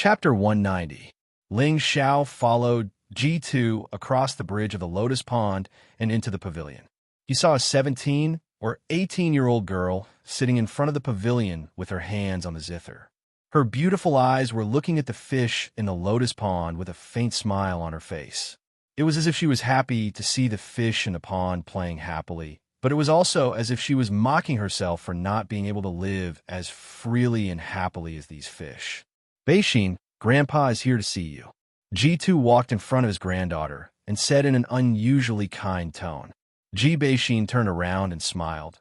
Chapter 190. Ling Xiao followed G2 across the bridge of the Lotus Pond and into the pavilion. He saw a 17 or 18-year-old girl sitting in front of the pavilion with her hands on the zither. Her beautiful eyes were looking at the fish in the Lotus Pond with a faint smile on her face. It was as if she was happy to see the fish in the pond playing happily, but it was also as if she was mocking herself for not being able to live as freely and happily as these fish. Beixin, Grandpa is here to see you. G2 walked in front of his granddaughter and said in an unusually kind tone. Beixin turned around and smiled.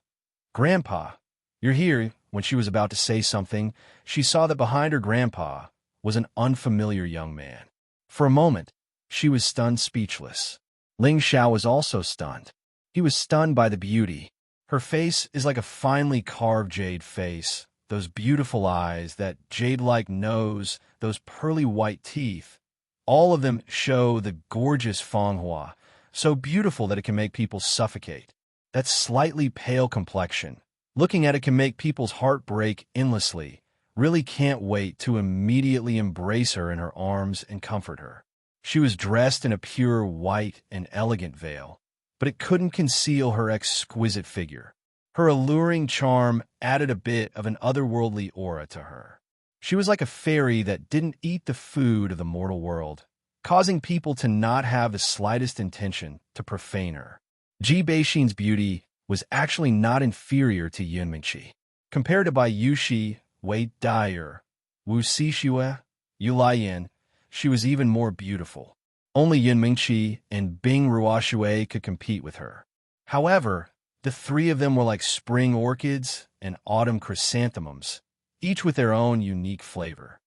Grandpa, you're here. When she was about to say something, she saw that behind her grandpa was an unfamiliar young man. For a moment, she was stunned speechless. Ling Xiao was also stunned. He was stunned by the beauty. Her face is like a finely carved jade face, those beautiful eyes, that jade-like nose, those pearly white teeth. All of them show the gorgeous Fanghua, so beautiful that it can make people suffocate. That slightly pale complexion, looking at it can make people's heart break endlessly. Really can't wait to immediately embrace her in her arms and comfort her. She was dressed in a pure white and elegant veil, but it couldn't conceal her exquisite figure. Her alluring charm added a bit of an otherworldly aura to her. She was like a fairy that didn't eat the food of the mortal world, causing people to not have the slightest intention to profane her. Beixin's beauty was actually not inferior to Yunmingqi. Compared to Bai Yuxi, Wei Daier, Wu Xixue, Yu Laiyan, she was even more beautiful. Only Yunmingqi and Bing Ruoxue could compete with her. However, the three of them were like spring orchids and autumn chrysanthemums, each with their own unique flavor.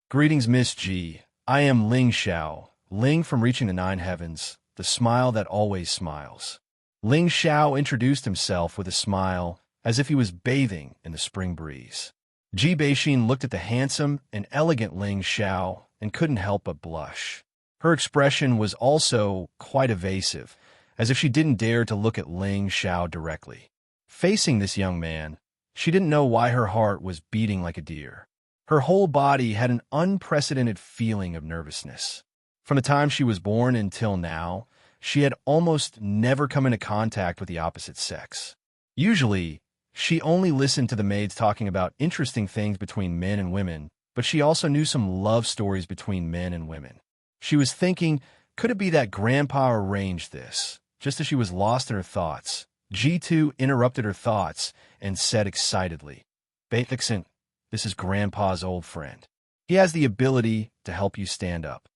Greetings, Miss G. I am Ling Xiao, Ling from Reaching the Nine Heavens, the smile that always smiles. Ling Xiao introduced himself with a smile, as if he was bathing in the spring breeze. Beixin looked at the handsome and elegant Ling Xiao and couldn't help but blush. Her expression was also quite evasive, as if she didn't dare to look at Ling Xiao directly. Facing this young man, she didn't know why her heart was beating like a deer. Her whole body had an unprecedented feeling of nervousness. From the time she was born until now, she had almost never come into contact with the opposite sex. Usually, she only listened to the maids talking about interesting things between men and women, but she also knew some love stories between men and women. She was thinking, could it be that Grandpa arranged this? Just as she was lost in her thoughts, G2 interrupted her thoughts and said excitedly, Beixin, this is Grandpa's old friend. He has the ability to help you stand up.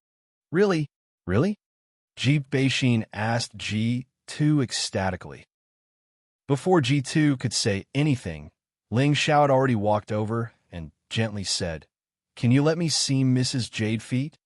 Really? Really? Beixin asked G2 ecstatically. Before G2 could say anything, Ling Xiao had already walked over and gently said, Can you let me see Mrs. Jade Feet?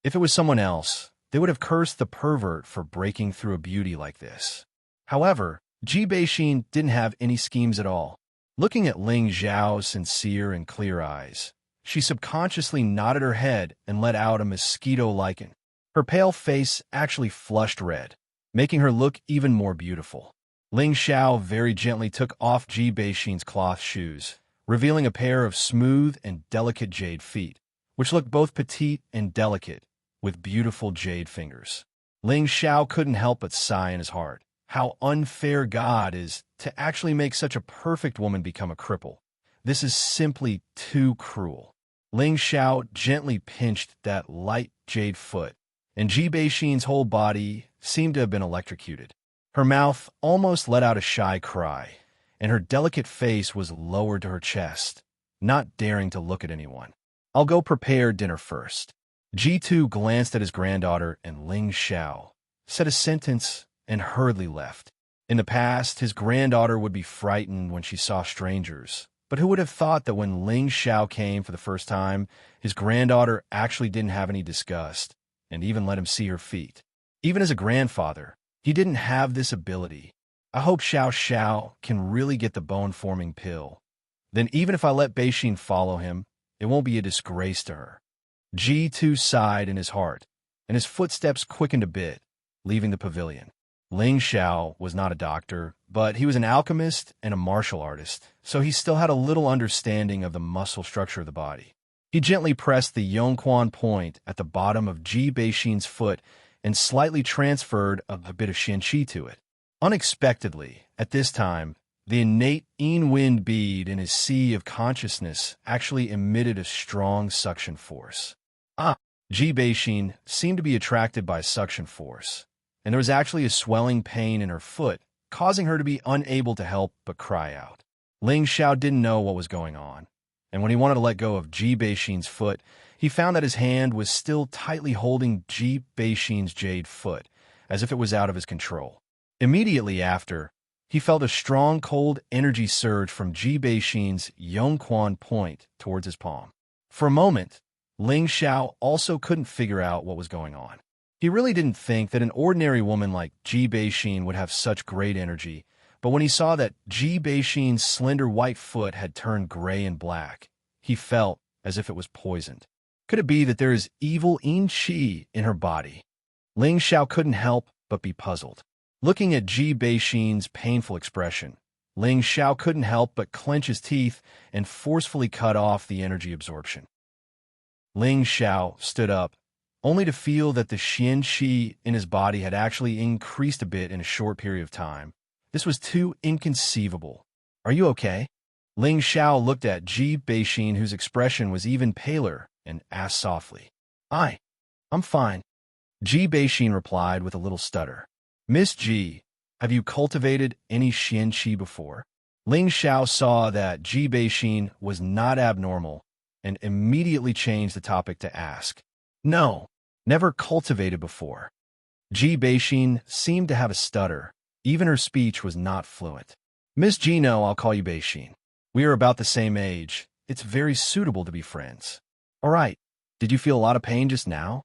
If it was someone else, they would have cursed the pervert for breaking through a beauty like this. However, Beixin didn't have any schemes at all. Looking at Ling Xiao's sincere and clear eyes, she subconsciously nodded her head and let out a mosquito-like. Her pale face actually flushed red, making her look even more beautiful. Ling Xiao very gently took off Beixin's cloth shoes, revealing a pair of smooth and delicate jade feet, which looked both petite and delicate, with beautiful jade fingers. Ling Xiao couldn't help but sigh in his heart. How unfair God is to actually make such a perfect woman become a cripple. This is simply too cruel. Ling Xiao gently pinched that light jade foot, and Beixin's whole body seemed to have been electrocuted. Her mouth almost let out a shy cry, and her delicate face was lowered to her chest, not daring to look at anyone. I'll go prepare dinner first. G2 glanced at his granddaughter, and Ling Xiao said a sentence and hurriedly left. In the past, his granddaughter would be frightened when she saw strangers, but who would have thought that when Ling Xiao came for the first time, his granddaughter actually didn't have any disgust, and even let him see her feet. Even as a grandfather, he didn't have this ability. I hope Xiao can really get the bone-forming pill. Then even if I let Beixin follow him, it won't be a disgrace to her. G2 sighed in his heart, and his footsteps quickened a bit, leaving the pavilion. Ling Xiao was not a doctor, but he was an alchemist and a martial artist, so he still had a little understanding of the muscle structure of the body. He gently pressed the Yongquan point at the bottom of Ji Beixin's foot and slightly transferred a bit of Xianxia to it. Unexpectedly, at this time, the innate Yin wind bead in his sea of consciousness actually emitted a strong suction force. Ji Beixin seemed to be attracted by suction force, and there was actually a swelling pain in her foot, causing her to be unable to help but cry out. Ling Xiao didn't know what was going on, and when he wanted to let go of Ji Beixin's foot, he found that his hand was still tightly holding Ji Beixin's jade foot, as if it was out of his control. Immediately after, he felt a strong cold energy surge from Ji Beixin's Yongquan point towards his palm. For a moment, Ling Xiao also couldn't figure out what was going on. He really didn't think that an ordinary woman like Ji Beixin would have such great energy, but when he saw that Ji Beixin's slender white foot had turned gray and black, he felt as if it was poisoned. Could it be that there is evil Yin Qi in her body? Ling Xiao couldn't help but be puzzled. Looking at Ji Beixin's painful expression, Ling Xiao couldn't help but clench his teeth and forcefully cut off the energy absorption. Ling Xiao stood up, only to feel that the Xianxia in his body had actually increased a bit in a short period of time. This was too inconceivable. Are you okay? Ling Xiao looked at Ji Beixin, whose expression was even paler, and asked softly. I'm fine. Ji Beixin replied with a little stutter. Miss Ji, have you cultivated any Xianxia before? Ling Xiao saw that Ji Beixin was not abnormal and immediately changed the topic to ask. No, never cultivated before. Ji Beixin seemed to have a stutter. Even her speech was not fluent. Miss Ji, no, I'll call you Beixin. We are about the same age. It's very suitable to be friends. All right, did you feel a lot of pain just now?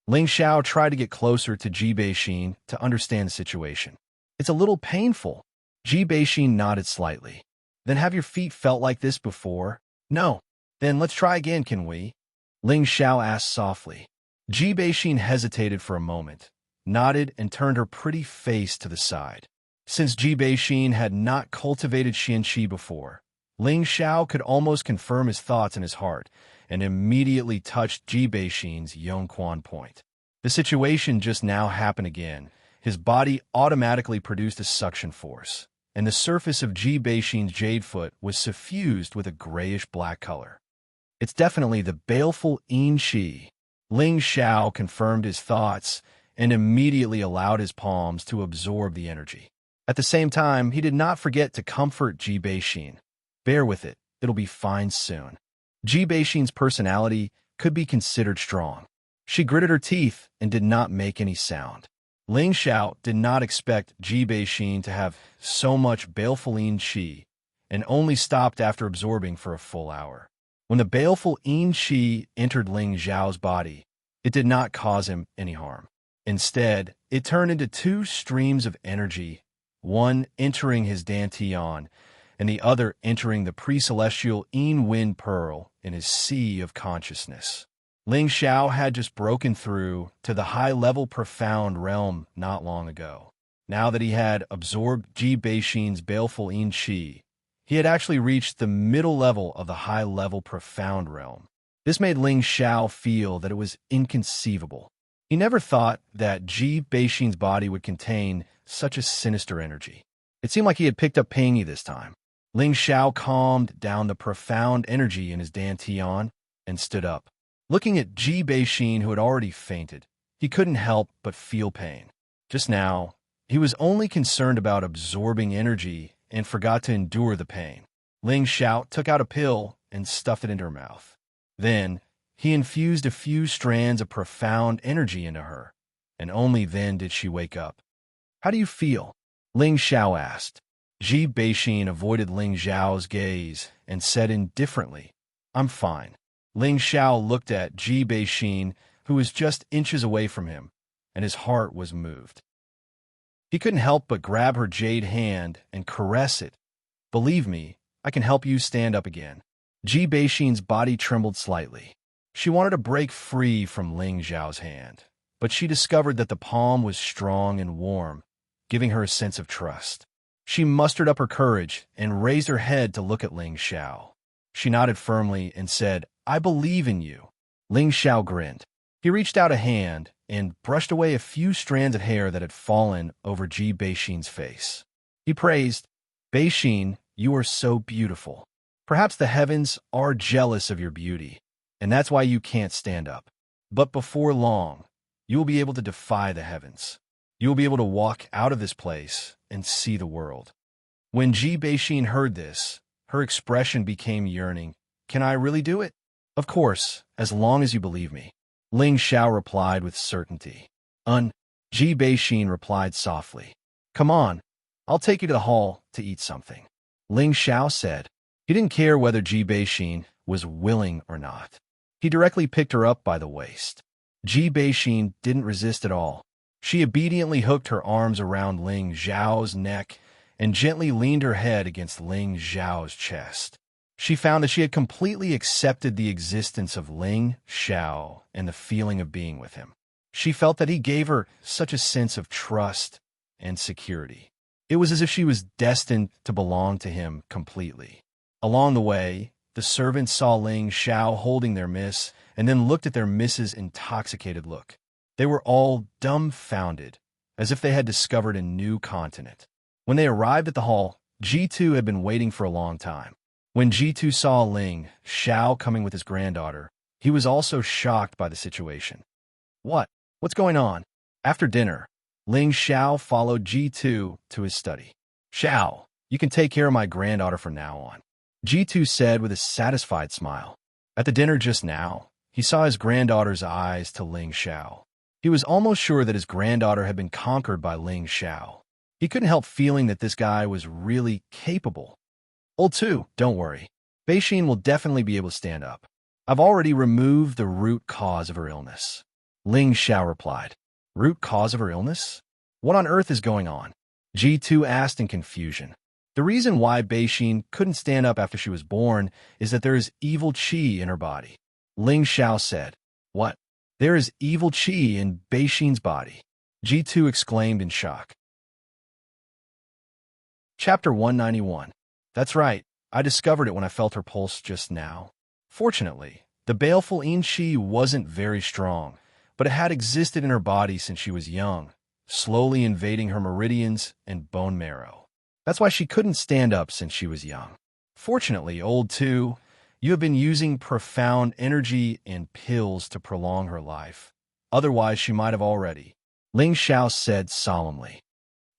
Ling Xiao tried to get closer to Ji Beixin to understand the situation. It's a little painful. Ji Beixin nodded slightly. Then have your feet felt like this before? No. Then let's try again, can we? Ling Xiao asked softly. Ji Beixin hesitated for a moment, nodded, and turned her pretty face to the side. Since Ji Beixin had not cultivated Xianxia before, Ling Xiao could almost confirm his thoughts in his heart and immediately touched Ji Beixin's Yongquan point. The situation just now happened again. His body automatically produced a suction force, and the surface of Ji Beixin's jade foot was suffused with a grayish-black color. It's definitely the baleful Yin Qi. Ling Xiao confirmed his thoughts and immediately allowed his palms to absorb the energy. At the same time, he did not forget to comfort Ji Beixin. Bear with it, it'll be fine soon. Ji Beixin's personality could be considered strong. She gritted her teeth and did not make any sound. Ling Xiao did not expect Ji Beixin to have so much baleful Yin Qi and only stopped after absorbing for a full hour. When the baleful Yin Qi entered Ling Xiao's body, it did not cause him any harm. Instead, it turned into two streams of energy, one entering his dantian and the other entering the pre-celestial Yin wind pearl in his sea of consciousness. Ling Xiao had just broken through to the high-level profound realm not long ago. Now that he had absorbed Ji Beixin's baleful Yin Qi, he had actually reached the middle level of the high-level profound realm. This made Ling Xiao feel that it was inconceivable. He never thought that Ji Beixin's body would contain such a sinister energy. It seemed like he had picked up Pingy this time. Ling Xiao calmed down the profound energy in his dantian and stood up. Looking at Ji Beixin, who had already fainted, he couldn't help but feel pain. Just now, he was only concerned about absorbing energy and forgot to endure the pain. Ling Xiao took out a pill and stuffed it into her mouth. Then, he infused a few strands of profound energy into her, and only then did she wake up. How do you feel? Ling Xiao asked. Ji Beixin avoided Ling Xiao's gaze and said indifferently, I'm fine. Ling Xiao looked at Ji Beixin, who was just inches away from him, and his heart was moved. He couldn't help but grab her jade hand and caress it. Believe me, I can help you stand up again. Ji Beixin's body trembled slightly. She wanted to break free from Ling Xiao's hand, but she discovered that the palm was strong and warm, giving her a sense of trust. She mustered up her courage and raised her head to look at Ling Xiao. She nodded firmly and said, I believe in you. Ling Xiao grinned. He reached out a hand and brushed away a few strands of hair that had fallen over Ji Beixin's face. He praised, Beixin, you are so beautiful. Perhaps the heavens are jealous of your beauty, and that's why you can't stand up. But before long, you will be able to defy the heavens. You will be able to walk out of this place and see the world. When Ji Beixin heard this, her expression became yearning. Can I really do it? Of course, as long as you believe me. Ling Xiao replied with certainty. Ji Beixin replied softly. Come on, I'll take you to the hall to eat something. Ling Xiao said. He didn't care whether Ji Beixin was willing or not. He directly picked her up by the waist. Ji Beixin didn't resist at all. She obediently hooked her arms around Ling Xiao's neck and gently leaned her head against Ling Xiao's chest. She found that she had completely accepted the existence of Ling Xiao and the feeling of being with him. She felt that he gave her such a sense of trust and security. It was as if she was destined to belong to him completely. Along the way, the servants saw Ling Xiao holding their miss and then looked at their miss's intoxicated look. They were all dumbfounded, as if they had discovered a new continent. When they arrived at the hall, G2 had been waiting for a long time. When G2 saw Ling Xiao coming with his granddaughter, he was also shocked by the situation. What's going on? After dinner, Ling Xiao followed G2 to his study. Xiao, you can take care of my granddaughter from now on, G2 said with a satisfied smile. At the dinner just now, he saw his granddaughter's eyes to Ling Xiao. He was almost sure that his granddaughter had been conquered by Ling Xiao. He couldn't help feeling that this guy was really capable. Old 2, don't worry. Beixin will definitely be able to stand up. I've already removed the root cause of her illness. Ling Xiao replied. Root cause of her illness? What on earth is going on? G2 asked in confusion. The reason why Beixin couldn't stand up after she was born is that there is evil qi in her body. Ling Xiao said. What? There is evil qi in Beixin's body? G2 exclaimed in shock. Chapter 191. That's right, I discovered it when I felt her pulse just now. Fortunately, the baleful yin qi wasn't very strong, but it had existed in her body since she was young, slowly invading her meridians and bone marrow. That's why she couldn't stand up since she was young. Fortunately, old 2, you have been using profound energy and pills to prolong her life. Otherwise, she might have already. Ling Xiao said solemnly.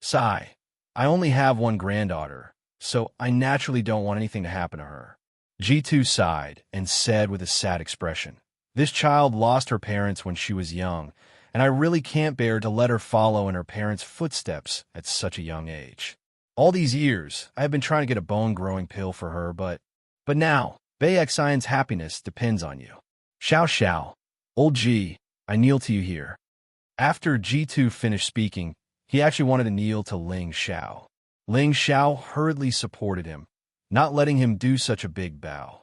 Sigh, I only have one granddaughter, so I naturally don't want anything to happen to her. G2 sighed and said with a sad expression, This child lost her parents when she was young, and I really can't bear to let her follow in her parents' footsteps at such a young age. All these years, I have been trying to get a bone-growing pill for her, but now, Beixin's happiness depends on you. Xiao, old G, I kneel to you here. After G2 finished speaking, he actually wanted to kneel to Ling Xiao. Ling Xiao hurriedly supported him, not letting him do such a big bow.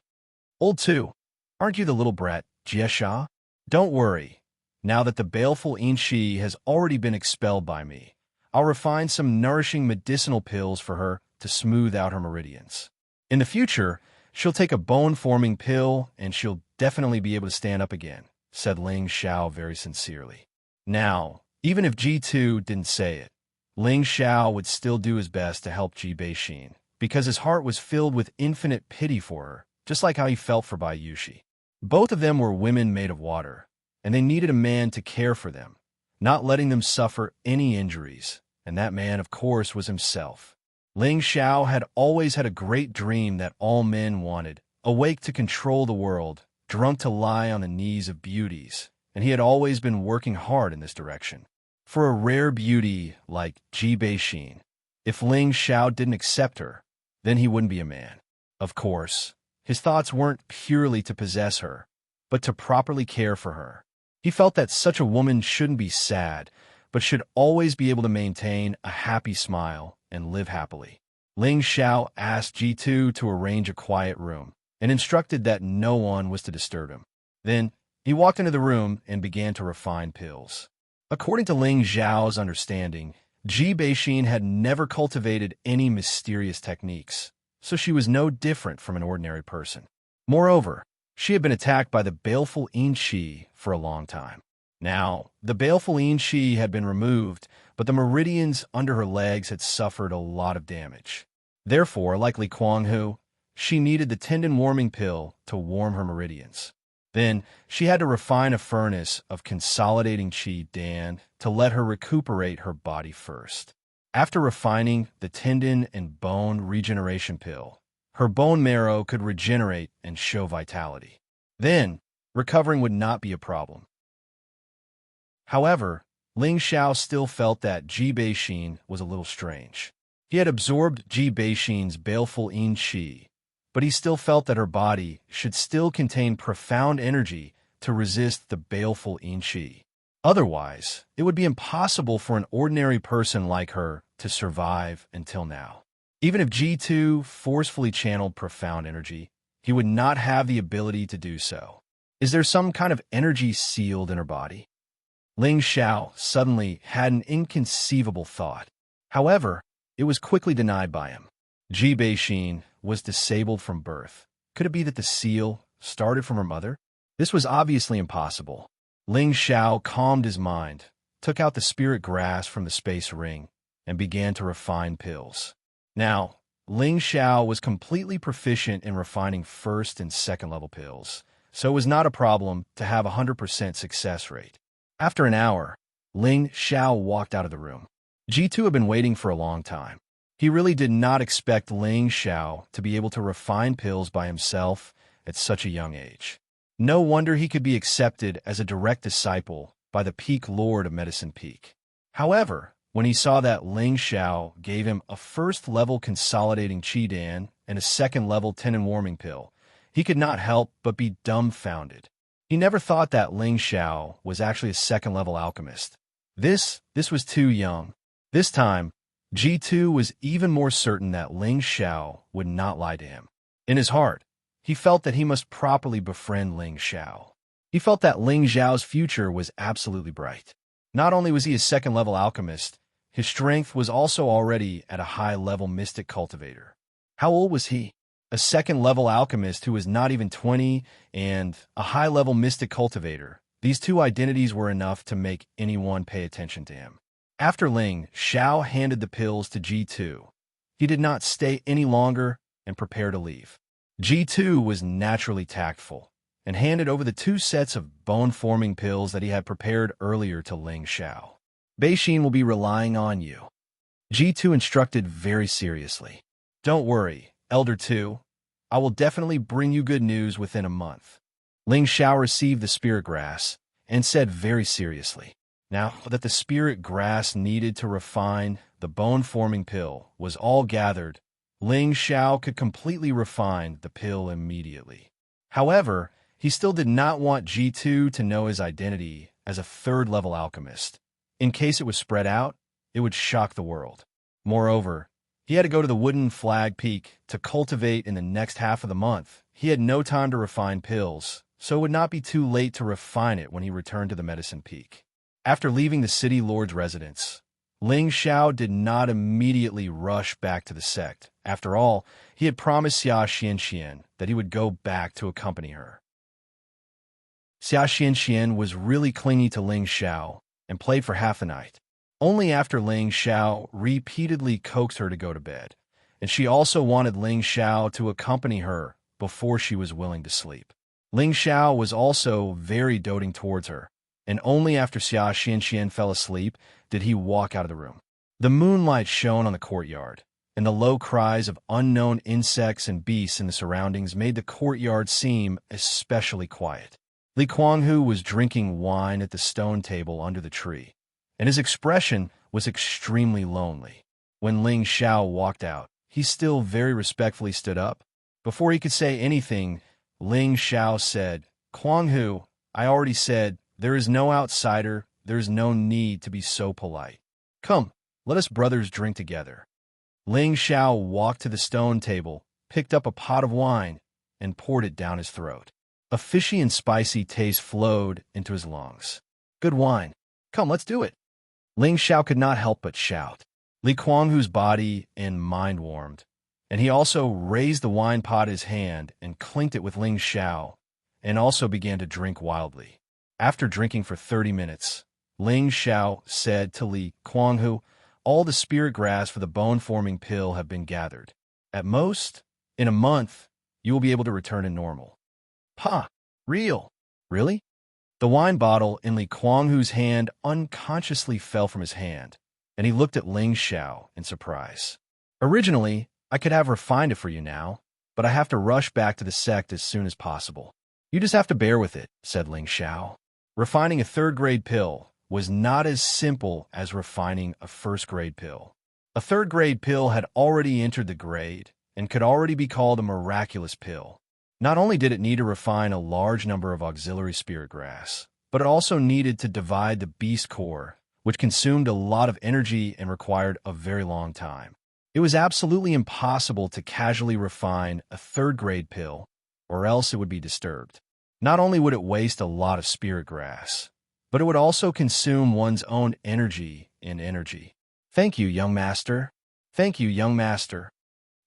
Old 2, aren't you the little brat, Jiesha? Don't worry. Now that the baleful yin qi has already been expelled by me, I'll refine some nourishing medicinal pills for her to smooth out her meridians. In the future, she'll take a bone-forming pill and she'll definitely be able to stand up again, said Ling Xiao very sincerely. Now, even if G2 didn't say it, Ling Xiao would still do his best to help Ji Beixin, because his heart was filled with infinite pity for her, just like how he felt for Bai Yushi. Both of them were women made of water, and they needed a man to care for them, not letting them suffer any injuries, and that man, of course, was himself. Ling Xiao had always had a great dream that all men wanted, awake to control the world, drunk to lie on the knees of beauties, and he had always been working hard in this direction. For a rare beauty like Ji Beixin, if Ling Xiao didn't accept her, then he wouldn't be a man. Of course, his thoughts weren't purely to possess her, but to properly care for her. He felt that such a woman shouldn't be sad, but should always be able to maintain a happy smile and live happily. Ling Xiao asked G2 to arrange a quiet room and instructed that no one was to disturb him. Then, he walked into the room and began to refine pills. According to Ling Xiao's understanding, Ji Beixin had never cultivated any mysterious techniques, so she was no different from an ordinary person. Moreover, She had been attacked by the baleful Xianxia for a long time. Now, the baleful Xianxia had been removed, but the meridians under her legs had suffered a lot of damage. Therefore, like Li Kuanghu, she needed the tendon-warming pill to warm her meridians. Then, she had to refine a furnace of consolidating qi dan to let her recuperate her body first. After refining the tendon and bone regeneration pill, her bone marrow could regenerate and show vitality. Then, recovering would not be a problem. However, Ling Xiao still felt that Ji Beixin was a little strange. He had absorbed Ji Beixin's baleful yin qi, but he still felt that her body should still contain profound energy to resist the baleful yin qi. Otherwise, it would be impossible for an ordinary person like her to survive until now. Even if G2 forcefully channeled profound energy, he would not have the ability to do so. Is there some kind of energy sealed in her body? Ling Xiao suddenly had an inconceivable thought. However, it was quickly denied by him. Ji Beixin was disabled from birth. Could it be that the seal started from her mother? This was obviously impossible. Ling Xiao calmed his mind, took out the spirit grass from the space ring, and began to refine pills. Now, Ling Xiao was completely proficient in refining first and second level pills, so it was not a problem to have a 100% success rate. After an hour, Ling Xiao walked out of the room. G2 had been waiting for a long time. He really did not expect Ling Xiao to be able to refine pills by himself at such a young age. No wonder he could be accepted as a direct disciple by the Peak Lord of Medicine Peak. However, when he saw that Ling Xiao gave him a first-level consolidating qi dan and a second-level tendon-warming pill, he could not help but be dumbfounded. He never thought that Ling Xiao was actually a second-level alchemist. This was too young. This time, G2 was even more certain that Ling Xiao would not lie to him. In his heart, he felt that he must properly befriend Ling Xiao. He felt that Ling Xiao's future was absolutely bright. Not only was he a second-level alchemist, his strength was also already at a high-level mystic cultivator. How old was he? A second-level alchemist who was not even 20 and a high-level mystic cultivator. These two identities were enough to make anyone pay attention to him. After Ling Xiao handed the pills to G2, he did not stay any longer and prepared to leave. G2 was naturally tactful and handed over the 2 sets of bone-forming pills that he had prepared earlier to Ling Xiao. Beixin will be relying on you, G2 instructed very seriously. Don't worry, Elder 2. I will definitely bring you good news within a month. Ling Xiao received the spirit grass and said very seriously. Now that the spirit grass needed to refine the bone-forming pill was all gathered, Ling Xiao could completely refine the pill immediately. However, he still did not want G2 to know his identity as a third-level alchemist. In case it was spread out, it would shock the world. Moreover, he had to go to the Wooden Flag Peak to cultivate in the next half of the month. He had no time to refine pills, so it would not be too late to refine it when he returned to the Medicine Peak. After leaving the city lord's residence, Ling Xiao did not immediately rush back to the sect. After all, he had promised Xianxia that he would go back to accompany her. Xianxia was really clingy to Ling Xiao and played for half the night. Only after Ling Xiao repeatedly coaxed her to go to bed, and she also wanted Ling Xiao to accompany her before she was willing to sleep. Ling Xiao was also very doting towards her, and only after Xianxia fell asleep did he walk out of the room. The moonlight shone on the courtyard, and the low cries of unknown insects and beasts in the surroundings made the courtyard seem especially quiet. Li Kuanghu was drinking wine at the stone table under the tree, and his expression was extremely lonely. When Ling Xiao walked out, he still very respectfully stood up. Before he could say anything, Ling Xiao said, "Kuanghu, I already said, there is no outsider, there is no need to be so polite. Come, let us brothers drink together." Ling Xiao walked to the stone table, picked up a pot of wine, and poured it down his throat. A fishy and spicy taste flowed into his lungs. Good wine. Come, let's do it. Ling Xiao could not help but shout. Li Kuanghu's body and mind warmed, and he also raised the wine pot in his hand and clinked it with Ling Xiao and also began to drink wildly. After drinking for 30 minutes, Ling Xiao said to Li Kuanghu, "All the spirit grass for the bone-forming pill have been gathered. At most, in a month, you will be able to return to normal." "Ha! Real? Really?" The wine bottle in Li Kuanghu's hand unconsciously fell from his hand, and he looked at Ling Xiao in surprise. "Originally, I could have refined it for you now, but I have to rush back to the sect as soon as possible. You just have to bear with it," said Ling Xiao. Refining a third-grade pill was not as simple as refining a first-grade pill. A third-grade pill had already entered the grade and could already be called a miraculous pill. Not only did it need to refine a large number of auxiliary spirit grass, but it also needed to divide the beast core, which consumed a lot of energy and required a very long time. It was absolutely impossible to casually refine a third-grade pill, or else it would be disturbed. Not only would it waste a lot of spirit grass, but it would also consume one's own energy in energy. "Thank you, young master. Thank you, young master."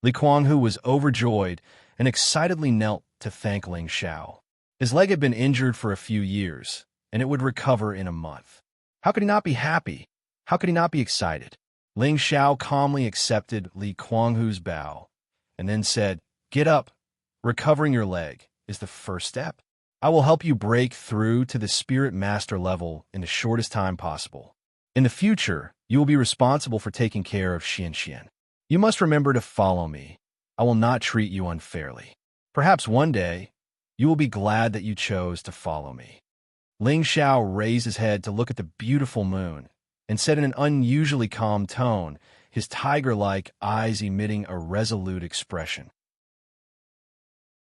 Li Kuanghu was overjoyed and excitedly knelt to thank Ling Xiao. His leg had been injured for a few years, and it would recover in a month. How could he not be happy? How could he not be excited? Ling Xiao calmly accepted Li Kuanghu's bow, and then said, "Get up. Recovering your leg is the first step. I will help you break through to the spirit master level in the shortest time possible. In the future, you will be responsible for taking care of Xianxia. You must remember to follow me. I will not treat you unfairly. Perhaps one day, you will be glad that you chose to follow me." Ling Xiao raised his head to look at the beautiful moon and said in an unusually calm tone, his tiger-like eyes emitting a resolute expression.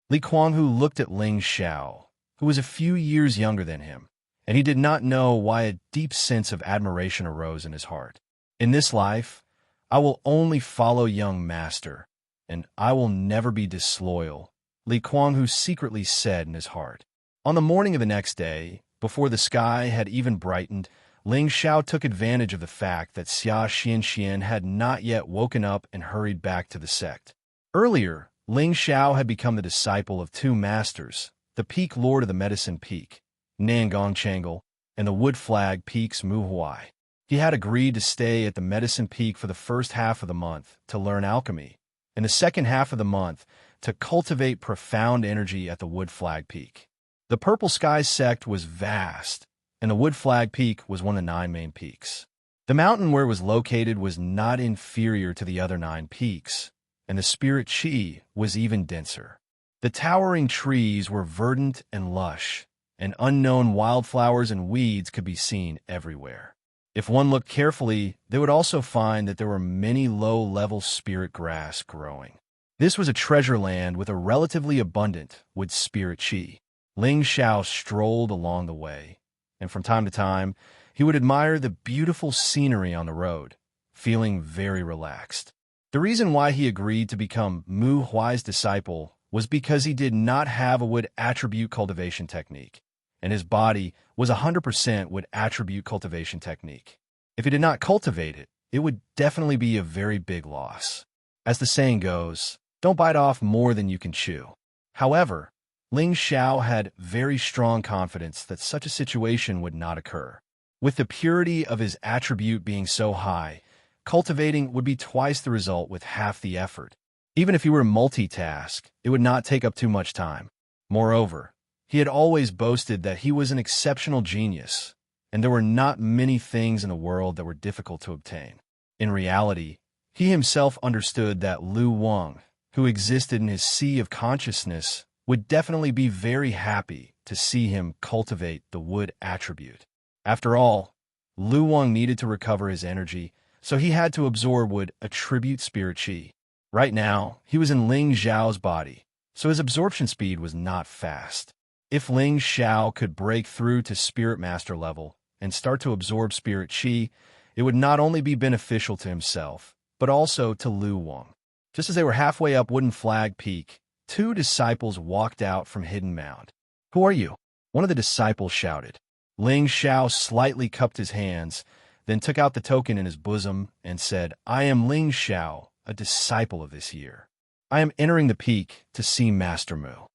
Li Kuanghu looked at Ling Xiao, who was a few years younger than him, and he did not know why a deep sense of admiration arose in his heart. "In this life, I will only follow young master, and I will never be disloyal," Li Kuanghu secretly said in his heart. On the morning of the next day, before the sky had even brightened, Ling Xiao took advantage of the fact that Xianxia had not yet woken up and hurried back to the sect. Earlier, Ling Xiao had become the disciple of two masters, the Peak Lord of the Medicine Peak, Nangong Changle, and the Wood Flag Peaks Mu Huai. He had agreed to stay at the Medicine Peak for the first half of the month to learn alchemy, and the second half of the month to cultivate profound energy at the Wood Flag Peak. The Purple Sky sect was vast, and the Wood Flag Peak was one of the 9 main peaks. The mountain where it was located was not inferior to the other 9 peaks, and the spirit chi was even denser. The towering trees were verdant and lush, and unknown wildflowers and weeds could be seen everywhere. If one looked carefully, they would also find that there were many low-level spirit grass growing. This was a treasure land with a relatively abundant wood spirit chi. Ling Xiao strolled along the way, and from time to time, he would admire the beautiful scenery on the road, feeling very relaxed. The reason why he agreed to become Mu Huai's disciple was because he did not have a wood attribute cultivation technique, and his body was 100% wood attribute cultivation technique. If he did not cultivate it, it would definitely be a very big loss. As the saying goes, don't bite off more than you can chew. However, Ling Xiao had very strong confidence that such a situation would not occur. With the purity of his attribute being so high, cultivating would be twice the result with half the effort. Even if he were to multitask, it would not take up too much time. Moreover, he had always boasted that he was an exceptional genius, and there were not many things in the world that were difficult to obtain. In reality, he himself understood that Lu Wang, who existed in his sea of consciousness, would definitely be very happy to see him cultivate the wood attribute. After all, Lu Wang needed to recover his energy, so he had to absorb wood attribute spirit chi. Right now, he was in Ling Xiao's body, so his absorption speed was not fast. If Ling Xiao could break through to spirit master level and start to absorb spirit chi, it would not only be beneficial to himself, but also to Lu Wang. Just as they were halfway up Wooden Flag Peak, 2 disciples walked out from Hidden Mound. "Who are you?" one of the disciples shouted. Ling Xiao slightly cupped his hands, then took out the token in his bosom and said, "I am Ling Xiao, a disciple of this year. I am entering the peak to see Master Mu."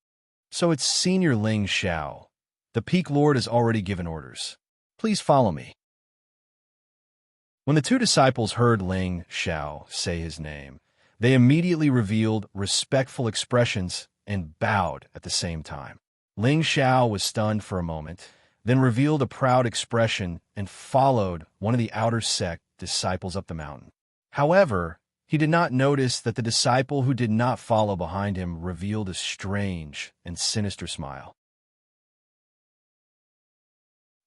So it's Senior Ling Xiao. The Peak Lord has already given orders. Please follow me. When the two disciples heard Ling Xiao say his name, they immediately revealed respectful expressions and bowed at the same time. Ling Xiao was stunned for a moment, then revealed a proud expression and followed one of the outer sect disciples up the mountain. However, he did not notice that the disciple who did not follow behind him revealed a strange and sinister smile.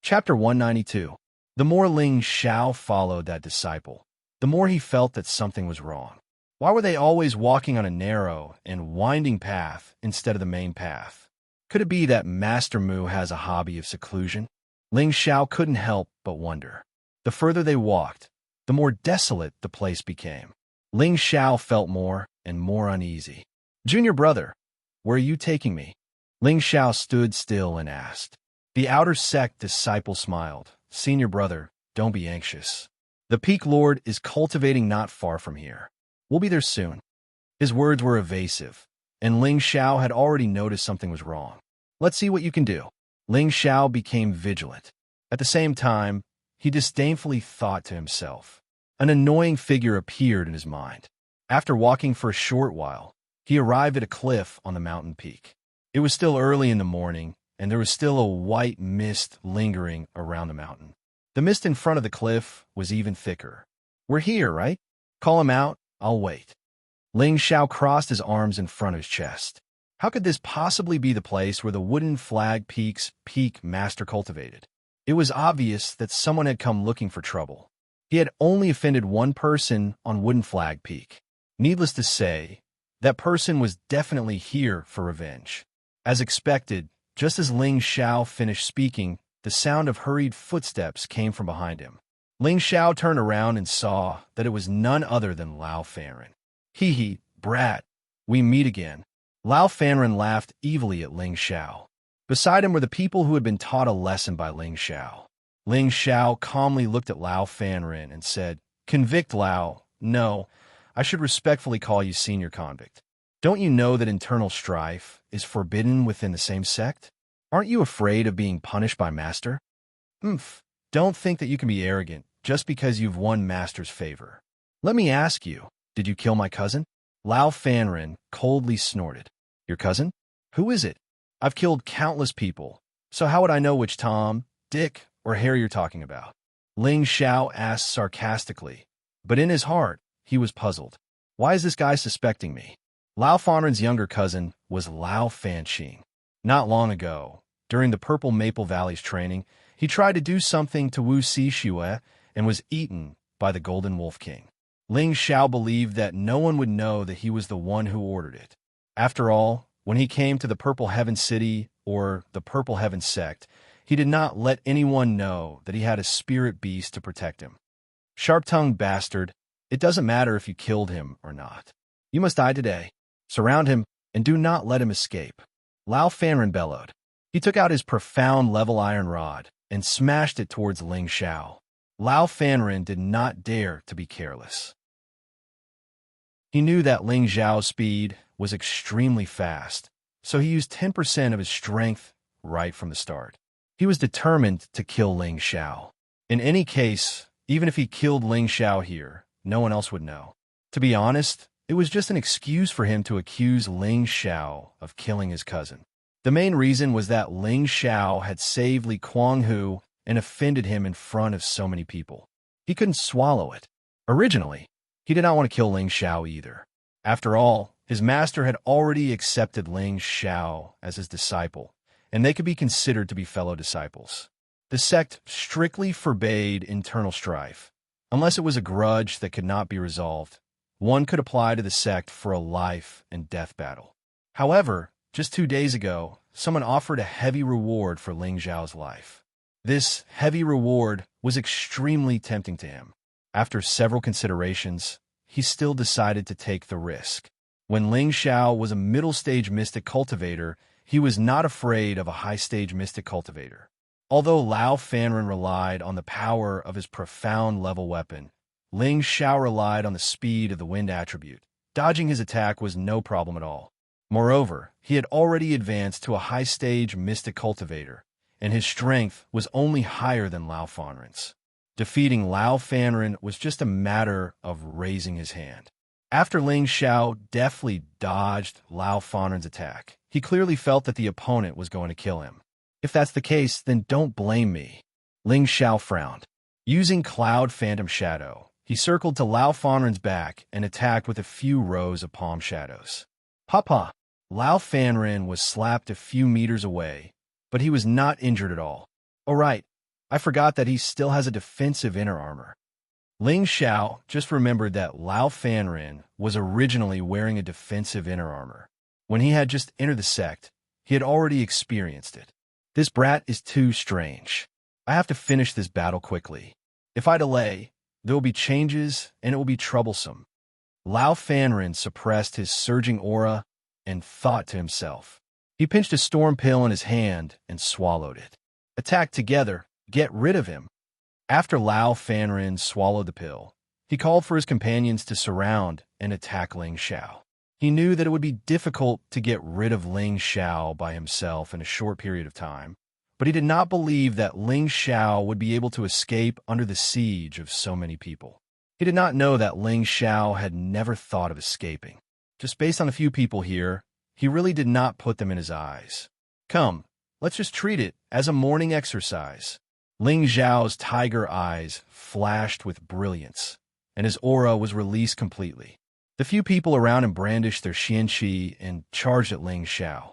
Chapter 192. The more Ling Xiao followed that disciple, the more he felt that something was wrong. Why were they always walking on a narrow and winding path instead of the main path? Could it be that Master Mu has a hobby of seclusion? Ling Xiao couldn't help but wonder. The further they walked, the more desolate the place became. Ling Xiao felt more and more uneasy. "Junior brother, where are you taking me?" Ling Xiao stood still and asked. The outer sect disciple smiled. "Senior brother, don't be anxious. The Peak Lord is cultivating not far from here. We'll be there soon." His words were evasive, and Ling Xiao had already noticed something was wrong. "Let's see what you can do." Ling Xiao became vigilant. At the same time, he disdainfully thought to himself. An annoying figure appeared in his mind. After walking for a short while, he arrived at a cliff on the mountain peak. It was still early in the morning, and there was still a white mist lingering around the mountain. The mist in front of the cliff was even thicker. "We're here, right? Call him out, I'll wait." Ling Xiao crossed his arms in front of his chest. How could this possibly be the place where the Wooden Flag Peak's peak master cultivated? It was obvious that someone had come looking for trouble. He had only offended one person on Wooden Flag Peak. Needless to say, that person was definitely here for revenge. As expected, just as Ling Xiao finished speaking, the sound of hurried footsteps came from behind him. Ling Xiao turned around and saw that it was none other than Lao Fanren. "Hee, brat, we meet again." Lao Fanren laughed evilly at Ling Xiao. Beside him were the people who had been taught a lesson by Ling Xiao. Ling Xiao calmly looked at Lao Fanren and said, "Convict Lao, no, I should respectfully call you senior convict. Don't you know that internal strife is forbidden within the same sect? Aren't you afraid of being punished by Master? Don't think that you can be arrogant just because you've won Master's favor. Let me ask you, did you kill my cousin?" Lao Fanren coldly snorted. "Your cousin? Who is it? I've killed countless people, so how would I know which Tom, Dick, or Harry you're talking about?" Ling Xiao asked sarcastically, but in his heart, he was puzzled. Why is this guy suspecting me? Lao Fanren's younger cousin was Lao Fanqing. Not long ago, during the Purple Maple Valley's training, he tried to do something to Wuxia and was eaten by the Golden Wolf King. Ling Xiao believed that no one would know that he was the one who ordered it. After all, when he came to the Purple Heaven City, or the Purple Heaven Sect, he did not let anyone know that he had a spirit beast to protect him. "Sharp-tongued bastard, it doesn't matter if you killed him or not. You must die today. Surround him and do not let him escape." Lao Fanren bellowed. He took out his profound level iron rod and smashed it towards Ling Xiao. Lao Fanren did not dare to be careless. He knew that Ling Xiao's speed was extremely fast, so he used 10% of his strength right from the start. He was determined to kill Ling Xiao. In any case, even if he killed Ling Xiao here, no one else would know. To be honest, it was just an excuse for him to accuse Ling Xiao of killing his cousin. The main reason was that Ling Xiao had saved Li Kuanghu and offended him in front of so many people. He couldn't swallow it. Originally, he did not want to kill Ling Xiao either. After all, his master had already accepted Ling Xiao as his disciple, and they could be considered to be fellow disciples. The sect strictly forbade internal strife. Unless it was a grudge that could not be resolved, one could apply to the sect for a life and death battle. However, just 2 days ago, someone offered a heavy reward for Ling Xiao's life. This heavy reward was extremely tempting to him. After several considerations, he still decided to take the risk. When Ling Xiao was a middle-stage mystic cultivator, he was not afraid of a high-stage mystic cultivator. Although Lao Fanren relied on the power of his profound level weapon, Ling Xiao relied on the speed of the wind attribute. Dodging his attack was no problem at all. Moreover, he had already advanced to a high-stage mystic cultivator, and his strength was only higher than Lao Fanren's. Defeating Lao Fanren was just a matter of raising his hand. After Ling Xiao deftly dodged Lao Fanren's attack, he clearly felt that the opponent was going to kill him. If that's the case, then don't blame me. Ling Xiao frowned. Using Cloud Phantom Shadow, he circled to Lao Fanren's back and attacked with a few rows of palm shadows. Papa! Lao Fanren was slapped a few meters away, but he was not injured at all. Oh right, I forgot that he still has a defensive inner armor. Ling Xiao just remembered that Lao Fanren was originally wearing a defensive inner armor. When he had just entered the sect, he had already experienced it. This brat is too strange. I have to finish this battle quickly. If I delay, there will be changes and it will be troublesome. Lao Fanren suppressed his surging aura and thought to himself. He pinched a storm pill in his hand and swallowed it. Attack together, get rid of him. After Lao Fanren swallowed the pill, he called for his companions to surround and attack Ling Xiao. He knew that it would be difficult to get rid of Ling Xiao by himself in a short period of time, but he did not believe that Ling Xiao would be able to escape under the siege of so many people. He did not know that Ling Xiao had never thought of escaping. Just based on a few people here, he really did not put them in his eyes. Come, let's just treat it as a morning exercise. Ling Xiao's tiger eyes flashed with brilliance, and his aura was released completely. The few people around him brandished their Xianxia and charged at Ling Xiao.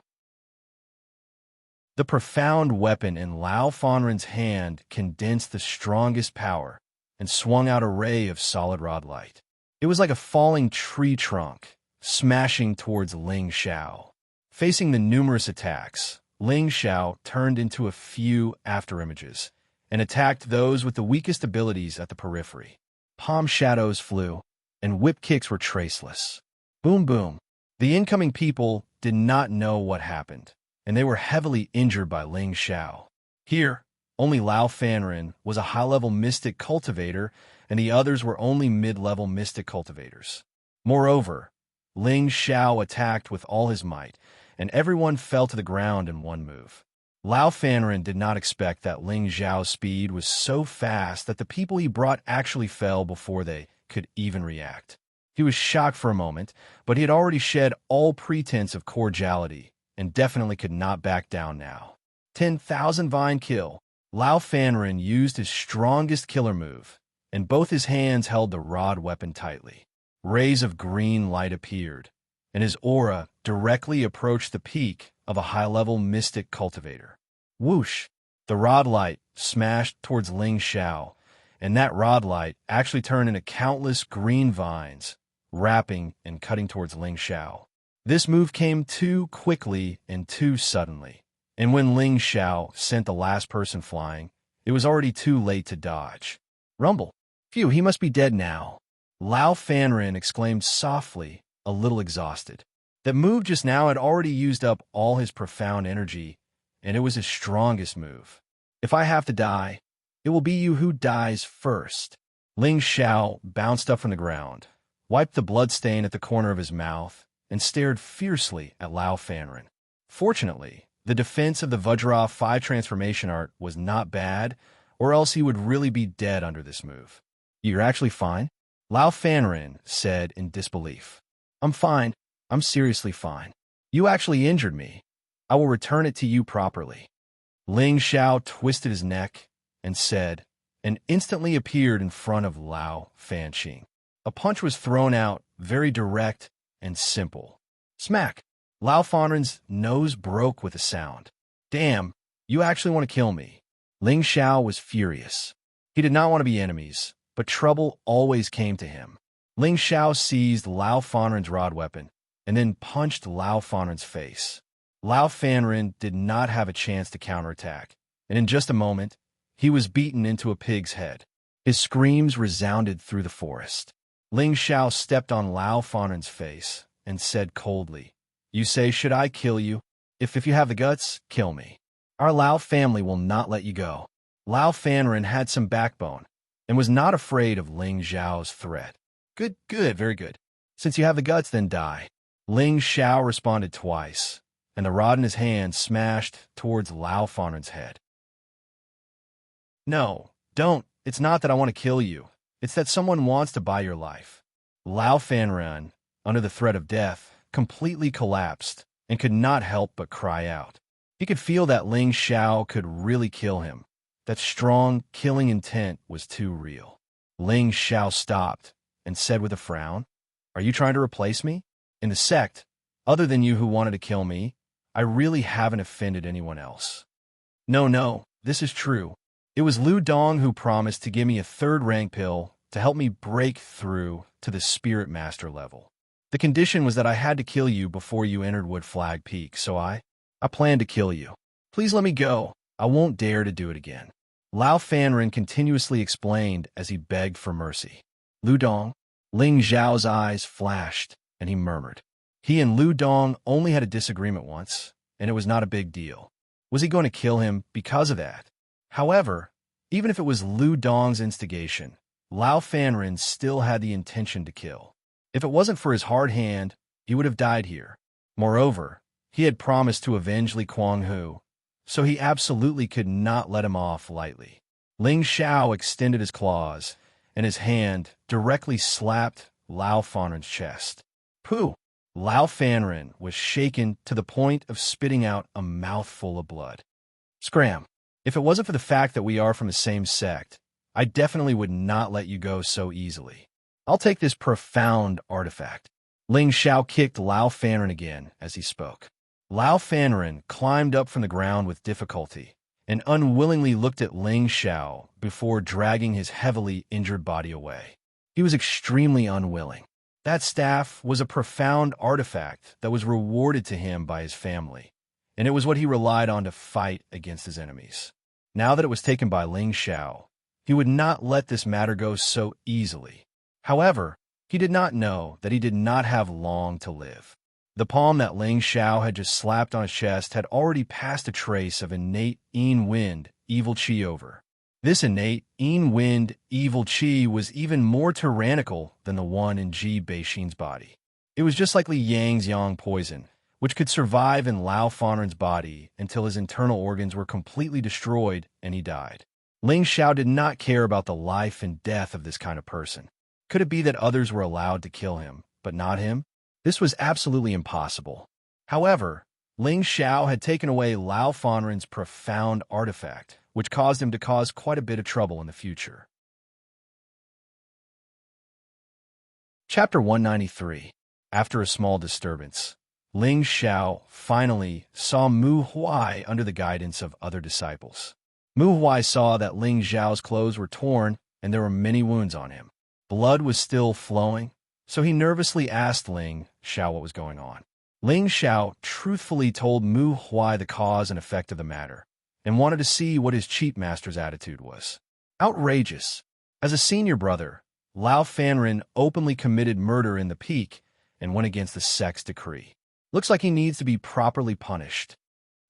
The profound weapon in Lao Fanren's hand condensed the strongest power and swung out a ray of solid rod light. It was like a falling tree trunk, smashing towards Ling Xiao. Facing the numerous attacks, Ling Xiao turned into a few afterimages and attacked those with the weakest abilities at the periphery. Palm shadows flew, and whip kicks were traceless. Boom boom. The incoming people did not know what happened, and they were heavily injured by Ling Xiao. Here, only Lao Fanren was a high-level mystic cultivator, and the others were only mid-level mystic cultivators. Moreover, Ling Xiao attacked with all his might, and everyone fell to the ground in one move. Lao Fanren did not expect that Ling Xiao's speed was so fast that the people he brought actually fell before they could even react. He was shocked for a moment, but he had already shed all pretense of cordiality and definitely could not back down now. 10,000 Vine Kill. Lao Fanren used his strongest killer move, and both his hands held the rod weapon tightly. Rays of green light appeared, and his aura directly approached the peak of a high-level mystic cultivator. Whoosh! The rod light smashed towards Ling Xiao, and that rod light actually turned into countless green vines, wrapping and cutting towards Ling Xiao. This move came too quickly and too suddenly, and when Ling Xiao sent the last person flying, it was already too late to dodge. Rumble! Phew, he must be dead now. Lao Fanren exclaimed softly, a little exhausted. That move just now had already used up all his profound energy, and it was his strongest move. If I have to die, it will be you who dies first. Ling Xiao bounced up from the ground, wiped the blood stain at the corner of his mouth, and stared fiercely at Lao Fanren. Fortunately, the defense of the Vajra 5 transformation art was not bad, or else he would really be dead under this move. You're actually fine? Lao Fanren said in disbelief. I'm fine. I'm seriously fine. You actually injured me. I will return it to you properly. Ling Xiao twisted his neck and said, and instantly appeared in front of Lao Fanqing. A punch was thrown out, very direct and simple. Smack! Lao Fanren's nose broke with a sound. Damn, you actually want to kill me. Ling Xiao was furious. He did not want to be enemies, but trouble always came to him. Ling Xiao seized Lao Fanren's rod weapon and then punched Lao Fanren's face. Lao Fanren did not have a chance to counterattack, and in just a moment, he was beaten into a pig's head. His screams resounded through the forest. Ling Xiao stepped on Lao Fanren's face and said coldly, You say, should I kill you? If you have the guts, kill me. Our Lao family will not let you go. Lao Fanren had some backbone and was not afraid of Ling Xiao's threat. Good, very good. Since you have the guts, then die. Ling Xiao responded twice, and the rod in his hand smashed towards Lao Fanren's head. No, don't. It's not that I want to kill you. It's that someone wants to buy your life. Lao Fanren, under the threat of death, completely collapsed and could not help but cry out. He could feel that Ling Xiao could really kill him. That strong, killing intent was too real. Ling Xiao stopped and said with a frown, "Are you trying to replace me? In the sect, other than you who wanted to kill me, I really haven't offended anyone else." No, this is true. It was Lu Dong who promised to give me a third rank pill to help me break through to the Spirit Master level. The condition was that I had to kill you before you entered Wood Flag Peak, so I planned to kill you. Please let me go. I won't dare to do it again. Lao Fanren continuously explained as he begged for mercy. Lu Dong, Ling Zhao's eyes flashed, and he murmured. He and Lu Dong only had a disagreement once, and it was not a big deal. Was he going to kill him because of that? However, even if it was Lu Dong's instigation, Lao Fanren still had the intention to kill. If it wasn't for his hard hand, he would have died here. Moreover, he had promised to avenge Li Kuanghu, so he absolutely could not let him off lightly. Ling Xiao extended his claws, and his hand directly slapped Lao Fanren's chest. Pooh! Lao Fanren was shaken to the point of spitting out a mouthful of blood. Scram! If it wasn't for the fact that we are from the same sect, I definitely would not let you go so easily. I'll take this profound artifact. Ling Xiao kicked Lao Fanren again as he spoke. Lao Fanren climbed up from the ground with difficulty and unwillingly looked at Ling Xiao before dragging his heavily injured body away. He was extremely unwilling. That staff was a profound artifact that was rewarded to him by his family, and it was what he relied on to fight against his enemies. Now that it was taken by Ling Xiao, he would not let this matter go so easily. However, he did not know that he did not have long to live. The palm that Ling Xiao had just slapped on his chest had already passed a trace of innate Yin Wind, evil qi over. This innate Yin Wind, evil qi was even more tyrannical than the one in Ji Beixin's body. It was just like Li Yang's yang poison, which could survive in Lao Fanren's body until his internal organs were completely destroyed and he died. Ling Xiao did not care about the life and death of this kind of person. Could it be that others were allowed to kill him, but not him? This was absolutely impossible. However, Ling Xiao had taken away Lao Fanren's profound artifact, which caused him to cause quite a bit of trouble in the future. Chapter 193. After a small disturbance, Ling Xiao finally saw Mu Huai under the guidance of other disciples. Mu Huai saw that Ling Xiao's clothes were torn and there were many wounds on him. Blood was still flowing, so he nervously asked Ling Xiao what was going on. Ling Xiao truthfully told Mu Huai the cause and effect of the matter, and wanted to see what his cheat master's attitude was. Outrageous! As a senior brother, Lao Fanren openly committed murder in the peak and went against the sect's decree. Looks like he needs to be properly punished.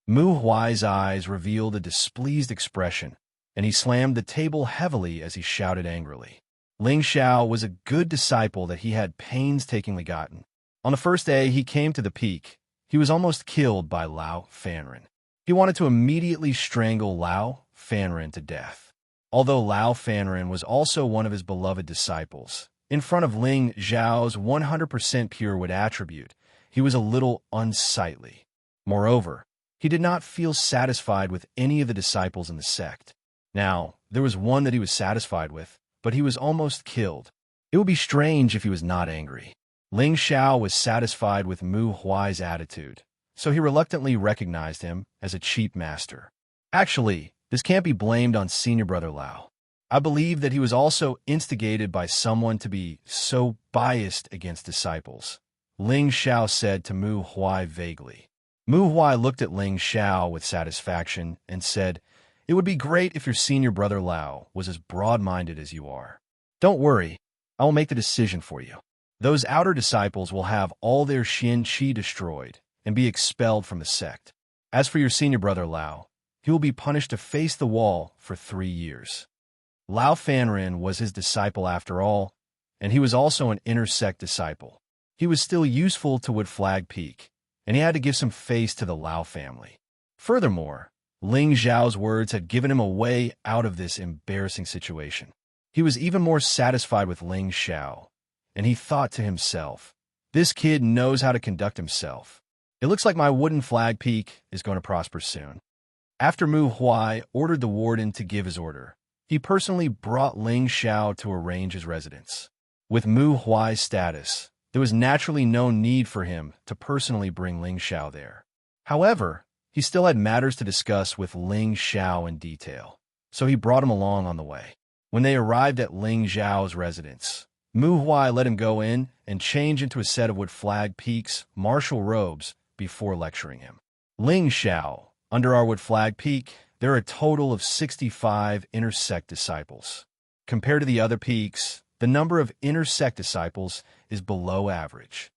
Mu Huai's eyes revealed a displeased expression, and he slammed the table heavily as he shouted angrily. Ling Xiao was a good disciple that he had painstakingly gotten. On the first day he came to the peak, he was almost killed by Lao Fanren. He wanted to immediately strangle Lao Fanren to death. Although Lao Fanren was also one of his beloved disciples, in front of Ling Xiao's 100% pure wood attribute, he was a little unsightly. Moreover, he did not feel satisfied with any of the disciples in the sect. Now, there was one that he was satisfied with, but he was almost killed. It would be strange if he was not angry. Ling Xiao was satisfied with Mu Huai's attitude, so he reluctantly recognized him as a cheat master. Actually, this can't be blamed on senior brother Lao. I believe that he was also instigated by someone to be so biased against disciples, Ling Xiao said to Mu Huai vaguely. Mu Huai looked at Ling Xiao with satisfaction and said, "It would be great if your senior brother Lao was as broad-minded as you are. Don't worry, I will make the decision for you. Those outer disciples will have all their Xianxia destroyed and be expelled from the sect. As for your senior brother Lao, he will be punished to face the wall for 3 years." Lao Fanren was his disciple after all, and he was also an inner sect disciple. he was still useful to Wood Flag Peak, and he had to give some face to the Lao family. Furthermore, Ling Xiao's words had given him a way out of this embarrassing situation. He was even more satisfied with Ling Xiao, and he thought to himself, this kid knows how to conduct himself. It looks like my Wooden Flag Peak is going to prosper soon. After Mu Huai ordered the warden to give his order, he personally brought Ling Xiao to arrange his residence. With Mu Huai's status, there was naturally no need for him to personally bring Ling Xiao there. However, he still had matters to discuss with Ling Xiao in detail, so he brought him along on the way. When they arrived at Ling Xiao's residence, Mu Huai let him go in and change into a set of Wood Flag Peak's martial robes before lecturing him. Ling Xiao, under our Wood Flag Peak, there are a total of 65 inner sect disciples. Compared to the other peaks, the number of inner sect disciples is below average.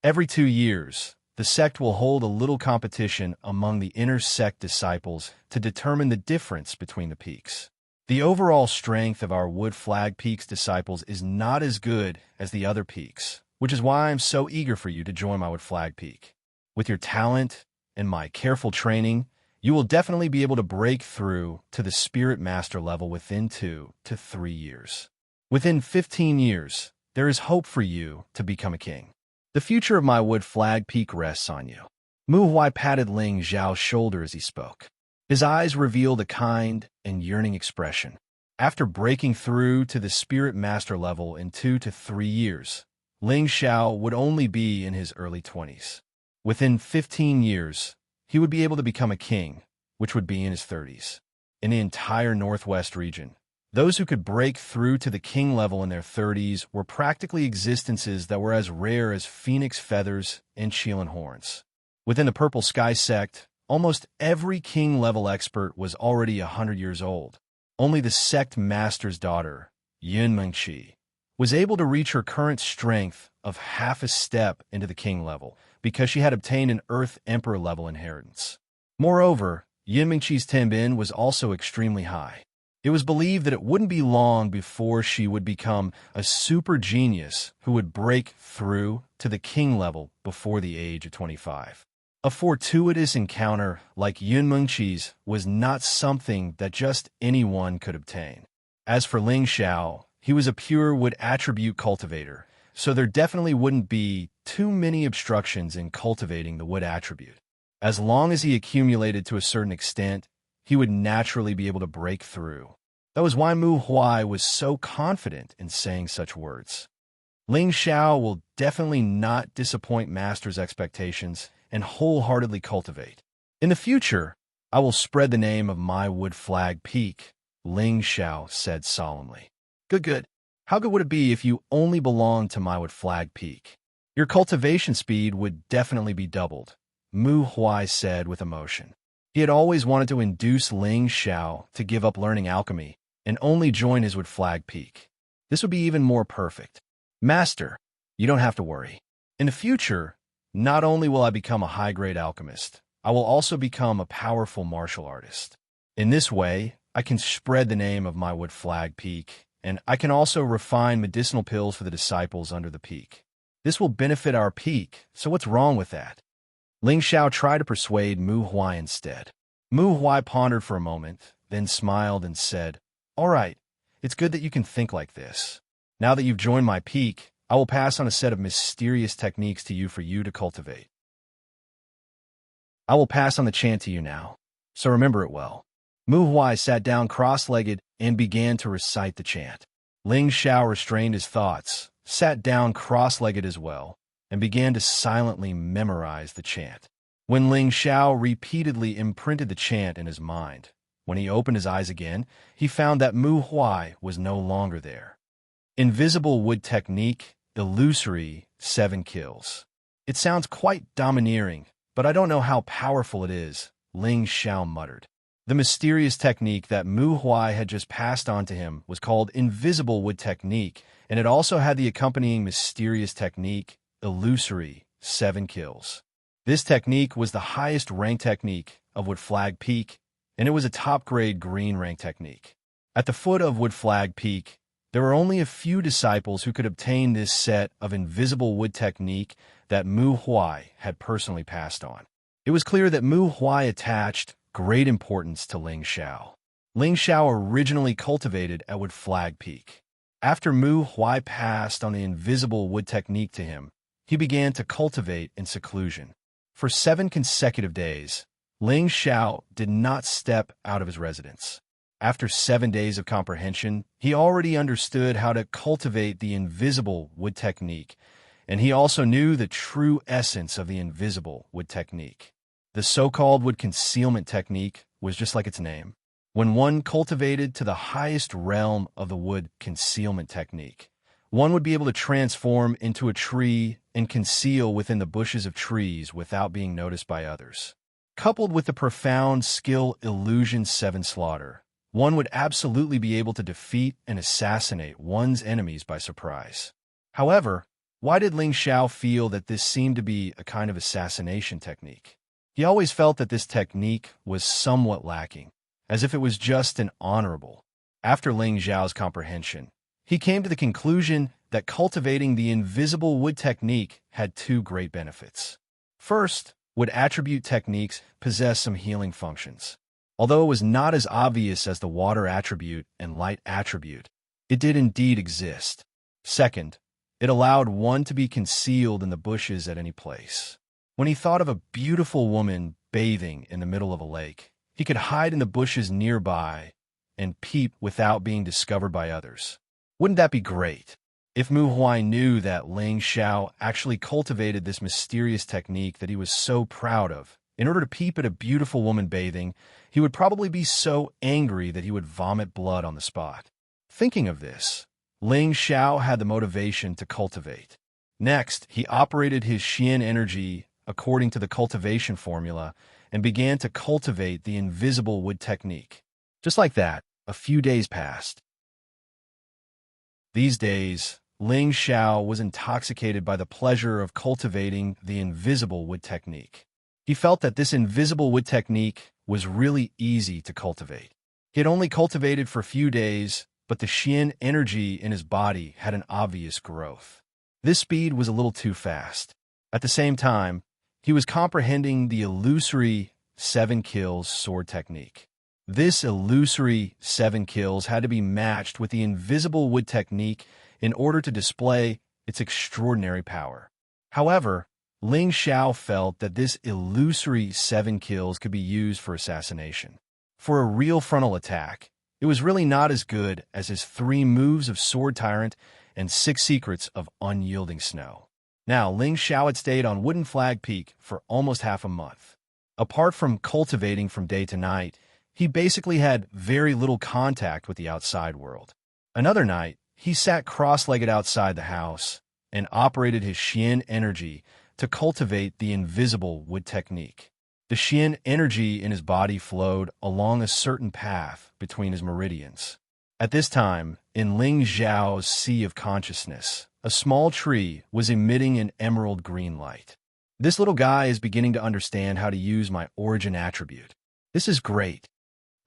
Every 2 years, the sect will hold a little competition among the inner sect disciples to determine the difference between the peaks. The overall strength of our Wood Flag Peak's disciples is not as good as the other peaks, which is why I am so eager for you to join my Wood Flag Peak. With your talent and my careful training, you will definitely be able to break through to the Spirit Master level within 2 to 3 years. Within 15 years, there is hope for you to become a king. The future of my Wood Flag Peak rests on you. Mu Huai patted Ling Xiao's shoulder as he spoke. His eyes revealed a kind and yearning expression. After breaking through to the Spirit Master level in 2 to 3 years, Ling Xiao would only be in his early 20s. Within 15 years, he would be able to become a king, which would be in his 30s. In the entire Northwest region, those who could break through to the king level in their 30s were practically existences that were as rare as phoenix feathers and Qilin horns. Within the Purple Sky sect, almost every king-level expert was already 100 years old. Only the sect master's daughter, Yun Mengqi, was able to reach her current strength of half a step into the king level because she had obtained an Earth Emperor level inheritance. Moreover, Yun Mengqi's Tenbin was also extremely high. It was believed that it wouldn't be long before she would become a super genius who would break through to the king level before the age of 25. A fortuitous encounter like Yun Mengqi's was not something that just anyone could obtain. As for Ling Xiao, he was a pure wood attribute cultivator, so there definitely wouldn't be too many obstructions in cultivating the wood attribute. As long as he accumulated to a certain extent, he would naturally be able to break through. That was why Mu Huai was so confident in saying such words. Ling Xiao will definitely not disappoint Master's expectations and wholeheartedly cultivate. In the future, I will spread the name of my Wood Flag Peak, Ling Xiao said solemnly. Good. How good would it be if you only belonged to my Wood Flag Peak? Your cultivation speed would definitely be doubled, Mu Huai said with emotion. He had always wanted to induce Ling Xiao to give up learning alchemy and only join his Wood Flag Peak. This would be even more perfect. Master, you don't have to worry. In the future, not only will I become a high-grade alchemist, I will also become a powerful martial artist. In this way, I can spread the name of my Wood Flag Peak, and I can also refine medicinal pills for the disciples under the peak. This will benefit our peak, so what's wrong with that? Ling Xiao tried to persuade Mu Huai instead. Mu Huai pondered for a moment, then smiled and said, All right, it's good that you can think like this. Now that you've joined my peak, I will pass on a set of mysterious techniques to you for you to cultivate. I will pass on the chant to you now, so remember it well. Mu Huai sat down cross-legged and began to recite the chant. Ling Xiao restrained his thoughts, sat down cross-legged as well, and began to silently memorize the chant. When Ling Xiao repeatedly imprinted the chant in his mind, when he opened his eyes again, he found that Mu Huai was no longer there. Invisible wood technique, illusory, 7 kills. It sounds quite domineering, but I don't know how powerful it is, Ling Xiao muttered. The mysterious technique that Mu Huai had just passed on to him was called Invisible Wood Technique, and it also had the accompanying mysterious technique, Illusory, 7 kills. This technique was the highest rank technique of Wood Flag Peak, and it was a top-grade green rank technique. At the foot of Wood Flag Peak, There were only a few disciples who could obtain this set of invisible wood technique that Mu Huai had personally passed on. It was clear that Mu Huai attached great importance to Ling Xiao. Ling Xiao originally cultivated at Wood Flag Peak. After Mu Huai passed on the invisible wood technique to him, he began to cultivate in seclusion. For 7 consecutive days, Ling Xiao did not step out of his residence. After 7 days of comprehension, he already understood how to cultivate the invisible wood technique, and he also knew the true essence of the invisible wood technique. The so-called wood concealment technique was just like its name. When one cultivated to the highest realm of the wood concealment technique, one would be able to transform into a tree and conceal within the bushes of trees without being noticed by others. Coupled with the profound skill illusion 7 slaughter, one would absolutely be able to defeat and assassinate one's enemies by surprise. However, why did Ling Xiao feel that this seemed to be a kind of assassination technique? He always felt that this technique was somewhat lacking, as if it was just an honorable. After Ling Xiao's comprehension, he came to the conclusion that cultivating the invisible wood technique had 2 great benefits. First, wood attribute techniques possess some healing functions. Although it was not as obvious as the water attribute and light attribute, it did indeed exist. Second, it allowed one to be concealed in the bushes at any place. When he thought of a beautiful woman bathing in the middle of a lake, he could hide in the bushes nearby and peep without being discovered by others. Wouldn't that be great? If Mu Huai knew that Ling Xiao actually cultivated this mysterious technique that he was so proud of, in order to peep at a beautiful woman bathing, he would probably be so angry that he would vomit blood on the spot. Thinking of this, Ling Xiao had the motivation to cultivate. Next, he operated his Xian energy according to the cultivation formula and began to cultivate the invisible wood technique. Just like that, a few days passed. These days, Ling Xiao was intoxicated by the pleasure of cultivating the invisible wood technique. He felt that this invisible wood technique was really easy to cultivate. He had only cultivated for a few days, but the Xian energy in his body had an obvious growth. This speed was a little too fast. At the same time, he was comprehending the illusory 7 kills sword technique. This illusory 7 kills had to be matched with the invisible wood technique in order to display its extraordinary power. However, Ling Xiao felt that this illusory 7 kills could be used for assassination. For a real frontal attack, it was really not as good as his 3 moves of Sword Tyrant and 6 secrets of Unyielding Snow. Now, Ling Xiao had stayed on Wooden Flag Peak for almost half a month. Apart from cultivating from day to night, he basically had very little contact with the outside world. Another night, he sat cross-legged outside the house and operated his Xian energy to cultivate the invisible wood technique. The Xian energy in his body flowed along a certain path between his meridians. At this time, in Ling Xiao's sea of consciousness, a small tree was emitting an emerald green light. This little guy is beginning to understand how to use my origin attribute. This is great.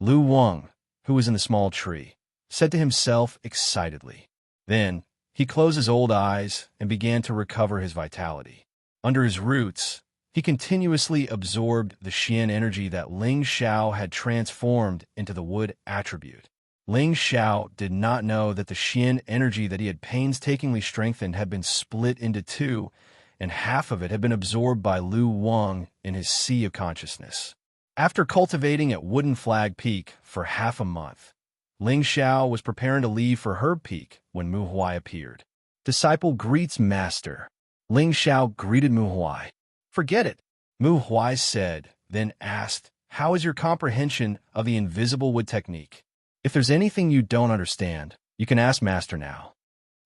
Lu Wang, who was in the small tree, said to himself excitedly. Then, he closed his old eyes and began to recover his vitality. Under his roots, he continuously absorbed the Xian energy that Ling Xiao had transformed into the wood attribute. Ling Xiao did not know that the Xian energy that he had painstakingly strengthened had been split into 2, and half of it had been absorbed by Lu Wang in his sea of consciousness. After cultivating at Wooden Flag Peak for half a month, Ling Xiao was preparing to leave for Herb Peak when Mu Huai appeared. Disciple greets master. Ling Xiao greeted Mu Huai. Forget it, Mu Huai said, then asked, how is your comprehension of the invisible wood technique? If there's anything you don't understand, you can ask Master now.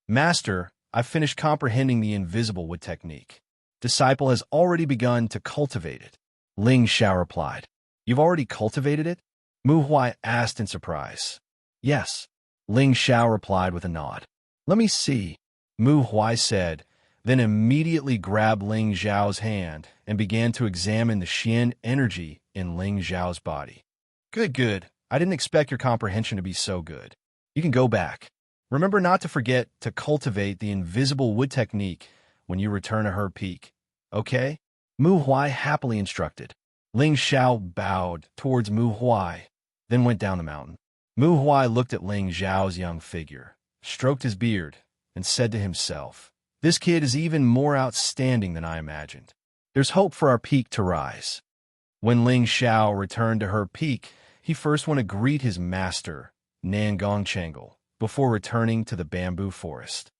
Master, I've finished comprehending the invisible wood technique. Disciple has already begun to cultivate it. Ling Xiao replied. You've already cultivated it? Mu Huai asked in surprise. Yes. Ling Xiao replied with a nod. Let me see, Mu Huai said, then immediately grabbed Ling Xiao's hand and began to examine the Xian energy in Ling Xiao's body. Good. I didn't expect your comprehension to be so good. You can go back. Remember not to forget to cultivate the invisible wood technique when you return to her peak. Okay? Mu Huai happily instructed. Ling Xiao bowed towards Mu Huai, then went down the mountain. Mu Huai looked at Ling Xiao's young figure, stroked his beard, and said to himself, "This kid is even more outstanding than I imagined. There's hope for our peak to rise." When Ling Xiao returned to her peak, he first went to greet his master, Nangong Chengal, before returning to the bamboo forest.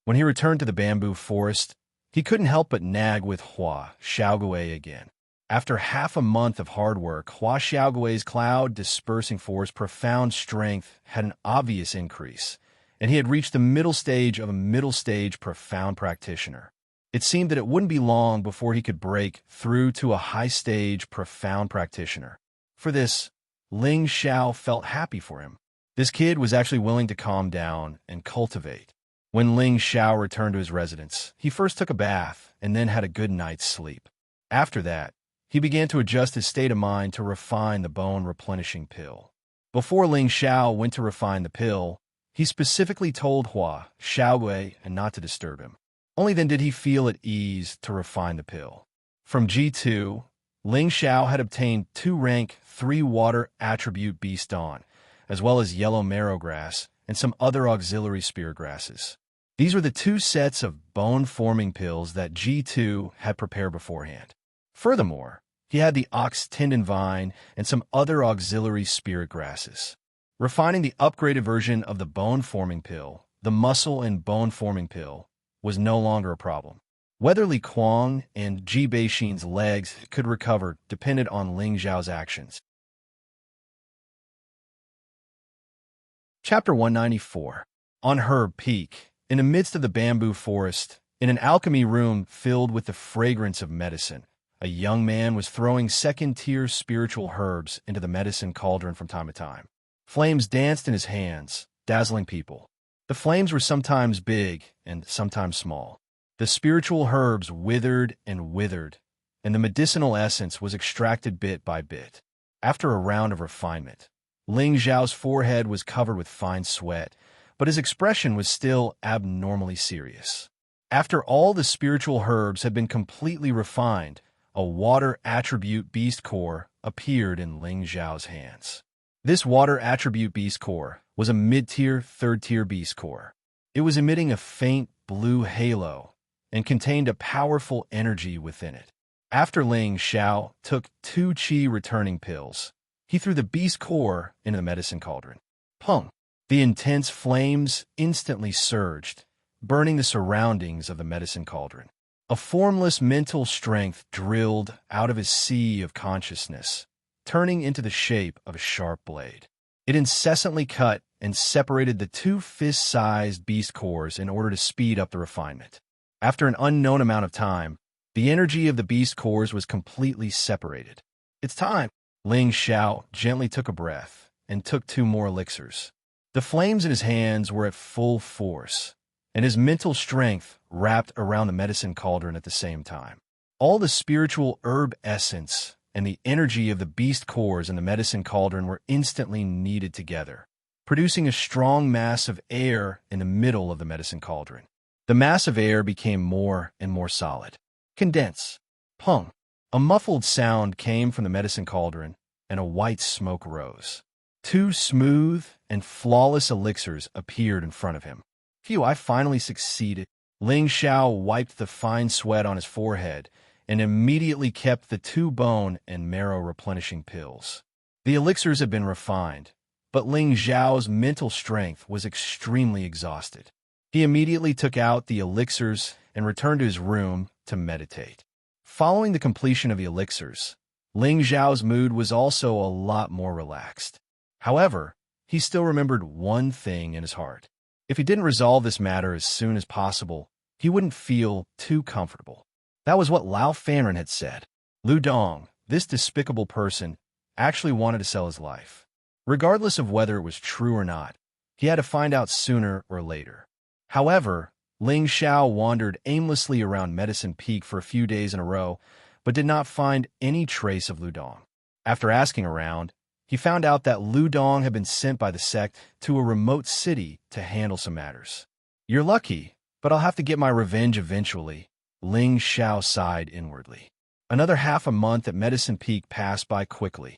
When he returned to the bamboo forest, he couldn't help but nag with Hua Xiaogui again. After half a month of hard work, Hua Xiaogui's cloud-dispersing force profound strength had an obvious increase, and he had reached the middle stage of a middle-stage profound practitioner. It seemed that it wouldn't be long before he could break through to a high-stage profound practitioner. For this, Ling Xiao felt happy for him. This kid was actually willing to calm down and cultivate. When Ling Xiao returned to his residence, he first took a bath and then had a good night's sleep. After that, he began to adjust his state of mind to refine the bone-replenishing pill. Before Ling Xiao went to refine the pill, he specifically told Hua Xiaogui not to disturb him. Only then did he feel at ease to refine the pill. From G2, Ling Xiao had obtained 2 rank 3 water attribute beast dawn, as well as yellow marrow grass and some other auxiliary spear grasses. These were the 2 sets of bone-forming pills that G2 had prepared beforehand. Furthermore, he had the ox tendon vine and some other auxiliary spirit grasses. Refining the upgraded version of the bone-forming pill, the muscle and bone-forming pill, was no longer a problem. Whether Li Kuang and Ji Beixin's legs could recover depended on Ling Xiao's actions. Chapter 194. On her peak, in the midst of the bamboo forest, in an alchemy room filled with the fragrance of medicine, a young man was throwing second-tier spiritual herbs into the medicine cauldron from time to time. Flames danced in his hands, dazzling people. The flames were sometimes big and sometimes small. The spiritual herbs withered, and the medicinal essence was extracted bit by bit. After a round of refinement, Ling Xiao's forehead was covered with fine sweat, but his expression was still abnormally serious. After all the spiritual herbs had been completely refined, a water attribute beast core appeared in Ling Xiao's hands. This water attribute beast core was a mid-tier, third-tier beast core. It was emitting a faint blue halo and contained a powerful energy within it. After Ling Xiao took 2 qi returning pills, he threw the beast core into the medicine cauldron. Pung! The intense flames instantly surged, burning the surroundings of the medicine cauldron. A formless mental strength drilled out of his sea of consciousness, turning into the shape of a sharp blade. It incessantly cut and separated the 2 fist-sized beast cores in order to speed up the refinement. After an unknown amount of time, the energy of the beast cores was completely separated. "It's time." Ling Xiao gently took a breath and took 2 more elixirs. The flames in his hands were at full force, and his mental strength wrapped around the medicine cauldron at the same time. All the spiritual herb essence and the energy of the beast cores in the medicine cauldron were instantly kneaded together, producing a strong mass of air in the middle of the medicine cauldron. The mass of air became more and more solid. Condense. Pung. A muffled sound came from the medicine cauldron, and a white smoke rose. 2 smooth and flawless elixirs appeared in front of him. "Phew, I finally succeeded." Ling Xiao wiped the fine sweat on his forehead and immediately kept the 2 bone and marrow replenishing pills. The elixirs had been refined, but Ling Xiao's mental strength was extremely exhausted. He immediately took out the elixirs and returned to his room to meditate. Following the completion of the elixirs, Ling Xiao's mood was also a lot more relaxed. However, he still remembered one thing in his heart. If he didn't resolve this matter as soon as possible, he wouldn't feel too comfortable. That was what Lao Fanren had said. Lu Dong, this despicable person, actually wanted to sell his life. Regardless of whether it was true or not, he had to find out sooner or later. However, Ling Xiao wandered aimlessly around Medicine Peak for a few days in a row, but did not find any trace of Lu Dong. After asking around, he found out that Lu Dong had been sent by the sect to a remote city to handle some matters. "You're lucky, but I'll have to get my revenge eventually," Ling Xiao sighed inwardly. Another half a month at Medicine Peak passed by quickly.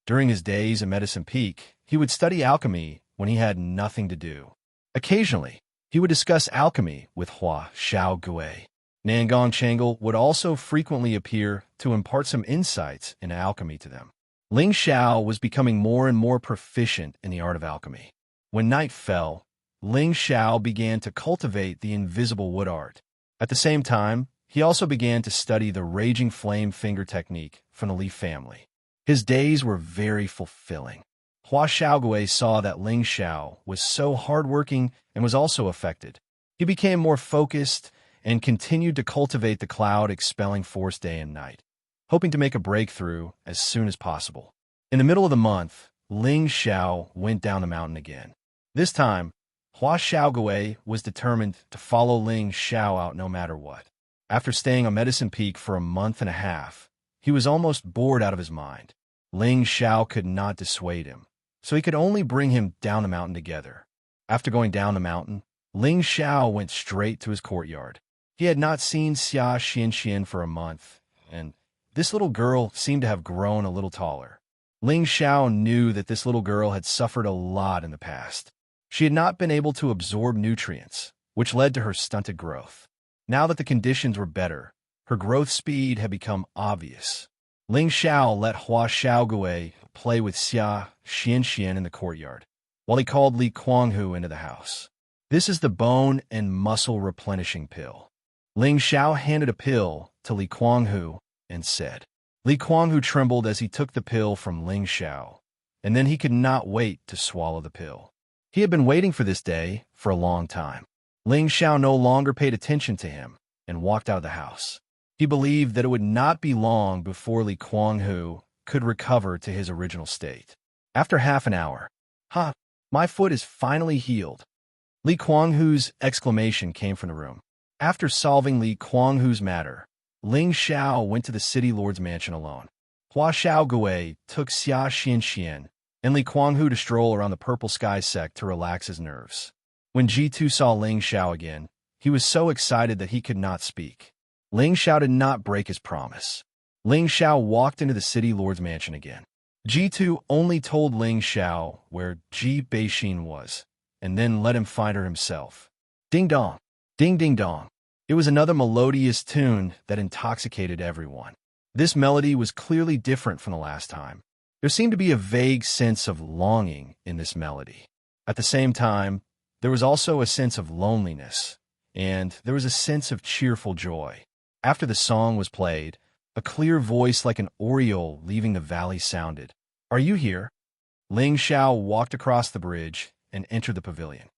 During his days at Medicine Peak, he would study alchemy when he had nothing to do. Occasionally, he would discuss alchemy with Hua Xiaogui. Nangong Changle would also frequently appear to impart some insights into alchemy to them. Ling Xiao was becoming more and more proficient in the art of alchemy. When night fell, Ling Xiao began to cultivate the invisible wood art. At the same time, he also began to study the raging flame finger technique from the Li family. His days were very fulfilling. Hua Xiaogui saw that Ling Xiao was so hardworking and was also affected. He became more focused and continued to cultivate the cloud-expelling force day and night, hoping to make a breakthrough as soon as possible. In the middle of the month, Ling Xiao went down the mountain again. This time, Hua Xiaogui was determined to follow Ling Xiao out no matter what. After staying on Medicine Peak for a month and a half, he was almost bored out of his mind. Ling Xiao could not dissuade him, so he could only bring him down the mountain together. After going down the mountain, Ling Xiao went straight to his courtyard. He had not seen Xianxia for a month, and this little girl seemed to have grown a little taller. Ling Xiao knew that this little girl had suffered a lot in the past. She had not been able to absorb nutrients, which led to her stunted growth. Now that the conditions were better, her growth speed had become obvious. Ling Xiao let Hua Xiaogui play with Xianxia in the courtyard, while he called Li Kuanghu into the house. "This is the bone and muscle replenishing pill." Ling Xiao handed a pill to Li Kuanghu and said. Li Kuanghu trembled as he took the pill from Ling Xiao, and then he could not wait to swallow the pill. He had been waiting for this day for a long time. Ling Xiao no longer paid attention to him and walked out of the house. He believed that it would not be long before Li Kuanghu could recover to his original state. After half an hour, my foot is finally healed." Li Kuanghu's exclamation came from the room. After solving Li Kuanghu's matter, Ling Xiao went to the city lord's mansion alone. Hua Xiaogui took Xianxia and Li Kuanghu to stroll around the Purple Sky sect to relax his nerves. When G2 saw Ling Xiao again, he was so excited that he could not speak. Ling Xiao did not break his promise. Ling Xiao walked into the city lord's mansion again. G2 only told Ling Xiao where Ji Beixin was, and then let him find her himself. Ding dong, ding ding dong. It was another melodious tune that intoxicated everyone. This melody was clearly different from the last time. There seemed to be a vague sense of longing in this melody. At the same time, there was also a sense of loneliness, and there was a sense of cheerful joy. After the song was played, a clear voice like an oriole leaving the valley sounded. "Are you here?" Ling Xiao walked across the bridge and entered the pavilion.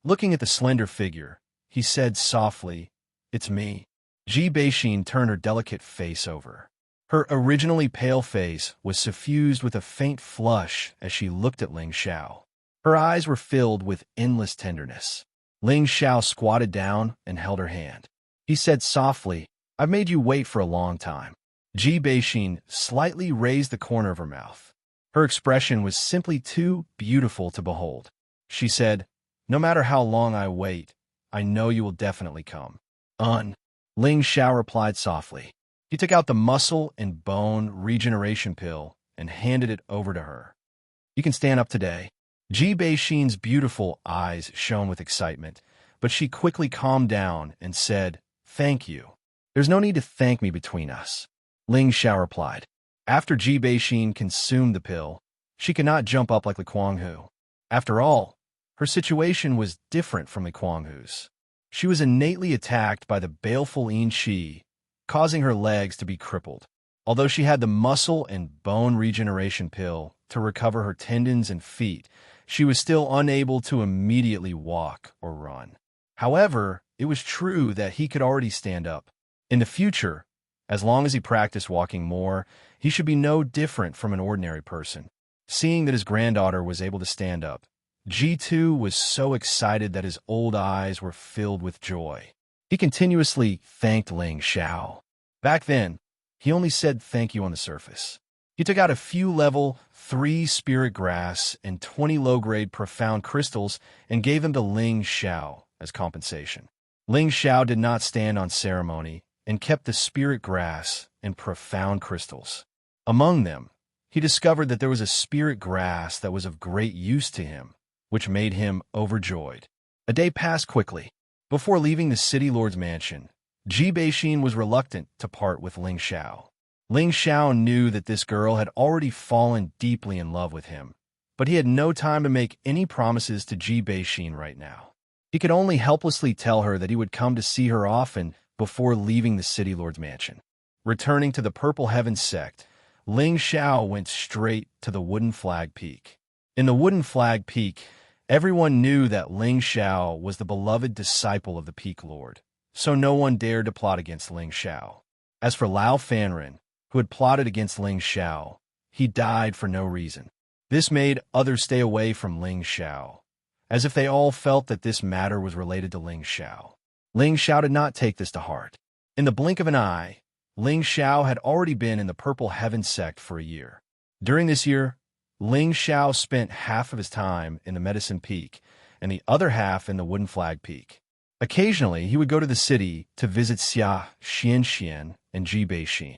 Looking at the slender figure, he said softly, "It's me." Ji Beixin turned her delicate face over. Her originally pale face was suffused with a faint flush as she looked at Ling Xiao. Her eyes were filled with endless tenderness. Ling Xiao squatted down and held her hand. He said softly, "I've made you wait for a long time." Ji Beixin slightly raised the corner of her mouth. Her expression was simply too beautiful to behold. She said, "No matter how long I wait, I know you will definitely come." Ling Xiao replied softly. He took out the muscle and bone regeneration pill and handed it over to her. "You can stand up today." Ji Beixin's beautiful eyes shone with excitement, but she quickly calmed down and said, "Thank you." "There's no need to thank me between us," Ling Xiao replied. After Ji Beixin consumed the pill, she could not jump up like Li Kuanghu. After all, her situation was different from Li Kuanghu's. She was innately attacked by the baleful Yin Qi, causing her legs to be crippled. Although she had the muscle and bone regeneration pill to recover her tendons and feet, she was still unable to immediately walk or run. However, it was true that he could already stand up. In the future, as long as he practiced walking more, he should be no different from an ordinary person. Seeing that his granddaughter was able to stand up, G2 was so excited that his old eyes were filled with joy. He continuously thanked Ling Xiao. Back then, he only said thank you on the surface. He took out a few level 3 spirit grass and 20 low-grade profound crystals and gave them to Ling Xiao as compensation. Ling Xiao did not stand on ceremony and kept the spirit grass and profound crystals. Among them, he discovered that there was a spirit grass that was of great use to him, which made him overjoyed. A day passed quickly. Before leaving the city lord's mansion, Ji Beixin was reluctant to part with Ling Xiao. Ling Xiao knew that this girl had already fallen deeply in love with him, but he had no time to make any promises to Ji Beixin right now. He could only helplessly tell her that he would come to see her often before leaving the city lord's mansion. Returning to the Purple Heaven sect, Ling Xiao went straight to the Wooden Flag Peak. In the Wooden Flag Peak, everyone knew that Ling Xiao was the beloved disciple of the Peak Lord, so no one dared to plot against Ling Xiao. As for Lao Fanren, who had plotted against Ling Xiao, he died for no reason. This made others stay away from Ling Xiao, as if they all felt that this matter was related to Ling Xiao. Ling Xiao did not take this to heart. In the blink of an eye, Ling Xiao had already been in the Purple Heaven sect for a year. During this year, Ling Xiao spent half of his time in the Medicine Peak and the other half in the Wooden Flag Peak. Occasionally, he would go to the city to visit Xianxia and Ji Beixin.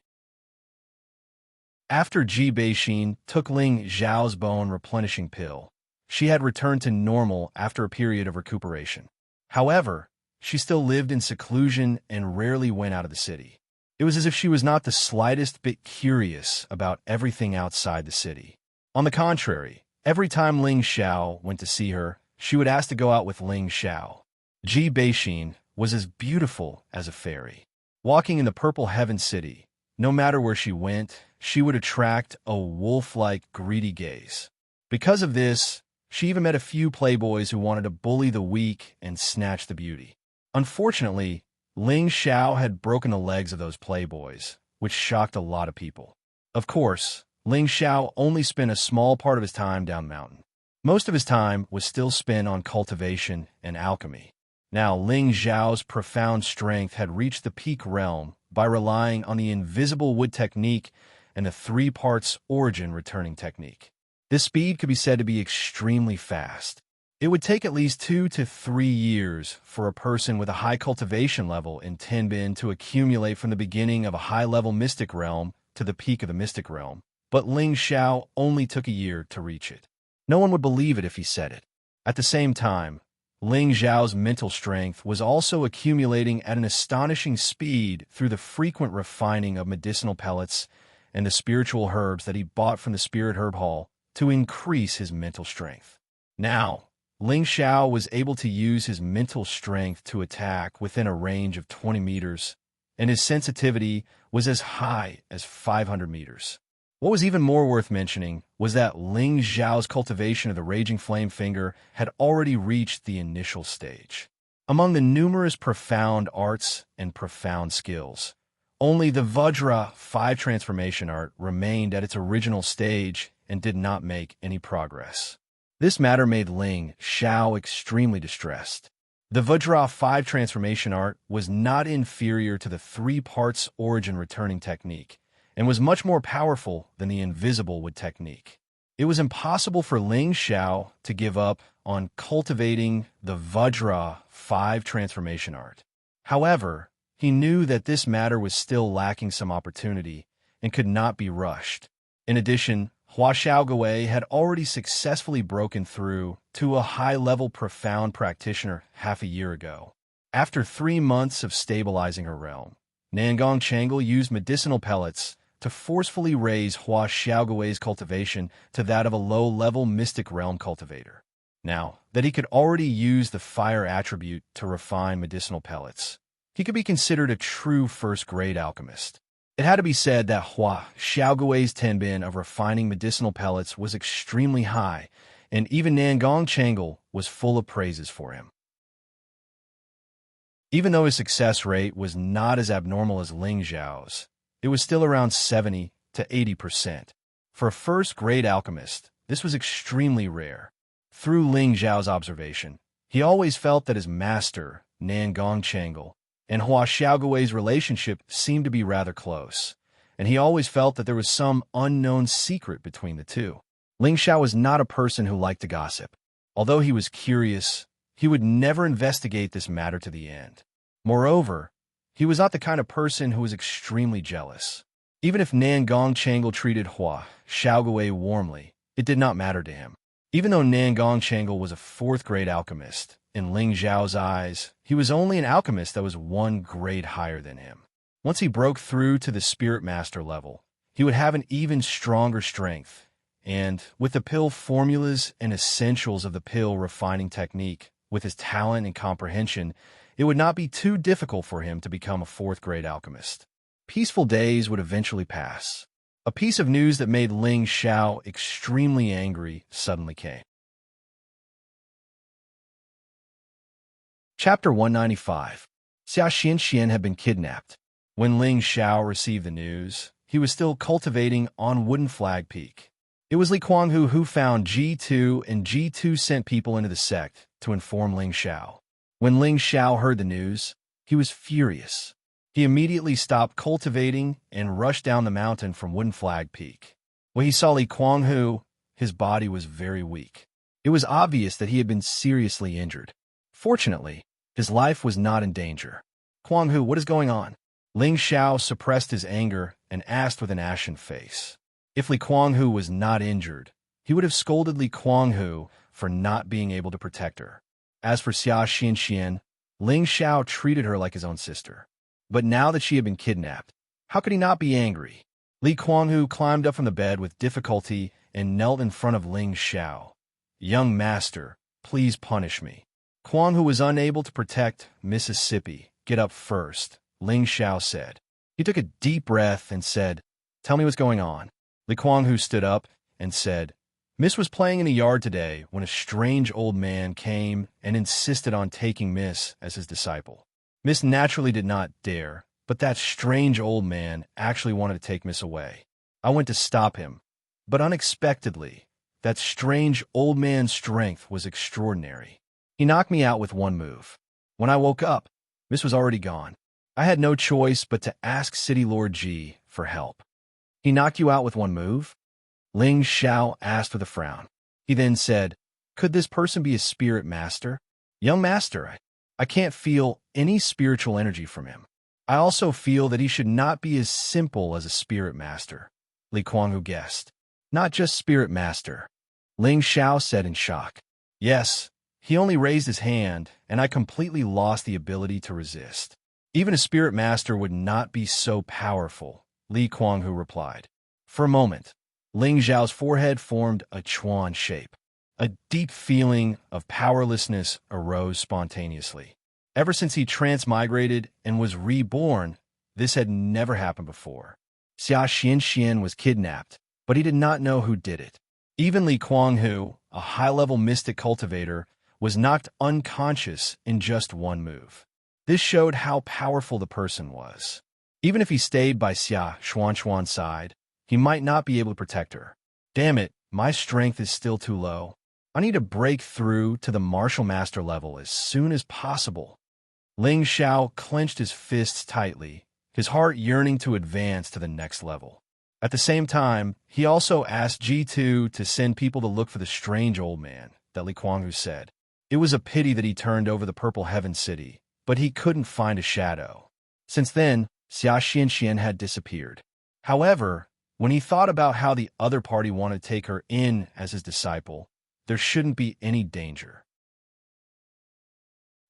After Ji Beixin took Ling Xiao's bone replenishing pill, she had returned to normal after a period of recuperation. However, she still lived in seclusion and rarely went out of the city. It was as if she was not the slightest bit curious about everything outside the city. On the contrary, every time Ling Xiao went to see her, she would ask to go out with Ling Xiao. Ji Beixin was as beautiful as a fairy. Walking in the Purple Heaven City, no matter where she went, she would attract a wolf-like greedy gaze. Because of this, she even met a few playboys who wanted to bully the weak and snatch the beauty. Unfortunately, Ling Xiao had broken the legs of those playboys, which shocked a lot of people. Of course, Ling Xiao only spent a small part of his time down the mountain. Most of his time was still spent on cultivation and alchemy. Now, Ling Xiao's profound strength had reached the peak realm by relying on the invisible wood technique and the 3 parts origin returning technique. This speed could be said to be extremely fast. It would take at least 2 to 3 years for a person with a high cultivation level in Tenbin to accumulate from the beginning of a high-level mystic realm to the peak of the mystic realm, but Ling Xiao only took a year to reach it. No one would believe it if he said it. At the same time, Ling Xiao's mental strength was also accumulating at an astonishing speed through the frequent refining of medicinal pellets and the spiritual herbs that he bought from the Spirit Herb Hall to increase his mental strength. Now, Ling Xiao was able to use his mental strength to attack within a range of 20 meters, and his sensitivity was as high as 500 meters. What was even more worth mentioning was that Ling Xiao's cultivation of the Raging Flame Finger had already reached the initial stage. Among the numerous profound arts and profound skills, only the Vajra 5 transformation art remained at its original stage and did not make any progress. This matter made Ling Xiao extremely distressed. The Vajra 5 transformation art was not inferior to the 3 parts origin returning technique, and was much more powerful than the invisible wood technique. It was impossible for Ling Xiao to give up on cultivating the Vajra 5 transformation art. However, he knew that this matter was still lacking some opportunity and could not be rushed. In addition, Hua Xiaogui had already successfully broken through to a high-level profound practitioner half a year ago. After 3 months of stabilizing her realm, Nangong Changle used medicinal pellets to forcefully raise Hua Xiaogui's cultivation to that of a low-level mystic realm cultivator. Now that he could already use the fire attribute to refine medicinal pellets, he could be considered a true first-grade alchemist. It had to be said that Hua Xiaogui's tenbin of refining medicinal pellets was extremely high, and even Nangong Changle was full of praises for him. Even though his success rate was not as abnormal as Ling Xiao's, it was still around 70 to 80%. For a first-grade alchemist, this was extremely rare. Through Ling Xiao's observation, he always felt that his master, Nangong Changle, and Hua Xiaogui's relationship seemed to be rather close, and he always felt that there was some unknown secret between the two. Ling Xiao was not a person who liked to gossip. Although he was curious, he would never investigate this matter to the end. Moreover, he was not the kind of person who was extremely jealous. Even if Nan Gongchangle treated Hua Xiaogui warmly, it did not matter to him. Even though Nan Gongchangle was a fourth-grade alchemist, in Ling Xiao's eyes, he was only an alchemist that was one grade higher than him. Once he broke through to the Spirit Master level, he would have an even stronger strength, and, with the pill formulas and essentials of the pill refining technique, with his talent and comprehension, it would not be too difficult for him to become a fourth-grade alchemist. Peaceful days would eventually pass. A piece of news that made Ling Xiao extremely angry suddenly came. Chapter 195. Xianxia had been kidnapped. When Ling Xiao received the news, he was still cultivating on Wooden Flag Peak. It was Li Kuanghu who found G2, and G2 sent people into the sect to inform Ling Xiao. When Ling Xiao heard the news, he was furious. He immediately stopped cultivating and rushed down the mountain from Wooden Flag Peak. When he saw Li Kuanghu, his body was very weak. It was obvious that he had been seriously injured. Fortunately, his life was not in danger. "Kuanghu, what is going on?" Ling Xiao suppressed his anger and asked with an ashen face. If Li Kuanghu was not injured, he would have scolded Li Kuanghu for not being able to protect her. As for Xianxia, Ling Xiao treated her like his own sister. But now that she had been kidnapped, how could he not be angry? Li Kuanghu climbed up from the bed with difficulty and knelt in front of Ling Xiao. "Young master, please punish me." Kuanghu was unable to protect Mississippi. "Get up first," Ling Xiao said. He took a deep breath and said, "Tell me what's going on." Li Kuanghu stood up and said, "Miss was playing in the yard today when a strange old man came and insisted on taking Miss as his disciple. Miss naturally did not dare, but that strange old man actually wanted to take Miss away. I went to stop him, but unexpectedly, that strange old man's strength was extraordinary. He knocked me out with one move. When I woke up, Miss was already gone. I had no choice but to ask City Lord Ji for help." "He knocked you out with one move?" Ling Xiao asked with a frown. He then said, "Could this person be a spirit master?" "Young master, I can't feel any spiritual energy from him. I also feel that he should not be as simple as a spirit master," Li Kuanghu guessed. "Not just spirit master," Ling Xiao said in shock. "Yes, he only raised his hand, and I completely lost the ability to resist. Even a spirit master would not be so powerful," Li Kuanghu replied. For a moment, Ling Xiao's forehead formed a chuan shape. A deep feeling of powerlessness arose spontaneously. Ever since he transmigrated and was reborn, this had never happened before. Xianxia was kidnapped, but he did not know who did it. Even Li Kuanghu, a high-level mystic cultivator, was knocked unconscious in just one move. This showed how powerful the person was. Even if he stayed by Xianxuan's side, he might not be able to protect her. "Damn it, my strength is still too low. I need to break through to the martial master level as soon as possible." Ling Xiao clenched his fists tightly, his heart yearning to advance to the next level. At the same time, he also asked G2 to send people to look for the strange old man that Li Kuanghu said. It was a pity that he turned over the Purple Heaven City, but he couldn't find a shadow. Since then, Xianxia had disappeared. However, when he thought about how the other party wanted to take her in as his disciple, there shouldn't be any danger.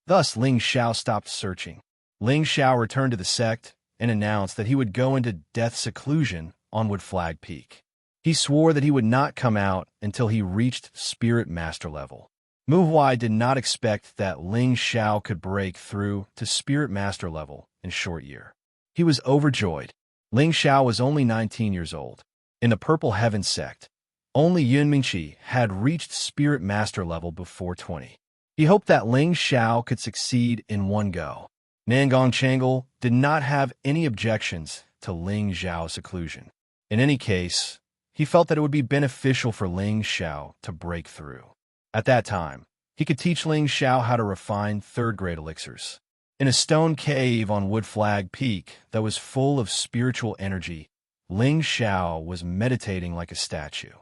Thus, Ling Xiao stopped searching. Ling Xiao returned to the sect and announced that he would go into death seclusion on Wood Flag Peak. He swore that he would not come out until he reached Spirit Master level. Mu Huai did not expect that Ling Xiao could break through to Spirit Master level in short year. He was overjoyed. Ling Xiao was only 19 years old. In the Purple Heaven sect, only Yun Mingqi had reached Spirit Master level before 20. He hoped that Ling Xiao could succeed in one go. Nan Gongchangle did not have any objections to Ling Xiao's seclusion. In any case, he felt that it would be beneficial for Ling Xiao to break through. At that time, he could teach Ling Xiao how to refine third-grade elixirs. In a stone cave on Wood Flag Peak that was full of spiritual energy, Ling Xiao was meditating like a statue.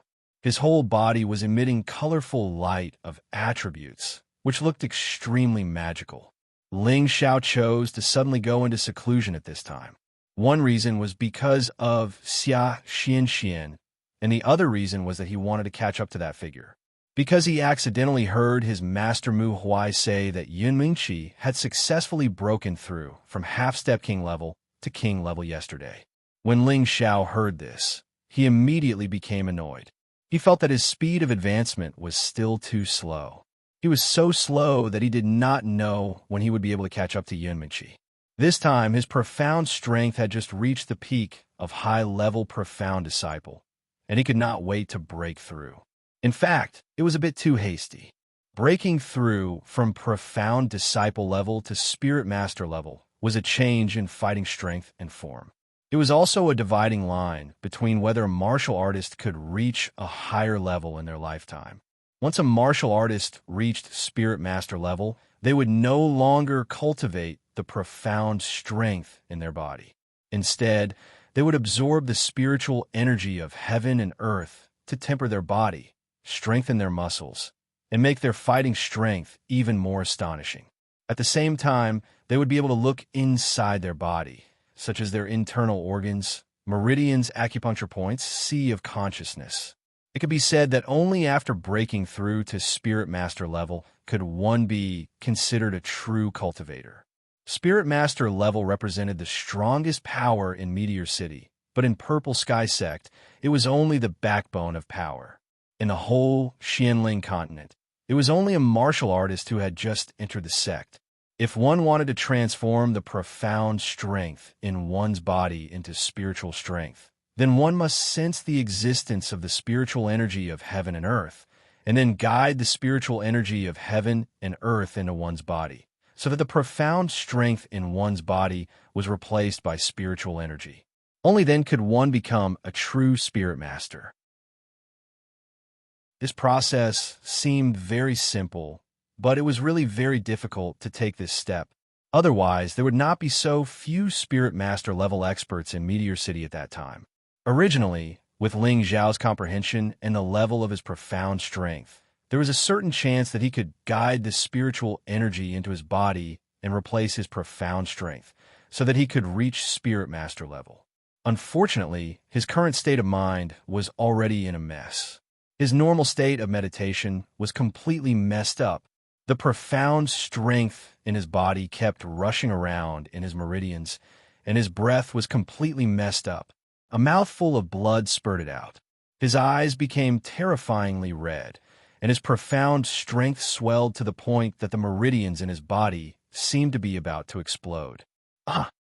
His whole body was emitting colorful light of attributes, which looked extremely magical. Ling Xiao chose to suddenly go into seclusion at this time. One reason was because of Xianxia, and the other reason was that he wanted to catch up to that figure. Because he accidentally heard his master Mu Huai say that Yun Mingqi had successfully broken through from half-step king level to king level yesterday. When Ling Xiao heard this, he immediately became annoyed. He felt that his speed of advancement was still too slow. He was so slow that he did not know when he would be able to catch up to Yun Mingqi. This time, his profound strength had just reached the peak of high-level profound disciple, and he could not wait to break through. In fact, it was a bit too hasty. Breaking through from profound disciple level to spirit master level was a change in fighting strength and form. It was also a dividing line between whether a martial artist could reach a higher level in their lifetime. Once a martial artist reached spirit master level, they would no longer cultivate the profound strength in their body. Instead, they would absorb the spiritual energy of heaven and earth to temper their body, strengthen their muscles, and make their fighting strength even more astonishing. At the same time, they would be able to look inside their body, such as their internal organs, meridians, acupuncture points, sea of consciousness. It could be said that only after breaking through to spirit master level could one be considered a true cultivator. Spirit master level represented the strongest power in Meteor City, but in Purple Sky Sect, it was only the backbone of power. In the whole Xianling continent, it was only a martial artist who had just entered the sect. If one wanted to transform the profound strength in one's body into spiritual strength, then one must sense the existence of the spiritual energy of heaven and earth, and then guide the spiritual energy of heaven and earth into one's body, so that the profound strength in one's body was replaced by spiritual energy. Only then could one become a true spirit master. This process seemed very simple, but it was really very difficult to take this step. Otherwise, there would not be so few spirit master level experts in Meteor City at that time. Originally, with Ling Xiao's comprehension and the level of his profound strength, there was a certain chance that he could guide the spiritual energy into his body and replace his profound strength, so that he could reach spirit master level. Unfortunately, his current state of mind was already in a mess. His normal state of meditation was completely messed up. The profound strength in his body kept rushing around in his meridians, and his breath was completely messed up. A mouthful of blood spurted out. His eyes became terrifyingly red, and his profound strength swelled to the point that the meridians in his body seemed to be about to explode.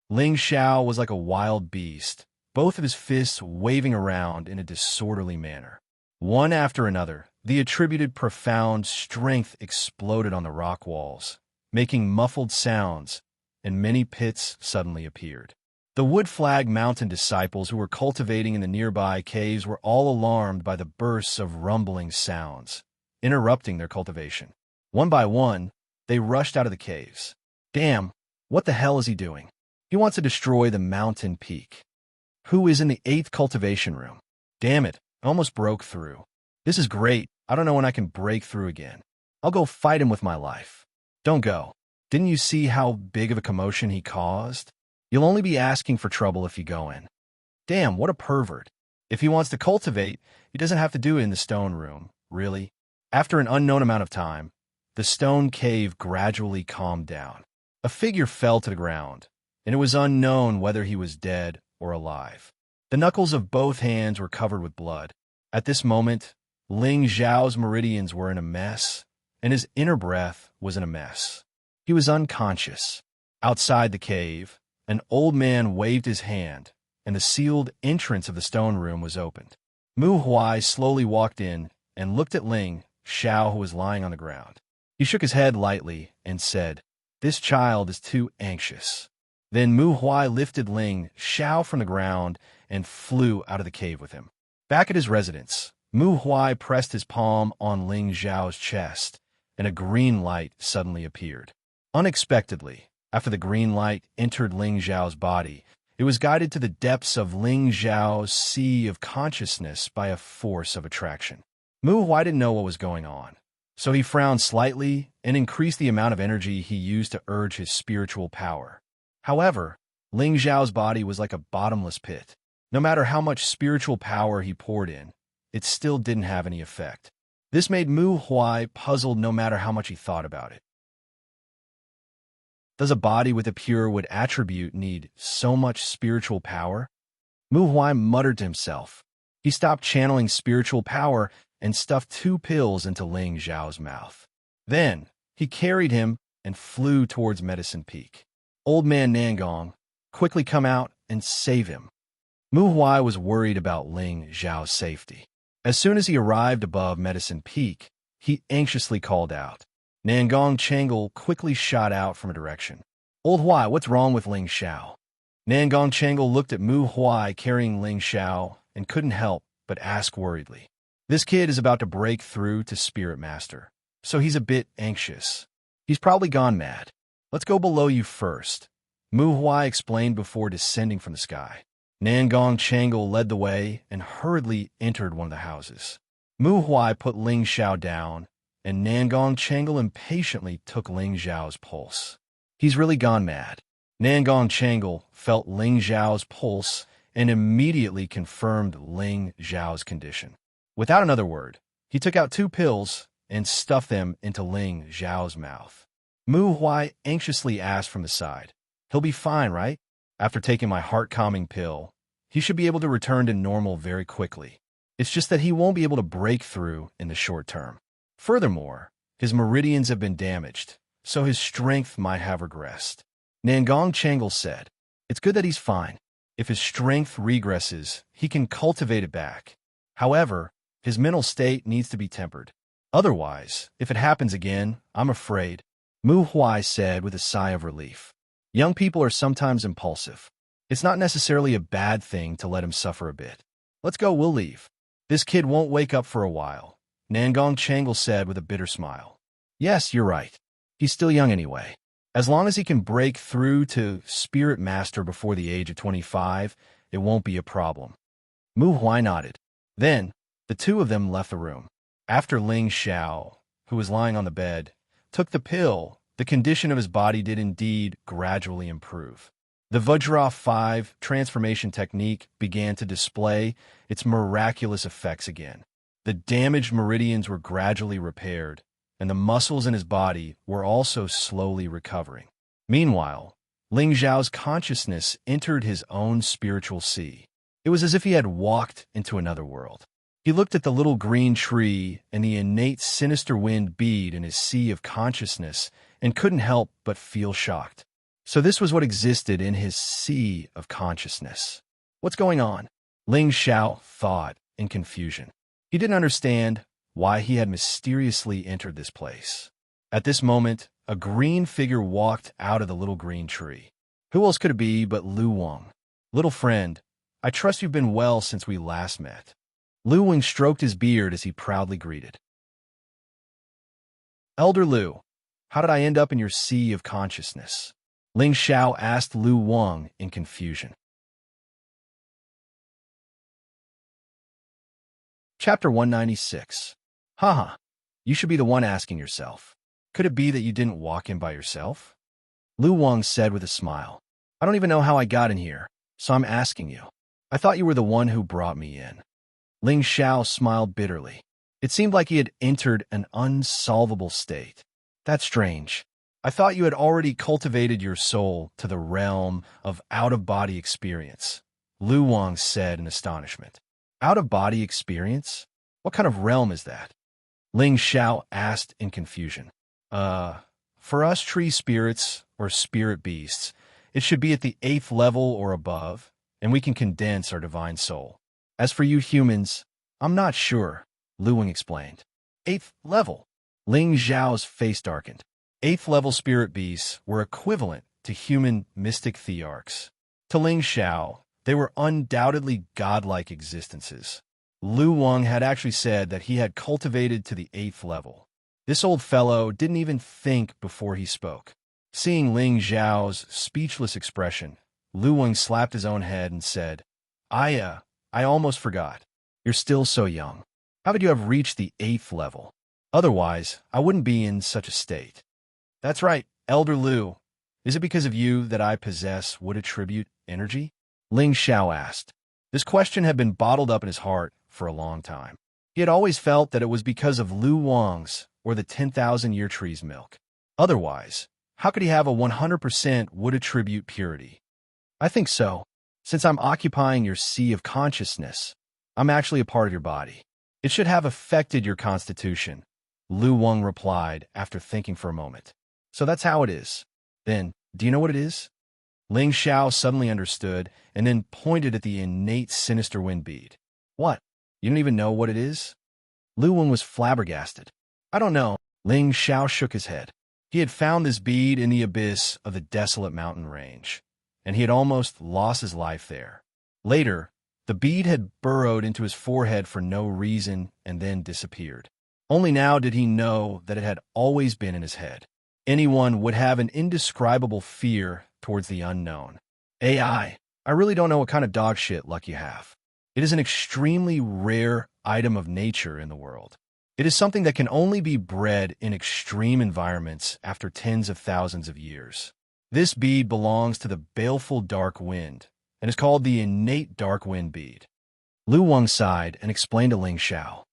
Ling Xiao was like a wild beast, both of his fists waving around in a disorderly manner. One after another, the attributed profound strength exploded on the rock walls, making muffled sounds, and many pits suddenly appeared. The Wood Flag Mountain disciples who were cultivating in the nearby caves were all alarmed by the bursts of rumbling sounds, interrupting their cultivation. One by one, they rushed out of the caves. Damn, what the hell is he doing? He wants to destroy the mountain peak. Who is in the 8th cultivation room? Damn it, I almost broke through. This is great. I don't know when I can break through again. I'll go fight him with my life. Don't go. Didn't you see how big of a commotion he caused? You'll only be asking for trouble if you go in. Damn, what a pervert. If he wants to cultivate, he doesn't have to do it in the stone room, really. After an unknown amount of time, the stone cave gradually calmed down. A figure fell to the ground, and it was unknown whether he was dead or alive. The knuckles of both hands were covered with blood. At this moment, Ling Xiao's meridians were in a mess, and his inner breath was in a mess. He was unconscious. Outside the cave, an old man waved his hand, and the sealed entrance of the stone room was opened. Mu Huai slowly walked in and looked at Ling Xiao, who was lying on the ground. He shook his head lightly and said, "This child is too anxious." Then Mu Huai lifted Ling Xiao from the ground and flew out of the cave with him. Back at his residence, Mu Huai pressed his palm on Ling Xiao's chest, and a green light suddenly appeared. Unexpectedly, after the green light entered Ling Xiao's body, It was guided to the depths of Ling Zhao's sea of consciousness by a force of attraction. Mu Huai didn't know what was going on, so he frowned slightly and increased the amount of energy he used to urge his spiritual power. However, Ling Zhao's body was like a bottomless pit. No matter how much spiritual power he poured in, it still didn't have any effect. This made Mu Huai puzzled no matter how much he thought about it. Does a body with a pure wood attribute need so much spiritual power? Mu Huai muttered to himself. He stopped channeling spiritual power and stuffed 2 pills into Ling Zhao's mouth. Then, he carried him and flew towards Medicine Peak. Old man Nangong, quickly come out and save him. Mu Huai was worried about Ling Zhao's safety. As soon as he arrived above Medicine Peak, he anxiously called out. Nangong Changle quickly shot out from a direction. Old Huai, what's wrong with Ling Xiao? Nangong Changle looked at Mu Huai carrying Ling Xiao and couldn't help but ask worriedly. This kid is about to break through to Spirit Master, so he's a bit anxious. He's probably gone mad. Let's go below you first, Mu Huai explained before descending from the sky. Nangong Changle led the way and hurriedly entered one of the houses. Mu Huai put Ling Xiao down, and Nangong Changle impatiently took Ling Zhao's pulse. He's really gone mad. Nangong Changle felt Ling Zhao's pulse and immediately confirmed Ling Zhao's condition. Without another word, he took out 2 pills and stuffed them into Ling Zhao's mouth. Mu Huai anxiously asked from the side, "He'll be fine, right? After taking my heart-calming pill, he should be able to return to normal very quickly. It's just that he won't be able to break through in the short term. Furthermore, his meridians have been damaged, so his strength might have regressed." Nangong Changle said, "It's good that he's fine. If his strength regresses, he can cultivate it back. However, his mental state needs to be tempered. Otherwise, if it happens again, I'm afraid," Mu Huai said with a sigh of relief. Young people are sometimes impulsive. It's not necessarily a bad thing to let him suffer a bit. Let's go, we'll leave. This kid won't wake up for a while, Nangong Changle said with a bitter smile. Yes, you're right. He's still young anyway. As long as he can break through to Spirit Master before the age of 25, it won't be a problem. Mu Huai nodded. Then, the 2 of them left the room. After Ling Xiao, who was lying on the bed, took the pill, the condition of his body did indeed gradually improve. The Vajra 5 transformation technique began to display its miraculous effects again. The damaged meridians were gradually repaired, and the muscles in his body were also slowly recovering. Meanwhile, Ling Zhao's consciousness entered his own spiritual sea. It was as if he had walked into another world. He looked at the little green tree and the innate sinister wind bead in his sea of consciousness and couldn't help but feel shocked. So this was what existed in his sea of consciousness. What's going on? Ling Xiao thought in confusion. He didn't understand why he had mysteriously entered this place. At this moment, a green figure walked out of the little green tree. Who else could it be but Lu Wang? Little friend, I trust you've been well since we last met. Lu Wang stroked his beard as he proudly greeted. Elder Lu, how did I end up in your sea of consciousness? Ling Xiao asked Lu Wang in confusion. Chapter 196. Haha, you should be the one asking yourself. Could it be that you didn't walk in by yourself? Lu Wang said with a smile. I don't even know how I got in here, so I'm asking you. I thought you were the one who brought me in. Ling Xiao smiled bitterly. It seemed like he had entered an unsolvable state. That's strange. I thought you had already cultivated your soul to the realm of out-of-body experience, Lu Wang said in astonishment. Out-of-body experience? What kind of realm is that? Ling Xiao asked in confusion. For us tree spirits or spirit beasts, it should be at the 8th level or above, and we can condense our divine soul. As for you humans, I'm not sure, Lu Wang explained. 8th level? Ling Zhao's face darkened. 8th level spirit beasts were equivalent to human mystic thearchs. To Ling Xiao, they were undoubtedly godlike existences. Lu Wang had actually said that he had cultivated to the 8th level. This old fellow didn't even think before he spoke. Seeing Ling Zhao's speechless expression, Lu Wang slapped his own head and said, I almost forgot. You're still so young. How could you have reached the 8th level? Otherwise, I wouldn't be in such a state. That's right, Elder Lu. Is it because of you that I possess would attribute energy? Ling Xiao asked. This question had been bottled up in his heart for a long time. He had always felt that it was because of Lu Wang's or the 10,000-year tree's milk. Otherwise, how could he have a 100% would attribute purity? I think so. Since I'm occupying your sea of consciousness, I'm actually a part of your body. It should have affected your constitution, Lu Wang replied after thinking for a moment. So that's how it is. Then, do you know what it is? Ling Xiao suddenly understood and then pointed at the innate sinister wind bead. What? You don't even know what it is? Lu Wang was flabbergasted. I don't know. Ling Xiao shook his head. He had found this bead in the abyss of the desolate mountain range, and he had almost lost his life there. Later, the bead had burrowed into his forehead for no reason and then disappeared. Only now did he know that it had always been in his head. Anyone would have an indescribable fear towards the unknown. I really don't know what kind of dog shit luck you have. It is an extremely rare item of nature in the world. It is something that can only be bred in extreme environments after tens of thousands of years. This bead belongs to the baleful dark wind and is called the innate dark wind bead. Lu Wang sighed and explained to Ling Xiao.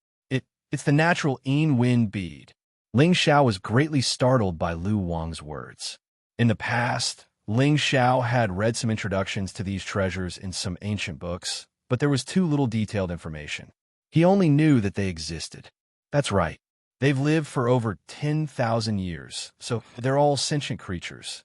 It's the natural Yin wind bead. Ling Xiao was greatly startled by Lu Wang's words. In the past, Ling Xiao had read some introductions to these treasures in some ancient books, but there was too little detailed information. He only knew that they existed. That's right. They've lived for over 10,000 years, so they're all sentient creatures.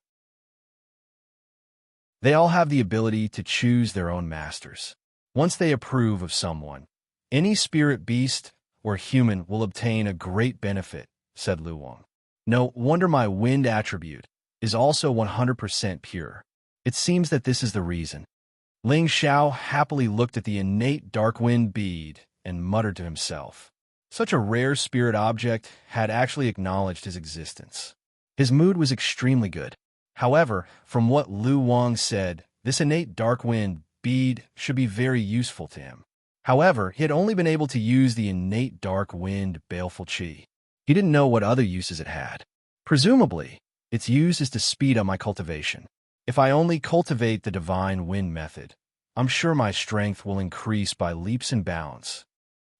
They all have the ability to choose their own masters. Once they approve of someone, any spirit beast or human will obtain a great benefit, said Lu Wang. No wonder my wind attribute is also 100% pure. It seems that this is the reason. Ling Xiao happily looked at the innate dark wind bead and muttered to himself. Such a rare spirit object had actually acknowledged his existence. His mood was extremely good. However, from what Lu Wang said, this innate dark wind bead should be very useful to him. However, he had only been able to use the innate dark wind baleful qi. He didn't know what other uses it had. Presumably, its use is to speed up my cultivation. If I only cultivate the divine wind method, I'm sure my strength will increase by leaps and bounds.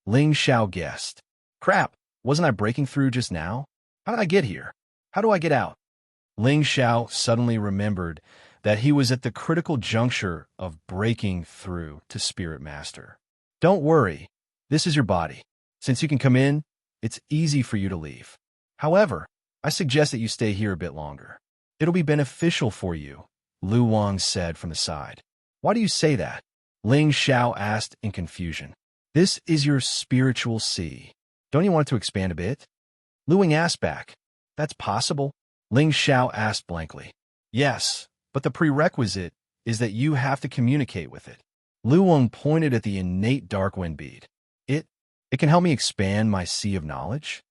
Ling Xiao guessed. Crap, wasn't I breaking through just now? How did I get here? How do I get out? Ling Xiao suddenly remembered that he was at the critical juncture of breaking through to Spirit Master. Don't worry, this is your body. Since you can come in, it's easy for you to leave. However, I suggest that you stay here a bit longer. It'll be beneficial for you, Lu Wang said from the side. Why do you say that? Ling Xiao asked in confusion. This is your spiritual sea. Don't you want it to expand a bit? Lu Wang asked back. That's possible? Ling Xiao asked blankly. Yes, but the prerequisite is that you have to communicate with it. Lu Wang pointed at the innate dark wind bead. It can help me expand my sea of knowledge?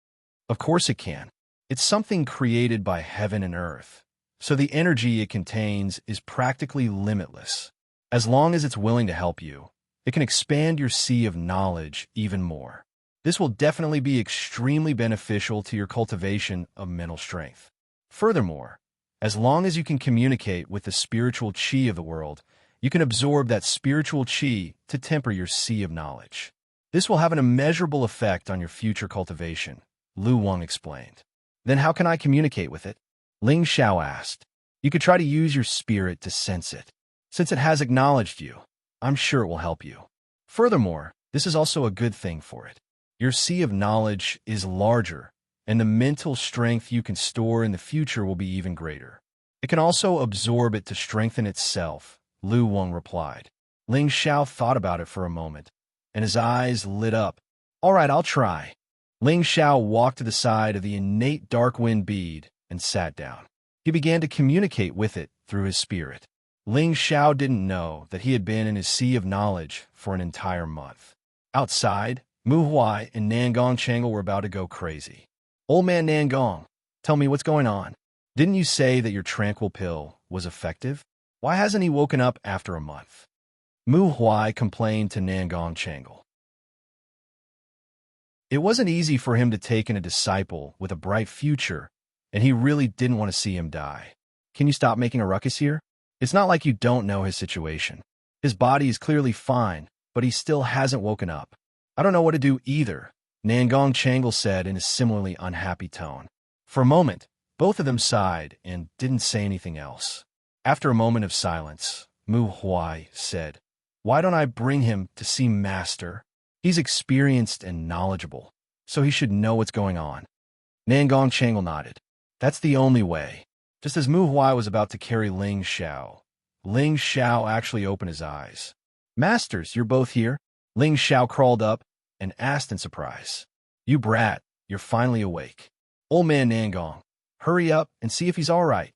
Of course it can. It's something created by heaven and earth, so the energy it contains is practically limitless. As long as it's willing to help you, it can expand your sea of knowledge even more. This will definitely be extremely beneficial to your cultivation of mental strength. Furthermore, as long as you can communicate with the spiritual qi of the world, you can absorb that spiritual qi to temper your sea of knowledge. This will have an immeasurable effect on your future cultivation, Lu Wang explained. Then how can I communicate with it? Ling Xiao asked. You could try to use your spirit to sense it. Since it has acknowledged you, I'm sure it will help you. Furthermore, this is also a good thing for it. Your sea of knowledge is larger, and the mental strength you can store in the future will be even greater. It can also absorb it to strengthen itself, Lu Wang replied. Ling Xiao thought about it for a moment, and his eyes lit up. All right, I'll try. Ling Xiao walked to the side of the innate dark wind bead and sat down. He began to communicate with it through his spirit. Ling Xiao didn't know that he had been in his sea of knowledge for an entire month. Outside, Mu Huai and Nangong Changle were about to go crazy. Old man Nangong, tell me what's going on. Didn't you say that your tranquil pill was effective? Why hasn't he woken up after a month? Mu Huai complained to Nangong Changle. It wasn't easy for him to take in a disciple with a bright future, and he really didn't want to see him die. Can you stop making a ruckus here? It's not like you don't know his situation. His body is clearly fine, but he still hasn't woken up. I don't know what to do either, Nangong Changle said in a similarly unhappy tone. For a moment, both of them sighed and didn't say anything else. After a moment of silence, Mu Huai said, "Why don't I bring him to see Master? He's experienced and knowledgeable, so he should know what's going on." Nangong Changle nodded. That's the only way. Just as Mu Huai was about to carry Ling Xiao actually opened his eyes. "Masters, you're both here?" Ling Xiao crawled up and asked in surprise. "You brat, you're finally awake. Old man Nangong, hurry up and see if he's all right."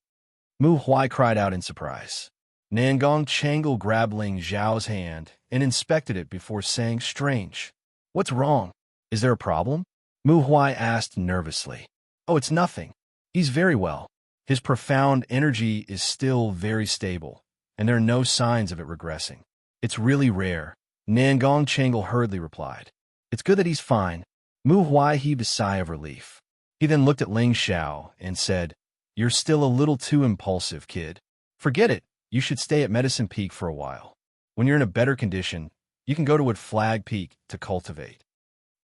Mu Huai cried out in surprise. Nangong Changle grabbed Ling Xiao's hand and inspected it before saying, "Strange. What's wrong? Is there a problem?" Mu Huai asked nervously. "Oh, it's nothing. He's very well. His profound energy is still very stable, and there are no signs of it regressing. It's really rare," Nangong Changle hurriedly replied. "It's good that he's fine." Mu Huai heaved a sigh of relief. He then looked at Ling Xiao and said, "You're still a little too impulsive, kid. Forget it. You should stay at Medicine Peak for a while. When you're in a better condition, you can go to Wood Flag Peak to cultivate."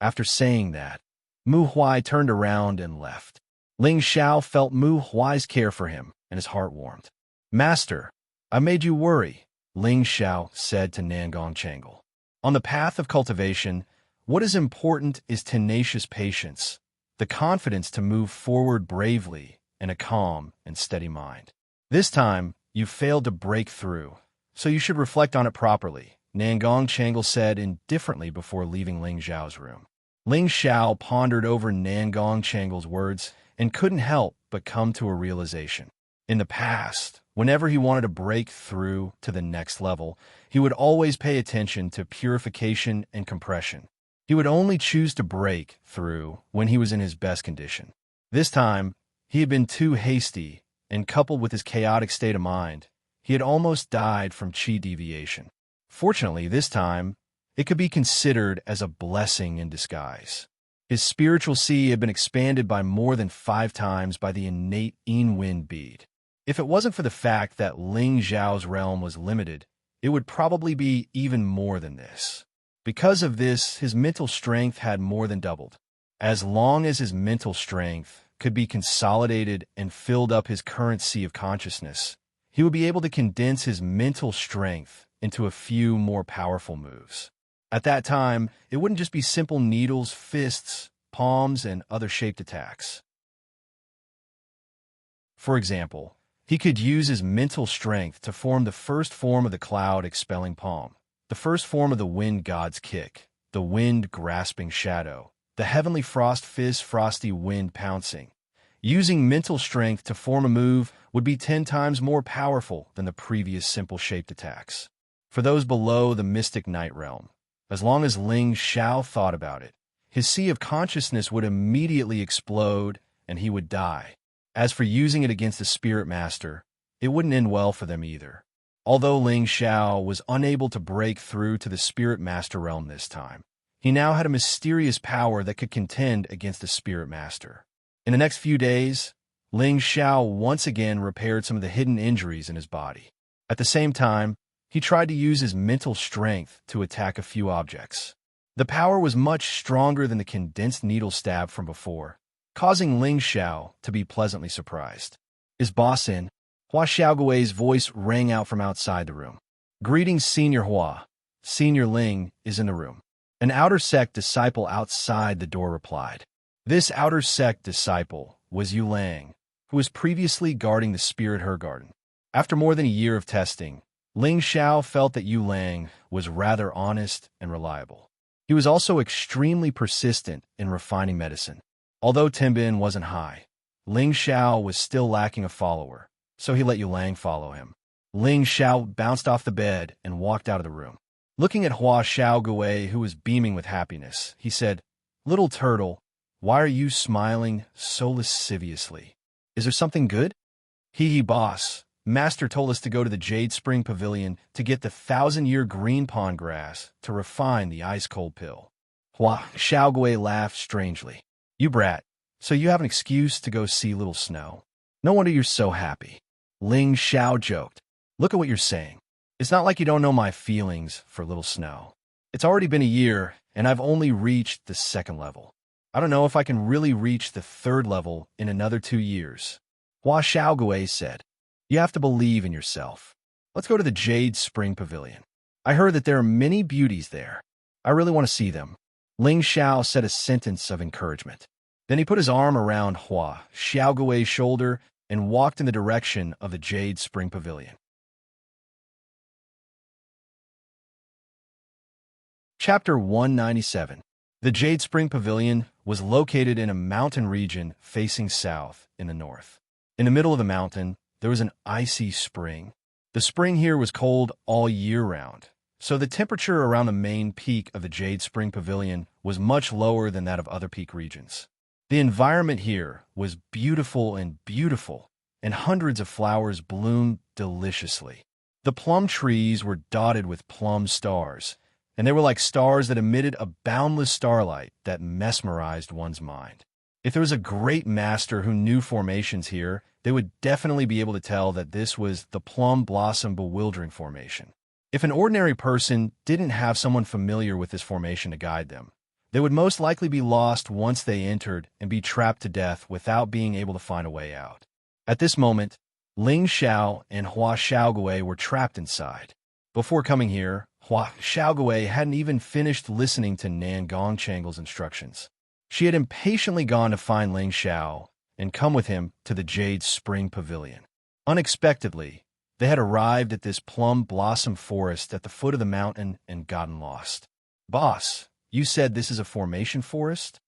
After saying that, Mu Huai turned around and left. Ling Xiao felt Mu Huai's care for him, and his heart warmed. "Master, I made you worry," Ling Xiao said to Nangong Changle. "On the path of cultivation, what is important is tenacious patience, the confidence to move forward bravely, and a calm and steady mind. This time, you failed to break through, so you should reflect on it properly," Nangong Changle said indifferently before leaving Ling Xiao's room. Ling Xiao pondered over Nangong Changle's words and couldn't help but come to a realization. In the past, whenever he wanted to break through to the next level, he would always pay attention to purification and compression. He would only choose to break through when he was in his best condition. This time, he had been too hasty, and coupled with his chaotic state of mind, he had almost died from chi deviation. Fortunately, this time, it could be considered as a blessing in disguise. His spiritual sea had been expanded by more than 5 times by the innate Yin Wind bead. If it wasn't for the fact that Ling Xiao's realm was limited, it would probably be even more than this. Because of this, his mental strength had more than doubled. As long as his mental strength could be consolidated and filled up his current sea of consciousness, he would be able to condense his mental strength into a few more powerful moves. At that time, it wouldn't just be simple needles, fists, palms, and other shaped attacks. For example, he could use his mental strength to form the first form of the cloud-expelling palm, the first form of the wind god's kick, the wind-grasping shadow, the heavenly frost fizz frosty wind pouncing. Using mental strength to form a move would be 10 times more powerful than the previous simple shaped attacks. For those below the mystic night realm, as long as Ling Xiao thought about it, his sea of consciousness would immediately explode and he would die. As for using it against the spirit master, it wouldn't end well for them either. Although Ling Xiao was unable to break through to the spirit master realm this time, he now had a mysterious power that could contend against the spirit master. In the next few days, Ling Xiao once again repaired some of the hidden injuries in his body. At the same time, he tried to use his mental strength to attack a few objects. The power was much stronger than the condensed needle stab from before, causing Ling Xiao to be pleasantly surprised. "Is boss in?" Hua Xiaogui's voice rang out from outside the room. "Greetings, Senior Hua. Senior Ling is in the room." An outer sect disciple outside the door replied. This outer sect disciple was Yu Lang, who was previously guarding the Spirit Her Garden. After more than a year of testing, Ling Xiao felt that Yu Lang was rather honest and reliable. He was also extremely persistent in refining medicine. Although Tianbin wasn't high, Ling Xiao was still lacking a follower, so he let Yu Lang follow him. Ling Xiao bounced off the bed and walked out of the room. Looking at Hua Xiaogui, who was beaming with happiness, he said, "Little turtle, why are you smiling so lasciviously? Is there something good?" "Hee hee, boss. Master told us to go to the Jade Spring Pavilion to get the 1,000-year green pond grass to refine the ice-cold pill. Hua Xiaogui laughed strangely. You brat, so you have an excuse to go see Little Snow. No wonder you're so happy. Ling Xiao joked. Look at what you're saying. It's not like you don't know my feelings for Little Snow. It's already been a year, and I've only reached the 2nd level. I don't know if I can really reach the 3rd level in another 2 years. Hua Xiaogui said. You have to believe in yourself. Let's go to the Jade Spring Pavilion. I heard that there are many beauties there. I really want to see them. Ling Xiao said a sentence of encouragement. Then he put his arm around Hua Xiaogui's shoulder and walked in the direction of the Jade Spring Pavilion. Chapter 197. The Jade Spring Pavilion was located in a mountain region facing south in the north. In the middle of the mountain, there was an icy spring. The spring here was cold all year round, so the temperature around the main peak of the Jade Spring Pavilion was much lower than that of other peak regions. The environment here was beautiful, and hundreds of flowers bloomed deliciously. The plum trees were dotted with plum stars, and they were like stars that emitted a boundless starlight that mesmerized one's mind. If there was a great master who knew formations here, they would definitely be able to tell that this was the Plum Blossom Bewildering Formation. If an ordinary person didn't have someone familiar with this formation to guide them, they would most likely be lost once they entered and be trapped to death without being able to find a way out. At this moment, Ling Xiao and Hua Xiaogui were trapped inside. Before coming here, Hua Xiaogui hadn't even finished listening to Nan Gongchangle's instructions. She had impatiently gone to find Ling Xiao and come with him to the Jade Spring Pavilion. Unexpectedly, they had arrived at this plum blossom forest at the foot of the mountain and gotten lost. Boss, you said this is a formation forest?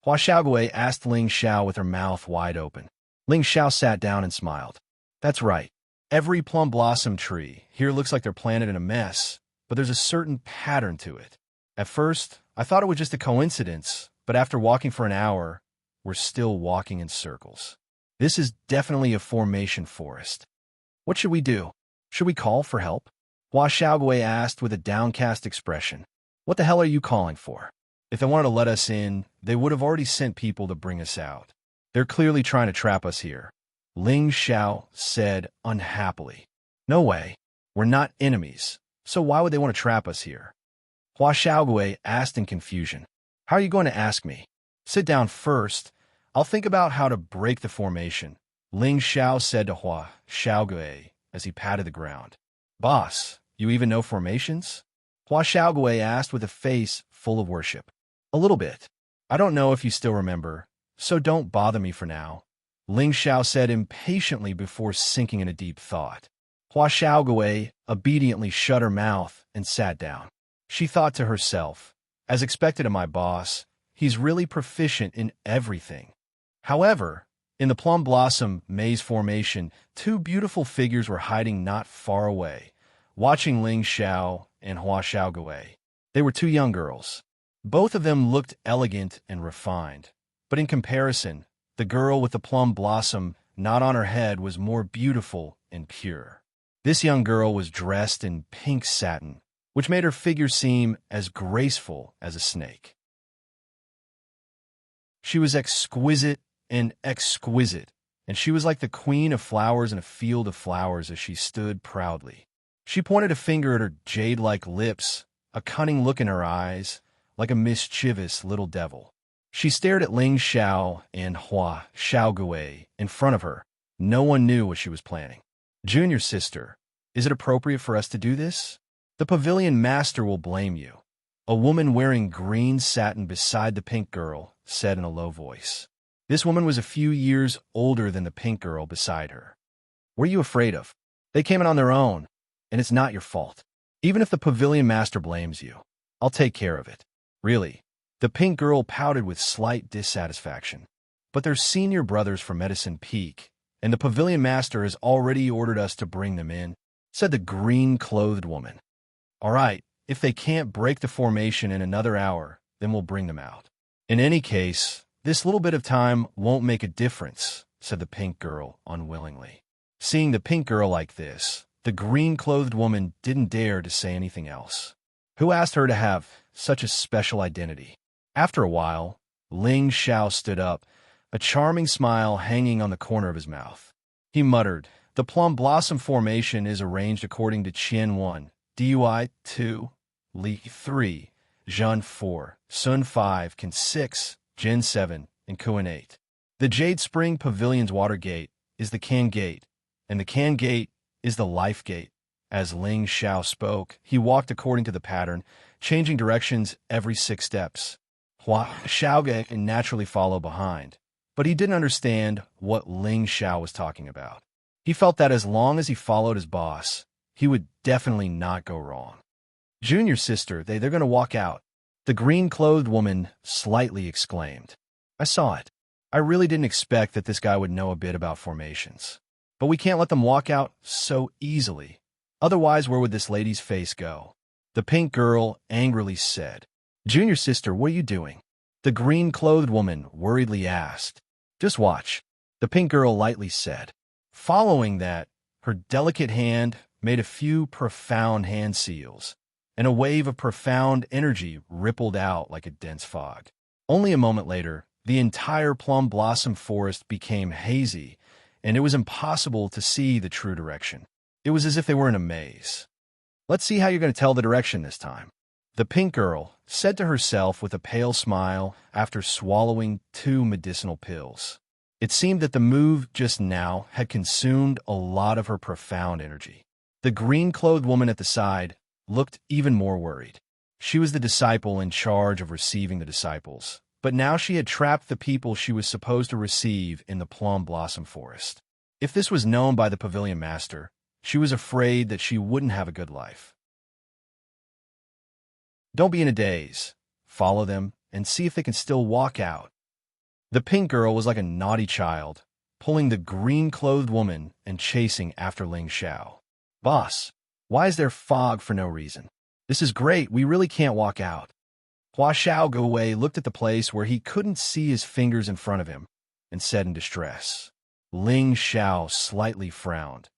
Hua Xiaogui asked Ling Xiao with her mouth wide open. Ling Xiao sat down and smiled. That's right. Every plum blossom tree here looks like they're planted in a mess, but there's a certain pattern to it. At first, I thought it was just a coincidence, but after walking for an hour, we're still walking in circles. This is definitely a formation forest. What should we do? Should we call for help? Hua Xiaogui asked with a downcast expression. What the hell are you calling for? If they wanted to let us in, they would have already sent people to bring us out. They're clearly trying to trap us here. Ling Xiao said unhappily. No way. We're not enemies, so why would they want to trap us here? Hua Xiaogui asked in confusion. How are you going to ask me? Sit down first. I'll think about how to break the formation, Ling Xiao said to Hua Xiaogui as he patted the ground. Boss, you even know formations? Hua Xiaogui asked with a face full of worship. A little bit. I don't know if you still remember, so don't bother me for now, Ling Xiao said impatiently before sinking in a deep thought. Hua Xiaogui obediently shut her mouth and sat down. She thought to herself, as expected of my boss, he's really proficient in everything. However, in the plum blossom maze formation, 2 beautiful figures were hiding not far away, watching Ling Xiao and Hua Xiaogui. They were 2 young girls. Both of them looked elegant and refined, but in comparison, the girl with the plum blossom knot on her head was more beautiful and pure. This young girl was dressed in pink satin, which made her figure seem as graceful as a snake. She was exquisite, and she was like the queen of flowers in a field of flowers as she stood proudly. She pointed a finger at her jade-like lips, a cunning look in her eyes, like a mischievous little devil. She stared at Ling Xiao and Hua Xiaogui in front of her. No one knew what she was planning. Junior sister, is it appropriate for us to do this? The pavilion master will blame you. A woman wearing green satin beside the pink girl said in a low voice. This woman was a few years older than the pink girl beside her. What are you afraid of? They came in on their own, and it's not your fault. Even if the pavilion master blames you, I'll take care of it. Really. The pink girl pouted with slight dissatisfaction. But they're senior brothers from Medicine Peak, and the pavilion master has already ordered us to bring them in, said the green-clothed woman. All right, if they can't break the formation in another hour, then we'll bring them out. In any case, this little bit of time won't make a difference, said the pink girl unwillingly. Seeing the pink girl like this, the green-clothed woman didn't dare to say anything else. Who asked her to have such a special identity? After a while, Ling Xiao stood up, a charming smile hanging on the corner of his mouth. He muttered, "The plum blossom formation is arranged according to Qian 1, Dui 2, Li 3, Zhen 4, Sun 5, Qin 6, Jin 7, and Kuan 8. The Jade Spring Pavilion's water gate is the Can Gate, and the Can Gate is the Life Gate." As Ling Xiao spoke, he walked according to the pattern, changing directions every 6 steps. Hua Xiaoge naturally followed behind, but he didn't understand what Ling Xiao was talking about. He felt that as long as he followed his boss, he would definitely not go wrong. "Junior sister, they're going to walk out," the green-clothed woman slightly exclaimed. "I saw it. I really didn't expect that this guy would know a bit about formations. But we can't let them walk out so easily. Otherwise, where would this lady's face go?" The pink girl angrily said. "Junior sister, what are you doing?" the green-clothed woman worriedly asked. "Just watch," the pink girl lightly said. Following that, her delicate hand made a few profound hand seals, and a wave of profound energy rippled out like a dense fog. Only a moment later, the entire plum blossom forest became hazy, and it was impossible to see the true direction. It was as if they were in a maze. "Let's see how you're going to tell the direction this time," the pink girl said to herself with a pale smile after swallowing 2 medicinal pills. It seemed that the move just now had consumed a lot of her profound energy. The green-clothed woman at the side looked even more worried. She was the disciple in charge of receiving the disciples, but now she had trapped the people she was supposed to receive in the plum blossom forest. If this was known by the pavilion master, she was afraid that she wouldn't have a good life. "Don't be in a daze. Follow them and see if they can still walk out." The pink girl was like a naughty child, pulling the green-clothed woman and chasing after Ling Xiao. "Boss, why is there fog for no reason? This is great, we really can't walk out." Hua Xiaowei looked at the place where he couldn't see his fingers in front of him and said in distress. Ling Xiao slightly frowned,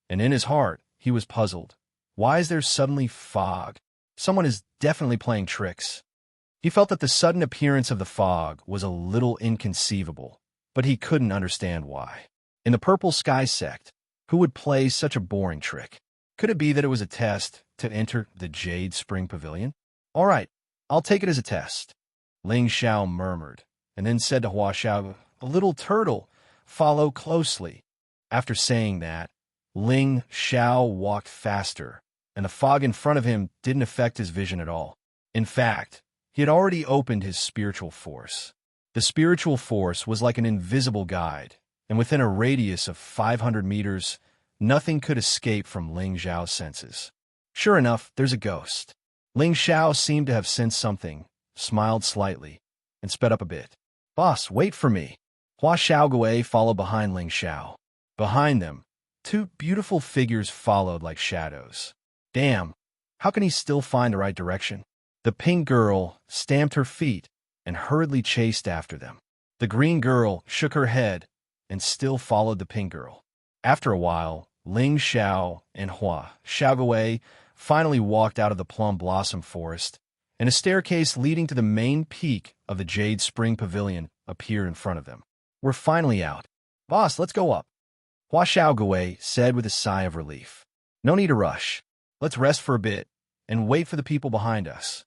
and in his heart, he was puzzled. Why is there suddenly fog? Someone is definitely playing tricks. He felt that the sudden appearance of the fog was a little inconceivable, but he couldn't understand why. In the Purple Sky sect, who would play such a boring trick? Could it be that it was a test to enter the Jade Spring Pavilion? "All right, I'll take it as a test," Ling Xiao murmured, and then said to Hua Xiao, "A little turtle, follow closely." After saying that, Ling Xiao walked faster, and the fog in front of him didn't affect his vision at all. In fact, he had already opened his spiritual force. The spiritual force was like an invisible guide, and within a radius of 500 meters, nothing could escape from Ling Xiao's senses. Sure enough, there's a ghost. Ling Xiao seemed to have sensed something, smiled slightly, and sped up a bit. "Boss, wait for me." Hua Xiaogui followed behind Ling Xiao. Behind them, 2 beautiful figures followed like shadows. Damn, how can he still find the right direction? The pink girl stamped her feet and hurriedly chased after them. The green girl shook her head and still followed the pink girl. After a while, Ling Xiao and Hua Xiaogui finally walked out of the plum blossom forest, and a staircase leading to the main peak of the Jade Spring Pavilion appeared in front of them. "We're finally out. Boss, let's go up," Hua Xiaogui said with a sigh of relief. "No need to rush. Let's rest for a bit and wait for the people behind us,"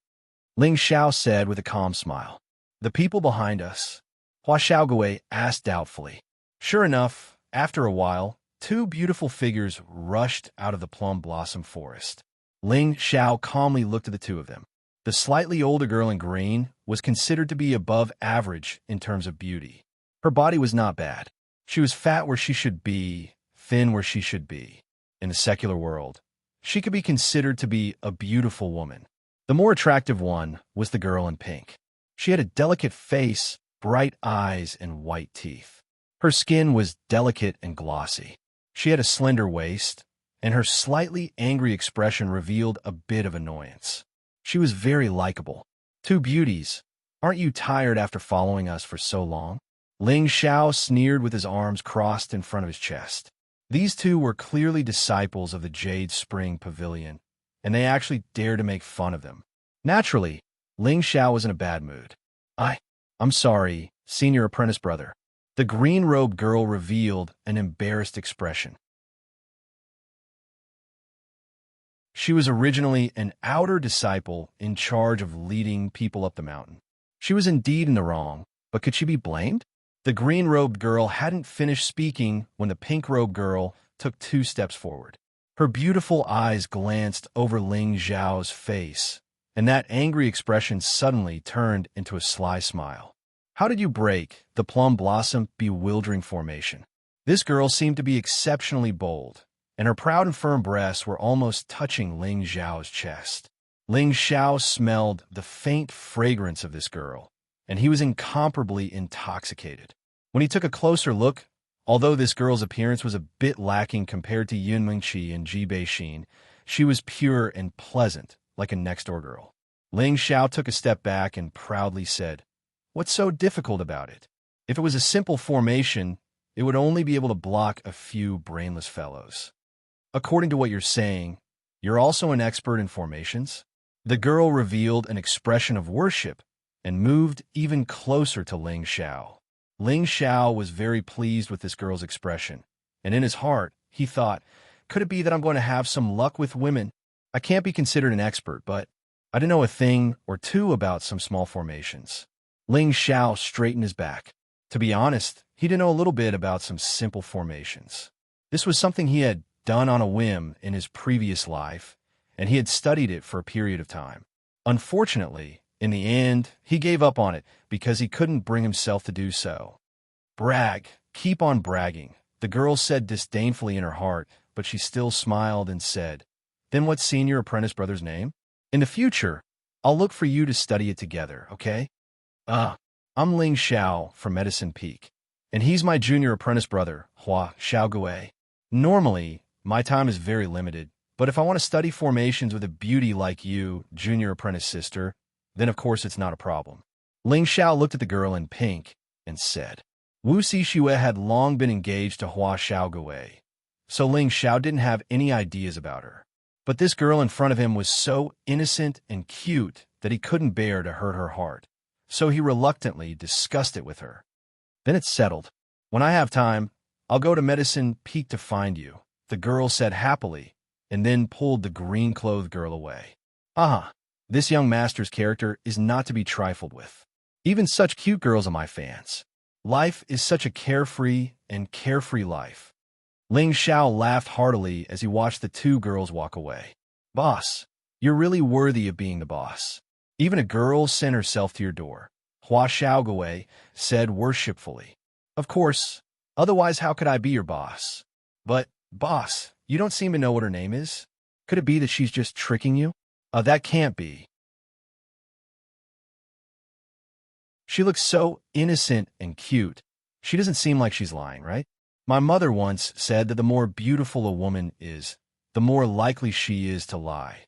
Ling Xiao said with a calm smile. "The people behind us?" Hua Xiaogui asked doubtfully. Sure enough, after a while, 2 beautiful figures rushed out of the plum blossom forest. Ling Xiao calmly looked at the 2 of them. The slightly older girl in green was considered to be above average in terms of beauty. Her body was not bad. She was fat where she should be, thin where she should be. In the secular world, she could be considered to be a beautiful woman. The more attractive one was the girl in pink. She had a delicate face, bright eyes, and white teeth. Her skin was delicate and glossy. She had a slender waist, and her slightly angry expression revealed a bit of annoyance. She was very likable. "2 beauties, aren't you tired after following us for so long?" Ling Xiao sneered with his arms crossed in front of his chest. These two were clearly disciples of the Jade Spring Pavilion, and they actually dared to make fun of them. Naturally, Ling Xiao was in a bad mood. I'm sorry, senior apprentice brother. The green-robed girl revealed an embarrassed expression. She was originally an outer disciple in charge of leading people up the mountain. She was indeed in the wrong, but could she be blamed? The green-robed girl hadn't finished speaking when the pink-robed girl took 2 steps forward. Her beautiful eyes glanced over Ling Xiao's face, and that angry expression suddenly turned into a sly smile. How did you break the plum blossom bewildering formation? This girl seemed to be exceptionally bold, and her proud and firm breasts were almost touching Ling Xiao's chest. Ling Xiao smelled the faint fragrance of this girl, and he was incomparably intoxicated. When he took a closer look, although this girl's appearance was a bit lacking compared to Yun Mingqi and Ji Beixin, she was pure and pleasant, like a next-door girl. Ling Xiao took a step back and proudly said, "What's so difficult about it? If it was a simple formation, it would only be able to block a few brainless fellows. According to what you're saying, you're also an expert in formations?" The girl revealed an expression of worship and moved even closer to Ling Xiao. Ling Xiao was very pleased with this girl's expression, and in his heart, he thought, could it be that I'm going to have some luck with women? I can't be considered an expert, but I didn't know a thing or two about some small formations. Ling Xiao straightened his back. To be honest, he didn't know a little bit about some simple formations. This was something he had done on a whim in his previous life, and he had studied it for a period of time. Unfortunately, in the end, he gave up on it because he couldn't bring himself to do so. Brag, keep on bragging, the girl said disdainfully in her heart, but she still smiled and said, "Then what's senior apprentice brother's name? In the future, I'll look for you to study it together, okay?" I'm Ling Xiao from Medicine Peak, and he's my junior apprentice brother, Hua Xiaogui. Normally, my time is very limited, but if I want to study formations with a beauty like you, junior apprentice sister, then of course it's not a problem. Ling Xiao looked at the girl in pink and said, Wu Xixue had long been engaged to Hua Xiaogui, so Ling Xiao didn't have any ideas about her. But this girl in front of him was so innocent and cute that he couldn't bear to hurt her heart, so he reluctantly discussed it with her. Then it's settled. When I have time, I'll go to Medicine Peak to find you, the girl said happily, and then pulled the green-clothed girl away. This young master's character is not to be trifled with. Even such cute girls are my fans. Life is such a carefree life. Ling Xiao laughed heartily as he watched the 2 girls walk away. Boss, you're really worthy of being the boss. Even a girl sent herself to your door, Hua Xiaogui said worshipfully. Of course, otherwise how could I be your boss? But, boss, you don't seem to know what her name is? Could it be that she's just tricking you? That can't be. She looks so innocent and cute. She doesn't seem like she's lying, right? My mother once said that the more beautiful a woman is, the more likely she is to lie.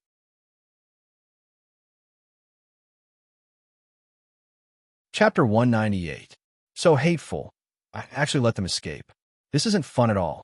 Chapter 198. So hateful. I actually let them escape. This isn't fun at all.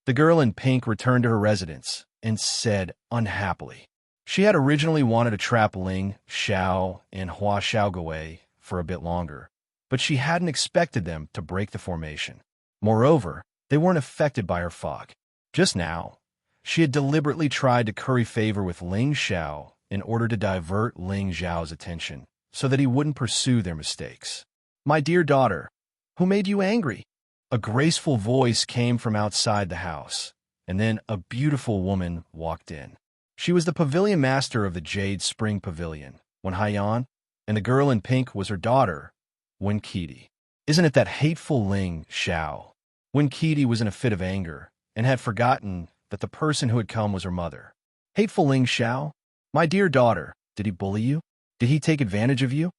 The girl in pink returned to her residence and said unhappily. She had originally wanted to trap Ling Xiao and Hua Xiaogui for a bit longer, but she hadn't expected them to break the formation. Moreover, they weren't affected by her fog. Just now, she had deliberately tried to curry favor with Ling Xiao in order to divert Ling Xiao's attention so that he wouldn't pursue their mistakes. My dear daughter, who made you angry? A graceful voice came from outside the house, and then a beautiful woman walked in. She was the pavilion master of the Jade Spring Pavilion, Wen Haiyan, and the girl in pink was her daughter, Wen Qidi. Isn't it that hateful Ling Xiao? Wen Qidi was in a fit of anger and had forgotten that the person who had come was her mother. Hateful Ling Xiao? My dear daughter, did he bully you? Did he take advantage of you?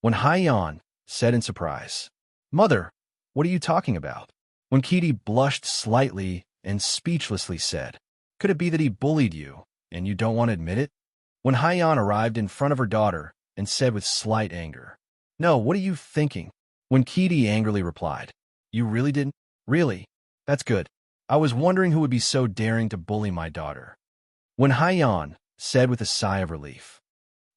Wen Haiyan said in surprise. Mother, what are you talking about? Wen Qidi blushed slightly and speechlessly said, Could it be that he bullied you, and you don't want to admit it? Wen Haiyan arrived in front of her daughter and said with slight anger, No, what are you thinking? Wen Qidi angrily replied, You really didn't? Really? That's good. I was wondering who would be so daring to bully my daughter. When Haiyan said with a sigh of relief,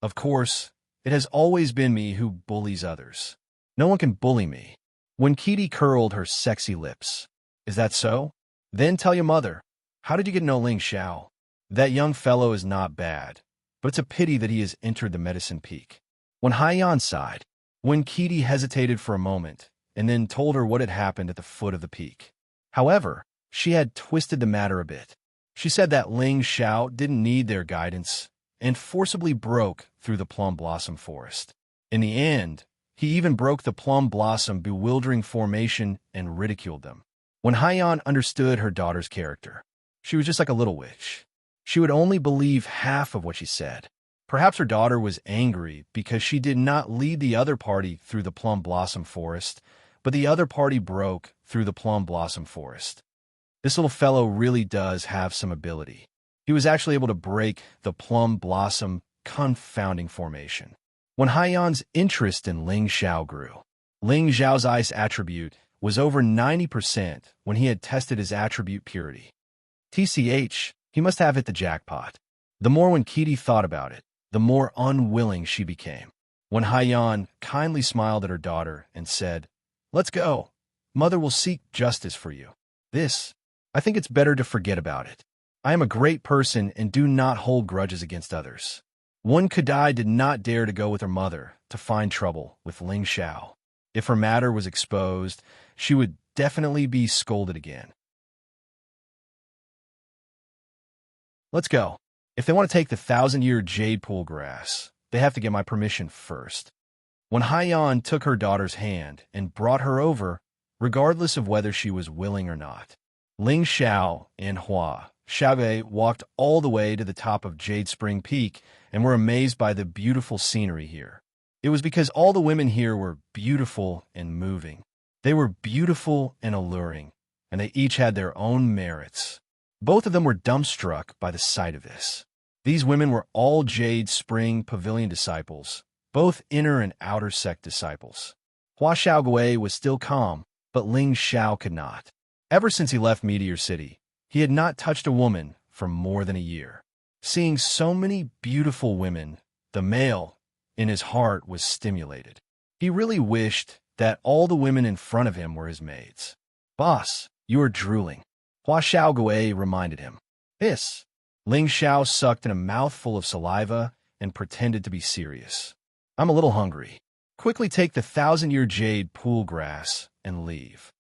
"Of course, it has always been me who bullies others. No one can bully me." When Kitty curled her sexy lips, "Is that so? Then tell your mother. How did you get to know Ling Xiao? That young fellow is not bad, but it's a pity that he has entered the Medicine Peak." When Haiyan sighed, when Kitty hesitated for a moment, and then told her what had happened at the foot of the peak. However, she had twisted the matter a bit. She said that Ling Xiao didn't need their guidance and forcibly broke through the plum blossom forest. In the end, he even broke the plum blossom bewildering formation and ridiculed them. When Haiyan understood her daughter's character, she was just like a little witch. She would only believe half of what she said. Perhaps her daughter was angry because she did not lead the other party through the plum blossom forest, but the other party broke through the plum blossom forest. This little fellow really does have some ability. He was actually able to break the plum blossom confounding formation. When Haiyan's interest in Ling Xiao grew, Ling Xiao's ice attribute was over 90% when he had tested his attribute purity. TCH, he must have hit the jackpot. The more when Kitty thought about it, the more unwilling she became. When Haiyan kindly smiled at her daughter and said, "Let's go. Mother will seek justice for you. I think it's better to forget about it. I am a great person and do not hold grudges against others." One Kadai did not dare to go with her mother to find trouble with Ling Xiao. If her matter was exposed, she would definitely be scolded again. "Let's go. If they want to take the 1,000-year jade pool grass, they have to get my permission first." When Haiyan took her daughter's hand and brought her over, regardless of whether she was willing or not, Ling Xiao and Hua Xiaogui walked all the way to the top of Jade Spring Peak and were amazed by the beautiful scenery here. It was because all the women here were beautiful and moving. They were beautiful and alluring, and they each had their own merits. Both of them were dumbstruck by the sight of this. These women were all Jade Spring Pavilion disciples, both inner and outer sect disciples. Hua Xiaogui was still calm, but Ling Xiao could not. Ever since he left Meteor City, he had not touched a woman for more than a year. Seeing so many beautiful women, the male in his heart was stimulated. He really wished that all the women in front of him were his maids. "Boss, you are drooling," Hua Xiaogui reminded him. "Yes." Ling Xiao sucked in a mouthful of saliva and pretended to be serious. "I'm a little hungry. Quickly take the 1,000-year jade pool grass and leave."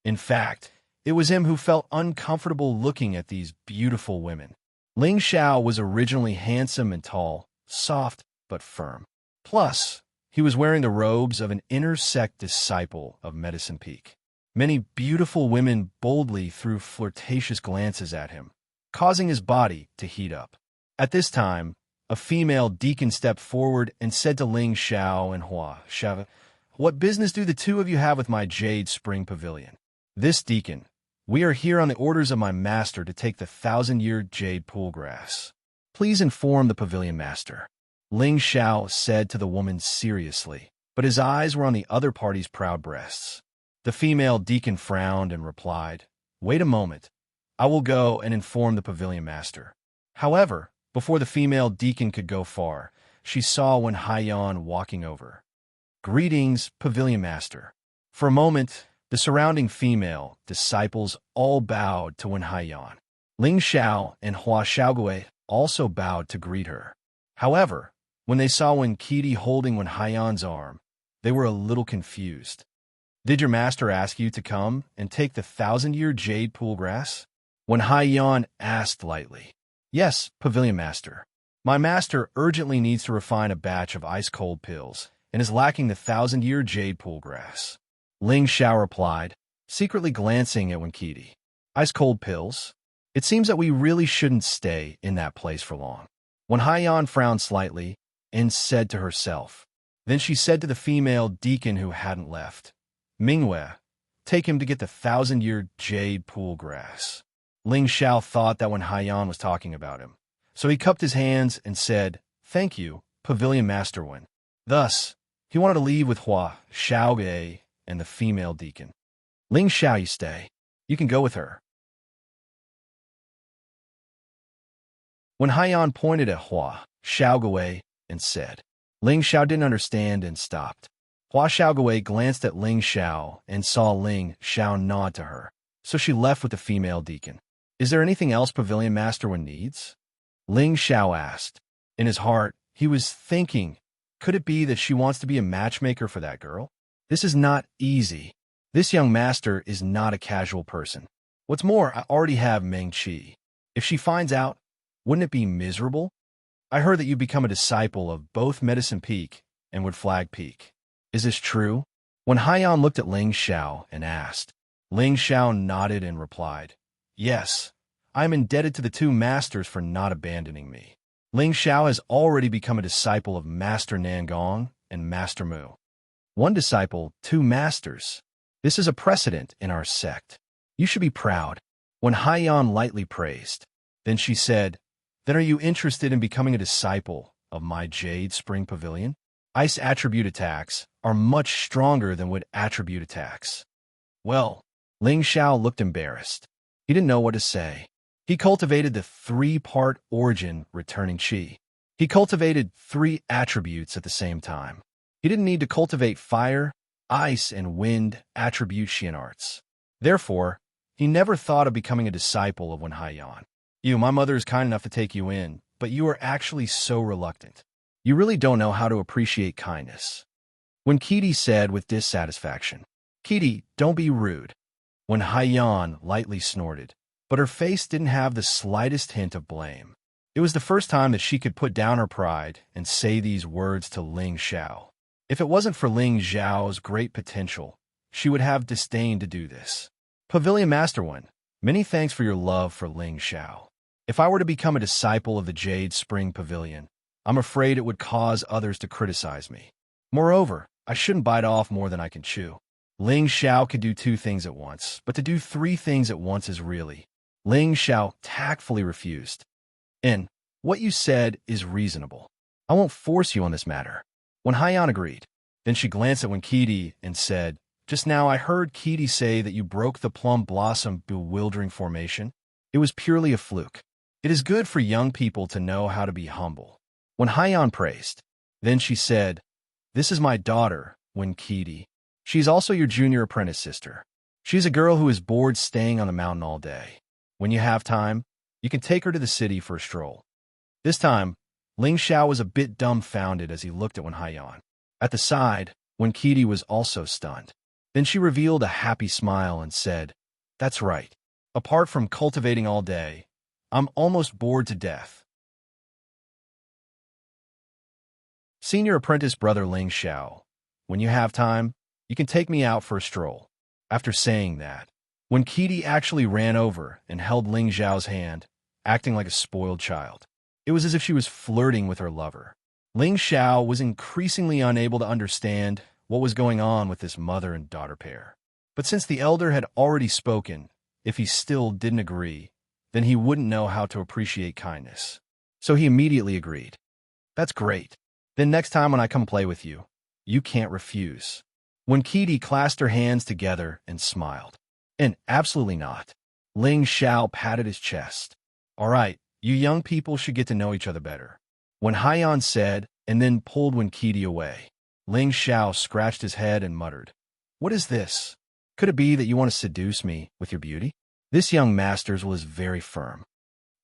In fact, it was him who felt uncomfortable looking at these beautiful women. Ling Xiao was originally handsome and tall, soft but firm. Plus, he was wearing the robes of an inner sect disciple of Medicine Peak. Many beautiful women boldly threw flirtatious glances at him, causing his body to heat up. At this time, a female deacon stepped forward and said to Ling Xiao and Hua Xiao, "What business do the two of you have with my Jade Spring Pavilion?" "This deacon, we are here on the orders of my master to take the 1,000-year jade pool grass. Please inform the pavilion master," Ling Xiao said to the woman seriously, but his eyes were on the other party's proud breasts. The female deacon frowned and replied, "Wait a moment. I will go and inform the pavilion master." However, before the female deacon could go far, she saw Wen Haiyan walking over. "Greetings, pavilion master." For a moment, the surrounding female disciples all bowed to Wen Haiyan. Ling Xiao and Hua Xiaogui also bowed to greet her. However, when they saw Wen Qidi holding Wen Haiyan's arm, they were a little confused. "Did your master ask you to come and take the 1,000-year jade pool grass?" Wen Haiyan asked lightly. "Yes, pavilion master. My master urgently needs to refine a batch of ice-cold pills and is lacking the 1,000-year jade pool grass." Ling Xiao replied, secretly glancing at Wen Qidi. "Ice-cold pills? It seems that we really shouldn't stay in that place for long." Wen Haiyan frowned slightly and said to herself. Then she said to the female deacon who hadn't left, "Mingwei, take him to get the 1,000-year jade pool grass." Ling Xiao thought that Wen Haiyan was talking about him, so he cupped his hands and said, "Thank you, Pavilion Master Wen." Thus, he wanted to leave with Hua Xiaogui and the female deacon. "Ling Xiao, you stay. You can go with her." When Haiyan pointed at Hua Xiaogui and said, Ling Xiao didn't understand and stopped. Hua Xiaogui glanced at Ling Xiao and saw Ling Xiao nod to her, so she left with the female deacon. Is there anything else Pavilion Master One needs? Ling Xiao asked. In his heart, he was thinking, could it be that she wants to be a matchmaker for that girl? This is not easy. This young master is not a casual person. What's more, I already have Meng Qi. If she finds out, wouldn't it be miserable? I heard that you become a disciple of both Medicine Peak and Wood Flag Peak. Is this true? When Haiyan looked at Ling Xiao and asked, Ling Xiao nodded and replied, Yes, I am indebted to the two masters for not abandoning me. Ling Xiao has already become a disciple of Master Nangong and Master Mu. One disciple, two masters. This is a precedent in our sect. You should be proud. When Haiyan lightly praised, then she said, Then are you interested in becoming a disciple of my Jade Spring Pavilion? Ice attribute attacks are much stronger than wood attribute attacks. Well, Ling Xiao looked embarrassed. He didn't know what to say. He cultivated the three-part origin returning chi. He cultivated three attributes at the same time. He didn't need to cultivate fire, ice, and wind attribute Xian arts. Therefore, he never thought of becoming a disciple of Wen Haiyan. My mother is kind enough to take you in, but you are actually so reluctant. You really don't know how to appreciate kindness. When Qidi said with dissatisfaction, Qidi, don't be rude. When Haiyan lightly snorted, but her face didn't have the slightest hint of blame. It was the first time that she could put down her pride and say these words to Ling Xiao. If it wasn't for Ling Xiao's great potential, she would have disdained to do this. Pavilion Master One, many thanks for your love for Ling Xiao. If I were to become a disciple of the Jade Spring Pavilion, I'm afraid it would cause others to criticize me. Moreover, I shouldn't bite off more than I can chew. Ling Xiao could do two things at once, but to do three things at once is really. Ling Xiao tactfully refused. And what you said is reasonable. I won't force you on this matter. When Haiyan agreed, then she glanced at Wen Qidi and said, Just now I heard Qidi say that you broke the plum blossom bewildering formation. It was purely a fluke. It is good for young people to know how to be humble. When Haiyan praised, then she said, This is my daughter, Wen Qidi. She's also your junior apprentice sister. She's a girl who is bored staying on the mountain all day. When you have time, you can take her to the city for a stroll. This time, Ling Xiao was a bit dumbfounded as he looked at Wen Haiyan. At the side, Wen Qidi was also stunned. Then she revealed a happy smile and said, That's right. Apart from cultivating all day, I'm almost bored to death. Senior apprentice brother Ling Xiao, when you have time, you can take me out for a stroll. After saying that, Wen Qidi actually ran over and held Ling Xiao's hand, acting like a spoiled child. It was as if she was flirting with her lover. Ling Xiao was increasingly unable to understand what was going on with this mother and daughter pair. But since the elder had already spoken, if he still didn't agree, then he wouldn't know how to appreciate kindness. So he immediately agreed. That's great. Then next time when I come play with you, you can't refuse. Wen Qidi clasped her hands together and smiled. And absolutely not. Ling Xiao patted his chest. All right, you young people should get to know each other better. When Haiyan said, and then pulled Wen Qidi away, Ling Xiao scratched his head and muttered, What is this? Could it be that you want to seduce me with your beauty? This young master's was very firm.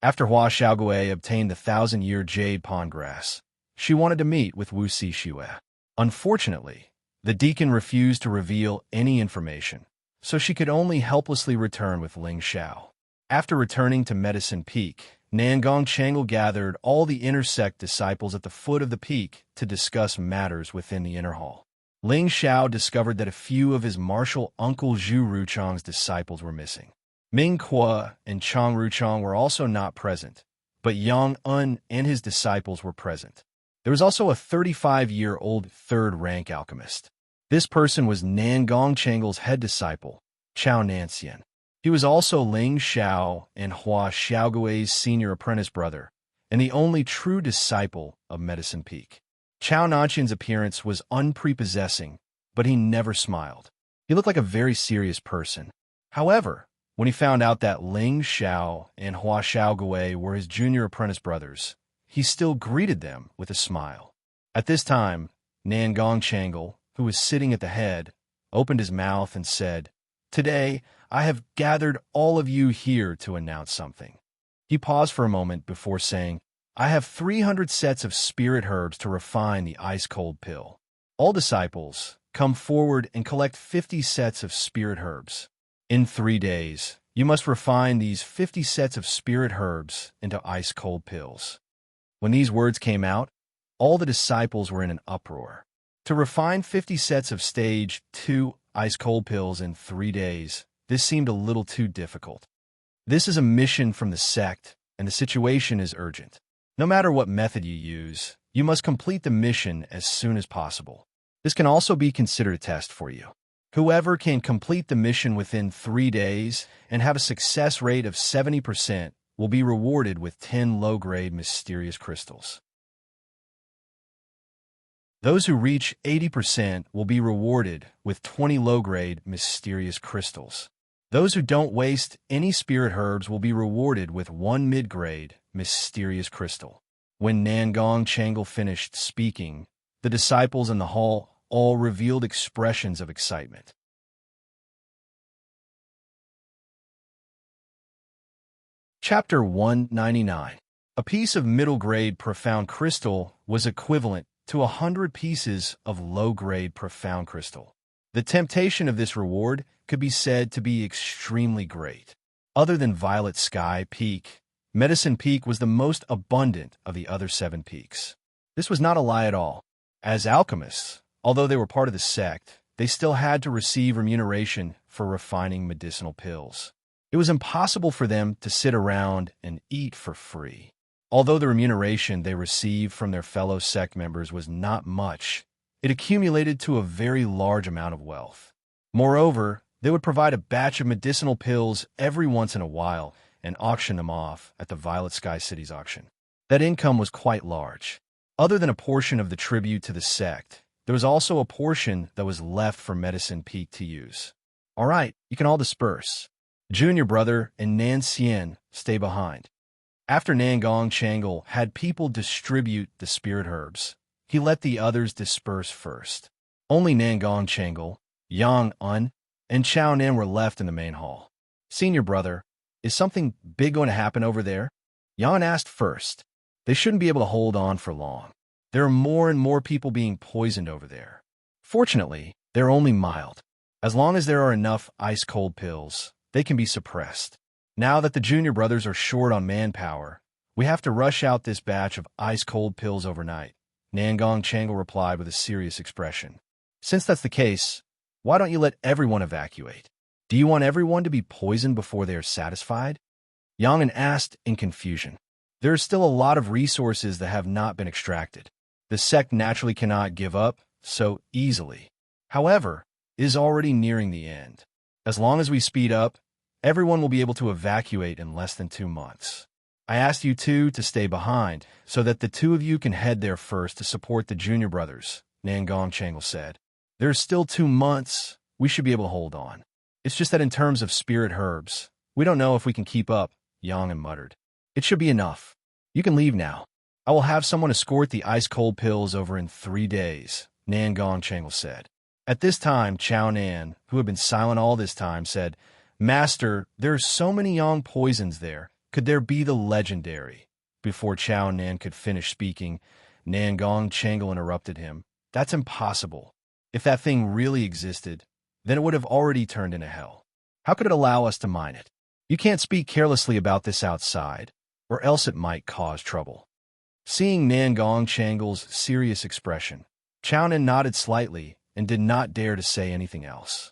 After Hua Xiaogui obtained the 1,000-year jade pond grass, she wanted to meet with Wuxia. Unfortunately, the deacon refused to reveal any information, so she could only helplessly return with Ling Xiao. After returning to Medicine Peak, Nangong Changle gathered all the intersect disciples at the foot of the peak to discuss matters within the inner hall. Ling Xiao discovered that a few of his martial uncle Zhu Ruchang's disciples were missing. Ming Kuo and Chang Ruchang were also not present, but Yang Un and his disciples were present. There was also a 35-year-old third-rank alchemist. This person was Nangong Changle's head disciple, Chao Nanxian. He was also Ling Xiao and Hua Xiaogui's senior apprentice brother, and the only true disciple of Medicine Peak. Chao Nanxian's appearance was unprepossessing, but he never smiled. He looked like a very serious person. However, When he found out that Ling Xiao and Hua Xiaogui were his junior apprentice brothers, he still greeted them with a smile. At this time, Nan Gongchangle, who was sitting at the head, opened his mouth and said, "Today, I have gathered all of you here to announce something." He paused for a moment before saying, "I have 300 sets of spirit herbs to refine the ice-cold pill. All disciples, come forward and collect 50 sets of spirit herbs. In 3 days, you must refine these 50 sets of spirit herbs into ice-cold pills." When these words came out, all the disciples were in an uproar. To refine 50 sets of stage 2 ice-cold pills in 3 days, this seemed a little too difficult. This is a mission from the sect, and the situation is urgent. No matter what method you use, you must complete the mission as soon as possible. This can also be considered a test for you. Whoever can complete the mission within 3 days and have a success rate of 70% will be rewarded with 10 low-grade mysterious crystals. Those who reach 80% will be rewarded with 20 low-grade mysterious crystals. Those who don't waste any spirit herbs will be rewarded with 1 mid-grade mysterious crystal. When Nan Gongchangle finished speaking, the disciples in the hall all revealed expressions of excitement. Chapter 199. A piece of middle-grade profound crystal was equivalent to 100 pieces of low-grade profound crystal. The temptation of this reward could be said to be extremely great. Other than Violet Sky Peak, Medicine Peak was the most abundant of the other 7 peaks. This was not a lie at all. As alchemists, although they were part of the sect, they still had to receive remuneration for refining medicinal pills. It was impossible for them to sit around and eat for free. Although the remuneration they received from their fellow sect members was not much, it accumulated to a very large amount of wealth. Moreover, they would provide a batch of medicinal pills every once in a while and auction them off at the Violet Sky City's auction. That income was quite large. Other than a portion of the tribute to the sect, there was also a portion that was left for Medicine Peak to use. All right, you can all disperse. Junior brother and Nan Xian stay behind. After Nan Gongchangle had people distribute the spirit herbs, he let the others disperse first. Only Nan Gongchangle, Yang Un, and Chao Nan were left in the main hall. Senior brother, is something big going to happen over there? Yan asked first. They shouldn't be able to hold on for long. There are more and more people being poisoned over there. Fortunately, they're only mild. As long as there are enough ice-cold pills, they can be suppressed. Now that the junior brothers are short on manpower, we have to rush out this batch of ice-cold pills overnight, Nan Gongchangle replied with a serious expression. Since that's the case, why don't you let everyone evacuate? Do you want everyone to be poisoned before they are satisfied? Yang An asked in confusion. There are still a lot of resources that have not been extracted. The sect naturally cannot give up so easily. However, it is already nearing the end. As long as we speed up, everyone will be able to evacuate in less than 2 months. I asked you two to stay behind so that the 2 of you can head there first to support the junior brothers, Nan Gongchangle said. There's still 2 months. We should be able to hold on. It's just that in terms of spirit herbs, we don't know if we can keep up, Yang An muttered. It should be enough. You can leave now. I will have someone escort the ice-cold pills over in 3 days, Nan Gongchangle said. At this time, Chao Nan, who had been silent all this time, said, Master, there are so many yang poisons there. Could there be the legendary? Before Chao Nan could finish speaking, Nan Gongchangle interrupted him. That's impossible. If that thing really existed, then it would have already turned into hell. How could it allow us to mine it? You can't speak carelessly about this outside, or else it might cause trouble. Seeing Nan Gongchangle's serious expression, Chao Nan nodded slightly and did not dare to say anything else.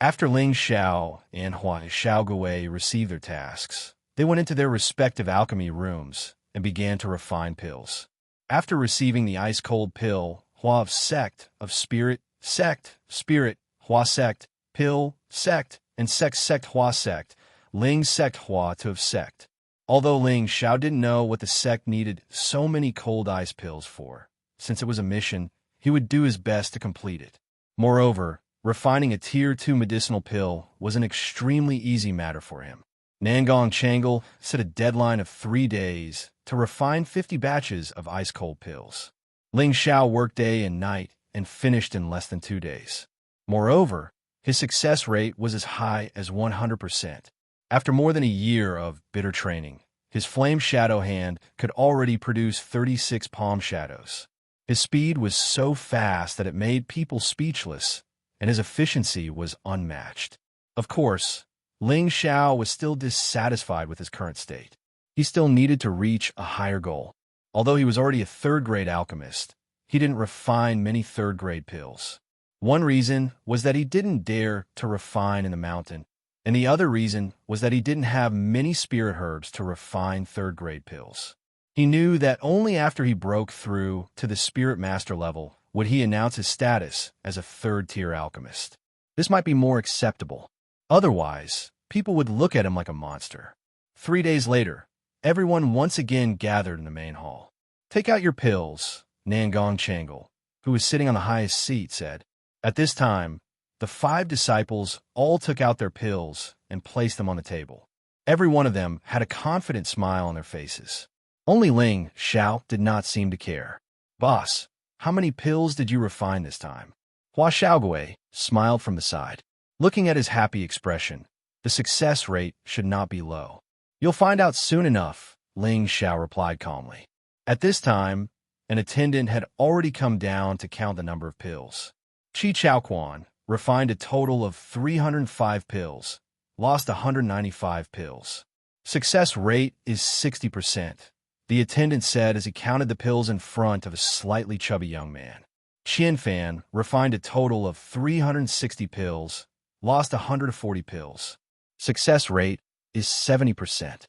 After Ling Xiao and Hua Xiaogui received their tasks, they went into their respective alchemy rooms and began to refine pills. After receiving the ice-cold pill, Hua of Sect of Spirit, Hua Sect, Pill, Sect, and Sect Hua Sect, Ling Sect Hua to of Sect. Although Ling Xiao didn't know what the sect needed so many cold ice pills for, since it was a mission, he would do his best to complete it. Moreover, refining a Tier 2 medicinal pill was an extremely easy matter for him. Nangong Changle set a deadline of 3 days to refine 50 batches of ice-cold pills. Ling Xiao worked day and night and finished in less than 2 days. Moreover, his success rate was as high as 100%. After more than a year of bitter training, his flame shadow hand could already produce 36 palm shadows. His speed was so fast that it made people speechless, and his efficiency was unmatched. Of course, Ling Xiao was still dissatisfied with his current state. He still needed to reach a higher goal. Although he was already a third-grade alchemist, he didn't refine many third-grade pills. One reason was that he didn't dare to refine in the mountain, and the other reason was that he didn't have many spirit herbs to refine third-grade pills. He knew that only after he broke through to the spirit master level would he announce his status as a third-tier alchemist. This might be more acceptable. Otherwise, people would look at him like a monster. 3 days later, everyone once again gathered in the main hall. "Take out your pills," Nangong Changle, who was sitting on the highest seat, said. At this time, the 5 disciples all took out their pills and placed them on the table. Every one of them had a confident smile on their faces. Only Ling Xiao did not seem to care. "Boss, how many pills did you refine this time?" Hua Xiaogui smiled from the side. Looking at his happy expression, the success rate should not be low. "You'll find out soon enough," Ling Xiao replied calmly. At this time, an attendant had already come down to count the number of pills. Qi Chaoquan refined a total of 305 pills, lost 195 pills. "Success rate is 60%, the attendant said as he counted the pills in front of a slightly chubby young man. Qian Fan refined a total of 360 pills, lost 140 pills. Success rate is 70%.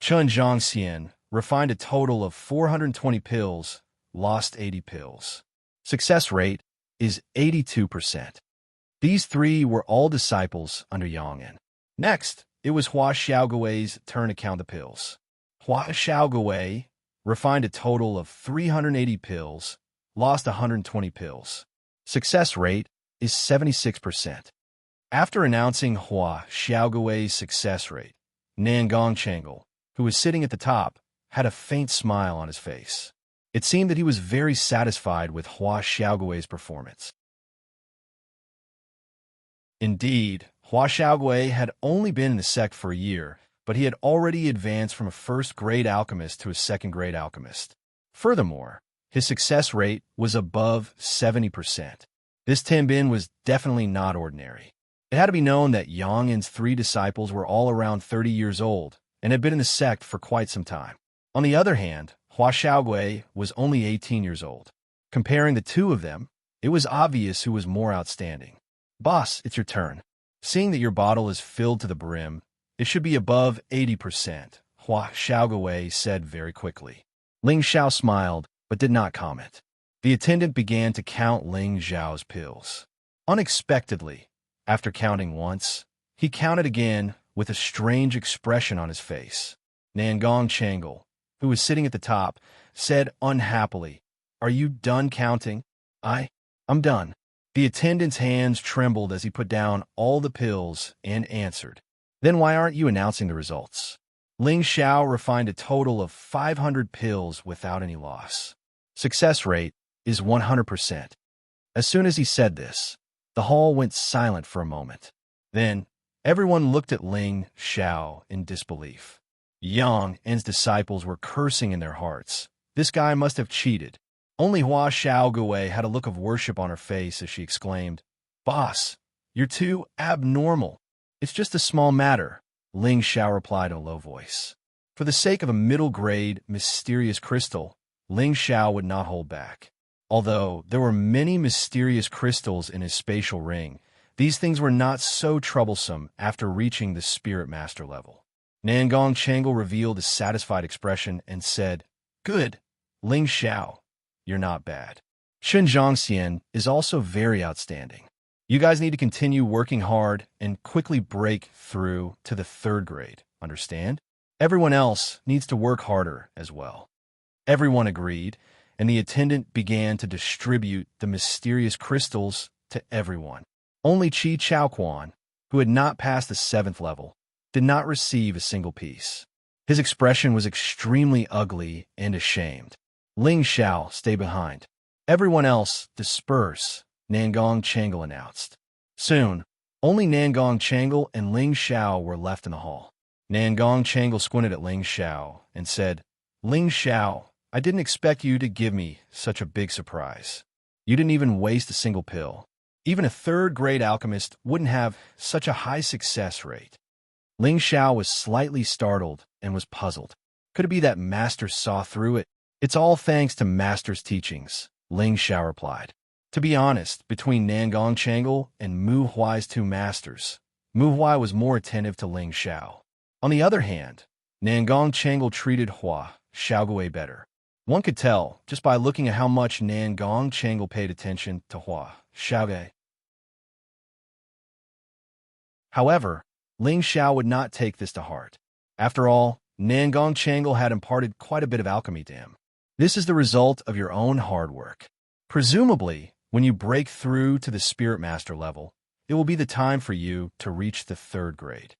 Chun Xianxia refined a total of 420 pills, lost 80 pills. Success rate is 82%. These 3 were all disciples under Yang'an. Next, it was Hua Xiaogui's turn to count the pills. Hua Xiaogui refined a total of 380 pills, lost 120 pills. Success rate is 76%. After announcing Hua Xiaogui's success rate, Nangong Changle, who was sitting at the top, had a faint smile on his face. It seemed that he was very satisfied with Hua Xiaogui's performance. Indeed, Hua Xiaogui had only been in the sect for a year, but he had already advanced from a first-grade alchemist to a second-grade alchemist. Furthermore, his success rate was above 70%. This Tianbin was definitely not ordinary. It had to be known that Yang'an's 3 disciples were all around 30 years old and had been in the sect for quite some time. On the other hand, Hua Xiaogui was only 18 years old. Comparing the 2 of them, it was obvious who was more outstanding. "Boss, it's your turn. Seeing that your bottle is filled to the brim, it should be above 80%, Hua Xiaogui said very quickly. Ling Xiao smiled, but did not comment. The attendant began to count Ling Xiao's pills. Unexpectedly, after counting once, he counted again with a strange expression on his face. Nangong Changle, who was sitting at the top, said unhappily, "Are you done counting?" I'm done." The attendant's hands trembled as he put down all the pills and answered, "Then why aren't you announcing the results?" Ling Xiao refined a total of 500 pills without any loss. Success rate is 100%. As soon as he said this, the hall went silent for a moment. Then, everyone looked at Ling Xiao in disbelief. Yang and his disciples were cursing in their hearts. This guy must have cheated. Only Hua Xiaogui had a look of worship on her face as she exclaimed, "Boss, you're too abnormal. It's just a small matter," Ling Xiao replied in a low voice. For the sake of a middle-grade, mysterious crystal, Ling Xiao would not hold back. Although there were many mysterious crystals in his spatial ring, these things were not so troublesome after reaching the Spirit Master level. Nangong Changle revealed a satisfied expression and said, "Good, Ling Xiao, you're not bad. Xianxia is also very outstanding. You guys need to continue working hard and quickly break through to the 3rd grade, understand? Everyone else needs to work harder as well." Everyone agreed, and the attendant began to distribute the mysterious crystals to everyone. Only Qi Chaoquan, who had not passed the 7th level, did not receive a single piece. His expression was extremely ugly and ashamed. Ling Xiao, stay behind. Everyone else, disperse, Nangong Changle announced. Soon, only Nangong Changle and Ling Xiao were left in the hall. Nangong Changle squinted at Ling Xiao and said, Ling Xiao, I didn't expect you to give me such a big surprise. You didn't even waste a single pill. Even a third-grade alchemist wouldn't have such a high success rate. Ling Xiao was slightly startled and was puzzled. Could it be that Master saw through it? It's all thanks to Master's teachings, Ling Xiao replied. To be honest, between Nangong Changle and Mu Huai's 2 masters, Mu Huai was more attentive to Ling Xiao. On the other hand, Nangong Changle treated Hua Xiaogui better. One could tell just by looking at how much Nangong Changle paid attention to Hua Xiaogui. However, Ling Xiao would not take this to heart. After all, Nangong Changle had imparted quite a bit of alchemy to him. This is the result of your own hard work. Presumably, when you break through to the Spirit Master level, it will be the time for you to reach the 3rd grade.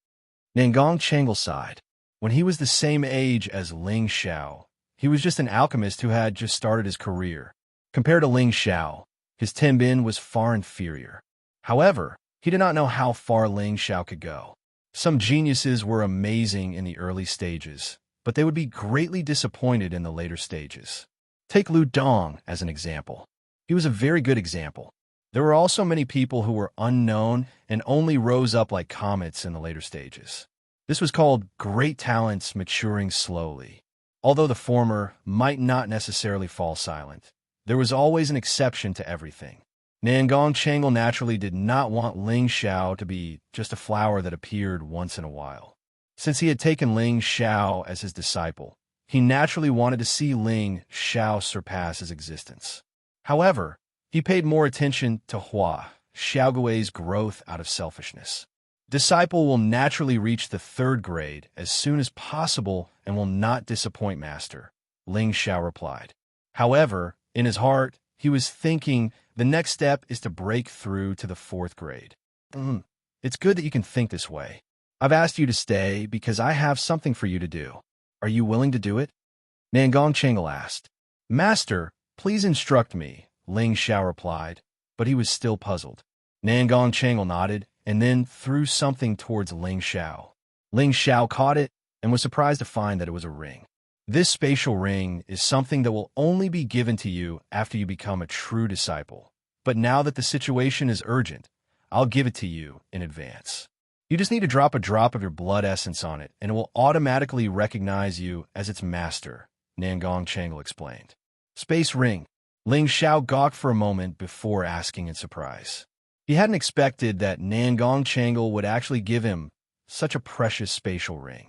Nangong Changle sighed. When he was the same age as Ling Xiao, he was just an alchemist who had just started his career. Compared to Ling Xiao, his Tenbin was far inferior. However, he did not know how far Ling Xiao could go. Some geniuses were amazing in the early stages, but they would be greatly disappointed in the later stages. Take Lu Dong as an example. He was a very good example. There were also many people who were unknown and only rose up like comets in the later stages. This was called great talents maturing slowly. Although the former might not necessarily fall silent, there was always an exception to everything. Nangong Changle naturally did not want Ling Xiao to be just a flower that appeared once in a while. Since he had taken Ling Xiao as his disciple, he naturally wanted to see Ling Xiao surpass his existence. However, he paid more attention to Hua Xiaogui's growth out of selfishness. Disciple will naturally reach the 3rd grade as soon as possible and will not disappoint Master, Ling Xiao replied. However, in his heart, he was thinking the next step is to break through to the 4th grade. It's good that you can think this way. I've asked you to stay because I have something for you to do. Are you willing to do it? Nangong Changle asked. Master, please instruct me, Ling Xiao replied, but he was still puzzled. Nangong Changle nodded and then threw something towards Ling Xiao. Ling Xiao caught it and was surprised to find that it was a ring. This spatial ring is something that will only be given to you after you become a true disciple. But now that the situation is urgent, I'll give it to you in advance. You just need to drop a drop of your blood essence on it, and it will automatically recognize you as its master, Nangong Changle explained. Space ring. Ling Xiao gawked for a moment before asking in surprise. He hadn't expected that Nangong Changle would actually give him such a precious spatial ring.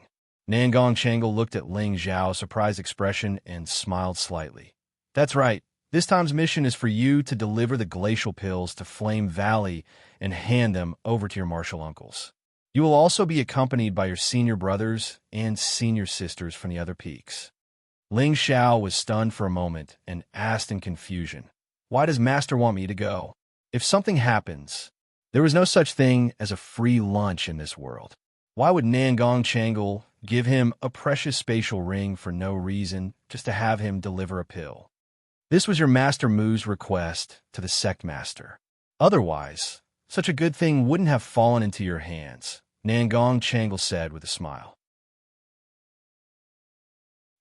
Nangong Changle looked at Ling Xiao's surprised expression and smiled slightly. That's right. This time's mission is for you to deliver the glacial pills to Flame Valley and hand them over to your martial uncles. You will also be accompanied by your senior brothers and senior sisters from the other peaks. Ling Xiao was stunned for a moment and asked in confusion, why does Master want me to go? If something happens, there is no such thing as a free lunch in this world. Why would Nangong Changle give him a precious spatial ring for no reason, just to have him deliver a pill? This was your Master Mu's request to the sect master. Otherwise, such a good thing wouldn't have fallen into your hands, Nangong Changle said with a smile.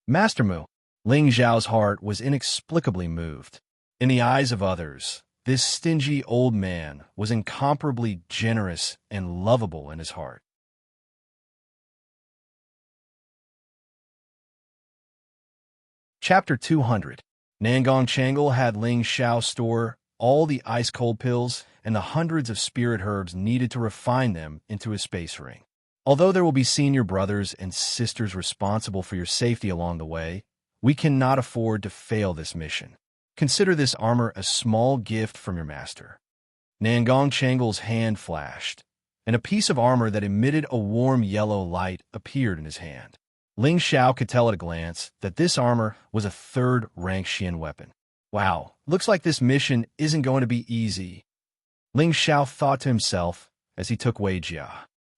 Master Mu. Ling Xiao's heart was inexplicably moved. In the eyes of others, this stingy old man was incomparably generous and lovable in his heart. Chapter 200. Nangong Changle had Ling Xiao store all the ice-cold pills and the hundreds of spirit herbs needed to refine them into a space ring. Although there will be senior brothers and sisters responsible for your safety along the way, we cannot afford to fail this mission. Consider this armor a small gift from your master. Nangong Changle's hand flashed, and a piece of armor that emitted a warm yellow light appeared in his hand. Ling Xiao could tell at a glance that this armor was a third-rank Xian weapon. Wow, looks like this mission isn't going to be easy. Ling Xiao thought to himself as he took Weijia.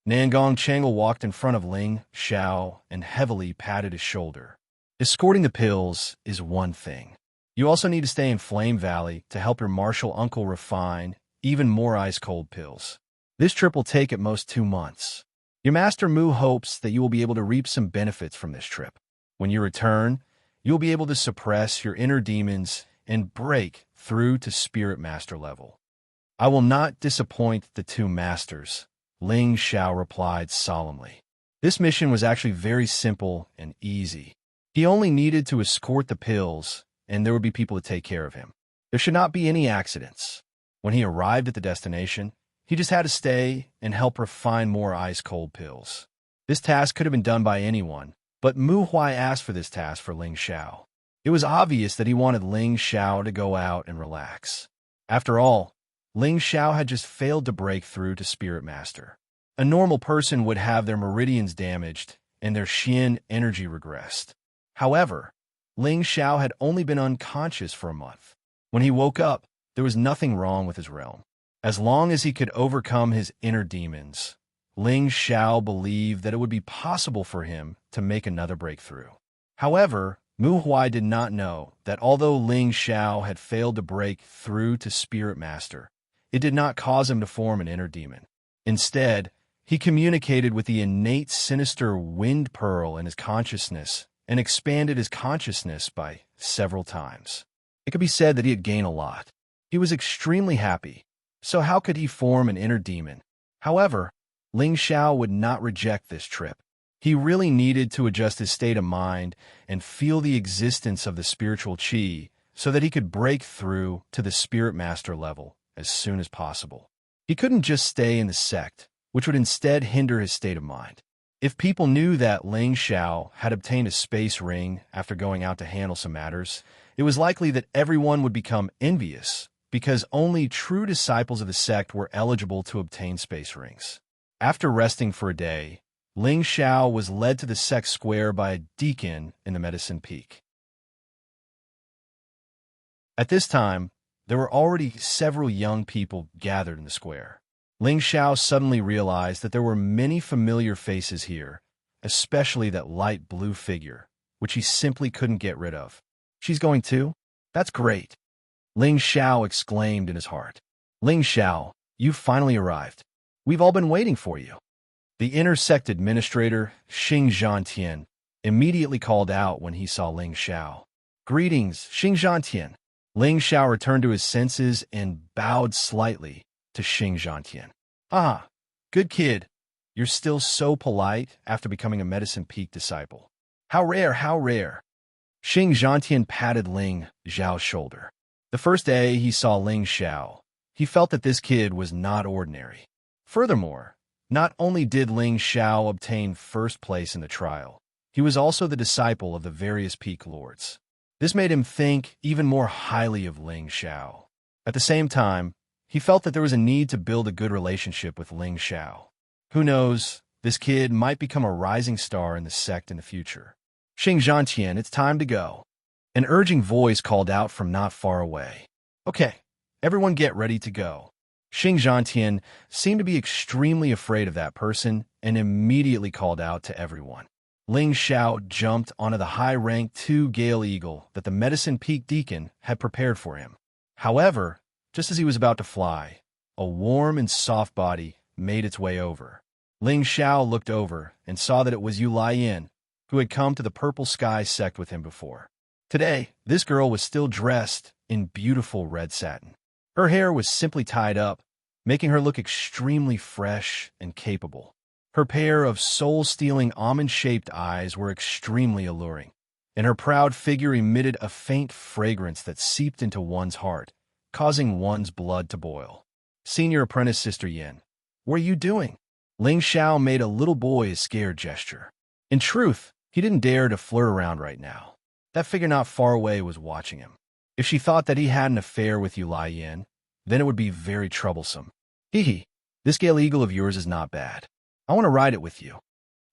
Nangong Changle walked in front of Ling Xiao and heavily patted his shoulder. Escorting the pills is one thing. You also need to stay in Flame Valley to help your martial uncle refine even more ice-cold pills. This trip will take at most 2 months. Your Master Mu hopes that you will be able to reap some benefits from this trip. When you return, you'll be able to suppress your inner demons and break through to Spirit Master level. I will not disappoint the 2 masters, Ling Xiao replied solemnly. This mission was actually very simple and easy. He only needed to escort the pills, and there would be people to take care of him. There should not be any accidents. When he arrived at the destination, he just had to stay and help refine more ice-cold pills. This task could have been done by anyone, but Mu Huai asked for this task for Ling Xiao. It was obvious that he wanted Ling Xiao to go out and relax. After all, Ling Xiao had just failed to break through to Spirit Master. A normal person would have their meridians damaged and their Xian energy regressed. However, Ling Xiao had only been unconscious for a month. When he woke up, there was nothing wrong with his realm. As long as he could overcome his inner demons, Ling Xiao believed that it would be possible for him to make another breakthrough. However, Mu Huai did not know that although Ling Xiao had failed to break through to Spirit Master, it did not cause him to form an inner demon. Instead, he communicated with the innate sinister wind pearl in his consciousness and expanded his consciousness by several times. It could be said that he had gained a lot. He was extremely happy. So how could he form an inner demon? However, Ling Xiao would not reject this trip. He really needed to adjust his state of mind and feel the existence of the spiritual qi so that he could break through to the Spirit Master level as soon as possible. He couldn't just stay in the sect, which would instead hinder his state of mind. If people knew that Ling Xiao had obtained a space ring after going out to handle some matters, it was likely that everyone would become envious because only true disciples of the sect were eligible to obtain space rings. After resting for a day, Ling Xiao was led to the sect square by a deacon in the Medicine Peak. At this time, there were already several young people gathered in the square. Ling Xiao suddenly realized that there were many familiar faces here, especially that light blue figure, which he simply couldn't get rid of. She's going too? That's great. Ling Xiao exclaimed in his heart. Ling Xiao, you've finally arrived. We've all been waiting for you. The inner sect administrator, Xianxia, immediately called out when he saw Ling Xiao. Greetings, Xianxia. Ling Xiao returned to his senses and bowed slightly to Xianxia. Ah, good kid. You're still so polite after becoming a Medicine Peak disciple. How rare, how rare. Xianxia patted Ling Xiao's shoulder. The first day he saw Ling Xiao, he felt that this kid was not ordinary. Furthermore, not only did Ling Xiao obtain first place in the trial, he was also the disciple of the various peak lords. This made him think even more highly of Ling Xiao. At the same time, he felt that there was a need to build a good relationship with Ling Xiao. Who knows, this kid might become a rising star in the sect in the future. Xianxia, it's time to go. An urging voice called out from not far away. Okay, everyone get ready to go. Xianxia seemed to be extremely afraid of that person and immediately called out to everyone. Ling Xiao jumped onto the high-ranked 2 Gale Eagle that the Medicine Peak Deacon had prepared for him. However, just as he was about to fly, a warm and soft body made its way over. Ling Xiao looked over and saw that it was Yu Laiyan, who had come to the Purple Sky sect with him before. Today, this girl was still dressed in beautiful red satin. Her hair was simply tied up, making her look extremely fresh and capable. Her pair of soul-stealing almond-shaped eyes were extremely alluring, and her proud figure emitted a faint fragrance that seeped into one's heart, causing one's blood to boil. Senior Apprentice Sister Yin, what are you doing? Ling Xiao made a little boy's scared gesture. In truth, he didn't dare to flirt around right now. That figure not far away was watching him. If she thought that he had an affair with Yu Laiyan, then it would be very troublesome. Hee, this Gale Eagle of yours is not bad. I want to ride it with you.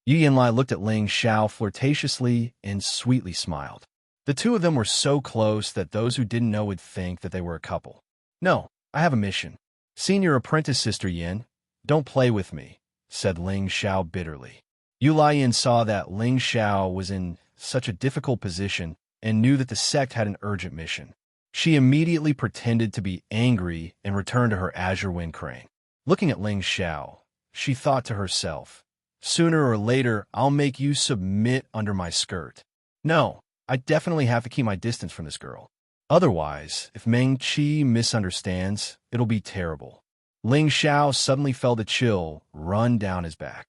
Yu Yanlai looked at Ling Xiao flirtatiously and sweetly smiled. The two of them were so close that those who didn't know would think that they were a couple. No, I have a mission. Senior apprentice Sister Yin, don't play with me, said Ling Xiao bitterly. Yu Laiyin saw that Ling Xiao was in such a difficult position and knew that the sect had an urgent mission. She immediately pretended to be angry and returned to her azure wind crane. Looking at Ling Xiao, she thought to herself, sooner or later I'll make you submit under my skirt. No, I definitely have to keep my distance from this girl. Otherwise, if Meng Qi misunderstands, it'll be terrible. Ling Xiao suddenly felt a chill run down his back.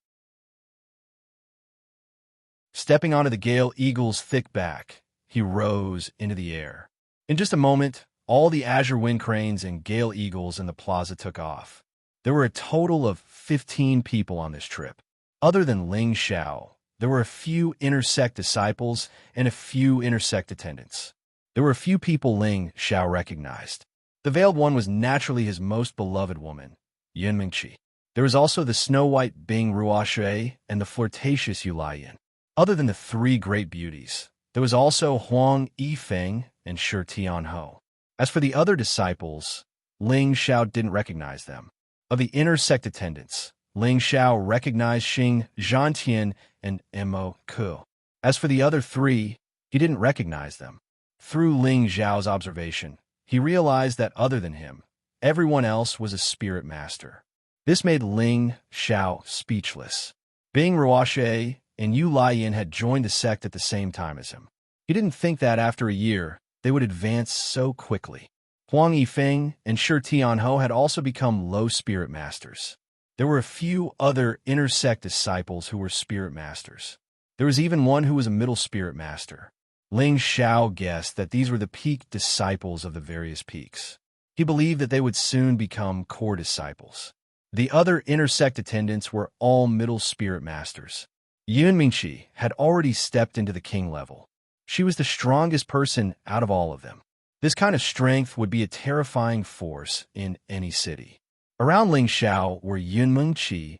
Stepping onto the Gale Eagle's thick back, he rose into the air. In just a moment, all the Azure Wind Cranes and Gale Eagles in the plaza took off. There were a total of 15 people on this trip. Other than Ling Xiao, there were a few intersect disciples and a few intersect attendants. There were a few people Ling Xiao recognized. The Veiled One was naturally his most beloved woman, Yun Mingqi. There was also the snow-white Bing Ruoxue and the flirtatious Yu Laiyin. Other than the three great beauties, there was also Huang Yifeng and Shi Tianhou. As for the other disciples, Ling Xiao didn't recognize them. Of the intersect attendants, Ling Xiao recognized Xing Zhantian and Mo Ku. As for the other three, he didn't recognize them. Through Ling Xiao's observation, he realized that other than him, everyone else was a spirit master. This made Ling Xiao speechless. Bing Ruoxue and Yu Laiyin had joined the sect at the same time as him. He didn't think that after a year, they would advance so quickly. Huang Yifeng and Shi Tianhou had also become low spirit masters. There were a few other intersect disciples who were spirit masters. There was even one who was a middle spirit master. Ling Xiao guessed that these were the peak disciples of the various peaks. He believed that they would soon become core disciples. The other intersect attendants were all middle spirit masters. Yun Mingqi had already stepped into the king level. She was the strongest person out of all of them. This kind of strength would be a terrifying force in any city. Around Ling Xiao were Yun Mingqi,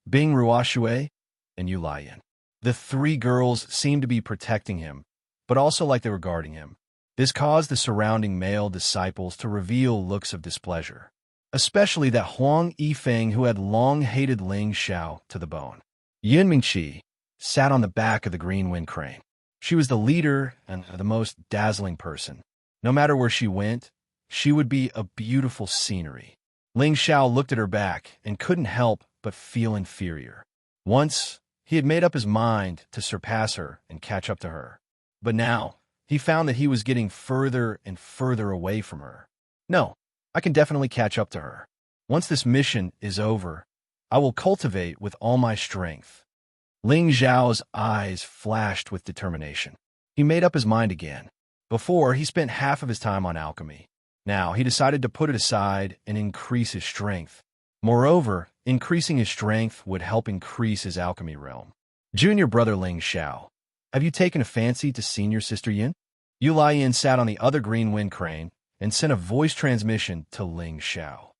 Bing Ruoxue, and Yu Laiyin. The three girls seemed to be protecting him, but also like they were guarding him. This caused the surrounding male disciples to reveal looks of displeasure, especially that Huang Yifeng who had long hated Ling Xiao to the bone. Yun Mingqi sat on the back of the green wind crane. She was the leader and the most dazzling person. No matter where she went, she would be a beautiful scenery. Ling Xiao looked at her back and couldn't help but feel inferior. Once, he had made up his mind to surpass her and catch up to her. But now, he found that he was getting further and further away from her. No, I can definitely catch up to her. Once this mission is over, I will cultivate with all my strength. Ling Xiao's eyes flashed with determination. He made up his mind again. Before, he spent half of his time on alchemy. Now, he decided to put it aside and increase his strength. Moreover, increasing his strength would help increase his alchemy realm. Junior brother Ling Xiao, have you taken a fancy to senior sister Yin? Yu Laiyin sat on the other green wind crane and sent a voice transmission to Ling Xiao.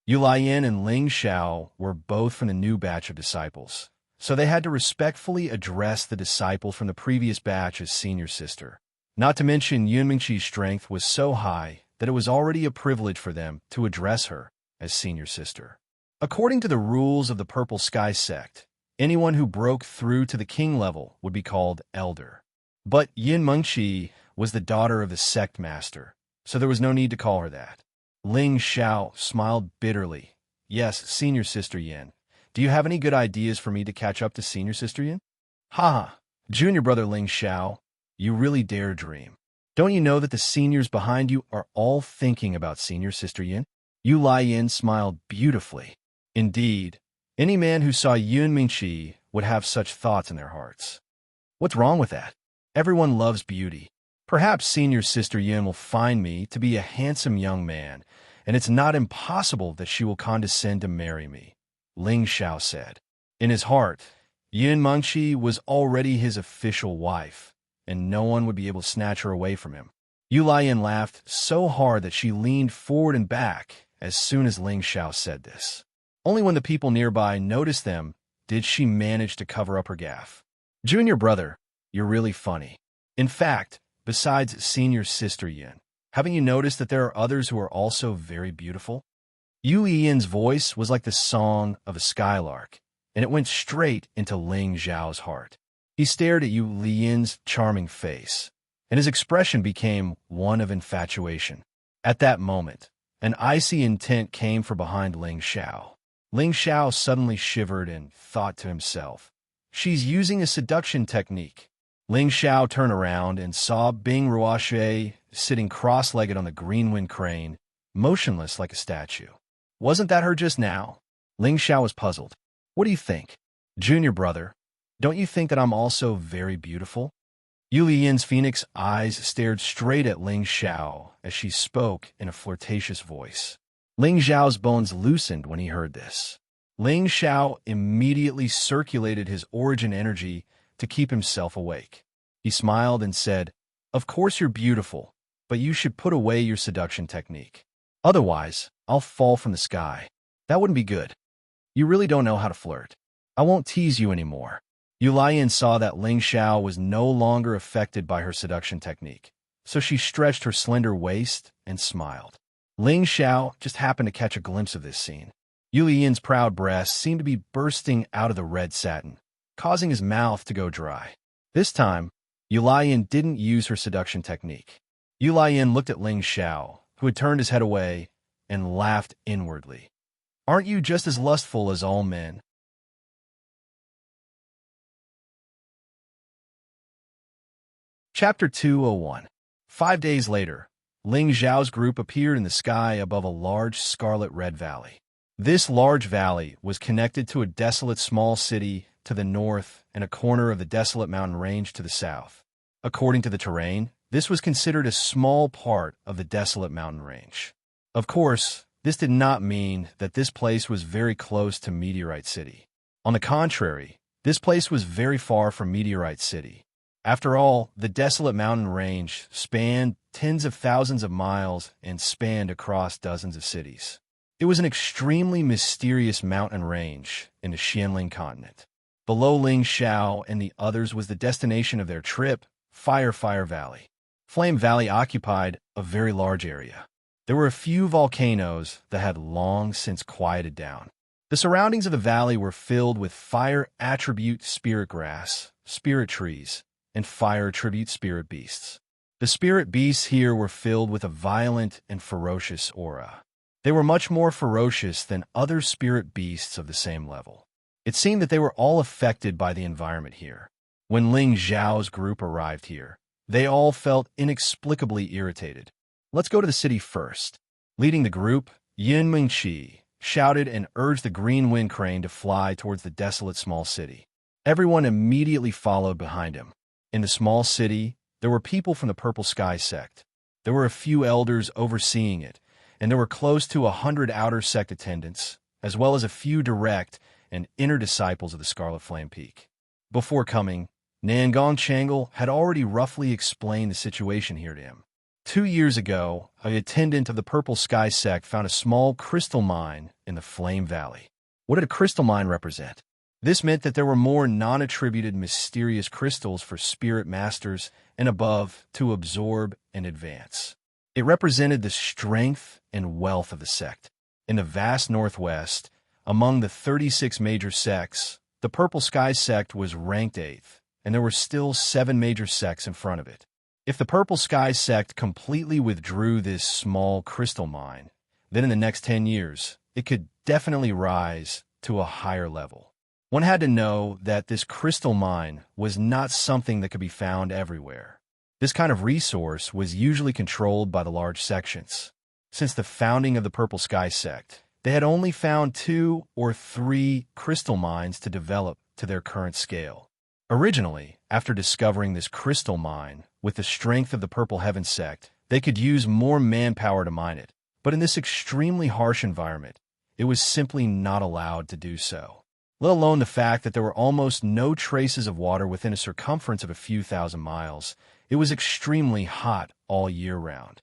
Yu Laiyin and Ling Xiao were both from the new batch of disciples, so they had to respectfully address the disciple from the previous batch as senior sister. Not to mention Yun Mingqi's strength was so high that it was already a privilege for them to address her as senior sister. According to the rules of the Purple Sky sect, anyone who broke through to the king level would be called elder. But Yun Mingqi was the daughter of the sect master, so there was no need to call her that. Ling Xiao smiled bitterly. Yes, senior sister Yin. Do you have any good ideas for me to catch up to senior sister Yin? Ha! Junior brother Ling Xiao, you really dare dream. Don't you know that the seniors behind you are all thinking about senior sister Yin? Yu Laiyin smiled beautifully. Indeed, any man who saw Yun Mingqi would have such thoughts in their hearts. What's wrong with that? Everyone loves beauty. Perhaps senior sister Yin will find me to be a handsome young man, and it's not impossible that she will condescend to marry me, Ling Xiao said. In his heart, Yun Mingqi was already his official wife, and no one would be able to snatch her away from him. Yu Laiyin laughed so hard that she leaned forward and back as soon as Ling Xiao said this. Only when the people nearby noticed them did she manage to cover up her gaffe. Junior brother, you're really funny. In fact, besides senior sister Yin, Haven't you noticed that there are others who are also very beautiful? Yu Yin's voice was like the song of a skylark, and it went straight into Ling Zhao's heart. He stared at Yu Yin's charming face, and his expression became one of infatuation. At that moment, an icy intent came from behind Ling Xiao. Ling Xiao suddenly shivered and thought to himself, "She's using a seduction technique." Ling Xiao turned around and saw Bing Ruoxue sitting cross-legged on the green wind crane, motionless like a statue. Wasn't that her just now? Ling Xiao was puzzled. What do you think? Junior brother, don't you think that I'm also very beautiful? Yu Yin's phoenix eyes stared straight at Ling Xiao as she spoke in a flirtatious voice. Ling Xiao's bones loosened when he heard this. Ling Xiao immediately circulated his origin energy to keep himself awake. He smiled and said, "Of course you're beautiful, but you should put away your seduction technique. Otherwise, I'll fall from the sky. That wouldn't be good. You really don't know how to flirt. I won't tease you anymore." Yu Lian saw that Ling Xiao was no longer affected by her seduction technique, so she stretched her slender waist and smiled. Ling Xiao just happened to catch a glimpse of this scene. Yu Yin's proud breasts seemed to be bursting out of the red satin, causing his mouth to go dry. This time, Yu Lian didn't use her seduction technique. Yu Lian looked at Ling Xiao, who had turned his head away, and laughed inwardly. "Aren't you just as lustful as all men?" Chapter 201. 5 days later, Ling Zhao's group appeared in the sky above a large scarlet-red valley. This large valley was connected to a desolate small city to the north and a corner of the desolate mountain range to the south. According to the terrain, this was considered a small part of the desolate mountain range. Of course, this did not mean that this place was very close to Meteorite City. On the contrary, this place was very far from Meteorite City. After all, the desolate mountain range spanned tens of thousands of miles and spanned across dozens of cities. It was an extremely mysterious mountain range in the Xianling continent. Below Ling Xiao and the others was the destination of their trip, Fire Valley. Flame Valley occupied a very large area. There were a few volcanoes that had long since quieted down. The surroundings of the valley were filled with fire attribute spirit grass, spirit trees, and fire attribute spirit beasts. The spirit beasts here were filled with a violent and ferocious aura. They were much more ferocious than other spirit beasts of the same level. It seemed that they were all affected by the environment here. When Ling Zhao's group arrived here, they all felt inexplicably irritated. "Let's go to the city first." Leading the group, Yin Mingqi shouted and urged the green wind crane to fly towards the desolate small city. Everyone immediately followed behind him. In the small city, there were people from the Purple Sky sect. There were a few elders overseeing it, and there were close to 100 outer sect attendants, as well as a few direct and inner disciples of the Scarlet Flame Peak. Before coming, Nangong Changle had already roughly explained the situation here to him. 2 years ago, an attendant of the Purple Sky sect found a small crystal mine in the Flame Valley. What did a crystal mine represent? This meant that there were more non-attributed mysterious crystals for spirit masters and above to absorb and advance. It represented the strength and wealth of the sect. In the vast northwest, among the 36 major sects, the Purple Sky sect was ranked 8th, and there were still 7 major sects in front of it. If the Purple Sky sect completely withdrew this small crystal mine, then in the next 10 years, it could definitely rise to a higher level. One had to know that this crystal mine was not something that could be found everywhere. This kind of resource was usually controlled by the large sections. Since the founding of the Purple Sky sect, they had only found 2 or 3 crystal mines to develop to their current scale. Originally, after discovering this crystal mine, with the strength of the Purple Heaven sect, they could use more manpower to mine it. But in this extremely harsh environment, it was simply not allowed to do so. Let alone the fact that there were almost no traces of water within a circumference of a few thousand miles. It was extremely hot all year round.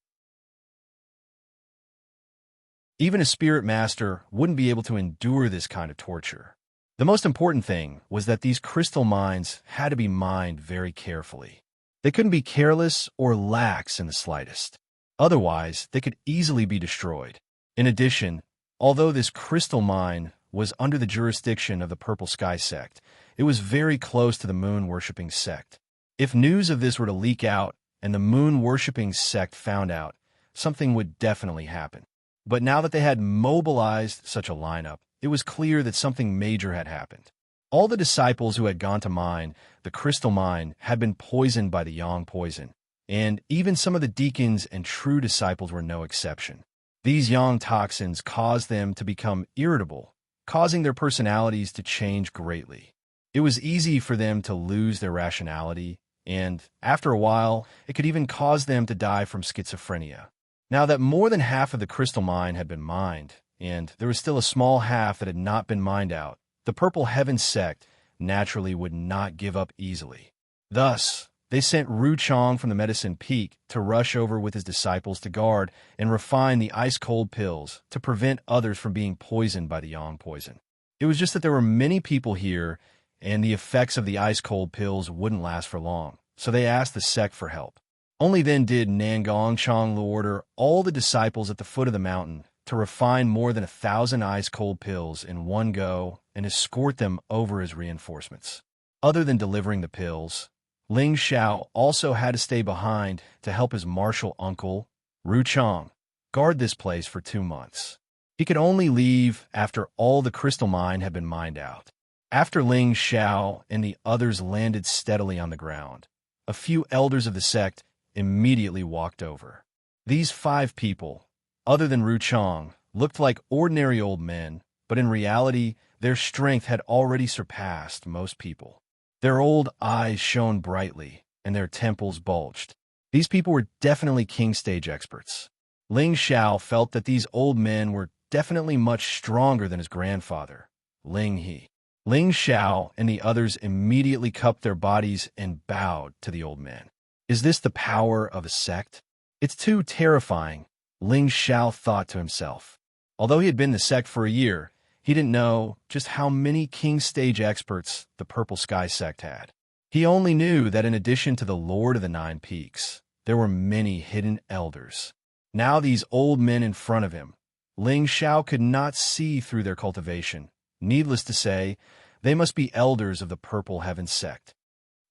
Even a spirit master wouldn't be able to endure this kind of torture. The most important thing was that these crystal mines had to be mined very carefully. They couldn't be careless or lax in the slightest. Otherwise, they could easily be destroyed. In addition, although this crystal mine was under the jurisdiction of the Purple Sky sect, it was very close to the moon-worshipping sect. If news of this were to leak out and the moon-worshipping sect found out, something would definitely happen. But now that they had mobilized such a lineup, it was clear that something major had happened. All the disciples who had gone to mine, the crystal mine, had been poisoned by the yang poison, and even some of the deacons and true disciples were no exception. These yang toxins caused them to become irritable, causing their personalities to change greatly. It was easy for them to lose their rationality, and after a while, it could even cause them to die from schizophrenia. Now that more than half of the crystal mine had been mined, and there was still a small half that had not been mined out, the Purple Heaven sect naturally would not give up easily. Thus, they sent Wuchia from the Medicine Peak to rush over with his disciples to guard and refine the ice-cold pills to prevent others from being poisoned by the yang poison. It was just that there were many people here, and the effects of the ice-cold pills wouldn't last for long, so they asked the sect for help. Only then did Nangongchang order all the disciples at the foot of the mountain to refine more than 1,000 ice-cold pills in one go and escort them over as reinforcements. Other than delivering the pills, Ling Xiao also had to stay behind to help his martial uncle, Wuchia, guard this place for 2 months. He could only leave after all the crystal mine had been mined out. After Ling Xiao and the others landed steadily on the ground, a few elders of the sect immediately walked over. These 5 people, other than Wuchia, looked like ordinary old men, but in reality, their strength had already surpassed most people. Their old eyes shone brightly, and their temples bulged. These people were definitely king stage experts. Ling Xiao felt that these old men were definitely much stronger than his grandfather, Ling He. Ling Xiao and the others immediately cupped their bodies and bowed to the old men. Is this the power of a sect? It's too terrifying, Ling Xiao thought to himself. Although he had been in the sect for a year, he didn't know just how many king stage experts the Purple Sky sect had. He only knew that in addition to the Lord of the Nine Peaks, there were many hidden elders. Now these old men in front of him, Ling Xiao could not see through their cultivation. Needless to say, they must be elders of the Purple Heaven sect.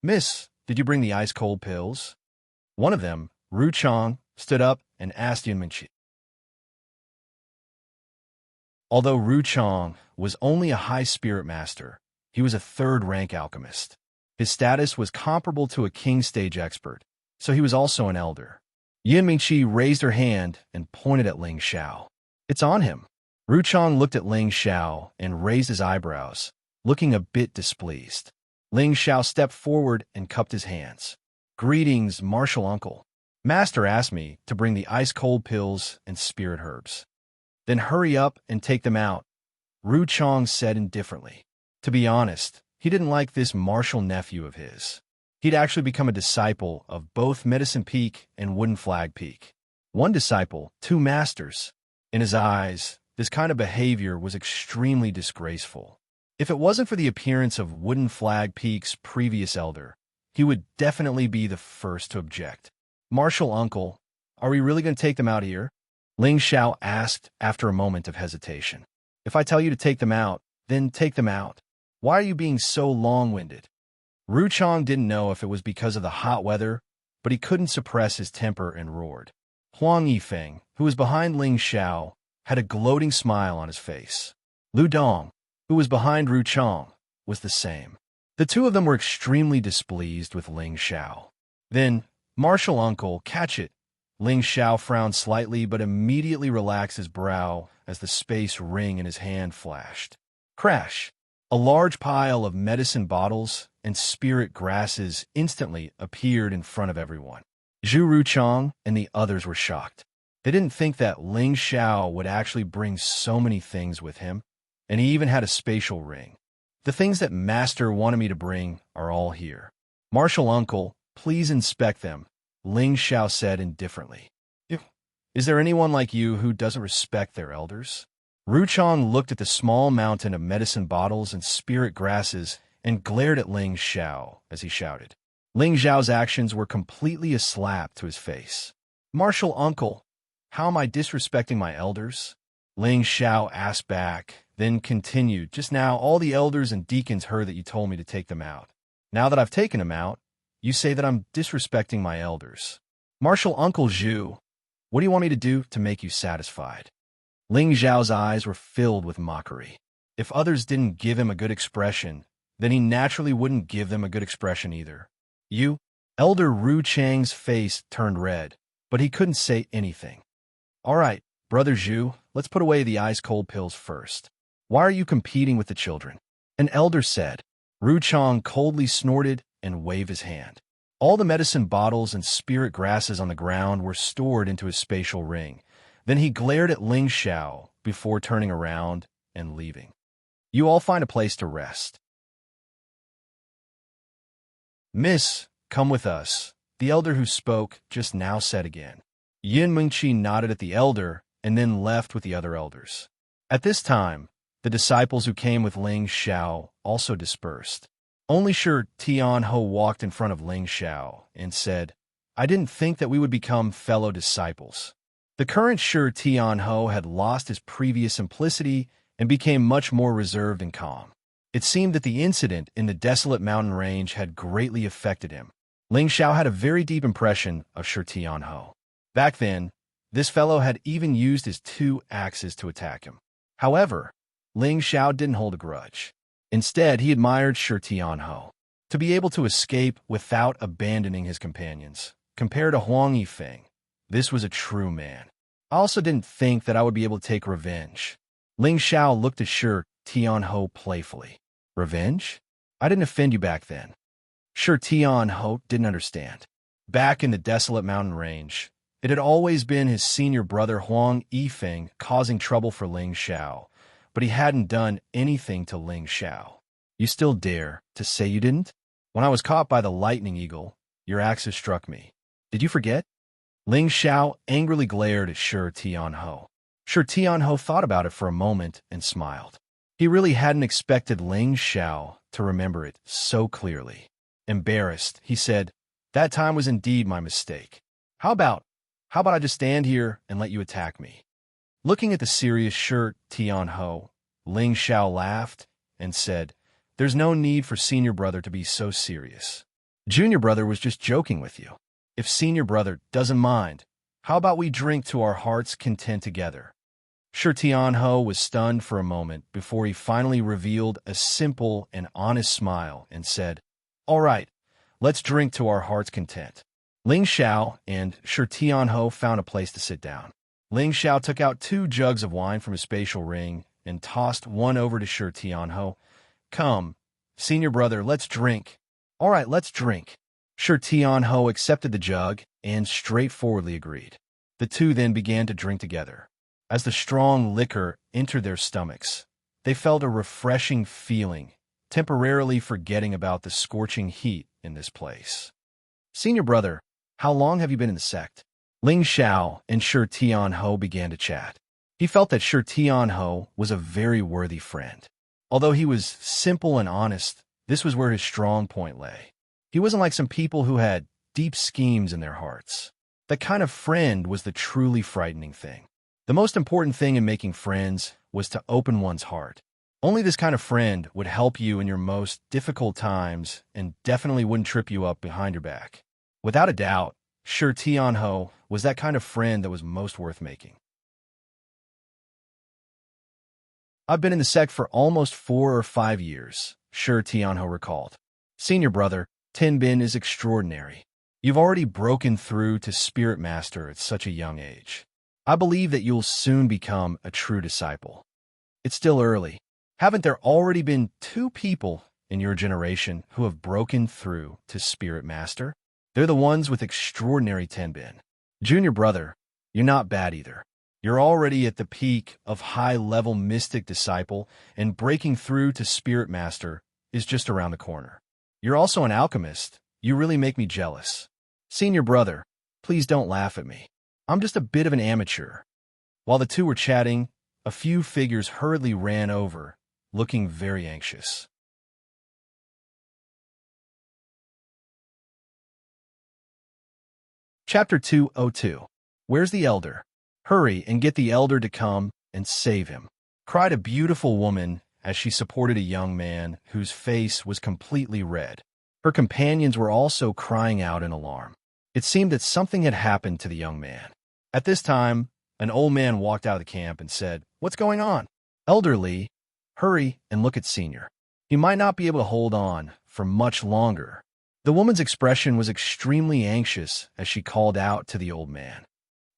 "Miss, did you bring the ice-cold pills?" One of them, Wuchia, stood up and asked Yunmenchi. Although Wuchia was only a high spirit master, he was a third-rank alchemist. His status was comparable to a king stage expert, so he was also an elder. Yunmenchi raised her hand and pointed at Ling Xiao. "It's on him." Wuchia looked at Ling Xiao and raised his eyebrows, looking a bit displeased. Ling Xiao stepped forward and cupped his hands. "Greetings, martial uncle. Master asked me to bring the ice-cold pills and spirit herbs." "Then hurry up and take them out," Wuchia said indifferently. To be honest, he didn't like this martial nephew of his. He'd actually become a disciple of both Medicine Peak and Wooden Flag Peak. One disciple, 2 masters. In his eyes, this kind of behavior was extremely disgraceful. If it wasn't for the appearance of Wooden Flag Peak's previous elder, he would definitely be the first to object. "Martial uncle, are we really going to take them out here?" Ling Xiao asked after a moment of hesitation. "If I tell you to take them out, then take them out. Why are you being so long-winded?" Wuchia didn't know if it was because of the hot weather, but he couldn't suppress his temper and roared. Huang Yifeng, who was behind Ling Xiao, had a gloating smile on his face. Lu Dong, who was behind Wuchia, was the same. The 2 of them were extremely displeased with Ling Xiao. Then, "Martial uncle, catch it." Ling Xiao frowned slightly but immediately relaxed his brow as the space ring in his hand flashed. Crash! A large pile of medicine bottles and spirit grasses instantly appeared in front of everyone. Zhu Wuchia and the others were shocked. They didn't think that Ling Xiao would actually bring so many things with him, and he even had a spatial ring. "The things that Master wanted me to bring are all here. Martial uncle, please inspect them," Ling Xiao said indifferently. "Is there anyone like you who doesn't respect their elders?" Wuchia looked at the small mountain of medicine bottles and spirit grasses and glared at Ling Xiao as he shouted. Ling Xiao's actions were completely a slap to his face. Martial uncle, how am I disrespecting my elders? Ling Xiao asked back, then continued, just now all the elders and deacons heard that you told me to take them out. Now that I've taken them out, you say that I'm disrespecting my elders. Martial uncle Zhu, what do you want me to do to make you satisfied? Ling Xiao's eyes were filled with mockery. If others didn't give him a good expression, then he naturally wouldn't give them a good expression either. You? Elder Ru Chang's face turned red, but he couldn't say anything. All right, Brother Zhu, let's put away the ice-cold pills first. Why are you competing with the children? An elder said. Ru Chang coldly snorted and waved his hand. All the medicine bottles and spirit grasses on the ground were stored into his spatial ring. Then he glared at Ling Xiao before turning around and leaving. You all find a place to rest. Miss, come with us, the elder who spoke just now said again. Yin Mingqi nodded at the elder and then left with the other elders. At this time, the disciples who came with Ling Xiao also dispersed. Only Shi Tianho walked in front of Ling Xiao and said, I didn't think that we would become fellow disciples. The current Shi Tianho had lost his previous simplicity and became much more reserved and calm. It seemed that the incident in the desolate mountain range had greatly affected him. Ling Xiao had a very deep impression of Shi Tianho. Back then, this fellow had even used his 2 axes to attack him. However, Ling Xiao didn't hold a grudge. Instead, he admired Shi Tianho. To be able to escape without abandoning his companions, compared to Huang Yifeng, this was a true man. I also didn't think that I would be able to take revenge. Ling Xiao looked at Shi Tianho playfully. Revenge? I didn't offend you back then. Shi Tianho didn't understand. Back in the desolate mountain range, it had always been his senior brother Huang Yifeng causing trouble for Ling Xiao, but he hadn't done anything to Ling Xiao. You still dare to say you didn't? When I was caught by the lightning eagle, your axes struck me. Did you forget? Ling Xiao angrily glared at Shi Tianho. Shi Tianho thought about it for a moment and smiled. He really hadn't expected Ling Xiao to remember it so clearly. Embarrassed, he said, that time was indeed my mistake. How about I just stand here and let you attack me? Looking at the serious Shi Tianho, Ling Xiao laughed and said, there's no need for senior brother to be so serious. Junior brother was just joking with you. If senior brother doesn't mind, how about we drink to our heart's content together? Shi Tianho was stunned for a moment before he finally revealed a simple and honest smile and said, all right, let's drink to our heart's content. Ling Xiao and Shi Tianho found a place to sit down. Ling Xiao took out 2 jugs of wine from his spatial ring and tossed one over to Shi Tianho. Come, senior brother, let's drink. All right, let's drink. Shi Tianho accepted the jug and straightforwardly agreed. The two then began to drink together. As the strong liquor entered their stomachs, they felt a refreshing feeling, temporarily forgetting about the scorching heat in this place. Senior brother, how long have you been in the sect? Ling Xiao and Shi Tianho began to chat. He felt that Shi Tianho was a very worthy friend. Although he was simple and honest, this was where his strong point lay. He wasn't like some people who had deep schemes in their hearts. That kind of friend was the truly frightening thing. The most important thing in making friends was to open one's heart. Only this kind of friend would help you in your most difficult times and definitely wouldn't trip you up behind your back. Without a doubt, Shi Tianho was that kind of friend that was most worth making. I've been in the sect for almost 4 or 5 years, Shi Tianho recalled. Senior brother, Tin Bin is extraordinary. You've already broken through to Spirit Master at such a young age. I believe that you'll soon become a true disciple. It's still early. Haven't there already been 2 people in your generation who have broken through to Spirit Master? They're the ones with extraordinary Tenbin. Junior brother, you're not bad either. You're already at the peak of high-level mystic disciple, and breaking through to Spirit Master is just around the corner. You're also an alchemist. You really make me jealous. Senior brother, please don't laugh at me. I'm just a bit of an amateur. While the two were chatting, a few figures hurriedly ran over, looking very anxious. Chapter 202. Where's the elder? Hurry and get the elder to come and save him," cried a beautiful woman as she supported a young man whose face was completely red. Her companions were also crying out in alarm. It seemed that something had happened to the young man. At this time, an old man walked out of the camp and said, "What's going on?" "Elderly, hurry and look at Senior. He might not be able to hold on for much longer." The woman's expression was extremely anxious as she called out to the old man.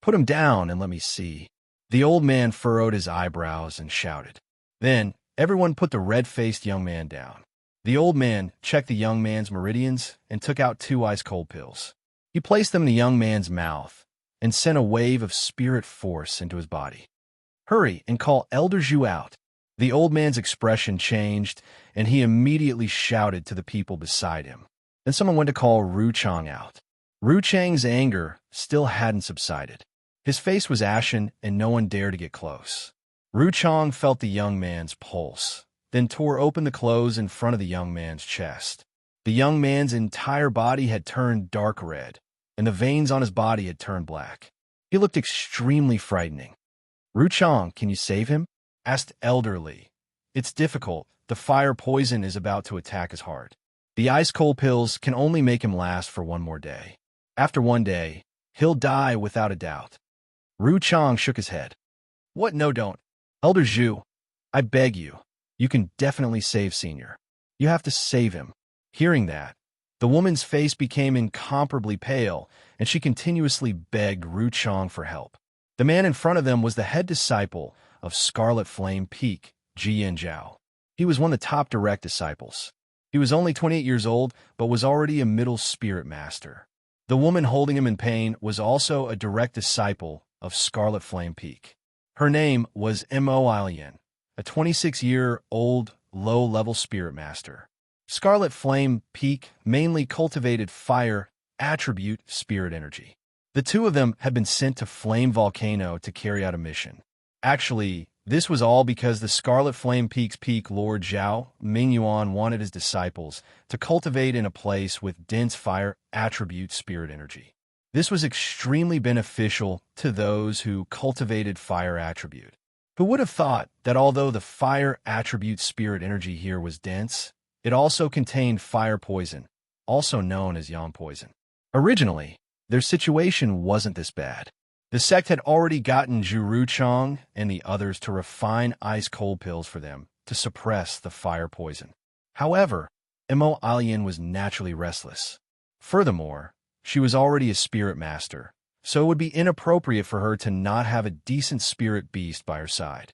"Put him down and let me see." The old man furrowed his eyebrows and shouted. Then everyone put the red-faced young man down. The old man checked the young man's meridians and took out 2 ice-cold pills. He placed them in the young man's mouth and sent a wave of spirit force into his body. "Hurry and call Elder Zhu out." The old man's expression changed, and he immediately shouted to the people beside him. Then someone went to call Wuchang out. Wuchang's anger still hadn't subsided. His face was ashen, and no one dared to get close. Wuchang felt the young man's pulse, then tore open the clothes in front of the young man's chest. The young man's entire body had turned dark red, and the veins on his body had turned black. He looked extremely frightening. "Wuchang, can you save him?" asked Elderly. "It's difficult. The fire poison is about to attack his heart. The ice-cold pills can only make him last for 1 more day. After 1 day, he'll die without a doubt." Wuchang shook his head. "What? No, don't. Elder Zhu, I beg you. You can definitely save Senior. You have to save him." Hearing that, the woman's face became incomparably pale, and she continuously begged Wuchang for help. The man in front of them was the head disciple of Scarlet Flame Peak, Xianxia. He was one of the top direct disciples. He was only 28 years old, but was already a middle spirit master. The woman holding him in pain was also a direct disciple of Scarlet Flame Peak. Her name was Immortal, a 26-year-old low-level spirit master. Scarlet Flame Peak mainly cultivated fire attribute spirit energy. The 2 of them had been sent to Flame Volcano to carry out a mission. Actually, this was all because the Scarlet Flame Peak's peak Lord Zhao Mingyuan wanted his disciples to cultivate in a place with dense fire attribute spirit energy. This was extremely beneficial to those who cultivated fire attribute. Who would have thought that although the fire attribute spirit energy here was dense, it also contained fire poison, also known as yang poison. Originally, their situation wasn't this bad. The sect had already gotten Wuchang and the others to refine ice-cold pills for them to suppress the fire poison. However, Immortal was naturally restless. Furthermore, she was already a spirit master, so it would be inappropriate for her to not have a decent spirit beast by her side.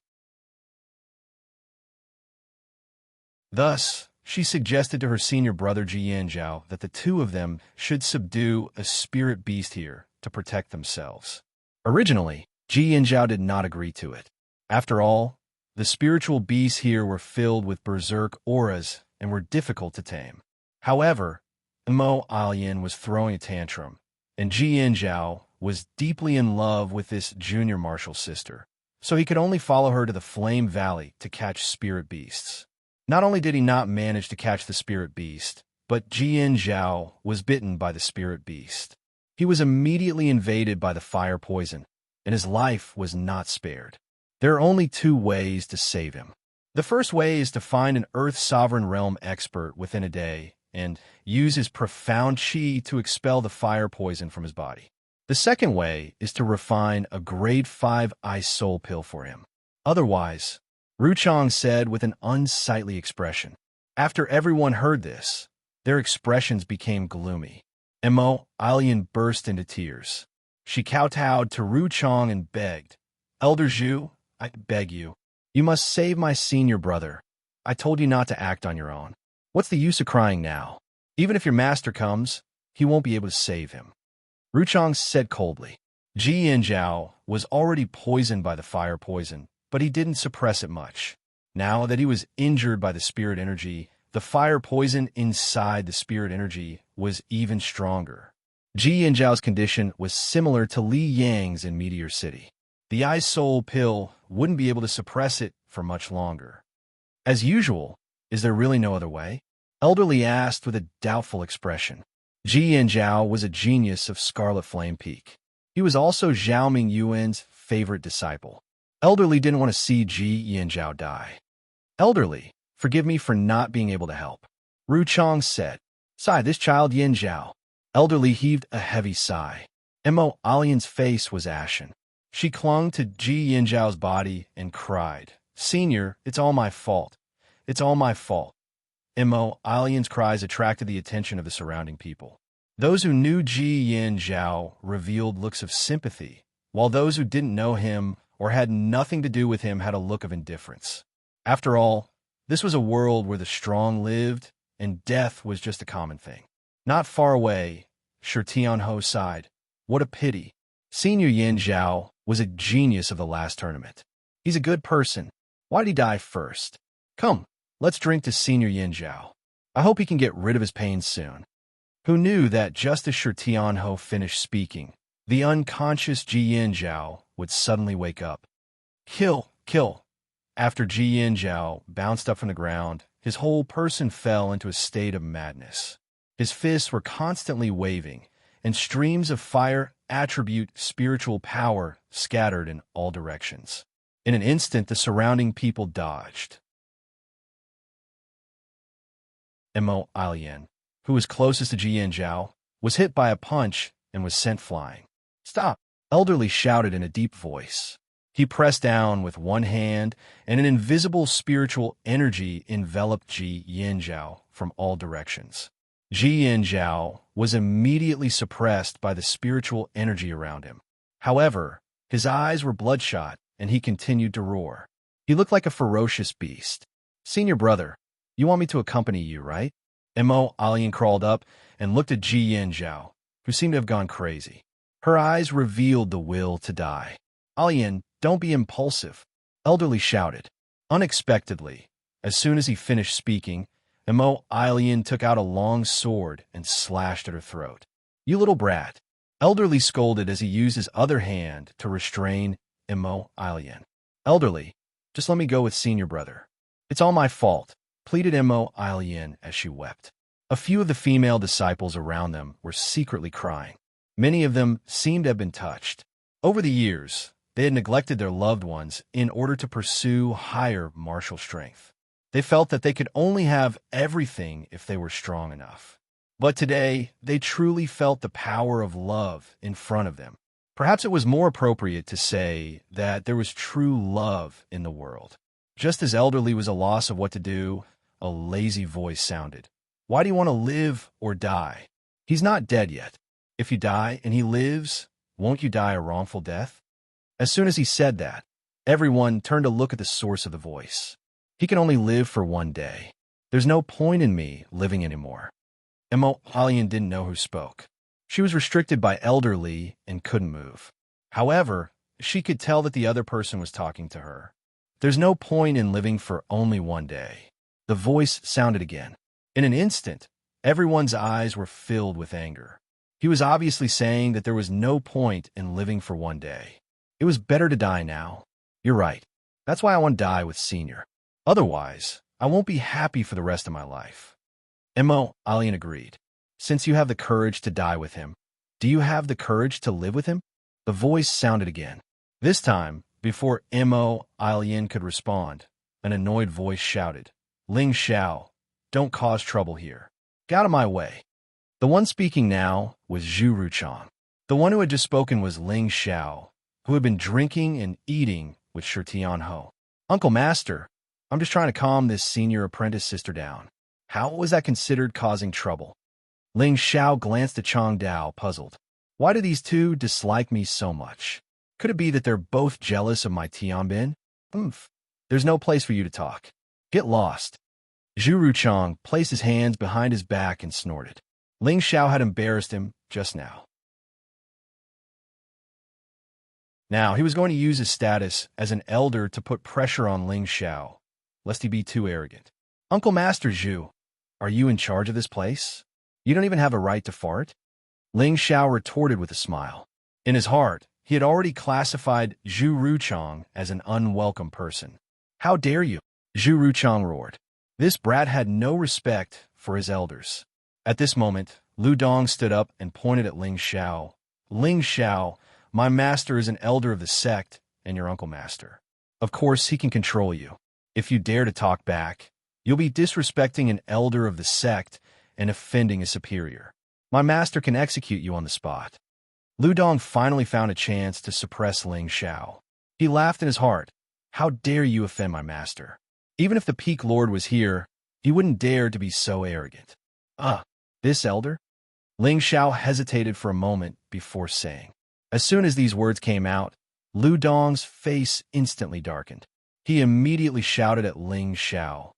Thus, she suggested to her senior brother Xianxia that the 2 of them should subdue a spirit beast here to protect themselves. Originally, Xianxia did not agree to it. After all, the spiritual beasts here were filled with berserk auras and were difficult to tame. However, Immortal was throwing a tantrum, and Xianxia was deeply in love with this junior martial sister, so he could only follow her to the Flame Valley to catch spirit beasts. Not only did he not manage to catch the spirit beast, but Xianxia was bitten by the spirit beast. He was immediately invaded by the fire poison, and his life was not spared. There are only 2 ways to save him. The first way is to find an Earth Sovereign Realm expert within a day and use his profound chi to expel the fire poison from his body. The second way is to refine a grade 5 ice soul pill for him. Otherwise, Wuchang said with an unsightly expression. After everyone heard this, their expressions became gloomy. Immortal burst into tears. She kowtowed to Wuchang and begged, "Elder Zhu, I beg you. You must save my senior brother. I told you not to act on your own. What's the use of crying now? Even if your master comes, he won't be able to save him." Wuchang said coldly. Xianxia was already poisoned by the fire poison, but he didn't suppress it much. Now that he was injured by the spirit energy, the fire poison inside the spirit energy was even stronger. Xianxiao's condition was similar to Li Yang's in Meteor City. The Ice Soul pill wouldn't be able to suppress it for much longer. As usual, is there really no other way? Elderly asked with a doubtful expression. Xianxia was a genius of Scarlet Flame Peak. He was also Zhao Mingyuan's favorite disciple. Elderly didn't want to see Ji Yanzhao die. Elderly, forgive me for not being able to help. Ru Chong said. Sigh, this child Yanzhao. Elderly heaved a heavy sigh. Mo Alian's face was ashen. She clung to Ji Yanzhao's body and cried, Senior, it's all my fault. It's all my fault. Mo Alian's cries attracted the attention of the surrounding people. Those who knew Ji Yanzhao revealed looks of sympathy, while those who didn't know him or had nothing to do with him had a look of indifference. After all, this was a world where the strong lived and death was just a common thing. Not far away, Shi Tianhou sighed. What a pity. Senior Yanzhao was a genius of the last tournament. He's a good person. Why'd he die first? Come, let's drink to Senior Yanzhao. I hope he can get rid of his pain soon. Who knew that just as Shi Tianhou finished speaking, the unconscious Ji Yanzhao would suddenly wake up. Kill, kill. After Ji Yanzhao bounced up from the ground, his whole person fell into a state of madness. His fists were constantly waving, and streams of fire attribute spiritual power scattered in all directions. In an instant, the surrounding people dodged. Mo Alian, who was closest to Ji Yanzhao, was hit by a punch and was sent flying. Stop! Elderly shouted in a deep voice. He pressed down with one hand, and an invisible spiritual energy enveloped Ji Yanzhao from all directions. Ji Yanzhao was immediately suppressed by the spiritual energy around him. However, his eyes were bloodshot, and he continued to roar. He looked like a ferocious beast. Senior brother, you want me to accompany you, right? Mo Alian crawled up and looked at Ji Yanzhao, who seemed to have gone crazy. Her eyes revealed the will to die. Alian, don't be impulsive, Elderly shouted. Unexpectedly, as soon as he finished speaking, Mo Alian took out a long sword and slashed at her throat. You little brat, Elderly scolded as he used his other hand to restrain Mo Alian. Elderly, just let me go with Senior brother. It's all my fault, pleaded Mo Alian as she wept. A few of the female disciples around them were secretly crying. Many of them seemed to have been touched. Over the years, they had neglected their loved ones in order to pursue higher martial strength. They felt that they could only have everything if they were strong enough. But today, they truly felt the power of love in front of them. Perhaps it was more appropriate to say that there was true love in the world. Just as Elderly was a loss of what to do, a lazy voice sounded. Why do you want to live or die? He's not dead yet. If you die and he lives, won't you die a wrongful death? As soon as he said that, everyone turned to look at the source of the voice. He can only live for one day. There's no point in me living anymore. Mo Alian didn't know who spoke. She was restricted by Elderly and couldn't move. However, she could tell that the other person was talking to her. There's no point in living for only one day. The voice sounded again. In an instant, everyone's eyes were filled with anger. He was obviously saying that there was no point in living for one day. It was better to die now. You're right. That's why I want to die with Senior. Otherwise, I won't be happy for the rest of my life. Mo Alian agreed. Since you have the courage to die with him, do you have the courage to live with him? The voice sounded again. This time, before Mo Alian could respond, an annoyed voice shouted, Ling Xiao, don't cause trouble here. Get out of my way. The one speaking now was Zhu Ruchang. The one who had just spoken was Ling Xiao, who had been drinking and eating with Shi Tianhou. Uncle Master, I'm just trying to calm this senior apprentice sister down. How was that considered causing trouble? Ling Xiao glanced at Chang Dao, puzzled. Why do these two dislike me so much? Could it be that they're both jealous of my Tianbin? There's no place for you to talk. Get lost. Zhu Ruchang placed his hands behind his back and snorted. Ling Xiao had embarrassed him just now. Now, he was going to use his status as an elder to put pressure on Ling Xiao, lest he be too arrogant. Uncle Master Zhu, are you in charge of this place? You don't even have a right to fart? Ling Xiao retorted with a smile. In his heart, he had already classified Zhu Ruchang as an unwelcome person. How dare you? Zhu Ruchang roared. This brat had no respect for his elders. At this moment, Lu Dong stood up and pointed at Ling Xiao. Ling Xiao My master is an elder of the sect and your uncle master. Of course, he can control you. If you dare to talk back, you'll be disrespecting an elder of the sect and offending a superior. My master can execute you on the spot. Lu Dong finally found a chance to suppress Ling Xiao. He laughed in his heart. How dare you offend my master? Even if the Peak Lord was here, he wouldn't dare to be so arrogant. This elder? Ling Xiao hesitated for a moment before saying. As soon as these words came out, Lu Dong's face instantly darkened. He immediately shouted at Ling Xiao,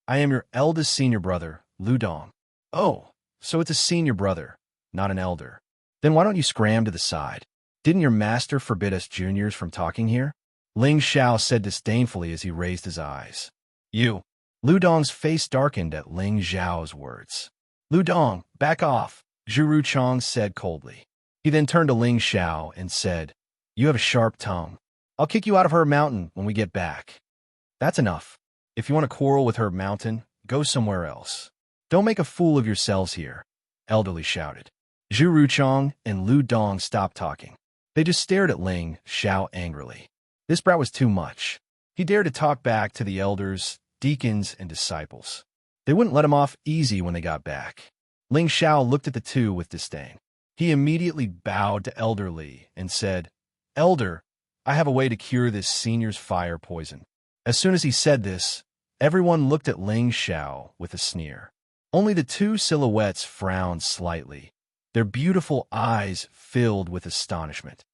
I am your eldest senior brother, Lu Dong. Oh, so it's a senior brother, not an elder. Then why don't you scram to the side? Didn't your master forbid us juniors from talking here? Ling Xiao said disdainfully as he raised his eyes. You. Lu Dong's face darkened at Ling Xiao's words. Lu Dong, back off, Zhu Ruchang said coldly. He then turned to Ling Xiao and said, You have a sharp tongue. I'll kick you out of Herb Mountain when we get back. That's enough. If you want to quarrel with Herb Mountain, go somewhere else. Don't make a fool of yourselves here, Elderly shouted. Zhu Ruchang and Lu Dong stopped talking. They just stared at Ling Xiao angrily. This brat was too much. He dared to talk back to the elders, deacons, and disciples. They wouldn't let him off easy when they got back. Ling Xiao looked at the two with disdain. He immediately bowed to Elder Li and said, Elder, I have a way to cure this senior's fire poison. As soon as he said this, everyone looked at Ling Xiao with a sneer. Only the two silhouettes frowned slightly, their beautiful eyes filled with astonishment.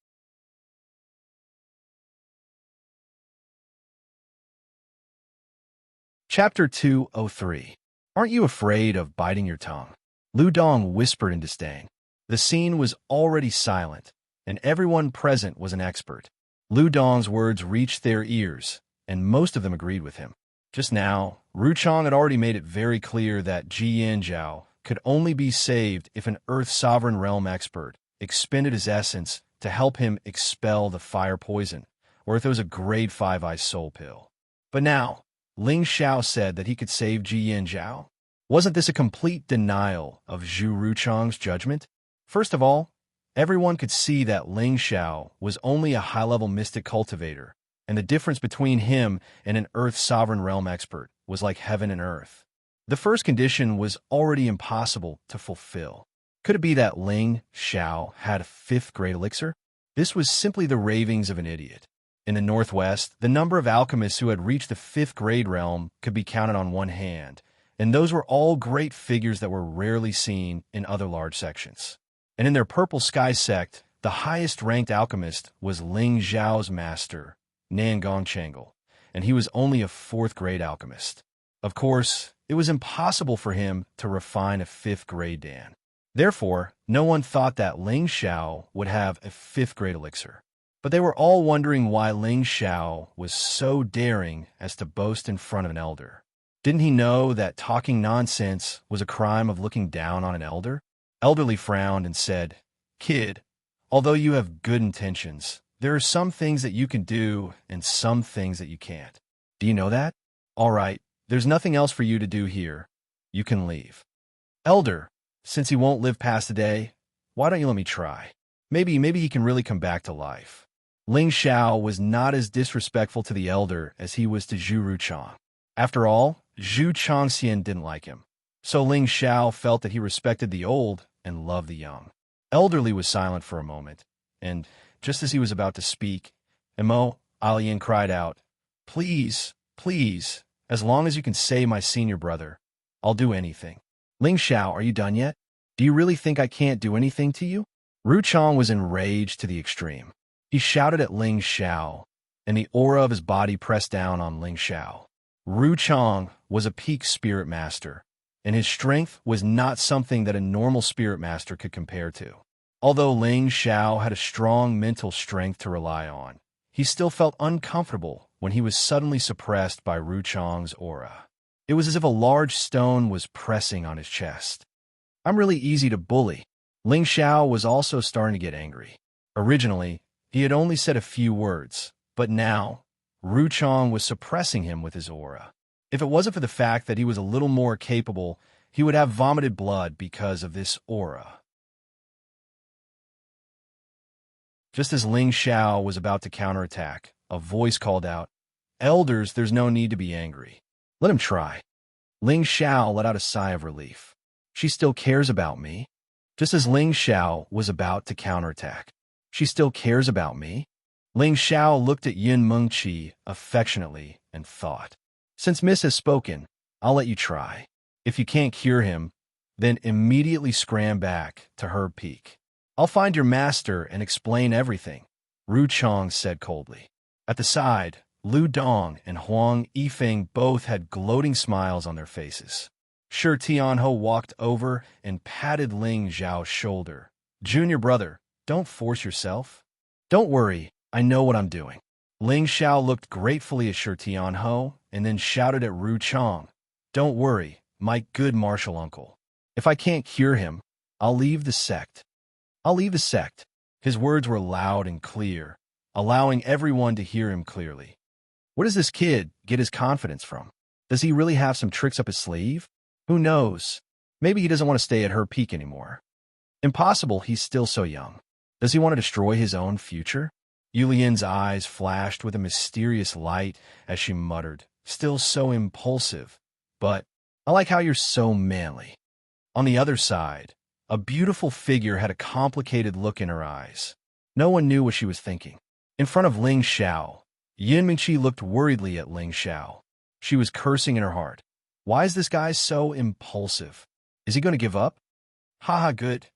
Chapter 203. Aren't you afraid of biting your tongue? Lu Dong whispered in disdain. The scene was already silent, and everyone present was an expert. Lu Dong's words reached their ears, and most of them agreed with him. Just now, Ruchang had already made it very clear that Ji Yanjiao could only be saved if an Earth Sovereign Realm expert expended his essence to help him expel the fire poison, or if it was a grade 5 ice soul pill. But now, Ling Xiao said that he could save Ji Yanjiao. Wasn't this a complete denial of Zhu Ruchang's judgment? First of all, everyone could see that Ling Xiao was only a high-level mystic cultivator, and the difference between him and an Earth Sovereign Realm expert was like heaven and earth. The first condition was already impossible to fulfill. Could it be that Ling Xiao had a 5th grade elixir? This was simply the ravings of an idiot. In the Northwest, the number of alchemists who had reached the 5th grade realm could be counted on one hand, and those were all great figures that were rarely seen in other large sections. And in their Purple Sky sect, the highest-ranked alchemist was Ling Xiao's master, Nangong Chengle, and he was only a 4th grade alchemist. Of course, it was impossible for him to refine a 5th grade Dan. Therefore, no one thought that Ling Xiao would have a 5th grade elixir. But they were all wondering why Ling Xiao was so daring as to boast in front of an elder. Didn't he know that talking nonsense was a crime of looking down on an elder? Elderly frowned and said, Kid, although you have good intentions, there are some things that you can do and some things that you can't. Do you know that? All right, there's nothing else for you to do here. You can leave. Elder, since he won't live past the day, why don't you let me try? Maybe he can really come back to life. Ling Xiao was not as disrespectful to the elder as he was to Zhu Ruchang. After all, Zhu Changxian didn't like him. So Ling Xiao felt that he respected the old and loved the young. Elderly was silent for a moment, and just as he was about to speak, Emo Alian cried out, Please, please, as long as you can save my senior brother, I'll do anything. Ling Xiao, are you done yet? Do you really think I can't do anything to you? Ruchang was enraged to the extreme. He shouted at Ling Xiao, and the aura of his body pressed down on Ling Xiao. Ruchang was a peak spirit master, and his strength was not something that a normal spirit master could compare to. Although Ling Xiao had a strong mental strength to rely on, he still felt uncomfortable when he was suddenly suppressed by Ruchang's aura. It was as if a large stone was pressing on his chest. I'm really easy to bully. Ling Xiao was also starting to get angry. Originally, he had only said a few words, but now, Ruchang was suppressing him with his aura. If it wasn't for the fact that he was a little more capable, he would have vomited blood because of this aura. Just as Ling Xiao was about to counterattack, a voice called out, "Elders, there's no need to be angry. Let him try." Ling Xiao let out a sigh of relief. She still cares about me. Just as Ling Xiao was about to counterattack. She still cares about me? Ling Xiao looked at Yin Mengqi affectionately and thought, "Since Miss has spoken, I'll let you try. If you can't cure him, then immediately scram back to Herb Peak. I'll find your master and explain everything," Ru Chong said coldly. At the side, Lu Dong and Huang Yifeng both had gloating smiles on their faces. Shi Tianho walked over and patted Ling Xiao's shoulder. "Junior brother, don't force yourself. Don't worry, I know what I'm doing." Ling Xiao looked gratefully at Shi Tianho and then shouted at Ru Chong, "Don't worry, my good martial uncle. If I can't cure him, I'll leave the sect. I'll leave the sect." His words were loud and clear, allowing everyone to hear him clearly. Where does this kid get his confidence from? Does he really have some tricks up his sleeve? Who knows? Maybe he doesn't want to stay at her peak anymore. Impossible, he's still so young. Does he want to destroy his own future? Yulian's eyes flashed with a mysterious light as she muttered, "Still so impulsive, but I like how you're so manly." On the other side, a beautiful figure had a complicated look in her eyes. No one knew what she was thinking. In front of Ling Xiao, Yin Mingqi looked worriedly at Ling Xiao. She was cursing in her heart. Why is this guy so impulsive? Is he going to give up? Haha, good.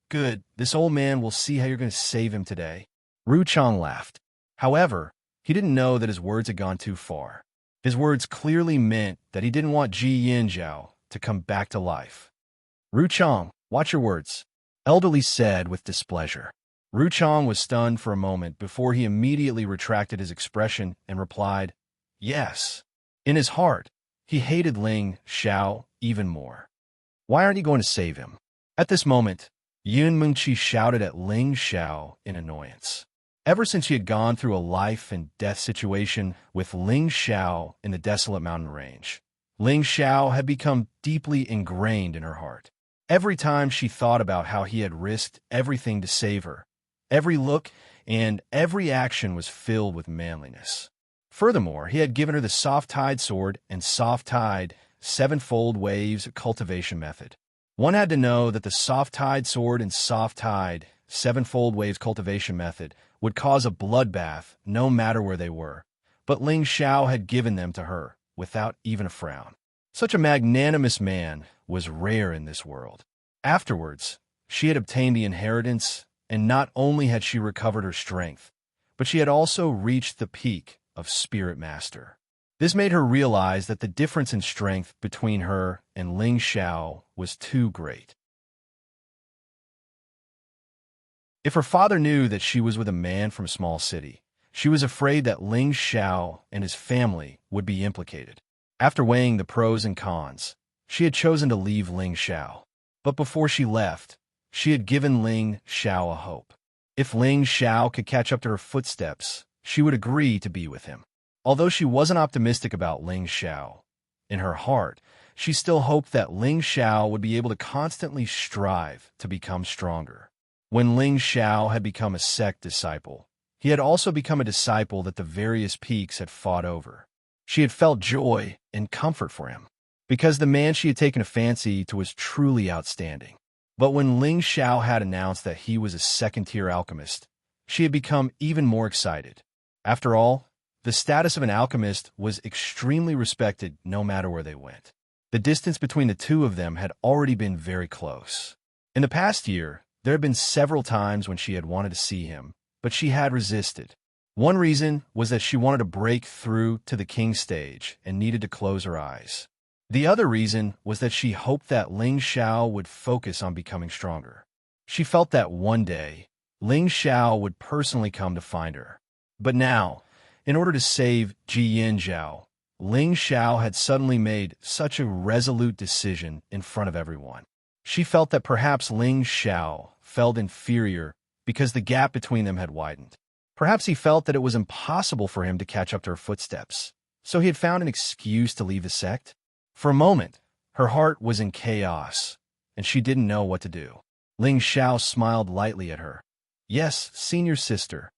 Good. This old man will see how you're going to save him today. Ru Chong laughed. However, he didn't know that his words had gone too far. His words clearly meant that he didn't want Ji Yinzhao to come back to life. "Ru Chong, watch your words," Elderly said with displeasure. Ru Chong was stunned for a moment before he immediately retracted his expression and replied, "Yes." In his heart, he hated Ling Xiao even more. Why aren't you going to save him? At this moment, Yun Mengqi shouted at Ling Xiao in annoyance. Ever since she had gone through a life and death situation with Ling Xiao in the desolate mountain range, Ling Xiao had become deeply ingrained in her heart. Every time she thought about how he had risked everything to save her, every look and every action was filled with manliness. Furthermore, he had given her the soft-tide sword and soft-tide sevenfold waves cultivation method. One had to know that the soft-tide sword and soft-tide sevenfold waves cultivation method would cause a bloodbath no matter where they were, but Ling Xiao had given them to her without even a frown. Such a magnanimous man was rare in this world. Afterwards, she had obtained the inheritance, and not only had she recovered her strength, but she had also reached the peak of Spirit Master. This made her realize that the difference in strength between her and Ling Xiao was too great. If her father knew that she was with a man from a small city, she was afraid that Ling Xiao and his family would be implicated. After weighing the pros and cons, she had chosen to leave Ling Xiao. But before she left, she had given Ling Xiao a hope. If Ling Xiao could catch up to her footsteps, she would agree to be with him. Although she wasn't optimistic about Ling Xiao, in her heart, she still hoped that Ling Xiao would be able to constantly strive to become stronger. When Ling Xiao had become a sect disciple, he had also become a disciple that the various peaks had fought over. She had felt joy and comfort for him, because the man she had taken a fancy to was truly outstanding. But when Ling Xiao had announced that he was a second-tier alchemist, she had become even more excited. After all, the status of an alchemist was extremely respected no matter where they went. The distance between the two of them had already been very close. In the past year, there had been several times when she had wanted to see him, but she had resisted. One reason was that she wanted to break through to the king stage and needed to close her eyes. The other reason was that she hoped that Ling Xiao would focus on becoming stronger. She felt that one day, Ling Xiao would personally come to find her. But now, in order to save Ji Yinzhao, Ling Xiao had suddenly made such a resolute decision in front of everyone. She felt that perhaps Ling Xiao felt inferior because the gap between them had widened. Perhaps he felt that it was impossible for him to catch up to her footsteps, so he had found an excuse to leave the sect. For a moment, her heart was in chaos, and she didn't know what to do. Ling Xiao smiled lightly at her. Yes, senior sister.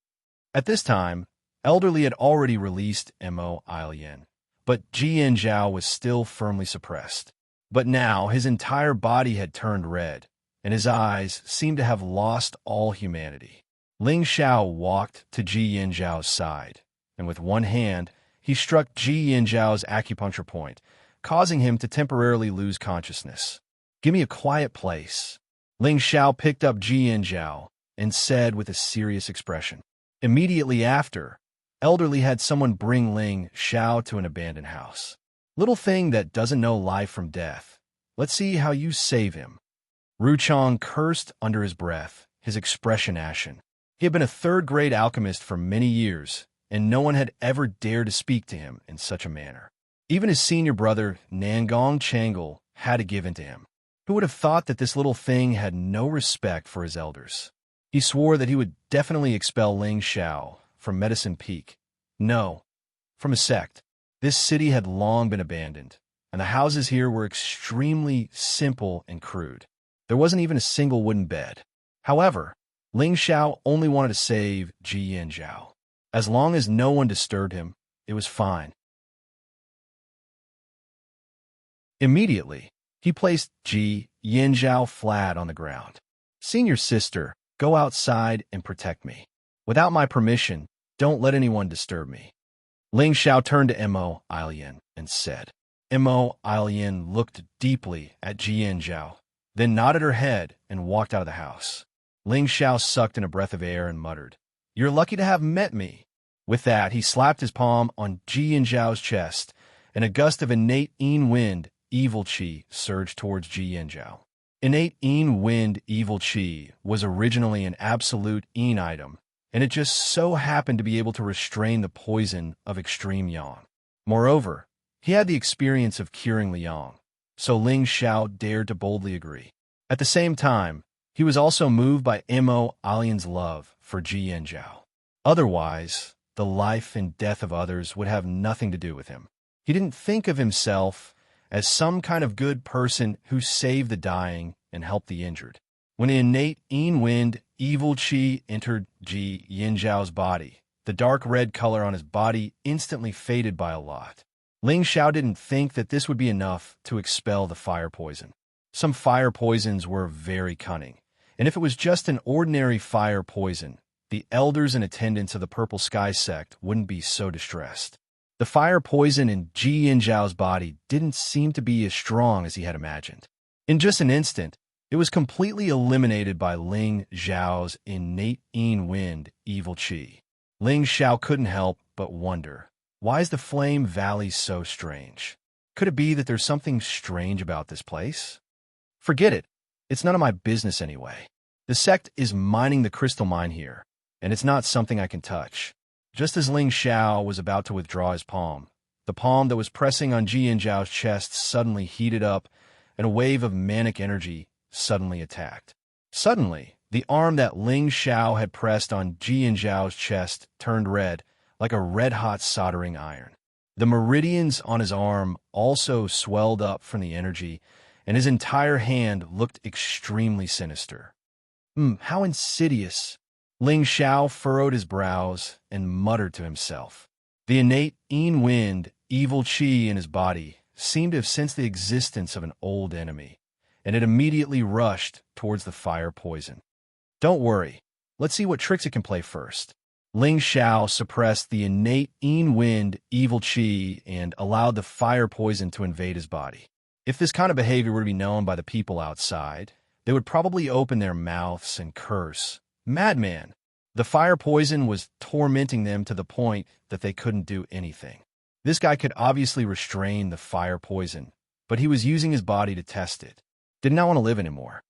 At this time, Elderly had already released Mo Ilian, but Xianxia was still firmly suppressed. But now his entire body had turned red, and his eyes seemed to have lost all humanity. Ling Xiao walked to Xianxiao's side, and with one hand, he struck Xianxiao's acupuncture point, causing him to temporarily lose consciousness. "Give me a quiet place." Ling Xiao picked up Xianxiao and said with a serious expression. Immediately after, Elderly had someone bring Ling Xiao to an abandoned house. "Little thing that doesn't know life from death. Let's see how you save him." Ruchong cursed under his breath, his expression ashen. He had been a third-grade alchemist for many years, and no one had ever dared to speak to him in such a manner. Even his senior brother, Nangong Changle, had to give in to him. Who would have thought that this little thing had no respect for his elders? He swore that he would definitely expel Ling Xiao from Medicine Peak. No, from a sect. This city had long been abandoned, and the houses here were extremely simple and crude. There wasn't even a single wooden bed. However, Ling Xiao only wanted to save Ji Yanzhao. As long as no one disturbed him, it was fine. Immediately, he placed Ji Yanzhao flat on the ground. "Senior sister, go outside and protect me. Without my permission, don't let anyone disturb me." Ling Xiao turned to Mo Ilian and said. Mo Ilian looked deeply at Ji Yanzhao, then nodded her head and walked out of the house. Ling Xiao sucked in a breath of air and muttered, "You're lucky to have met me." With that, he slapped his palm on Ji Yanzhao's chest, and a gust of innate Yin wind, evil qi, surged towards Ji Yanzhao. Innate Yin wind, evil qi was originally an absolute Yin item, and it just so happened to be able to restrain the poison of extreme yang. Moreover, he had the experience of curing Liang, so Ling Xiao dared to boldly agree. At the same time, he was also moved by Mo Ilian's love for Ji Yanzhao. Otherwise, the life and death of others would have nothing to do with him. He didn't think of himself as some kind of good person who saved the dying and helped the injured. When the innate Yin wind, evil qi entered Ji Yanzhao's body, the dark red color on his body instantly faded by a lot. Ling Xiao didn't think that this would be enough to expel the fire poison. Some fire poisons were very cunning, and if it was just an ordinary fire poison, the elders and attendants of the Purple Sky sect wouldn't be so distressed. The fire poison in Ji Yanzhao's body didn't seem to be as strong as he had imagined. In just an instant, it was completely eliminated by Ling Xiao's innate Yin wind, evil qi. Ling Xiao couldn't help but wonder, why is the Flame Valley so strange? Could it be that there's something strange about this place? Forget it. It's none of my business anyway. The sect is mining the crystal mine here, and it's not something I can touch. Just as Ling Xiao was about to withdraw his palm, the palm that was pressing on Ji Yanzhao's chest suddenly heated up, and a wave of manic energy suddenly attacked. Suddenly, the arm that Ling Xiao had pressed on Ji Yanzhao's chest turned red, like a red-hot soldering iron. The meridians on his arm also swelled up from the energy, and his entire hand looked extremely sinister. How insidious! Ling Xiao furrowed his brows and muttered to himself. The innate Yin wind, evil qi in his body seemed to have sensed the existence of an old enemy, and it immediately rushed towards the fire poison. Don't worry, let's see what tricks it can play first. Ling Xiao suppressed the innate Yin wind, evil qi, and allowed the fire poison to invade his body. If this kind of behavior were to be known by the people outside, they would probably open their mouths and curse. Madman! The fire poison was tormenting them to the point that they couldn't do anything. This guy could obviously restrain the fire poison, but he was using his body to test it. Did not want to live anymore.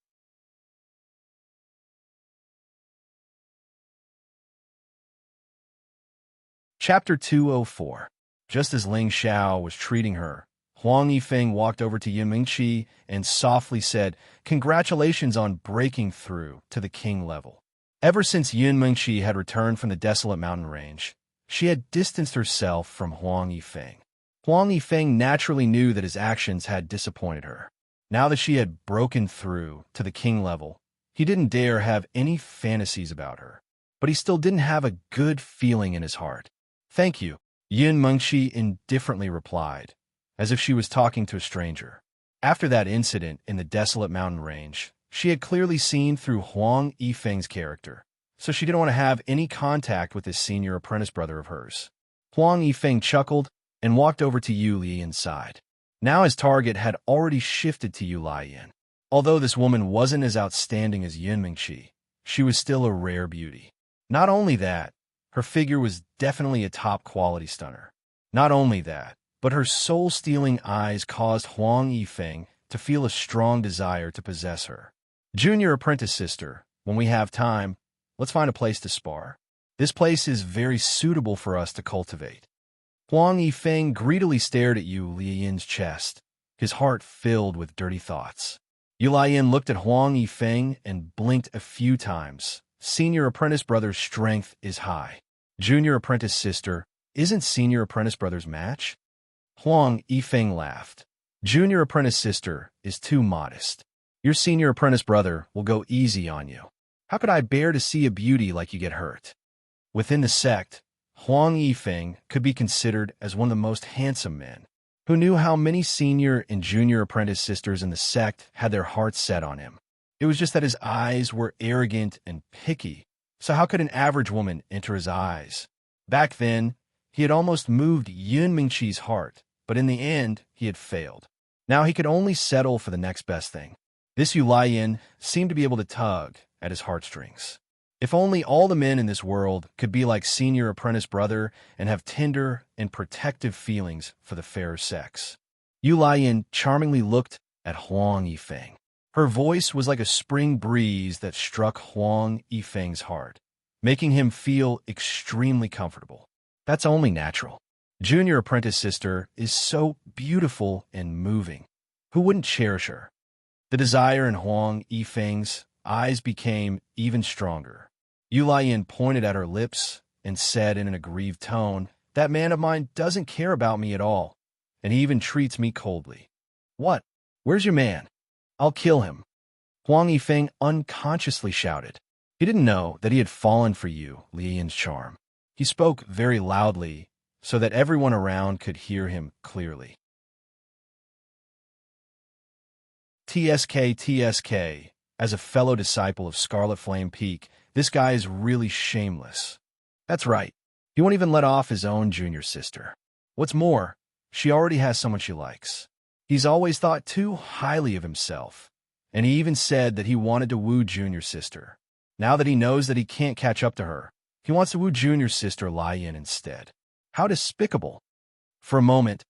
Chapter 204. Just as Ling Xiao was treating her, Huang Yifeng walked over to Yin Mingqi and softly said, "Congratulations on breaking through to the king level." Ever since Yin Mingqi had returned from the desolate mountain range, she had distanced herself from Huang Yifeng. Huang Yifeng naturally knew that his actions had disappointed her. Now that she had broken through to the king level, He didn't dare have any fantasies about her, but he still didn't have a good feeling in his heart. "Thank you," Yin Mengqi indifferently replied, as if she was talking to a stranger. After that incident in the desolate mountain range, she had clearly seen through Huang Yifeng's character, so she didn't want to have any contact with this senior apprentice brother of hers. Huang Yifeng chuckled and walked over to Yu Lian's side. Now his target had already shifted to Yu Lian. Although this woman wasn't as outstanding as Yin Mengqi, she was still a rare beauty. Not only that, her figure was definitely a top-quality stunner. Not only that, but her soul-stealing eyes caused Huang Yifeng to feel a strong desire to possess her. "Junior apprentice sister, when we have time, let's find a place to spar. This place is very suitable for us to cultivate." Huang Yifeng greedily stared at Yu Lian's chest, his heart filled with dirty thoughts. Yu Lian looked at Huang Yifeng and blinked a few times. Senior apprentice brother's strength is high. Junior apprentice sister, isn't senior apprentice brother's match? Huang Yifeng laughed. Junior apprentice sister is too modest. Your senior apprentice brother will go easy on you. How could I bear to see a beauty like you get hurt? Within the sect, Huang Yifeng could be considered as one of the most handsome men. Who knew how many senior and junior apprentice sisters in the sect had their hearts set on him? It was just that his eyes were arrogant and picky, so how could an average woman enter his eyes? Back then, he had almost moved Yin Mengqi's heart, but in the end, he had failed. Now he could only settle for the next best thing. This Yu Lian seemed to be able to tug at his heartstrings. If only all the men in this world could be like senior apprentice brother and have tender and protective feelings for the fairer sex. Yu Lian charmingly looked at Huang Yifeng. Her voice was like a spring breeze that struck Huang Yifeng's heart, making him feel extremely comfortable. That's only natural. Junior apprentice sister is so beautiful and moving. Who wouldn't cherish her? The desire in Huang Yifeng's eyes became even stronger. Yu Lian pointed at her lips and said in an aggrieved tone, "That man of mine doesn't care about me at all, and he even treats me coldly." "What? Where's your man? I'll kill him," Huang Yifeng unconsciously shouted. He didn't know that he had fallen for Yu Lian's charm. He spoke very loudly so that everyone around could hear him clearly. TSK, as a fellow disciple of Scarlet Flame Peak, this guy is really shameless. That's right. He won't even let off his own junior sister. What's more, she already has someone she likes. He's always thought too highly of himself, and he even said that he wanted to woo junior sister. Now that he knows that he can't catch up to her, he wants to woo junior sister Lian instead. How despicable. For a moment,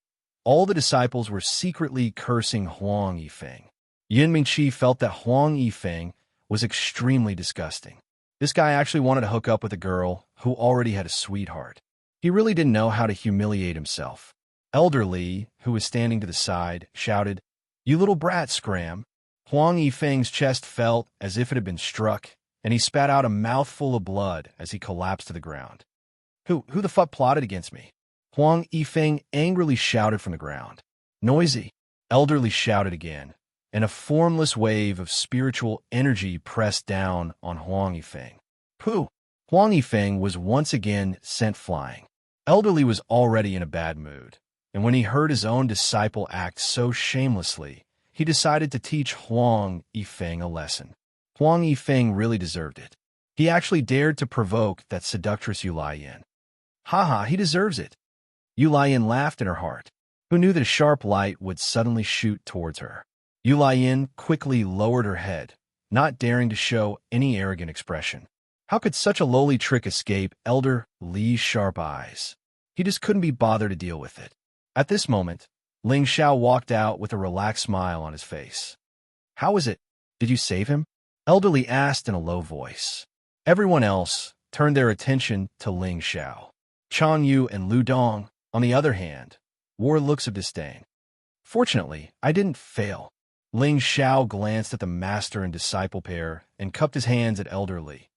all the disciples were secretly cursing Huang Yifeng. Yin Mengqi felt that Huang Yifeng was extremely disgusting. This guy actually wanted to hook up with a girl who already had a sweetheart. He really didn't know how to humiliate himself. Elder Li, who was standing to the side, shouted, "You little brat, Scram." Huang Yifeng's chest felt as if it had been struck, and he spat out a mouthful of blood as he collapsed to the ground. Who the fuck plotted against me?" Huang Yifeng angrily shouted from the ground. "Noisy," Elder Li shouted again, and a formless wave of spiritual energy pressed down on Huang Yifeng. Pooh! Huang Yifeng was once again sent flying. Elder Li was already in a bad mood, and when he heard his own disciple act so shamelessly, he decided to teach Huang Yifeng a lesson. Huang Yifeng really deserved it. He actually dared to provoke that seductress Yu Lian. Haha, he deserves it. Yu Lian laughed in her heart. Who knew that a sharp light would suddenly shoot towards her? Yu Lian quickly lowered her head, not daring to show any arrogant expression. How could such a lowly trick escape Elder Li's sharp eyes? He just couldn't be bothered to deal with it. At this moment, Ling Xiao walked out with a relaxed smile on his face. "How is it? Did you save him?" Elder Li asked in a low voice. Everyone else turned their attention to Ling Xiao. Chang Yu and Lu Dong, on the other hand, wore looks of disdain. "Fortunately, I didn't fail." Ling Xiao glanced at the master and disciple pair and cupped his hands at Elder Li.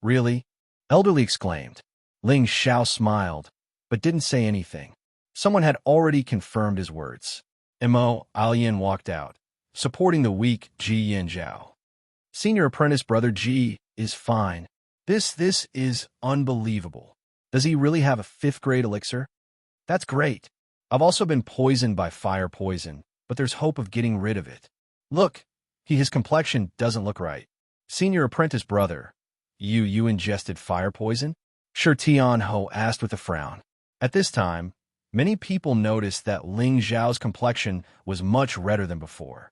"Really?" Elder Li exclaimed. Ling Xiao smiled, but didn't say anything. Someone had already confirmed his words. Mo Alian walked out, supporting the weak Ji Yin Zhao. Senior apprentice brother G is fine. This is unbelievable. Does he really have a 5th grade elixir? That's great. I've also been poisoned by fire poison, but there's hope of getting rid of it. Look, his complexion doesn't look right. Senior apprentice brother, you ingested fire poison? Sure, Tian Ho asked with a frown. At this time, many people noticed that Ling Xiao's complexion was much redder than before.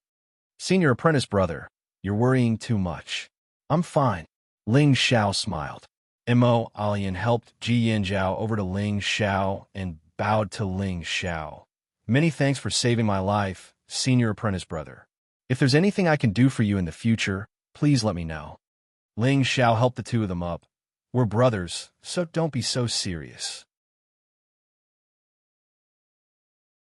Senior apprentice brother, you're worrying too much. I'm fine. Ling Xiao smiled. Mo Alian helped Ji Yanjiao over to Ling Xiao and bowed to Ling Xiao. Many thanks for saving my life, senior apprentice brother. If there's anything I can do for you in the future, please let me know. Ling Xiao helped the two of them up. We're brothers, so don't be so serious.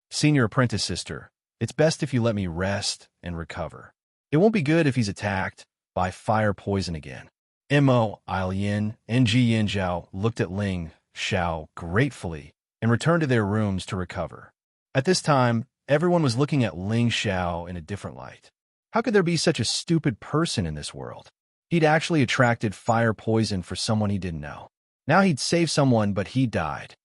Senior apprentice sister, it's best if you let me rest and recover. It won't be good if he's attacked by fire poison again. Mo Alian and Ji Yanjiao looked at Ling Xiao gratefully and returned to their rooms to recover. At this time, everyone was looking at Ling Xiao in a different light. How could there be such a stupid person in this world? He'd actually attracted fire poison for someone he didn't know. Now he'd saved someone, but he died.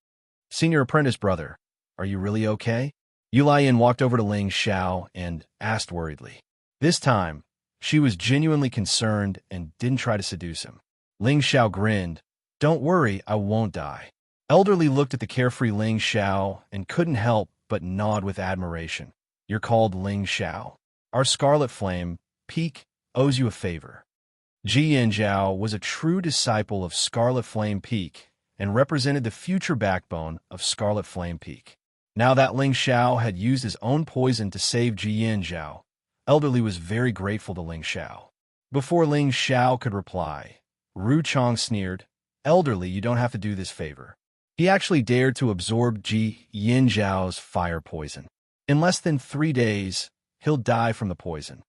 Senior apprentice brother, are you really okay? Yu Lian walked over to Ling Xiao and asked worriedly. This time, she was genuinely concerned and didn't try to seduce him. Ling Xiao grinned. Don't worry, I won't die. Elderly looked at the carefree Ling Xiao and couldn't help but nod with admiration. You're called Ling Xiao. Our Scarlet Flame, Peak, owes you a favor. Ji Yanjiao was a true disciple of Scarlet Flame Peak and represented the future backbone of Scarlet Flame Peak. Now that Ling Xiao had used his own poison to save Ji Yanjiao, Elderly was very grateful to Ling Xiao. Before Ling Xiao could reply, Ru Chong sneered, Elderly, you don't have to do this favor. He actually dared to absorb Ji Yanjiao's fire poison. In less than 3 days, he'll die from the poison.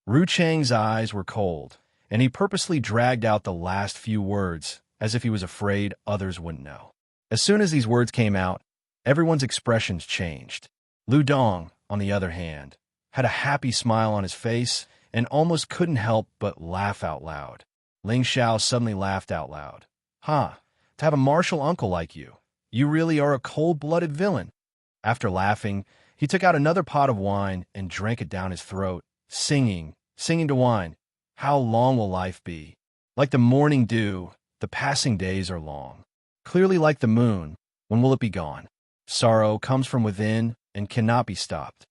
Ru Chang's eyes were cold, and he purposely dragged out the last few words, as if he was afraid others wouldn't know. As soon as these words came out, everyone's expressions changed. Lu Dong, on the other hand, had a happy smile on his face and almost couldn't help but laugh out loud. Ling Xiao suddenly laughed out loud. To have a martial uncle like you. You really are a cold-blooded villain. After laughing, he took out another pot of wine and drank it down his throat, singing to wine. How long will life be? Like the morning dew, the passing days are long. Clearly like the moon, when will it be gone? Sorrow comes from within and cannot be stopped.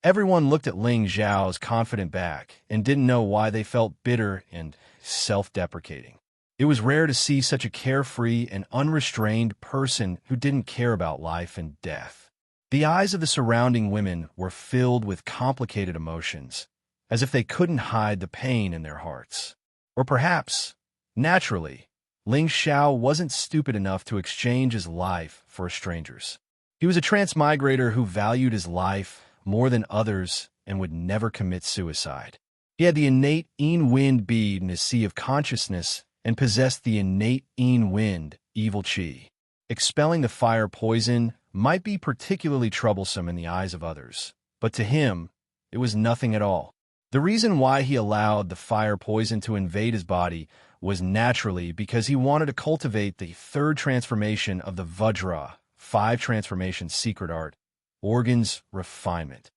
Everyone looked at Ling Xiao's confident back and didn't know why they felt bitter and self-deprecating. It was rare to see such a carefree and unrestrained person who didn't care about life and death. The eyes of the surrounding women were filled with complicated emotions, as if they couldn't hide the pain in their hearts. Or perhaps, naturally, Ling Xiao wasn't stupid enough to exchange his life for a stranger's. He was a transmigrator who valued his life more than others and would never commit suicide. He had the innate Yin Wind bead in his sea of consciousness and possessed the innate Yin Wind, evil qi. Expelling the fire poison might be particularly troublesome in the eyes of others, but to him, it was nothing at all. The reason why he allowed the fire poison to invade his body was naturally because he wanted to cultivate the 3rd transformation of the Vajra, 5 transformation secret art, organs refinement.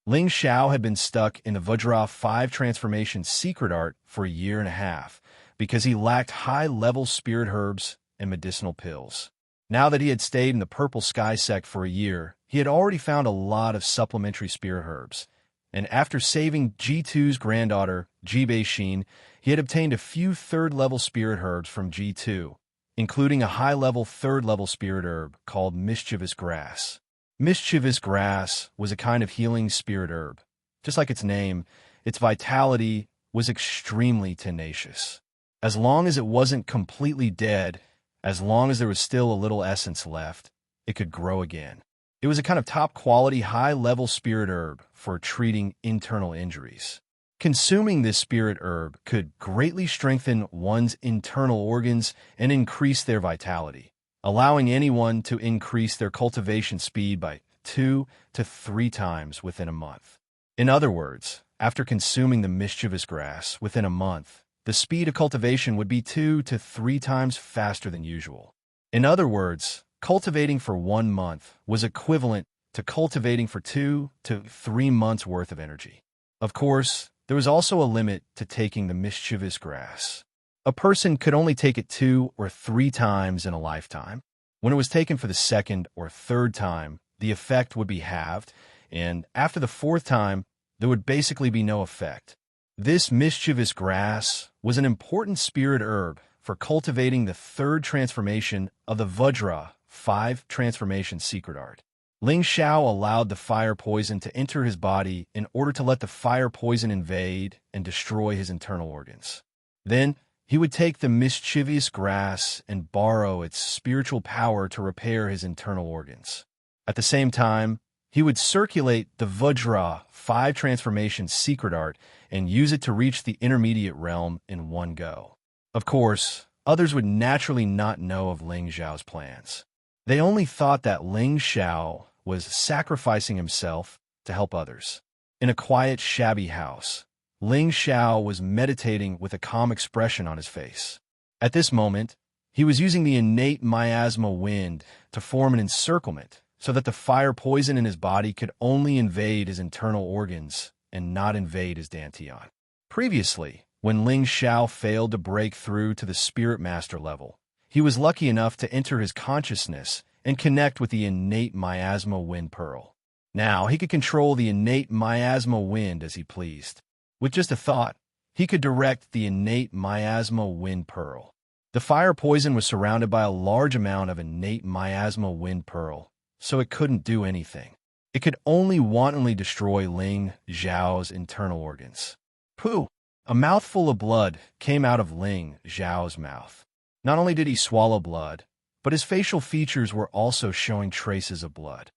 Ling Xiao had been stuck in the Vajra 5 transformation secret art for a year and a half because he lacked high-level spirit herbs and medicinal pills. Now that he had stayed in the Purple Sky sect for a year, he had already found a lot of supplementary spirit herbs, and after saving G2's granddaughter, Jibei Xin, he had obtained a few 3rd-level spirit herbs from G2, including a high-level 3rd-level spirit herb called Mischievous Grass. Mischievous Grass was a kind of healing spirit herb. Just like its name, its vitality was extremely tenacious. As long as it wasn't completely dead, as long as there was still a little essence left, it could grow again. It was a kind of top-quality, high-level spirit herb for treating internal injuries. Consuming this spirit herb could greatly strengthen one's internal organs and increase their vitality, allowing anyone to increase their cultivation speed by 2 to 3 times within a month. In other words, after consuming the mischievous grass within a month, the speed of cultivation would be 2 to 3 times faster than usual. In other words, cultivating for 1 month was equivalent to cultivating for 2 to 3 months' worth of energy. Of course, there was also a limit to taking the mischievous grass. A person could only take it 2 or 3 times in a lifetime. When it was taken for the second or third time, the effect would be halved, and after the fourth time, there would basically be no effect. This mischievous grass was an important spirit herb for cultivating the third transformation of the Vajra 5 transformation secret art. Ling Xiao allowed the fire poison to enter his body in order to let the fire poison invade and destroy his internal organs. Then, he would take the mischievous grass and borrow its spiritual power to repair his internal organs. At the same time, he would circulate the Vajra 5 transformation secret art and use it to reach the intermediate realm in one go. Of course, others would naturally not know of Ling Xiao's plans. They only thought that Ling Xiao was sacrificing himself to help others. In a quiet, shabby house, Ling Xiao was meditating with a calm expression on his face. At this moment, he was using the innate miasma wind to form an encirclement so that the fire poison in his body could only invade his internal organs and not invade his dantian. Previously, when Ling Xiao failed to break through to the spirit master level, he was lucky enough to enter his consciousness and connect with the innate miasma wind pearl. Now he could control the innate miasma wind as he pleased. With just a thought, he could direct the innate miasma wind pearl. The fire poison was surrounded by a large amount of innate miasma wind pearl, so it couldn't do anything. It could only wantonly destroy Ling Xiao's internal organs. Pooh! A mouthful of blood came out of Ling Xiao's mouth. Not only did he swallow blood, but his facial features were also showing traces of blood.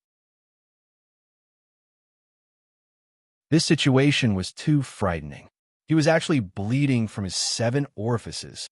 This situation was too frightening. He was actually bleeding from his 7 orifices.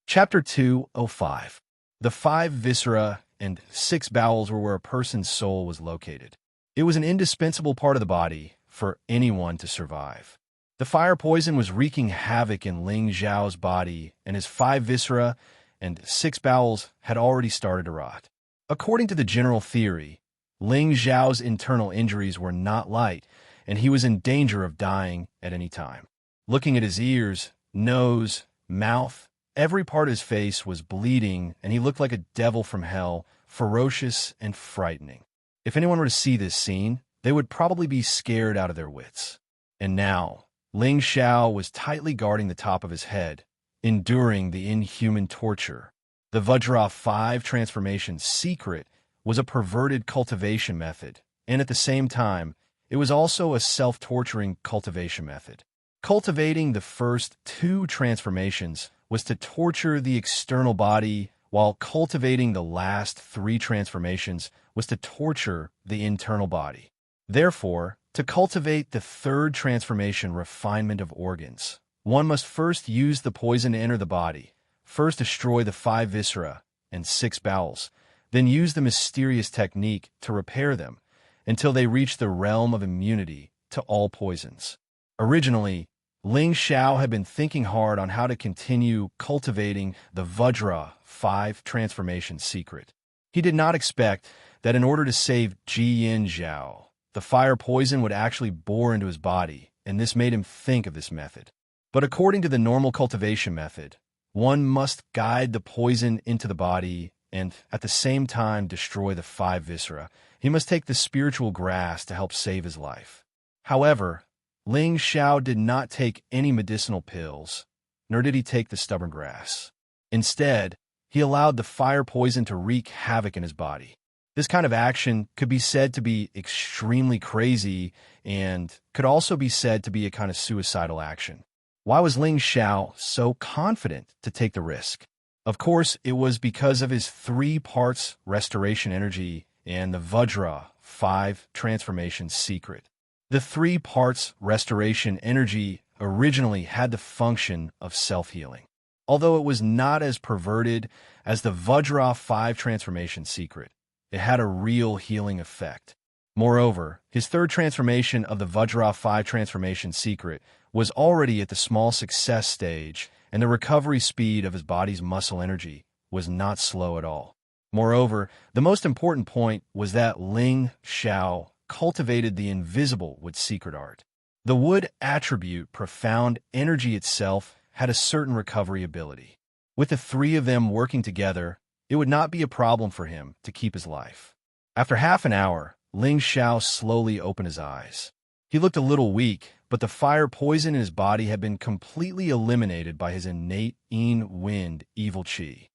Chapter 205. The 5 viscera and 6 bowels were where a person's soul was located. It was an indispensable part of the body for anyone to survive. The fire poison was wreaking havoc in Ling Xiao's body, and his 5 viscera and 6 bowels had already started to rot. According to the general theory, Ling Xiao's internal injuries were not light, and he was in danger of dying at any time. Looking at his ears, nose, mouth, every part of his face was bleeding, and he looked like a devil from hell, ferocious and frightening. If anyone were to see this scene, they would probably be scared out of their wits. And now, Ling Xiao was tightly guarding the top of his head, enduring the inhuman torture. The Vajra 5 transformation secret was a perverted cultivation method, and at the same time, it was also a self-torturing cultivation method. Cultivating the first 2 transformations was to torture the external body, while cultivating the last 3 transformations was to torture the internal body. Therefore, to cultivate the 3rd transformation, refinement of organs, one must first use the poison to enter the body, first destroy the 5 viscera and 6 bowels, then use the mysterious technique to repair them until they reach the realm of immunity to all poisons. Originally, Ling Xiao had been thinking hard on how to continue cultivating the Vajra 5 transformation secret. He did not expect that in order to save Jiyin Zhao, the fire poison would actually bore into his body, and this made him think of this method. But according to the normal cultivation method, one must guide the poison into the body and, at the same time, destroy the 5 viscera. He must take the spiritual grass to help save his life. However, Ling Xiao did not take any medicinal pills, nor did he take the stubborn grass. Instead, he allowed the fire poison to wreak havoc in his body. This kind of action could be said to be extremely crazy and could also be said to be a kind of suicidal action. Why was Ling Xiao so confident to take the risk? Of course, it was because of his 3 parts restoration energy and the Vajra 5 transformation secret. The 3 parts restoration energy originally had the function of self-healing. Although it was not as perverted as the Vajra 5 transformation secret, it had a real healing effect. Moreover, his third transformation of the Vajra 5 transformation secret was already at the small success stage, and the recovery speed of his body's muscle energy was not slow at all. Moreover, the most important point was that Ling Xiao cultivated the invisible with secret art. The wood attribute, profound energy itself, had a certain recovery ability. With the three of them working together, it would not be a problem for him to keep his life. After half an hour, Ling Xiao slowly opened his eyes. He looked a little weak, but the fire poison in his body had been completely eliminated by his innate wind evil qi.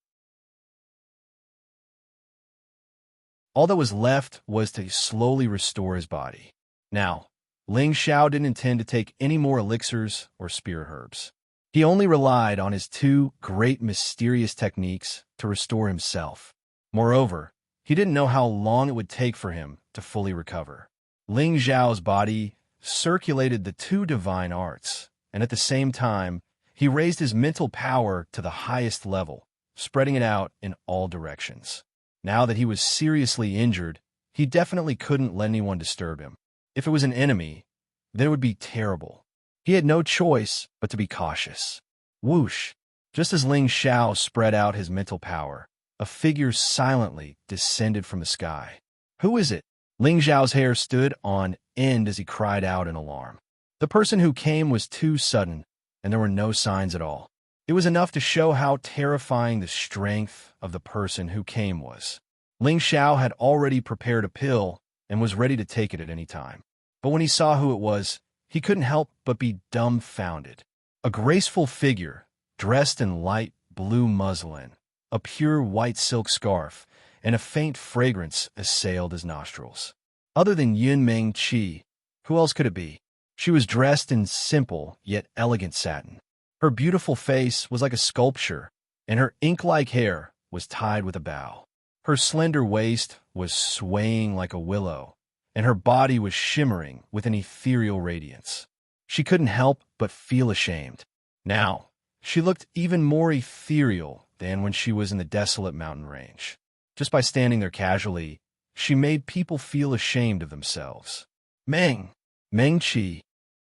All that was left was to slowly restore his body. Now, Ling Xiao didn't intend to take any more elixirs or spirit herbs. He only relied on his two great mysterious techniques to restore himself. Moreover, he didn't know how long it would take for him to fully recover. Ling Xiao's body circulated the two divine arts, and at the same time, he raised his mental power to the highest level, spreading it out in all directions. Now that he was seriously injured, he definitely couldn't let anyone disturb him. If it was an enemy, then it would be terrible. He had no choice but to be cautious. Whoosh! Just as Ling Xiao spread out his mental power, a figure silently descended from the sky. Who is it? Ling Xiao's hair stood on end as he cried out in alarm. The person who came was too sudden, and there were no signs at all. It was enough to show how terrifying the strength of the person who came was. Ling Xiao had already prepared a pill and was ready to take it at any time. But when he saw who it was, he couldn't help but be dumbfounded. A graceful figure, dressed in light blue muslin, a pure white silk scarf, and a faint fragrance assailed his nostrils. Other than Yunmeng Qi, who else could it be? She was dressed in simple yet elegant satin. Her beautiful face was like a sculpture, and her ink-like hair was tied with a bow. Her slender waist was swaying like a willow, and her body was shimmering with an ethereal radiance. She couldn't help but feel ashamed. Now, she looked even more ethereal than when she was in the desolate mountain range. Just by standing there casually, she made people feel ashamed of themselves. Meng Qi,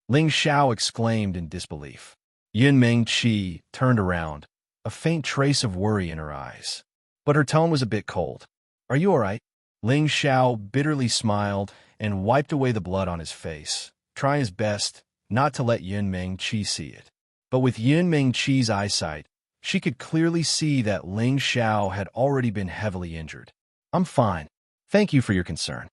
Ling Xiao exclaimed in disbelief. Yunmeng Qi turned around, a faint trace of worry in her eyes. But her tone was a bit cold. Are you all right? Ling Xiao bitterly smiled and wiped away the blood on his face, trying his best not to let Yunmeng Qi see it. But with Yunmeng Qi's eyesight, she could clearly see that Ling Xiao had already been heavily injured. I'm fine. Thank you for your concern.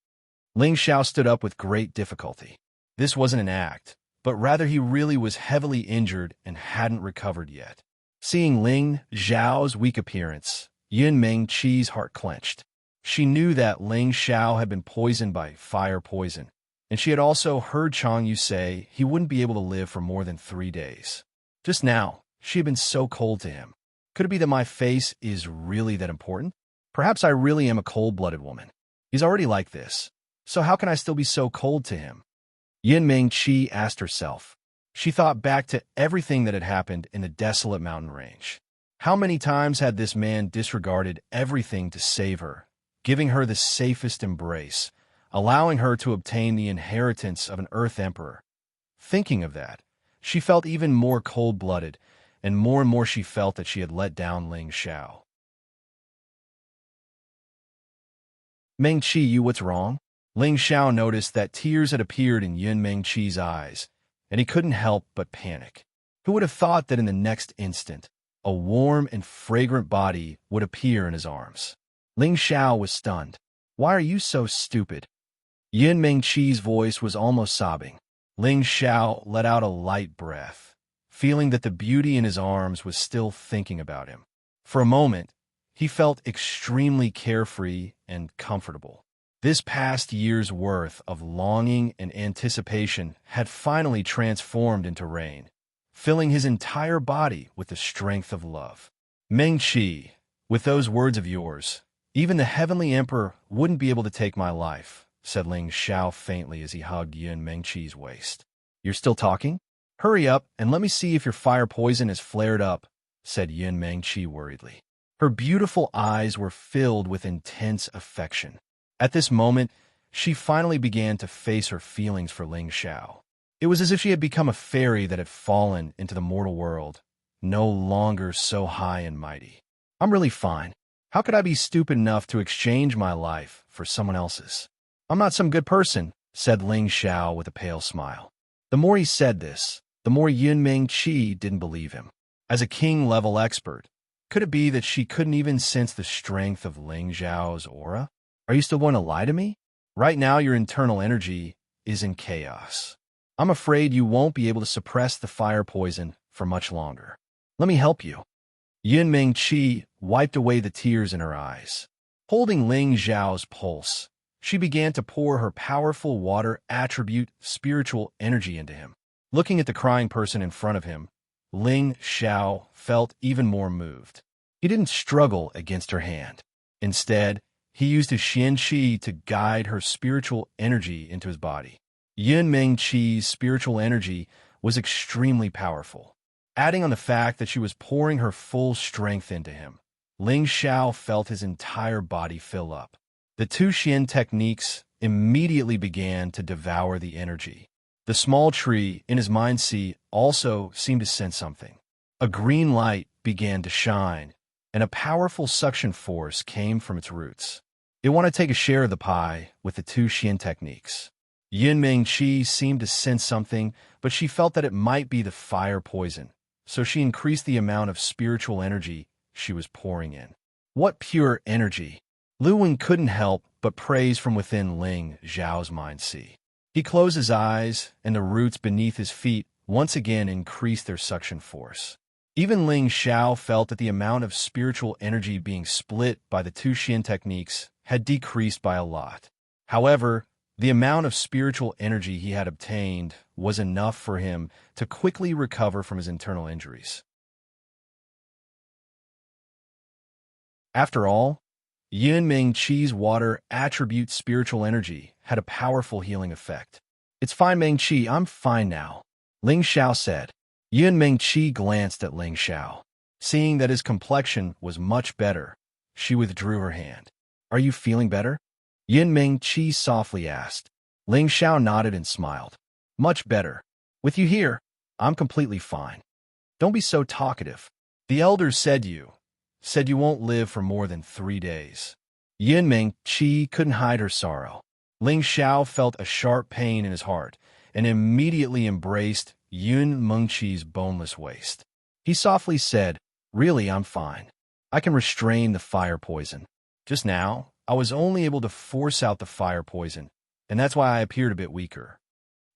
Ling Xiao stood up with great difficulty. This wasn't an act, but rather he really was heavily injured and hadn't recovered yet. Seeing Ling Xiao's weak appearance, Yunmeng Qi's heart clenched. She knew that Ling Xiao had been poisoned by fire poison, and she had also heard Changyu say he wouldn't be able to live for more than 3 days. Just now, she had been so cold to him. Could it be that my face is really that important? Perhaps I really am a cold-blooded woman. He's already like this, so how can I still be so cold to him? Yunmeng Qi asked herself. She thought back to everything that had happened in the desolate mountain range. How many times had this man disregarded everything to save her, giving her the safest embrace, allowing her to obtain the inheritance of an Earth Emperor? Thinking of that, she felt even more cold-blooded, and more she felt that she had let down Ling Xiao. Meng Qi, what's wrong? Ling Xiao noticed that tears had appeared in Yunmeng Qi's eyes, and he couldn't help but panic. Who would have thought that in the next instant, a warm and fragrant body would appear in his arms? Ling Xiao was stunned. Why are you so stupid? Yunmeng Qi's voice was almost sobbing. Ling Xiao let out a light breath, feeling that the beauty in his arms was still thinking about him. For a moment, he felt extremely carefree and comfortable. This past year's worth of longing and anticipation had finally transformed into rain, filling his entire body with the strength of love. Meng Qi, with those words of yours, even the Heavenly Emperor wouldn't be able to take my life, said Ling Xiao faintly as he hugged Yunmeng Qi's waist. You're still talking? Hurry up and let me see if your fire poison has flared up said Yun Mengqi worriedly. Her beautiful eyes were filled with intense affection. At this moment, she finally began to face her feelings for Ling Xiao. It was as if she had become a fairy that had fallen into the mortal world, no longer so high and mighty. I'm really fine. How could I be stupid enough to exchange my life for someone else's? I'm not some good person, said Ling Xiao with a pale smile. The more he said this, the more Yun Mengqi didn't believe him. As a king-level expert, could it be that she couldn't even sense the strength of Ling Xiao's aura? Are you still going to lie to me? Right now your internal energy is in chaos. I'm afraid you won't be able to suppress the fire poison for much longer. Let me help you. Yun Mengqi wiped away the tears in her eyes. Holding Ling Xiao's pulse, she began to pour her powerful water attribute spiritual energy into him. Looking at the crying person in front of him, Ling Xiao felt even more moved. He didn't struggle against her hand. Instead, he used his Xianxia to guide her spiritual energy into his body. Yun Mengqi's spiritual energy was extremely powerful. Adding on the fact that she was pouring her full strength into him, Ling Xiao felt his entire body fill up. The two Xian techniques immediately began to devour the energy. The small tree in his mind sea also seemed to sense something. A green light began to shine, and a powerful suction force came from its roots. It wanted to take a share of the pie with the two Xian techniques. Yun Mengqi seemed to sense something, but she felt that it might be the fire poison, so she increased the amount of spiritual energy she was pouring in. What pure energy! Lu Wen couldn't help but praise from within Ling Xiao's mind sea. He closed his eyes, and the roots beneath his feet once again increased their suction force. Even Ling Xiao felt that the amount of spiritual energy being split by the two Xian techniques had decreased by a lot. However, the amount of spiritual energy he had obtained was enough for him to quickly recover from his internal injuries. After all, Yun Mengqi's water attribute spiritual energy had a powerful healing effect. It's fine, Mengqi, I'm fine now, Ling Xiao said. Yun Mengqi glanced at Ling Xiao. Seeing that his complexion was much better, she withdrew her hand. Are you feeling better? Yun Mengqi softly asked. Ling Xiao nodded and smiled. Much better. With you here, I'm completely fine. Don't be so talkative. The elders said you won't live for more than 3 days. Yun Mengqi couldn't hide her sorrow. Ling Xiao felt a sharp pain in his heart and immediately embraced Yun Mengqi's boneless waist. He softly said, Really, I'm fine. I can restrain the fire poison. Just now, I was only able to force out the fire poison, and that's why I appeared a bit weaker.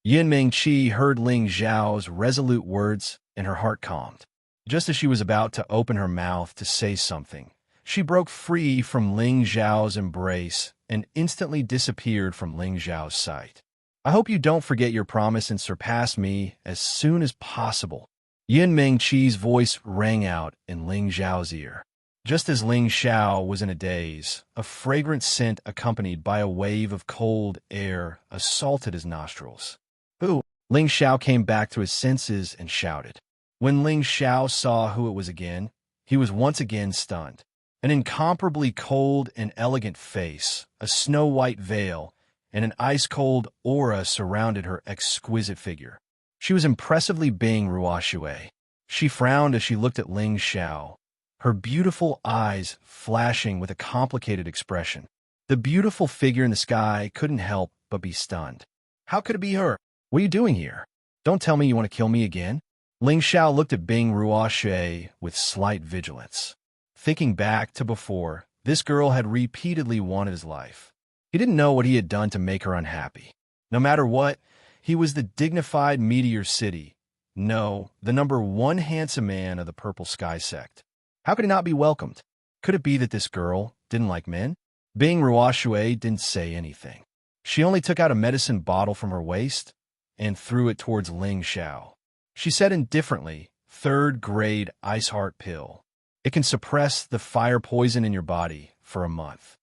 Yun Mengqi heard Ling Xiao's resolute words, and her heart calmed. Just as she was about to open her mouth to say something, she broke free from Ling Xiao's embrace and instantly disappeared from Ling Xiao's sight. I hope you don't forget your promise and surpass me as soon as possible. Yun Mengqi's voice rang out in Ling Xiao's ear. Just as Ling Xiao was in a daze, a fragrant scent accompanied by a wave of cold air assaulted his nostrils. Who? Ling Xiao came back to his senses and shouted. When Ling Xiao saw who it was again, he was once again stunned. An incomparably cold and elegant face, a snow-white veil, and an ice-cold aura surrounded her exquisite figure. She was impressively Bing Ruoshui. She frowned as she looked at Ling Xiao, her beautiful eyes flashing with a complicated expression. The beautiful figure in the sky couldn't help but be stunned. How could it be her? What are you doing here? Don't tell me you want to kill me again? Ling Xiao looked at Bing Ruoshui with slight vigilance. Thinking back to before, this girl had repeatedly wanted his life. He didn't know what he had done to make her unhappy. No matter what, he was the dignified Meteor City. No, the #1 handsome man of the Purple Sky sect. How could he not be welcomed? Could it be that this girl didn't like men? Bing Ruoshui didn't say anything. She only took out a medicine bottle from her waist and threw it towards Ling Xiao. She said indifferently, 3rd grade ice heart pill. It can suppress the fire poison in your body for a month.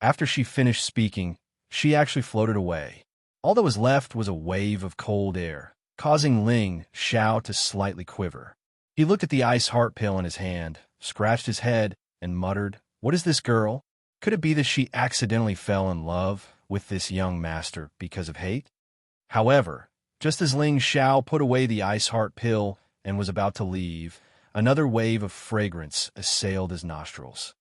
After she finished speaking, she actually floated away. All that was left was a wave of cold air, causing Ling Xiao to slightly quiver. He looked at the ice heart pill in his hand, scratched his head, and muttered, "What is this girl? Could it be that she accidentally fell in love with this young master because of hate?" However, just as Ling Xiao put away the ice heart pill and was about to leave, another wave of fragrance assailed his nostrils.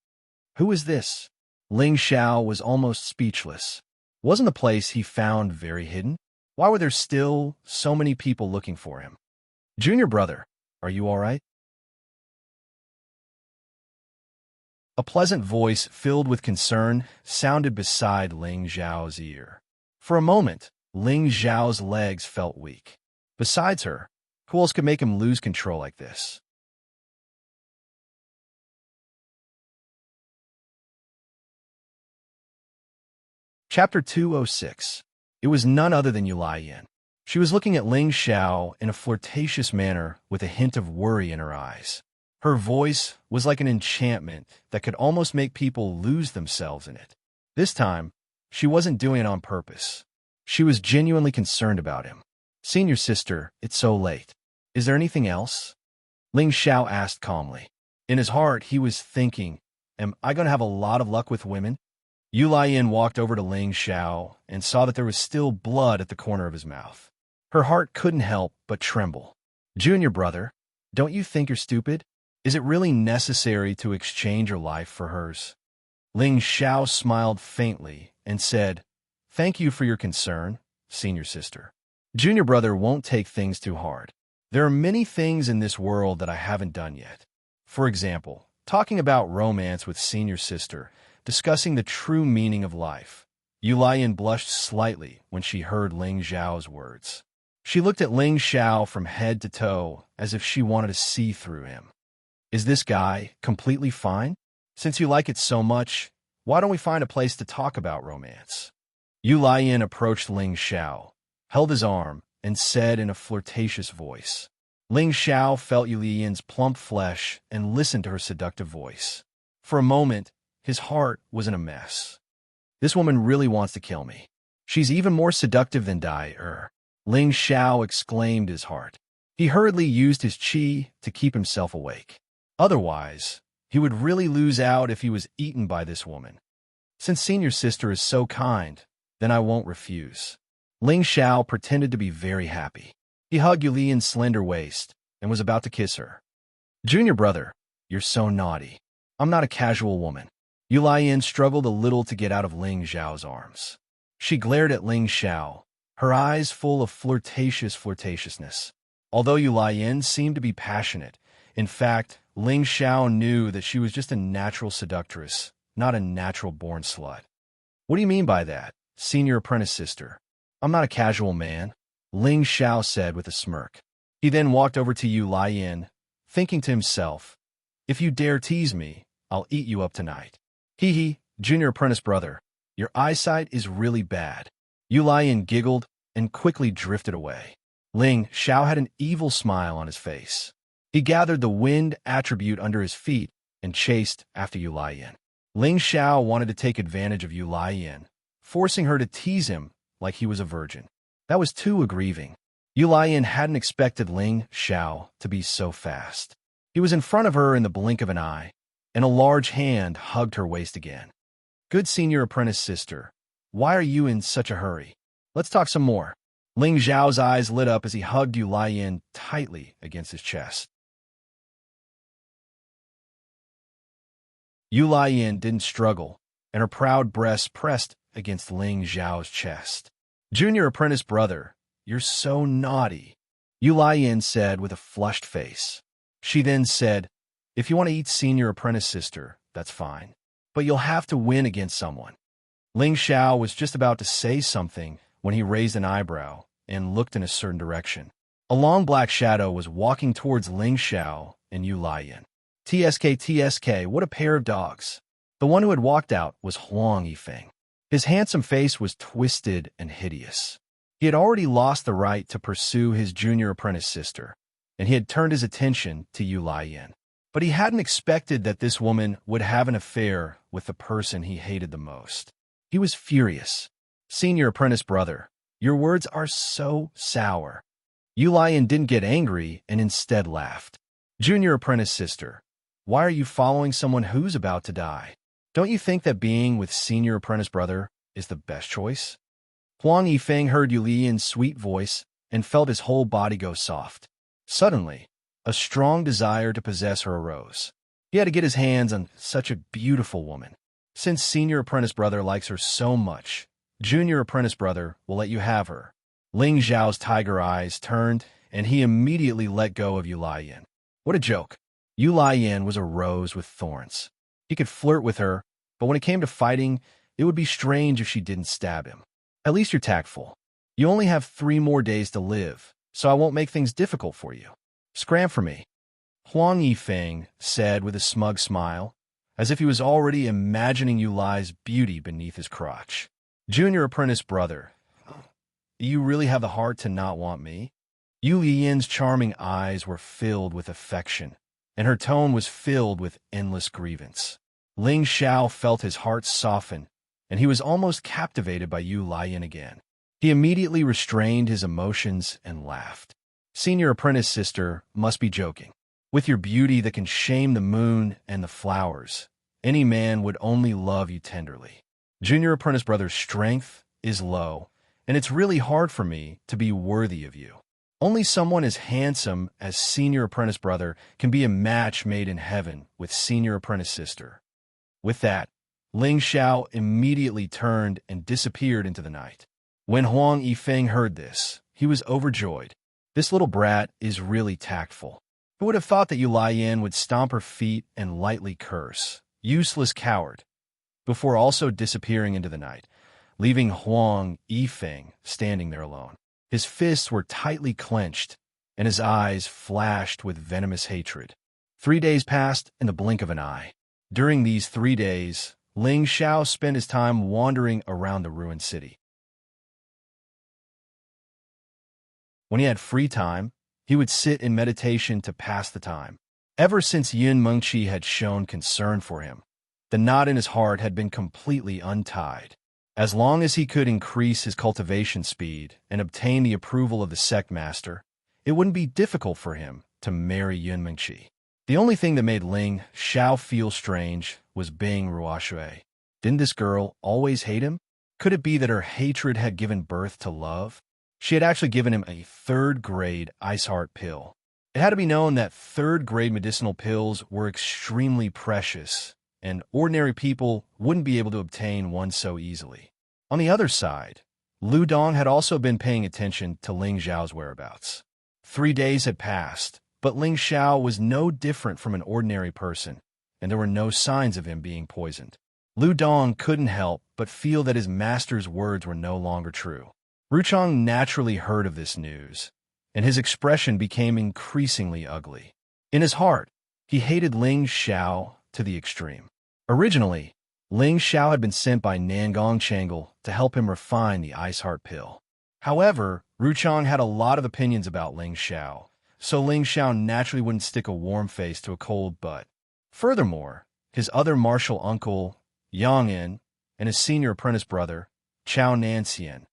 Who is this? Ling Xiao was almost speechless. Wasn't the place he found very hidden? Why were there still so many people looking for him? "Junior brother, are you all right?" A pleasant voice filled with concern sounded beside Ling Xiao's ear. For a moment, Ling Xiao's legs felt weak. Besides her, who else could make him lose control like this? Chapter 206. It was none other than Yulayan. She was looking at Ling Xiao in a flirtatious manner with a hint of worry in her eyes. Her voice was like an enchantment that could almost make people lose themselves in it. This time, she wasn't doing it on purpose. She was genuinely concerned about him. "Senior sister, it's so late. Is there anything else?" Ling Xiao asked calmly. In his heart, he was thinking, am I going to have a lot of luck with women? Yu Laiyan walked over to Ling Xiao and saw that there was still blood at the corner of his mouth. Her heart couldn't help but tremble. "Junior brother, don't you think you're stupid? Is it really necessary to exchange your life for hers?" Ling Xiao smiled faintly and said, "Thank you for your concern, senior sister. Junior brother won't take things too hard. There are many things in this world that I haven't done yet. For example, talking about romance with senior sister, discussing the true meaning of life." Yu Laiyan blushed slightly when she heard Ling Xiao's words. She looked at Ling Xiao from head to toe as if she wanted to see through him. "Is this guy completely fine? Since you like it so much, why don't we find a place to talk about romance?" Yu Laiyan approached Ling Xiao, held his arm, and said in a flirtatious voice. Ling Xiao felt Yu Laiyan's plump flesh and listened to her seductive voice. For a moment, his heart was in a mess. This woman really wants to kill me. She's even more seductive than Dai. Ling Xiao exclaimed his heart. He hurriedly used his qi to keep himself awake. Otherwise, he would really lose out if he was eaten by this woman. "Since senior sister is so kind, then I won't refuse." Ling Xiao pretended to be very happy. He hugged Yu Lian's slender waist and was about to kiss her. "Junior brother, you're so naughty. I'm not a casual woman." Yu Laiyan struggled a little to get out of Ling Xiao's arms. She glared at Ling Xiao, her eyes full of flirtatiousness. Although Yu Laiyan seemed to be passionate, in fact, Ling Xiao knew that she was just a natural seductress, not a natural-born slut. "What do you mean by that, senior apprentice sister? I'm not a casual man," Ling Xiao said with a smirk. He then walked over to Yu Laiyan, thinking to himself, "If you dare tease me, I'll eat you up tonight." "Hee, junior apprentice brother, your eyesight is really bad." Yu Laiyan giggled and quickly drifted away. Ling Xiao had an evil smile on his face. He gathered the wind attribute under his feet and chased after Yu Laiyan. Ling Xiao wanted to take advantage of Yu Laiyan, forcing her to tease him like he was a virgin. That was too aggrieving. Yu Laiyan hadn't expected Ling Xiao to be so fast. He was in front of her in the blink of an eye, and a large hand hugged her waist again. "Good senior apprentice sister, why are you in such a hurry? Let's talk some more." Ling Xiao's eyes lit up as he hugged Yu Laiyan tightly against his chest. Yu Laiyan didn't struggle, and her proud breast pressed against Ling Xiao's chest. "Junior apprentice brother, you're so naughty," Yu Laiyan said with a flushed face. She then said, "If you want to eat senior apprentice sister, that's fine. But you'll have to win against someone." Ling Xiao was just about to say something when he raised an eyebrow and looked in a certain direction. A long black shadow was walking towards Ling Xiao and Yu Laiyan. TSK, what a pair of dogs. The one who had walked out was Huang Yifeng. His handsome face was twisted and hideous. He had already lost the right to pursue his junior apprentice sister, and he had turned his attention to Yu Laiyan. But he hadn't expected that this woman would have an affair with the person he hated the most. He was furious. "Senior apprentice brother, your words are so sour." Yu Laiyan didn't get angry and instead laughed. Junior apprentice sister, why are you following someone who's about to die? Don't you think that being with senior apprentice brother is the best choice? Huang Yifeng heard Yu Lian's sweet voice and felt his whole body go soft. Suddenly, a strong desire to possess her arose. He had to get his hands on such a beautiful woman. Since senior apprentice brother likes her so much, junior apprentice brother will let you have her. Ling Zhao's tiger eyes turned, and he immediately let go of Yu Lian. What a joke. Yu Lian was a rose with thorns. He could flirt with her, but when it came to fighting, it would be strange if she didn't stab him. At least you're tactful. You only have 3 more days to live, so I won't make things difficult for you. Scram for me. Huang Yifeng said with a smug smile, as if he was already imagining Yu Li's beauty beneath his crotch. Junior apprentice brother, you really have the heart to not want me? Yu Lian's charming eyes were filled with affection, and her tone was filled with endless grievance. Ling Xiao felt his heart soften, and he was almost captivated by Yu Lian again. He immediately restrained his emotions and laughed. Senior apprentice sister must be joking. With your beauty that can shame the moon and the flowers, any man would only love you tenderly. Junior apprentice brother's strength is low, and it's really hard for me to be worthy of you. Only someone as handsome as senior apprentice brother can be a match made in heaven with senior apprentice sister. With that, Ling Xiao immediately turned and disappeared into the night. When Huang Yifeng heard this, he was overjoyed. This little brat is really tactful. Who would have thought that Yu Lian would stomp her feet and lightly curse, useless coward, before also disappearing into the night, leaving Huang Yifeng standing there alone. His fists were tightly clenched, and his eyes flashed with venomous hatred. 3 days passed in the blink of an eye. During these 3 days, Ling Xiao spent his time wandering around the ruined city. When he had free time, he would sit in meditation to pass the time. Ever since Yun Mengqi had shown concern for him, the knot in his heart had been completely untied. As long as he could increase his cultivation speed and obtain the approval of the sect master, it wouldn't be difficult for him to marry Yun Mengqi. The only thing that made Ling Xiao feel strange was Bing Ruoshui. Didn't this girl always hate him? Could it be that her hatred had given birth to love? She had actually given him a 3rd-grade ice heart pill. It had to be known that 3rd-grade medicinal pills were extremely precious, and ordinary people wouldn't be able to obtain one so easily. On the other side, Lu Dong had also been paying attention to Ling Xiao's whereabouts. 3 days had passed, but Ling Xiao was no different from an ordinary person, and there were no signs of him being poisoned. Lu Dong couldn't help but feel that his master's words were no longer true. Ruchong naturally heard of this news, and his expression became increasingly ugly. In his heart, he hated Ling Xiao to the extreme. Originally, Ling Xiao had been sent by Nangong Changle to help him refine the ice heart pill. However, Ruchong had a lot of opinions about Ling Xiao, so Ling Xiao naturally wouldn't stick a warm face to a cold butt. Furthermore, his other martial uncle, Yang En, and his senior apprentice brother, Chao Nanxian,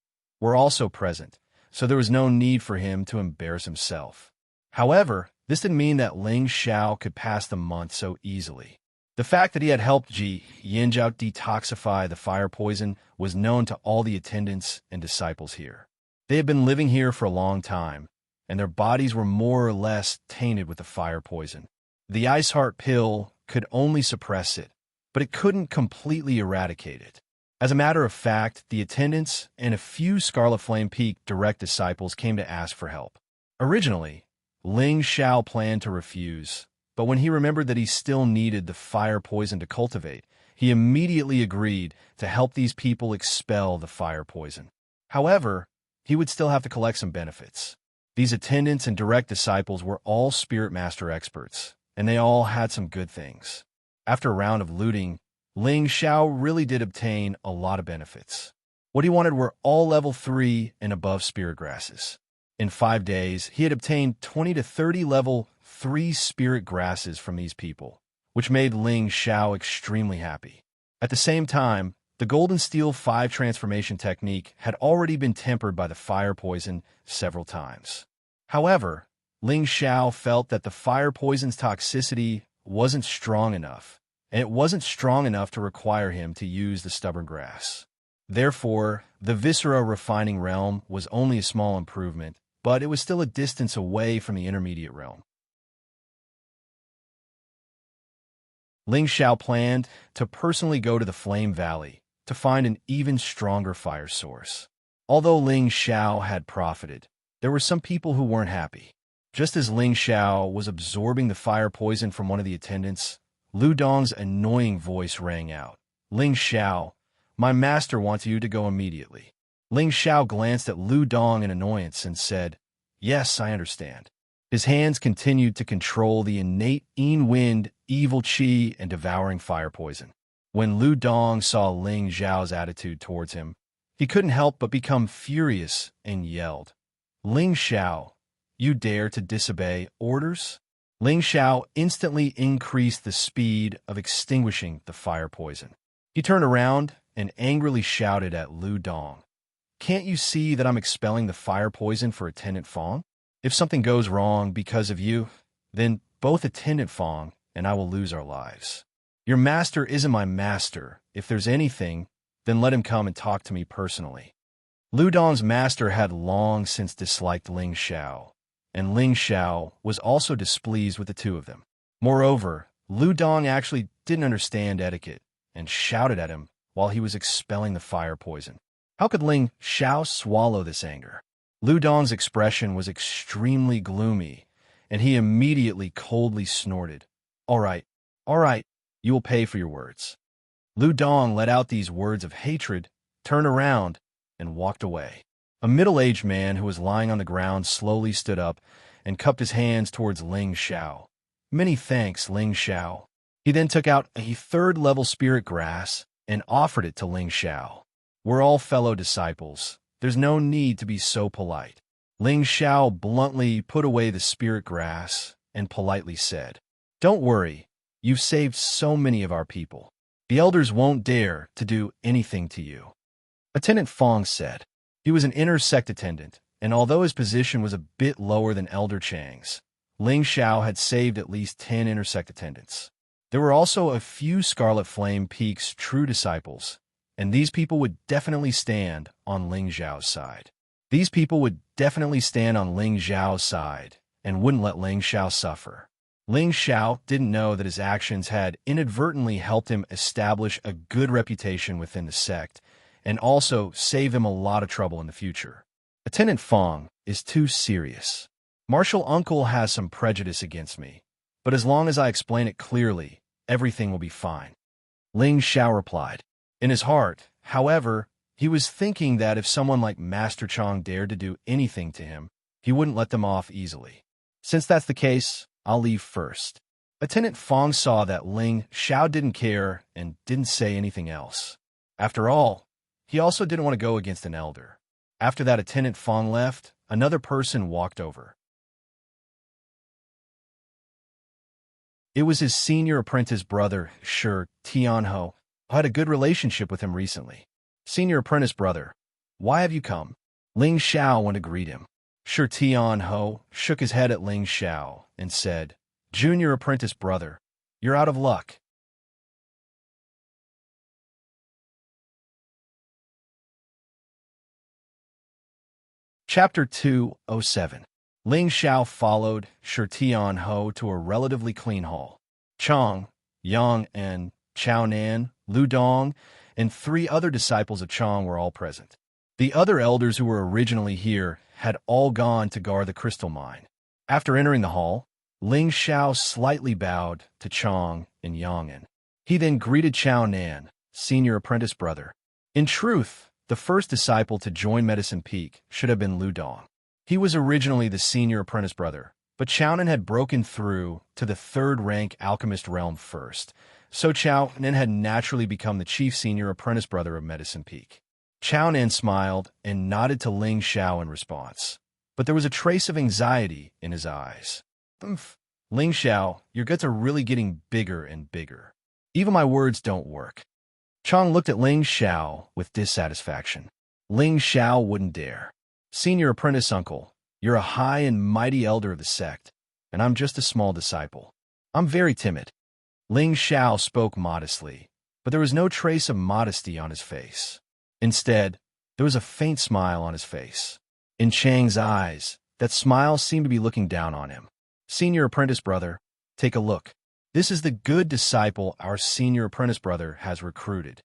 were also present, so there was no need for him to embarrass himself. However, this didn't mean that Ling Xiao could pass the month so easily. The fact that he had helped Ji Yinjiao detoxify the fire poison was known to all the attendants and disciples here. They had been living here for a long time, and their bodies were more or less tainted with the fire poison. The ice heart pill could only suppress it, but it couldn't completely eradicate it. As a matter of fact, the attendants and a few Scarlet Flame Peak direct disciples came to ask for help. Originally, Ling Xiao planned to refuse, but when he remembered that he still needed the fire poison to cultivate, he immediately agreed to help these people expel the fire poison. However, he would still have to collect some benefits. These attendants and direct disciples were all Spirit Master experts, and they all had some good things. After a round of looting, Ling Xiao really did obtain a lot of benefits. What he wanted were all level 3 and above spirit grasses. In 5 days, he had obtained 20 to 30 level 3 spirit grasses from these people, which made Ling Xiao extremely happy. At the same time, the Golden Steel 5 transformation technique had already been tempered by the fire poison several times. However, Ling Xiao felt that the fire poison's toxicity wasn't strong enough, and it wasn't strong enough to require him to use the stubborn grass. Therefore, the Viscera refining realm was only a small improvement, but it was still a distance away from the intermediate realm. Ling Xiao planned to personally go to the Flame Valley to find an even stronger fire source. Although Ling Xiao had profited, there were some people who weren't happy. Just as Ling Xiao was absorbing the fire poison from one of the attendants, Lu Dong's annoying voice rang out. "Ling Xiao, my master wants you to go immediately." Ling Xiao glanced at Lu Dong in annoyance and said, "Yes, I understand." His hands continued to control the innate Yin wind, evil qi, and devouring fire poison. When Lu Dong saw Ling Xiao's attitude towards him, he couldn't help but become furious and yelled, "Ling Xiao, you dare to disobey orders?" Ling Xiao instantly increased the speed of extinguishing the fire poison. He turned around and angrily shouted at Lu Dong, "Can't you see that I'm expelling the fire poison for Attendant Fong? If something goes wrong because of you, then both Attendant Fong and I will lose our lives. Your master isn't my master. If there's anything, then let him come and talk to me personally." Lu Dong's master had long since disliked Ling Xiao, and Ling Xiao was also displeased with the two of them. Moreover, Lu Dong actually didn't understand etiquette and shouted at him while he was expelling the fire poison. How could Ling Xiao swallow this anger? Lu Dong's expression was extremely gloomy, and he immediately coldly snorted, all right, you will pay for your words." Lu Dong let out these words of hatred, turned around, and walked away. A middle-aged man who was lying on the ground slowly stood up and cupped his hands towards Ling Xiao. "Many thanks, Ling Xiao." He then took out a third-level spirit grass and offered it to Ling Xiao. "We're all fellow disciples. There's no need to be so polite." Ling Xiao bluntly put away the spirit grass and politely said, "Don't worry, you've saved so many of our people. The elders won't dare to do anything to you." Attendant Fong said. He was an inner sect attendant, and although his position was a bit lower than Elder Chang's, Ling Xiao had saved at least 10 inner sect attendants. There were also a few Scarlet Flame Peak's true disciples, and these people would definitely stand on Ling Xiao's side. These people would definitely stand on Ling Xiao's side and wouldn't let Ling Xiao suffer. Ling Xiao didn't know that his actions had inadvertently helped him establish a good reputation within the sect, and also save him a lot of trouble in the future. Attendant Fong is too serious. Martial Uncle has some prejudice against me, but as long as I explain it clearly, everything will be fine. Ling Xiao replied. In his heart, however, he was thinking that if someone like Master Chong dared to do anything to him, he wouldn't let them off easily. Since that's the case, I'll leave first. Attendant Fong saw that Ling Xiao didn't care and didn't say anything else. After all, he also didn't want to go against an elder. After that Attendant Fong left, another person walked over. It was his senior apprentice brother, Shi Tianho, who had a good relationship with him recently. "Senior apprentice brother, why have you come?" Ling Xiao went to greet him. Shi Tianho shook his head at Ling Xiao and said, "Junior apprentice brother, you're out of luck." Chapter 207. Ling Xiao followed Shi Tianho to a relatively clean hall. Chong, Yang, and Chao Nan, Lu Dong, and 3 other disciples of Chong were all present. The other elders who were originally here had all gone to guard the crystal mine. After entering the hall, Ling Xiao slightly bowed to Chong and Yang. He then greeted Chao Nan, senior apprentice brother. In truth, the first disciple to join Medicine Peak should have been Lu Dong. He was originally the senior apprentice brother, but Chao Nan had broken through to the 3rd rank alchemist realm first, so Chao Nan had naturally become the chief senior apprentice brother of Medicine Peak. Chao Nan smiled and nodded to Ling Xiao in response, but there was a trace of anxiety in his eyes. Ling Xiao, your guts are really getting bigger and bigger. Even my words don't work." Chong looked at Ling Xiao with dissatisfaction. Ling Xiao wouldn't dare. "Senior apprentice uncle, You're a high and mighty elder of the sect, and I'm just a small disciple. I'm very timid. Ling Xiao spoke modestly, but there was no trace of modesty on his face. Instead, there was a faint smile on his face. In Chang's eyes, that smile seemed to be looking down on him. Senior apprentice brother, take a look. This is the good disciple our senior apprentice brother has recruited.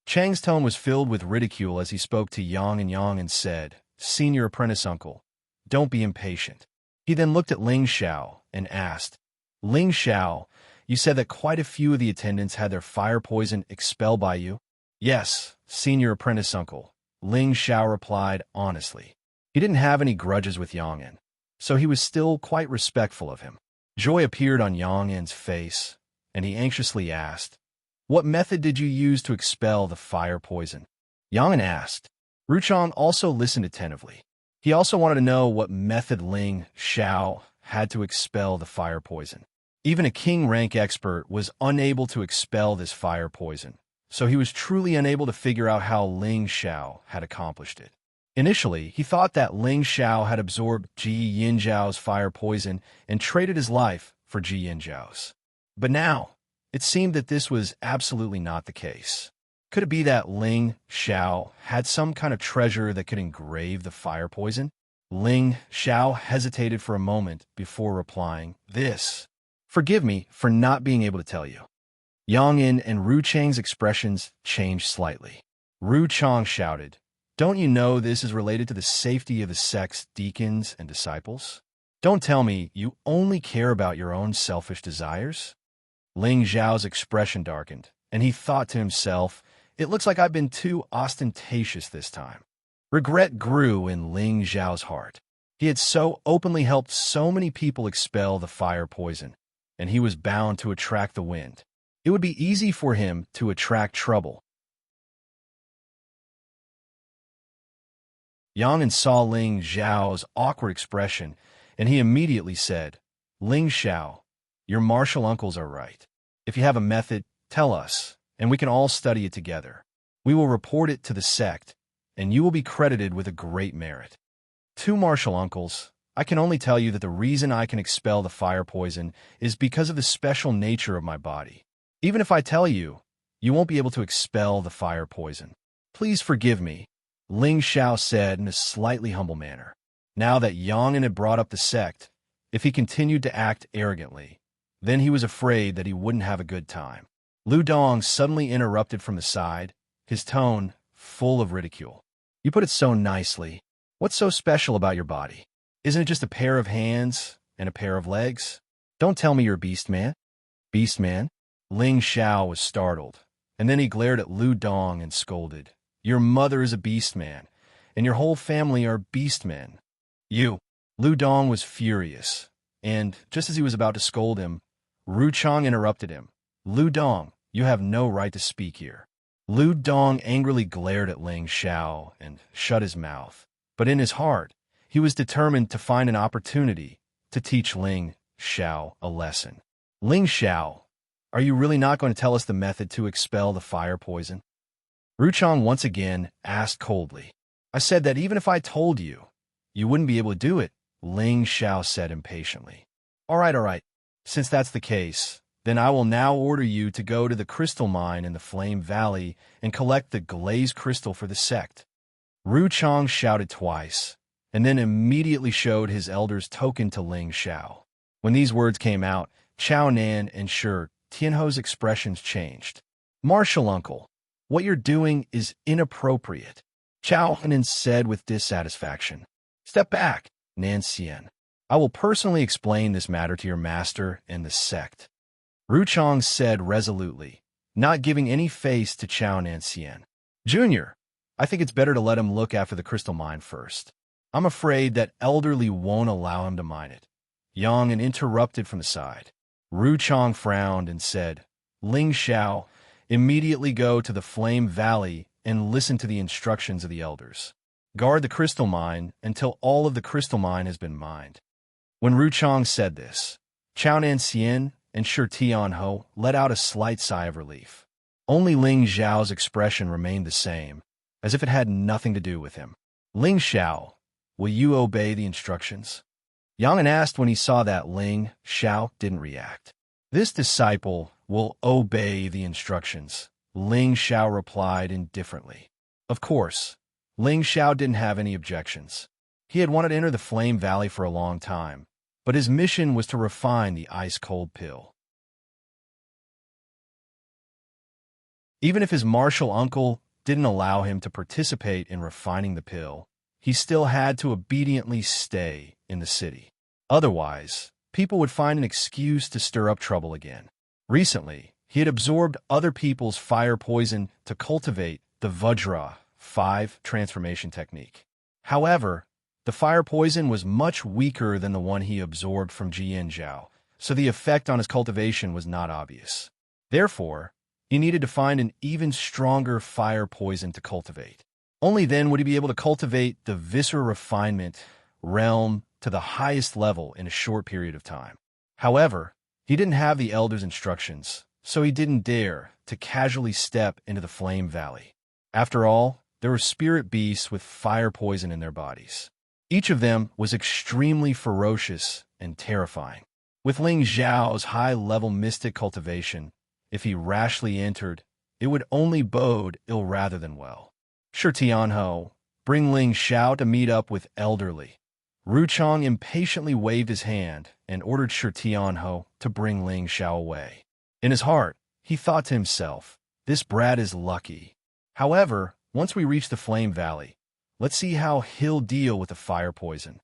Chang's tone was filled with ridicule as he spoke to Yang and said, Senior apprentice uncle, don't be impatient. He then looked at Ling Xiao and asked, Ling Xiao, you said that quite a few of the attendants had their fire poison expelled by you? Yes, senior apprentice uncle, Ling Xiao replied honestly. He didn't have any grudges with Yang, so he was still quite respectful of him. Joy appeared on Yang's face, and he anxiously asked, What method did you use to expel the fire poison? Yang asked. Ruchang also listened attentively. He also wanted to know what method Ling Xiao had to expel the fire poison. Even a king-rank expert was unable to expel this fire poison, so he was truly unable to figure out how Ling Xiao had accomplished it. Initially, he thought that Ling Xiao had absorbed Ji Yinzhao's fire poison and traded his life for Ji Yinzhao's. But now, it seemed that this was absolutely not the case. Could it be that Ling Xiao had some kind of treasure that could engrave the fire poison? Ling Xiao hesitated for a moment before replying, This. Forgive me for not being able to tell you. Yang Yin and Ru Chang's expressions changed slightly. Ru Chang shouted, Don't you know this is related to the safety of the sect's deacons and disciples? Don't tell me you only care about your own selfish desires? Ling Xiao's expression darkened, and he thought to himself, It looks like I've been too ostentatious this time. Regret grew in Ling Xiao's heart. He had so openly helped so many people expel the fire poison, and he was bound to attract the wind. It would be easy for him to attract trouble. Yang saw Ling Xiao's awkward expression, and he immediately said, Ling Xiao, your martial uncles are right. If you have a method, tell us, and we can all study it together. We will report it to the sect, and you will be credited with a great merit. Two martial uncles, I can only tell you that the reason I can expel the fire poison is because of the special nature of my body. Even if I tell you, you won't be able to expel the fire poison. Please forgive me, Ling Xiao said in a slightly humble manner. Now that Yang had brought up the sect, if he continued to act arrogantly, then he was afraid that he wouldn't have a good time. Lu Dong suddenly interrupted from the side, his tone full of ridicule. You put it so nicely. What's so special about your body? Isn't it just a pair of hands and a pair of legs? Don't tell me you're a beast man. Beast man? Ling Xiao was startled, and then he glared at Lu Dong and scolded. Your mother is a beast man, and your whole family are beast men. You. Lu Dong was furious, and just as he was about to scold him, Ru Chang interrupted him. Lu Dong, you have no right to speak here. Lu Dong angrily glared at Ling Xiao and shut his mouth, but in his heart, he was determined to find an opportunity to teach Ling Xiao a lesson. Ling Xiao, are you really not going to tell us the method to expel the fire poison? Ru Chang once again asked coldly. I said that even if I told you, you wouldn't be able to do it, Ling Xiao said impatiently. All right. Since that's the case, then I will now order you to go to the crystal mine in the Flame Valley and collect the glazed crystal for the sect. Ru Chang shouted twice, and then immediately showed his elder's token to Ling Xiao. When these words came out, Chao Nan and Shi Tianho's expressions changed. Martial uncle, what you're doing is inappropriate, Chao Nan said with dissatisfaction. Step back, Nan Xian. I will personally explain this matter to your master and the sect. Ru Chang said resolutely, not giving any face to Chao Nan Xian. Junior, I think it's better to let him look after the crystal mine first. I'm afraid that elderly won't allow him to mine it. Yang interrupted from the side. Ru Chang frowned and said, Ling Xiao, immediately go to the Flame Valley and listen to the instructions of the elders. Guard the crystal mine until all of the crystal mine has been mined. When Ru Chang said this, Chao Nan Xian and Shi Tianho let out a slight sigh of relief. Only Ling Xiao's expression remained the same, as if it had nothing to do with him. Ling Xiao, will you obey the instructions? Yang asked when he saw that Ling Xiao didn't react. This disciple will obey the instructions, Ling Xiao replied indifferently. Of course, Ling Xiao didn't have any objections. He had wanted to enter the Flame Valley for a long time, but his mission was to refine the ice-cold pill. Even if his martial uncle didn't allow him to participate in refining the pill, he still had to obediently stay in the city. Otherwise, people would find an excuse to stir up trouble again. Recently, he had absorbed other people's fire poison to cultivate the Vajra 5 transformation technique. However, the fire poison was much weaker than the one he absorbed from Xianxia, so the effect on his cultivation was not obvious. Therefore, he needed to find an even stronger fire poison to cultivate. Only then would he be able to cultivate the viscera refinement realm to the highest level in a short period of time. However, he didn't have the Elder's instructions, so he didn't dare to casually step into the Flame Valley. After all, there were spirit beasts with fire poison in their bodies. Each of them was extremely ferocious and terrifying. With Ling Xiao's high-level mystic cultivation, if he rashly entered, it would only bode ill rather than well. Sure, Tianho, bring Ling Xiao to meet up with Elderly. Ruchong impatiently waved his hand and ordered Shi Tianho to bring Ling Xiao away. In his heart, he thought to himself, this brat is lucky. However, once we reach the Flame Valley, let's see how he'll deal with the fire poison.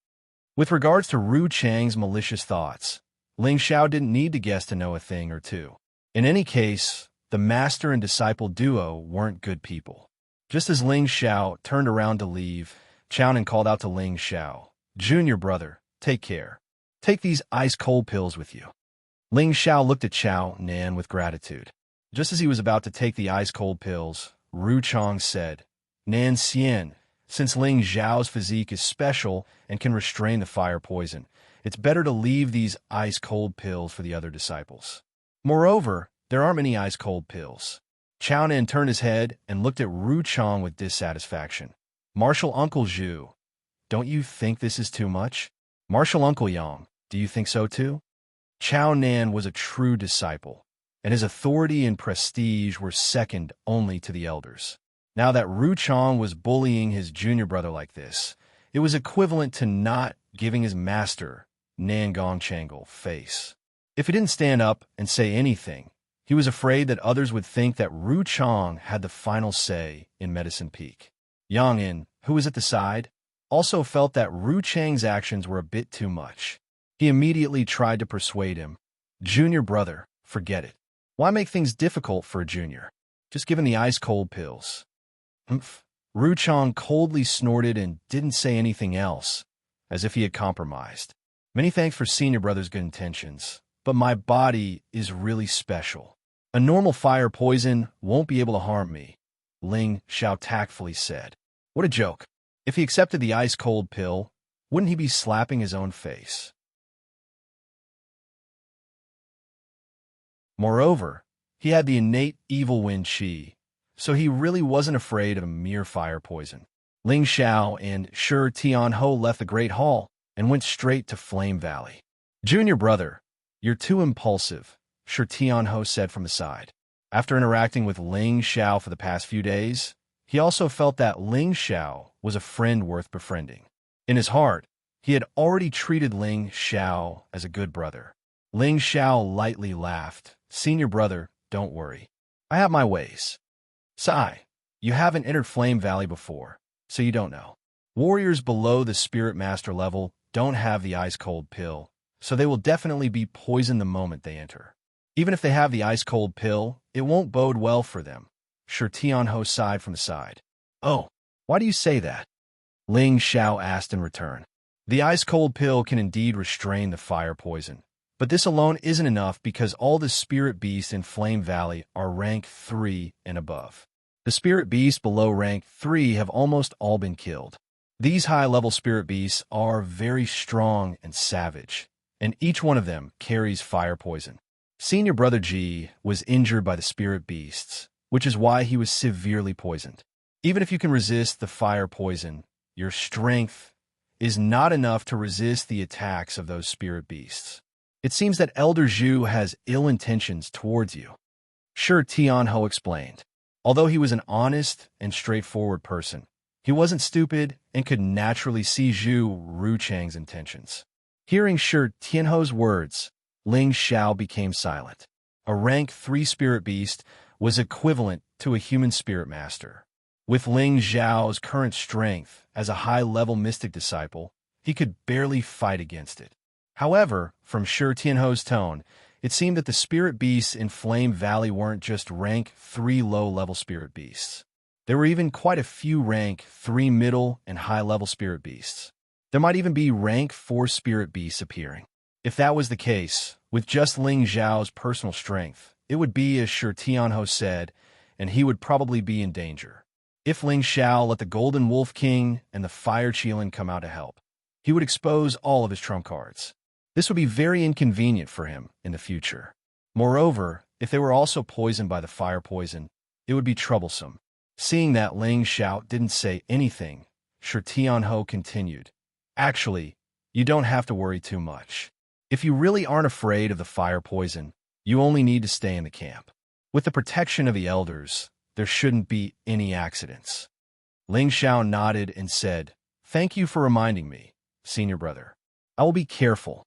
With regards to Ru Chang's malicious thoughts, Ling Xiao didn't need to guess to know a thing or two. In any case, the master and disciple duo weren't good people. Just as Ling Xiao turned around to leave, Chaonan called out to Ling Xiao, "Junior brother, take care. Take these ice-cold pills with you." Ling Xiao looked at Chao Nan with gratitude. Just as he was about to take the ice-cold pills, Ru Chong said, "Nan Xian, since Ling Xiao's physique is special and can restrain the fire poison, it's better to leave these ice-cold pills for the other disciples. Moreover, there aren't many ice-cold pills." Chao Nan turned his head and looked at Ru Chong with dissatisfaction. "Martial Uncle Zhu, don't you think this is too much? Martial Uncle Yang, do you think so too?" Chao Nan was a true disciple, and his authority and prestige were second only to the elders. Now that Ru Chong was bullying his junior brother like this, it was equivalent to not giving his master, Nan Gongchangle, face. If he didn't stand up and say anything, he was afraid that others would think that Ru Chong had the final say in Medicine Peak. Yang In, who was at the side, also felt that Ru Chang's actions were a bit too much. He immediately tried to persuade him, "Junior brother, forget it. Why make things difficult for a junior? Just give him the ice-cold pills." "Humph." Ru Chong coldly snorted and didn't say anything else, as if he had compromised. "Many thanks for senior brother's good intentions, but my body is really special. A normal fire poison won't be able to harm me," Ling Xiao tactfully said. What a joke. If he accepted the ice-cold pill, wouldn't he be slapping his own face? Moreover, he had the innate evil wind chi, so he really wasn't afraid of a mere fire poison. Ling Xiao and Shi Tianho left the Great Hall and went straight to Flame Valley. "Junior brother, you're too impulsive," Shi Tianho said from the side. After interacting with Ling Xiao for the past few days, he also felt that Ling Xiao was a friend worth befriending. In his heart, he had already treated Ling Xiao as a good brother. Ling Xiao lightly laughed. "Senior brother, don't worry. I have my ways. Sai, you haven't entered Flame Valley before, so you don't know. Warriors below the Spirit Master level don't have the ice-cold pill, so they will definitely be poisoned the moment they enter. Even if they have the ice-cold pill, it won't bode well for them." Shi Tianho sighed from the side. "Oh, why do you say that?" Ling Xiao asked in return. "The ice-cold pill can indeed restrain the fire poison, but this alone isn't enough because all the spirit beasts in Flame Valley are rank 3 and above. The spirit beasts below rank 3 have almost all been killed. These high-level spirit beasts are very strong and savage, and each one of them carries fire poison. Senior Brother Ji was injured by the spirit beasts, which is why he was severely poisoned. Even if you can resist the fire poison, your strength is not enough to resist the attacks of those spirit beasts. It seems that Elder Zhu has ill intentions towards you. Sure, Tianhou explained. Although he was an honest and straightforward person, he wasn't stupid and could naturally see Zhu Ruchang's intentions. Hearing Shi Tianhou's words, Ling Xiao became silent. A rank 3 spirit beast was equivalent to a human spirit master. With Ling Xiao's current strength as a high-level mystic disciple, he could barely fight against it. However, from Shi Tianhou's tone, it seemed that the spirit beasts in Flame Valley weren't just rank 3 low-level spirit beasts. There were even quite a few rank 3 middle and high-level spirit beasts. There might even be rank 4 spirit beasts appearing. If that was the case, with just Ling Xiao's personal strength, it would be as Shi Tianhou said, and he would probably be in danger. If Ling Xiao let the Golden Wolf King and the Fire Qilin come out to help, he would expose all of his trump cards. This would be very inconvenient for him in the future. Moreover, if they were also poisoned by the fire poison, it would be troublesome. Seeing that Ling Xiao didn't say anything, Shi Tianhou continued, "Actually, you don't have to worry too much. If you really aren't afraid of the fire poison, you only need to stay in the camp. With the protection of the elders, there shouldn't be any accidents." Ling Xiao nodded and said, "Thank you for reminding me, senior brother. I will be careful."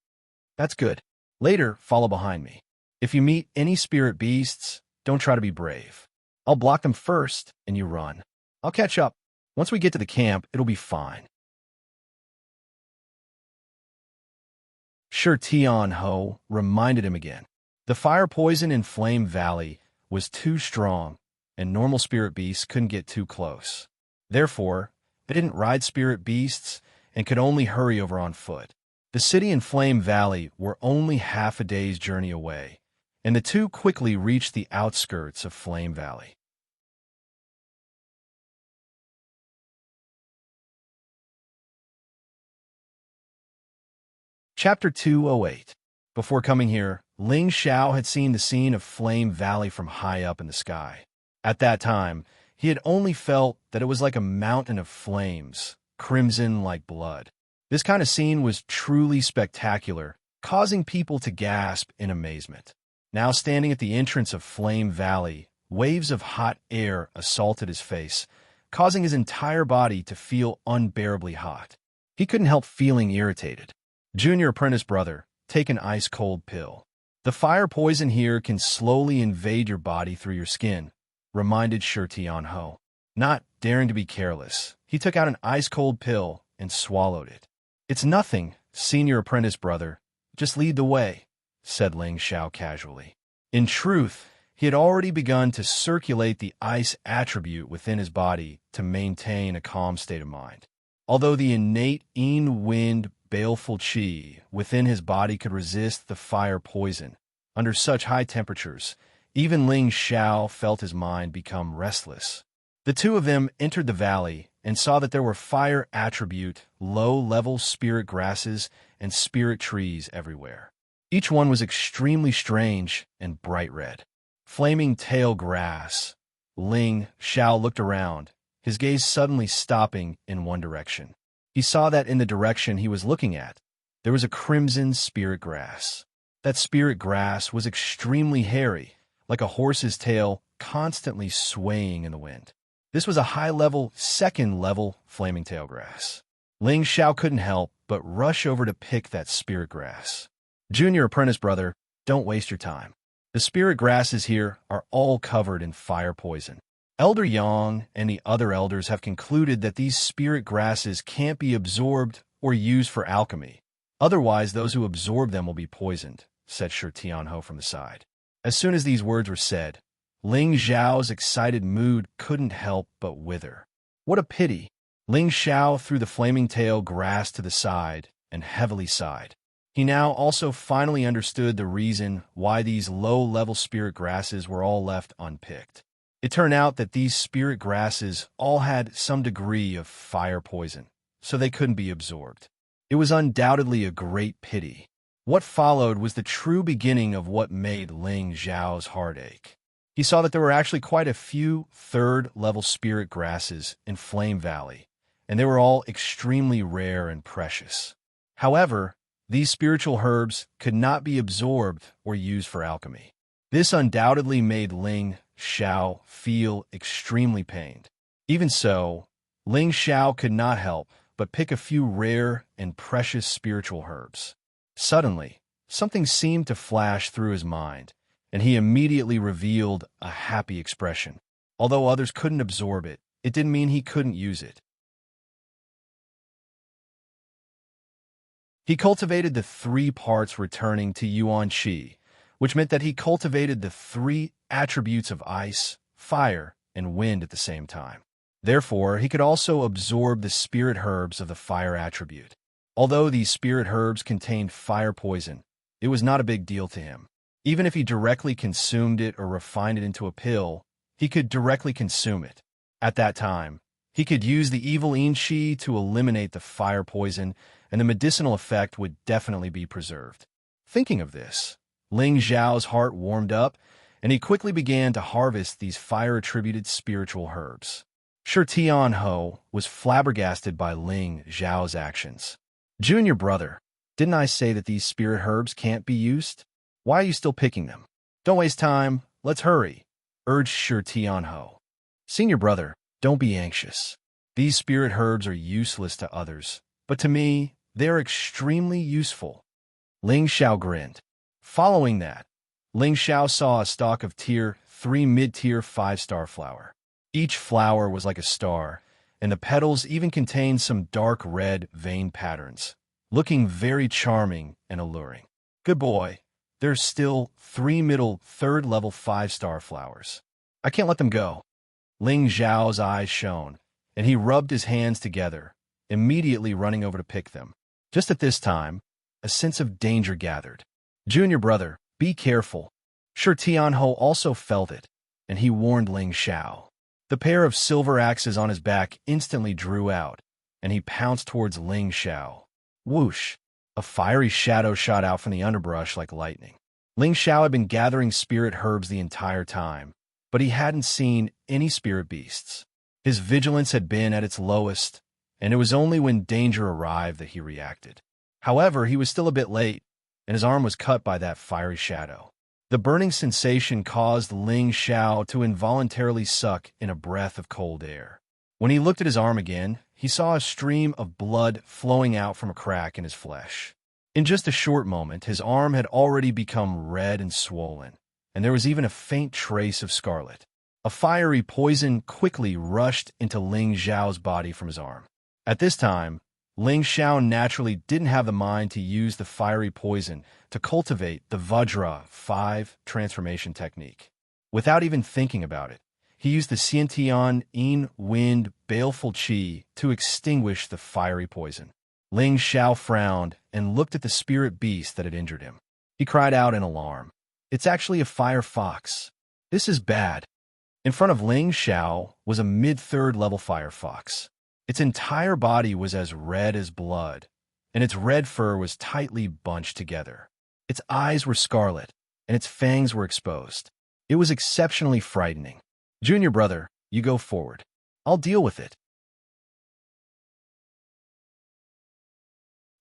"That's good. Later, follow behind me. If you meet any spirit beasts, don't try to be brave. I'll block them first, and you run. I'll catch up. Once we get to the camp, it'll be fine." Shi Tianhou reminded him again. The fire poison in Flame Valley was too strong, and normal spirit beasts couldn't get too close. Therefore, they didn't ride spirit beasts and could only hurry over on foot. The city and Flame Valley were only half a day's journey away, and the two quickly reached the outskirts of Flame Valley. Chapter 208. Before coming here, Ling Xiao had seen the scene of Flame Valley from high up in the sky. At that time, he had only felt that it was like a mountain of flames, crimson like blood. This kind of scene was truly spectacular, causing people to gasp in amazement. Now standing at the entrance of Flame Valley, waves of hot air assaulted his face, causing his entire body to feel unbearably hot. He couldn't help feeling irritated. "Junior apprentice brother, take an ice-cold pill. The fire poison here can slowly invade your body through your skin," reminded Shi Tianhou. Not daring to be careless, he took out an ice-cold pill and swallowed it. "It's nothing, senior apprentice brother. Just lead the way," said Ling Xiao casually. In truth, he had already begun to circulate the ice attribute within his body to maintain a calm state of mind. Although the innate wind baleful qi within his body could resist the fire poison, under such high temperatures, even Ling Xiao felt his mind become restless. The two of them entered the valley and saw that there were fire attribute, low-level spirit grasses and spirit trees everywhere. Each one was extremely strange and bright red. Flaming tail grass. Ling Xiao looked around, his gaze suddenly stopping in one direction. He saw that in the direction he was looking at, there was a crimson spirit grass. That spirit grass was extremely hairy, like a horse's tail constantly swaying in the wind. This was a high-level, second-level flaming tail grass. Ling Xiao couldn't help but rush over to pick that spirit grass. "Junior apprentice brother, don't waste your time. The spirit grasses here are all covered in fire poison. Elder Yang and the other elders have concluded that these spirit grasses can't be absorbed or used for alchemy. Otherwise, those who absorb them will be poisoned," said Shi Tianhou from the side. As soon as these words were said, Ling Xiao's excited mood couldn't help but wither. What a pity! Ling Xiao threw the flaming tail grass to the side and heavily sighed. He now also finally understood the reason why these low-level spirit grasses were all left unpicked. It turned out that these spirit grasses all had some degree of fire poison, so they couldn't be absorbed. It was undoubtedly a great pity. What followed was the true beginning of what made Ling Xiao's heart ache. He saw that there were actually quite a few third-level spirit grasses in Flame Valley, and they were all extremely rare and precious. However, these spiritual herbs could not be absorbed or used for alchemy. This undoubtedly made Ling Xiao feel extremely pained. Even so, Ling Xiao could not help but pick a few rare and precious spiritual herbs. Suddenly, something seemed to flash through his mind, and he immediately revealed a happy expression. Although others couldn't absorb it, it didn't mean he couldn't use it. He cultivated the 3 parts returning to Yuan Qi, which meant that he cultivated the 3 attributes of ice, fire, and wind at the same time. Therefore, he could also absorb the spirit herbs of the fire attribute. Although these spirit herbs contained fire poison, it was not a big deal to him. Even if he directly consumed it or refined it into a pill, he could directly consume it. At that time, he could use the evil yin qi to eliminate the fire poison, and the medicinal effect would definitely be preserved. Thinking of this, Ling Xiao's heart warmed up, and he quickly began to harvest these fire-attributed spiritual herbs. Shi Tianhou was flabbergasted by Ling Xiao's actions. "Junior brother, didn't I say that these spirit herbs can't be used? Why are you still picking them? Don't waste time, let's hurry," urged Shi Tianhou. "Senior brother, don't be anxious. These spirit herbs are useless to others, but to me, they are extremely useful." Ling Xiao grinned. Following that, Ling Xiao saw a stalk of Tier 3 mid-tier 5-star flower. Each flower was like a star, and the petals even contained some dark red vein patterns, looking very charming and alluring. "Good boy. There's still 3 middle 3rd level 5-star flowers. I can't let them go." Ling Xiao's eyes shone, and he rubbed his hands together, immediately running over to pick them. Just at this time, a sense of danger gathered. "Junior brother, be careful." Shi Tianhou also felt it, and he warned Ling Xiao. The pair of silver axes on his back instantly drew out, and he pounced towards Ling Xiao. Whoosh! A fiery shadow shot out from the underbrush like lightning. Ling Xiao had been gathering spirit herbs the entire time, but he hadn't seen any spirit beasts. His vigilance had been at its lowest, and it was only when danger arrived that he reacted. However, he was still a bit late, and his arm was cut by that fiery shadow. The burning sensation caused Ling Xiao to involuntarily suck in a breath of cold air. When he looked at his arm again, he saw a stream of blood flowing out from a crack in his flesh. In just a short moment, his arm had already become red and swollen, and there was even a faint trace of scarlet. A fiery poison quickly rushed into Ling Xiao's body from his arm. At this time, Ling Xiao naturally didn't have the mind to use the fiery poison to cultivate the Vajra 5 transformation technique. Without even thinking about it, he used the Xiantian Yin Wind Baleful Qi to extinguish the fiery poison. Ling Xiao frowned and looked at the spirit beast that had injured him. He cried out in alarm. "It's actually a fire fox. This is bad." In front of Ling Xiao was a mid-3rd level fire fox. Its entire body was as red as blood, and its red fur was tightly bunched together. Its eyes were scarlet, and its fangs were exposed. It was exceptionally frightening. "Junior brother, you go forward. I'll deal with it."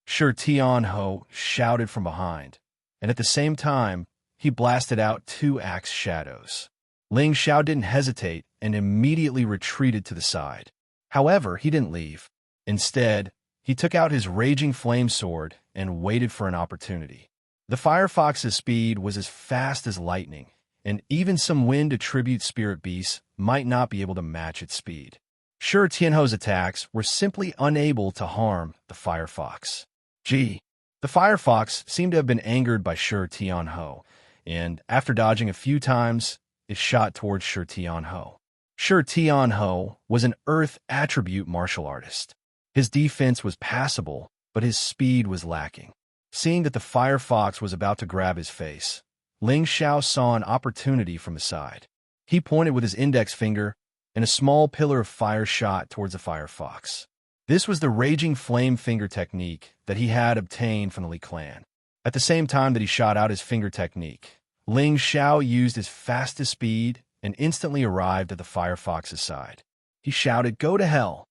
Shi Tianhou shouted from behind, and at the same time, he blasted out 2 axe shadows. Ling Xiao didn't hesitate and immediately retreated to the side. However, he didn't leave. Instead, he took out his raging flame sword and waited for an opportunity. The firefox's speed was as fast as lightning, and even some wind attribute spirit beasts might not be able to match its speed. Shi Tianhou's attacks were simply unable to harm the firefox. Gee! The firefox seemed to have been angered by Shi Tianhou, and after dodging a few times, it shot towards Shi Tianhou. Shi Tianhou was an earth attribute martial artist. His defense was passable, but his speed was lacking. Seeing that the firefox was about to grab his face, Ling Xiao saw an opportunity from the side. He pointed with his index finger, and a small pillar of fire shot towards the firefox. This was the Raging Flame Finger technique that he had obtained from the Li clan. At the same time that he shot out his finger technique, Ling Xiao used his fastest speed and instantly arrived at the firefox's side. He shouted, "Go to hell!"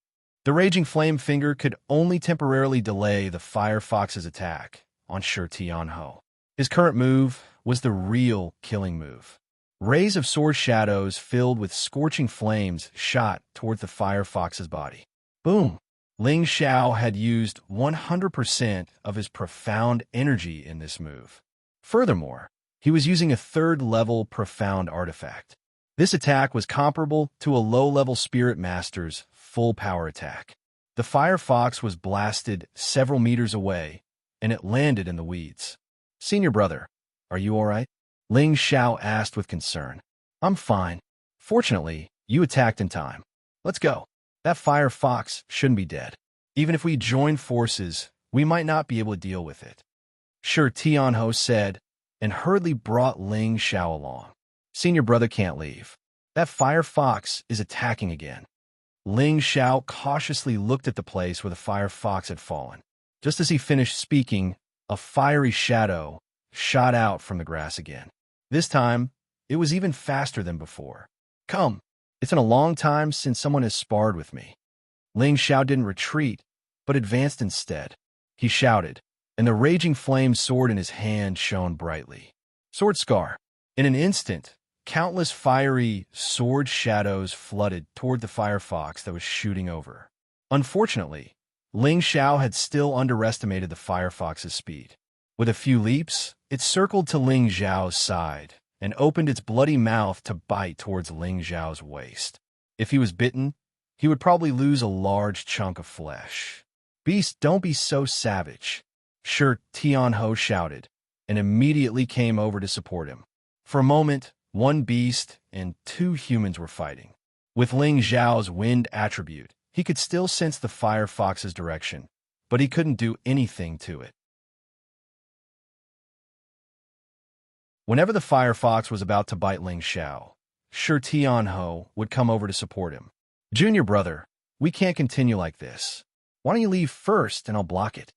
The Raging Flame Finger could only temporarily delay the Fire Fox's attack on Shi Tianhou. His current move was the real killing move. Rays of sword shadows filled with scorching flames shot toward the Fire Fox's body. Boom! Ling Xiao had used 100% of his profound energy in this move. Furthermore, he was using a third-level profound artifact. This attack was comparable to a low-level Spirit Master's full-power attack. The Fire Fox was blasted several meters away, and it landed in the weeds. "Senior brother, are you all right?" Ling Xiao asked with concern. "I'm fine. Fortunately, you attacked in time. Let's go. That Fire Fox shouldn't be dead. Even if we join forces, we might not be able to deal with it," Shi Tianhou said, and hurriedly brought Ling Xiao along. "Senior brother can't leave. That Fire Fox is attacking again." Ling Xiao cautiously looked at the place where the Fire Fox had fallen. Just as he finished speaking, a fiery shadow shot out from the grass again. This time, it was even faster than before. "Come, it's been a long time since someone has sparred with me." Ling Xiao didn't retreat, but advanced instead. He shouted, and the raging flame sword in his hand shone brightly. Sword Scar. In an instant, countless fiery sword shadows flooded toward the Fire Fox that was shooting over. Unfortunately, Ling Xiao had still underestimated the Fire Fox's speed. With a few leaps, it circled to Ling Xiao's side and opened its bloody mouth to bite towards Ling Xiao's waist. If he was bitten, he would probably lose a large chunk of flesh. "Beast, don't be so savage," Shi Tianhou shouted, and immediately came over to support him. For a moment, one beast and two humans were fighting. With Ling Xiao's wind attribute, he could still sense the Fire Fox's direction, but he couldn't do anything to it. Whenever the Fire Fox was about to bite Ling Xiao, Shi Tianhou would come over to support him. "Junior brother, we can't continue like this. Why don't you leave first and I'll block it?"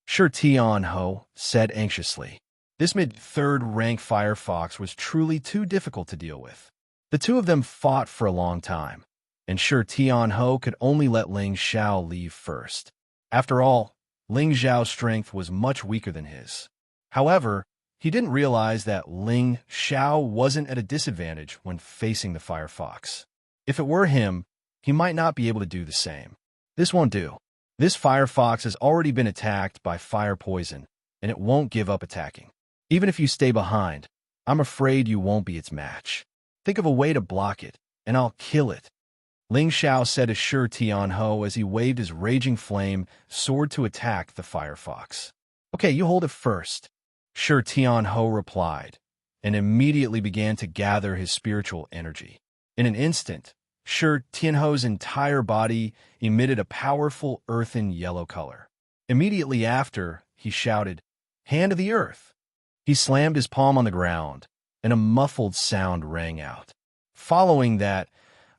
Shi Tianhou said anxiously. This mid-third rank Fire Fox was truly too difficult to deal with. The two of them fought for a long time, and Shi Tianhou could only let Ling Xiao leave first. After all, Ling Xiao's strength was much weaker than his. However, he didn't realize that Ling Xiao wasn't at a disadvantage when facing the Fire Fox. If it were him, he might not be able to do the same. This won't do. This Fire Fox has already been attacked by fire poison, and it won't give up attacking. Even if you stay behind, I'm afraid you won't be its match. Think of a way to block it, and I'll kill it," Ling Xiao said to Shi Tianhou as he waved his raging flame sword to attack the Fire Fox. "Okay, you hold it first," Shi Tianhou replied, and immediately began to gather his spiritual energy. In an instant, Shi Tianhou's entire body emitted a powerful earthen yellow color. Immediately after, he shouted, "Hand of the Earth!" He slammed his palm on the ground, and a muffled sound rang out. Following that,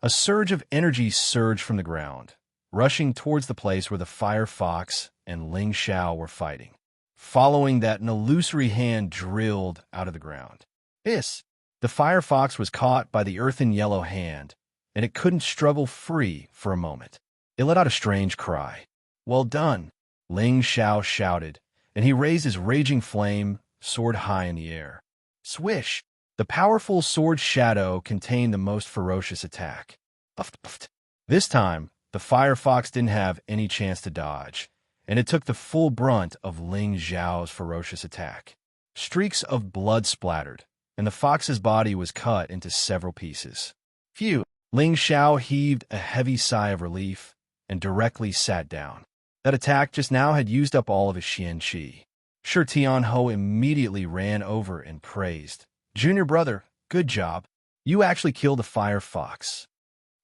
a surge of energy surged from the ground, rushing towards the place where the Fire Fox and Ling Xiao were fighting. Following that, an illusory hand drilled out of the ground. The Fire Fox was caught by the earthen yellow hand, and it couldn't struggle free for a moment. It let out a strange cry. "Well done," Ling Xiao shouted, and he raised his raging flame sword high in the air. Swish! The powerful sword shadow contained the most ferocious attack. Puff. This time, the Fire Fox didn't have any chance to dodge, and it took the full brunt of Ling Xiao's ferocious attack. Streaks of blood splattered, and the fox's body was cut into several pieces. Phew! Ling Xiao heaved a heavy sigh of relief and directly sat down. That attack just now had used up all of his Xianxia. Shi Tianhou immediately ran over and praised. "Junior brother, good job. You actually killed the Fire Fox."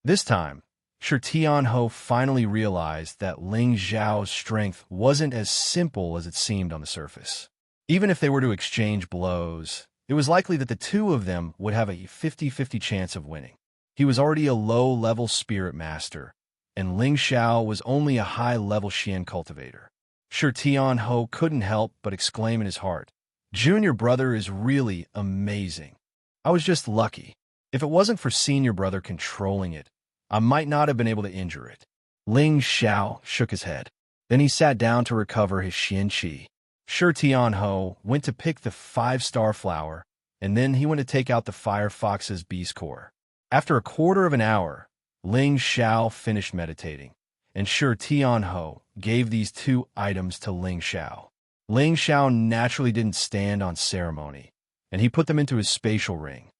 This time, Shi Tianhou finally realized that Ling Xiao's strength wasn't as simple as it seemed on the surface. Even if they were to exchange blows, it was likely that the two of them would have a 50-50 chance of winning. He was already a low-level Spirit Master, and Ling Xiao was only a high-level Xian cultivator. Shi Tianhou couldn't help but exclaim in his heart, "Junior brother is really amazing. I was just lucky. If it wasn't for senior brother controlling it, I might not have been able to injure it." Ling Xiao shook his head. Then he sat down to recover his Xianxia. Shi Tianhou went to pick the 5-star flower, and then he went to take out the fire fox's beast core. After a quarter of an hour, Ling Xiao finished meditating, and Shi Tianhou gave these 2 items to Ling Xiao. Ling Xiao naturally didn't stand on ceremony, and he put them into his spatial ring.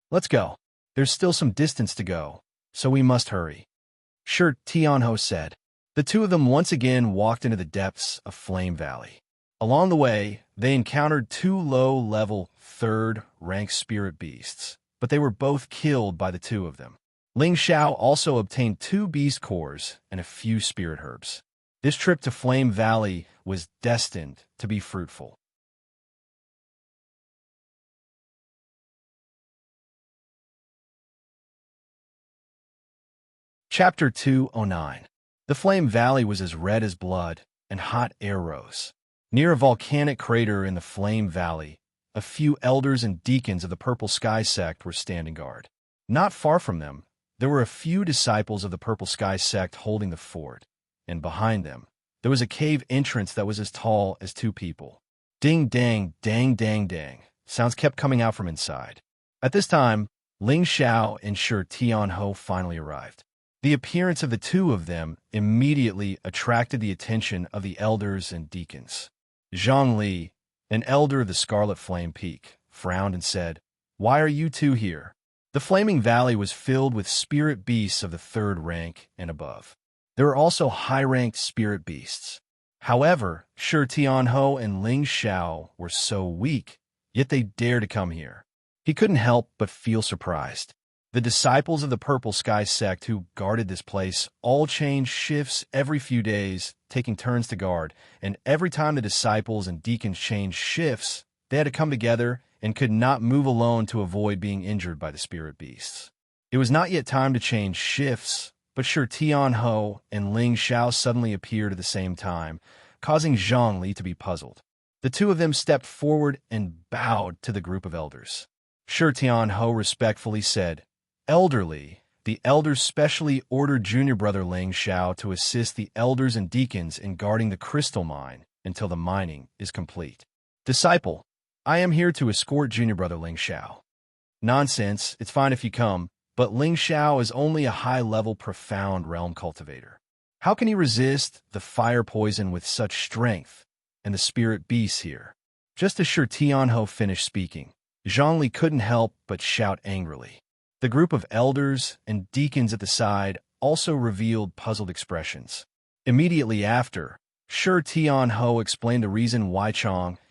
Let's go. There's still some distance to go, so we must hurry, Shi Tianhou said. The 2 of them once again walked into the depths of Flame Valley. Along the way, they encountered 2 low-level, 3rd-rank spirit beasts, but they were both killed by the 2 of them. Ling Xiao also obtained 2 beast cores and a few spirit herbs. This trip to Flame Valley was destined to be fruitful. Chapter 209. The Flame Valley was as red as blood, and hot air rose. Near a volcanic crater in the Flame Valley, a few elders and deacons of the Purple Sky sect were standing guard. Not far from them, there were a few disciples of the Purple Sky sect holding the fort, and behind them, there was a cave entrance that was as tall as 2 people. Ding dang, dang dang dang, sounds kept coming out from inside. At this time, Ling Xiao and Shi Tianhou finally arrived. The appearance of the 2 of them immediately attracted the attention of the elders and deacons. Zhang Li, an elder of the Scarlet Flame Peak, frowned and said, "Why are you 2 here?" The Flaming Valley was filled with spirit beasts of the 3rd rank and above. There were also high-ranked spirit beasts. However, Shi Tianhou and Ling Xiao were so weak, yet they dared to come here. He couldn't help but feel surprised. The disciples of the Purple Sky sect who guarded this place all changed shifts every few days, taking turns to guard, and every time the disciples and deacons changed shifts, they had to come together and could not move alone to avoid being injured by the spirit beasts. It was not yet time to change shifts, but Shi Tianhou and Ling Xiao suddenly appeared at the same time, causing Zhang Li to be puzzled. The 2 of them stepped forward and bowed to the group of elders. Shi Tianhou respectfully said, "Elderly, the elders specially ordered junior brother Ling Xiao to assist the elders and deacons in guarding the crystal mine until the mining is complete. Disciple, I am here to escort junior brother Ling Xiao." "Nonsense, it's fine if you come, but Ling Xiao is only a high-level profound realm cultivator. How can he resist the fire poison with such strength and the spirit beasts here?" Just as Shi Tianhou finished speaking, Zhang Li couldn't help but shout angrily. The group of elders and deacons at the side also revealed puzzled expressions. Immediately after, Shi Tianhou explained the reason why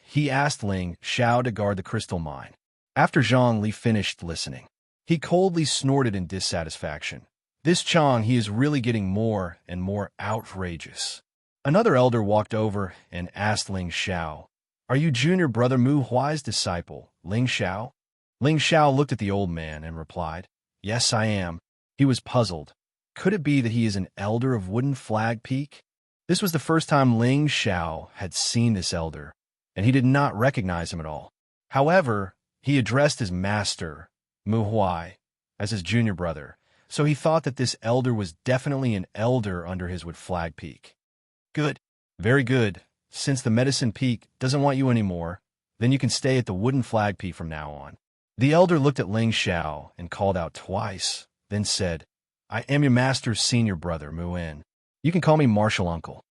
he asked Ling Xiao to guard the crystal mine. After Zhang Li finished listening, he coldly snorted in dissatisfaction. This he is really getting more and more outrageous. Another elder walked over and asked Ling Xiao, "Are you junior brother Mu Huai's disciple, Ling Xiao?" Ling Xiao looked at the old man and replied, "Yes, I am." He was puzzled. Could it be that he is an elder of Wooden Flag Peak? This was the first time Ling Xiao had seen this elder, and he did not recognize him at all. However, he addressed his master, Mu Huai, as his junior brother, so he thought that this elder was definitely an elder under his Wood Flag Peak. "Good. Very good. Since the Medicine Peak doesn't want you anymore, then you can stay at the Wooden Flag Peak from now on." The elder looked at Ling Xiao and called out twice, then said, "I am your master's senior brother, Muin. You can call me Martial Uncle."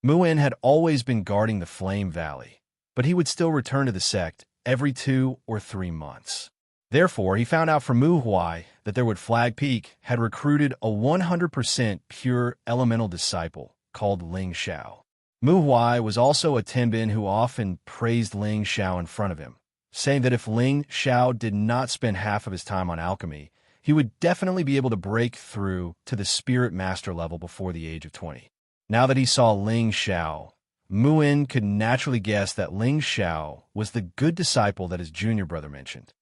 Muin had always been guarding the Flame Valley, but he would still return to the sect every 2 or 3 months. Therefore, he found out from Mu Huai that their Wood Flag Peak had recruited a 100% pure elemental disciple called Ling Xiao. Mu Huai was also a Tenbin who often praised Ling Xiao in front of him, saying that if Ling Xiao did not spend half of his time on alchemy, he would definitely be able to break through to the Spirit Master level before the age of 20. Now that he saw Ling Xiao, Muin could naturally guess that Ling Xiao was the good disciple that his junior brother mentioned.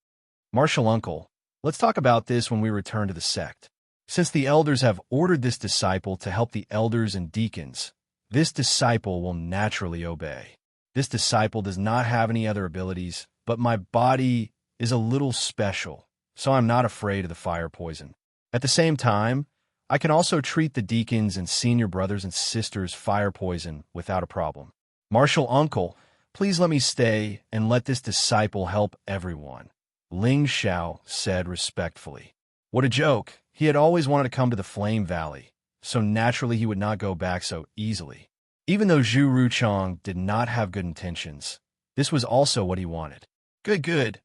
"Martial Uncle, let's talk about this when we return to the sect. Since the elders have ordered this disciple to help the elders and deacons, this disciple will naturally obey. This disciple does not have any other abilities, but my body is a little special, so I'm not afraid of the fire poison. At the same time, I can also treat the deacons and senior brothers and sisters' fire poison without a problem. Martial uncle, please let me stay and let this disciple help everyone, Ling Xiao said respectfully. What a joke. He had always wanted to come to the Flame Valley, so naturally he would not go back so easily. Even though Zhu Ruchang did not have good intentions, this was also what he wanted. Good, good.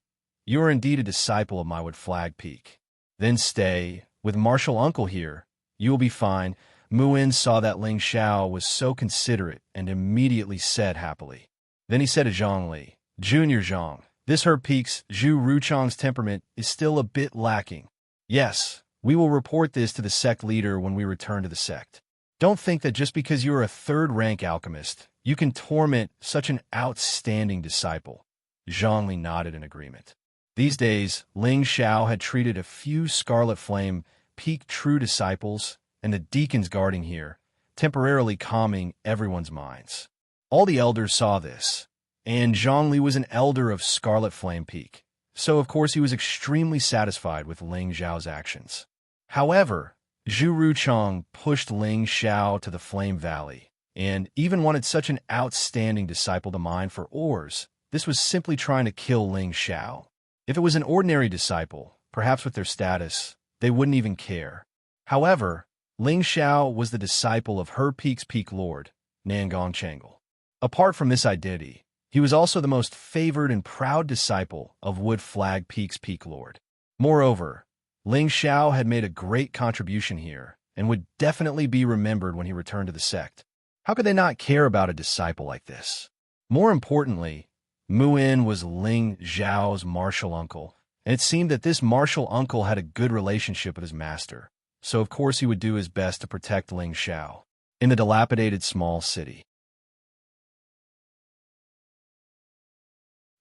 You are indeed a disciple of my Wood Flag Peak. Then stay. With martial uncle here, you will be fine. Muin saw that Ling Xiao was so considerate and immediately said happily. Then he said to Zhongli, Junior Zhang, this her peak's Zhu Ruchang's temperament is still a bit lacking. Yes, we will report this to the sect leader when we return to the sect. Don't think that just because you are a third-rank alchemist, you can torment such an outstanding disciple. Zhongli nodded in agreement. These days, Ling Xiao had treated a few Scarlet Flame Peak true disciples and the deacons guarding here, temporarily calming everyone's minds. All the elders saw this, and Zhongli was an elder of Scarlet Flame Peak, so of course he was extremely satisfied with Ling Xiao's actions. However, Zhu Ruchang pushed Ling Xiao to the Flame Valley, and even wanted such an outstanding disciple to mine for ores. This was simply trying to kill Ling Xiao. If it was an ordinary disciple, perhaps with their status, they wouldn't even care. However, Ling Xiao was the disciple of Her Peak's Peak Lord, Nangong Changle. Apart from this identity, he was also the most favored and proud disciple of Wood Flag Peak's Peak Lord. Moreover, Ling Xiao had made a great contribution here and would definitely be remembered when he returned to the sect. How could they not care about a disciple like this? More importantly, Muin was Ling Xiao's martial uncle, and it seemed that this martial uncle had a good relationship with his master, so of course he would do his best to protect Ling Xiao. In the dilapidated small city,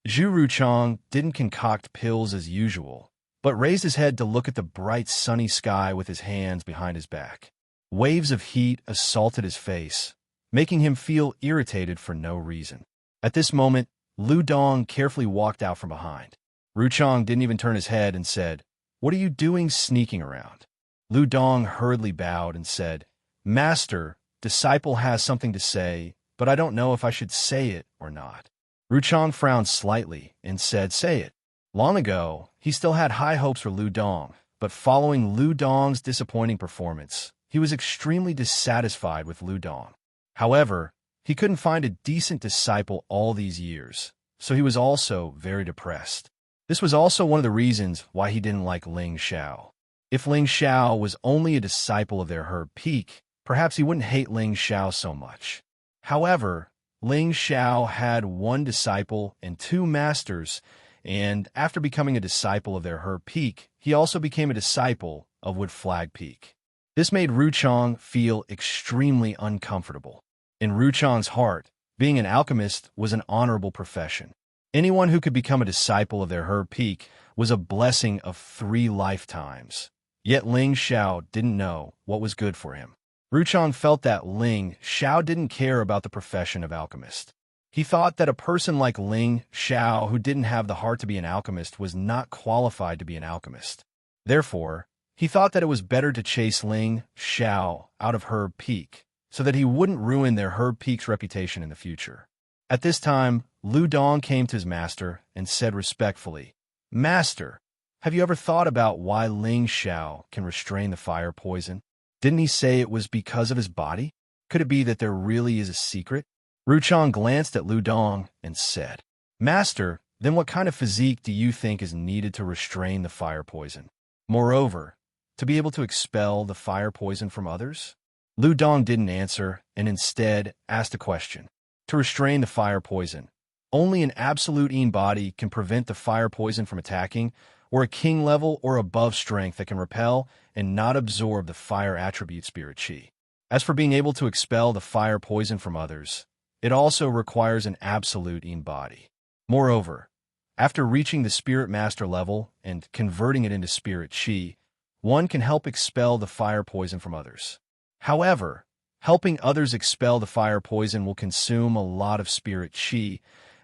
Zhu Ruchang didn't concoct pills as usual, but raised his head to look at the bright sunny sky with his hands behind his back. Waves of heat assaulted his face, making him feel irritated for no reason. At this moment, Lu Dong carefully walked out from behind. Ruchang didn't even turn his head and said, What are you doing sneaking around? Lu Dong hurriedly bowed and said, Master, disciple has something to say, but I don't know if I should say it or not. Ruchang frowned slightly and said, Say it. Long ago, he still had high hopes for Lu Dong, but following Lu Dong's disappointing performance, he was extremely dissatisfied with Lu Dong. However, he couldn't find a decent disciple all these years, so he was also very depressed. This was also one of the reasons why he didn't like Ling Xiao. If Ling Xiao was only a disciple of their Herb Peak, perhaps he wouldn't hate Ling Xiao so much. However, Ling Xiao had one disciple and two masters, and after becoming a disciple of their Herb Peak, he also became a disciple of Wood Flag Peak. This made Ruchang feel extremely uncomfortable. In Ruchang's heart, being an alchemist was an honorable profession. Anyone who could become a disciple of their Herb Peak was a blessing of 3 lifetimes. Yet Ling Xiao didn't know what was good for him. Ruchang felt that Ling Xiao didn't care about the profession of alchemist. He thought that a person like Ling Xiao who didn't have the heart to be an alchemist was not qualified to be an alchemist. Therefore, he thought that it was better to chase Ling Xiao out of Herb Peak, so that he wouldn't ruin their Herb Peak's reputation in the future. At this time, Lu Dong came to his master and said respectfully, Master, have you ever thought about why Ling Xiao can restrain the fire poison? Didn't he say it was because of his body? Could it be that there really is a secret? Ruchang glanced at Lu Dong and said, Master, then what kind of physique do you think is needed to restrain the fire poison? Moreover, to be able to expel the fire poison from others? Lu Dong didn't answer and instead asked a question. To restrain the fire poison, only an absolute Yin body can prevent the fire poison from attacking, or a king level or above strength that can repel and not absorb the fire attribute spirit chi. As for being able to expel the fire poison from others, it also requires an absolute Yin body. Moreover, after reaching the spirit master level and converting it into spirit chi, one can help expel the fire poison from others. However, helping others expel the fire poison will consume a lot of spirit chi,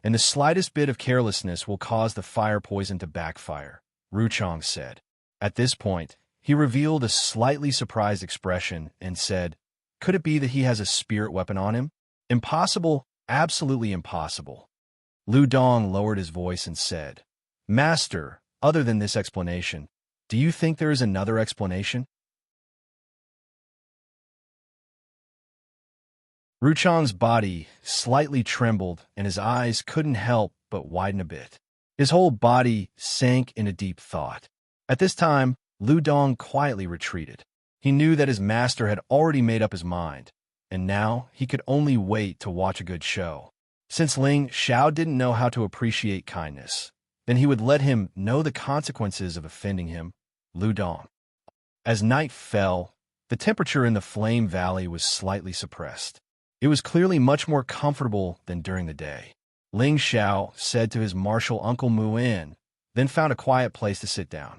and the slightest bit of carelessness will cause the fire poison to backfire, Ruchong said. At this point, he revealed a slightly surprised expression and said, "Could it be that he has a spirit weapon on him?" "Impossible, absolutely impossible." Lu Dong lowered his voice and said, "Master, other than this explanation, do you think there is another explanation?" Ruchong's body slightly trembled and his eyes couldn't help but widen a bit. His whole body sank into deep thought. At this time, Lu Dong quietly retreated. He knew that his master had already made up his mind, and now he could only wait to watch a good show. Since Ling Xiao didn't know how to appreciate kindness, then he would let him know the consequences of offending him, Lu Dong. As night fell, the temperature in the Flame Valley was slightly suppressed. It was clearly much more comfortable than during the day. Ling Xiao said to his martial uncle Muin, then found a quiet place to sit down.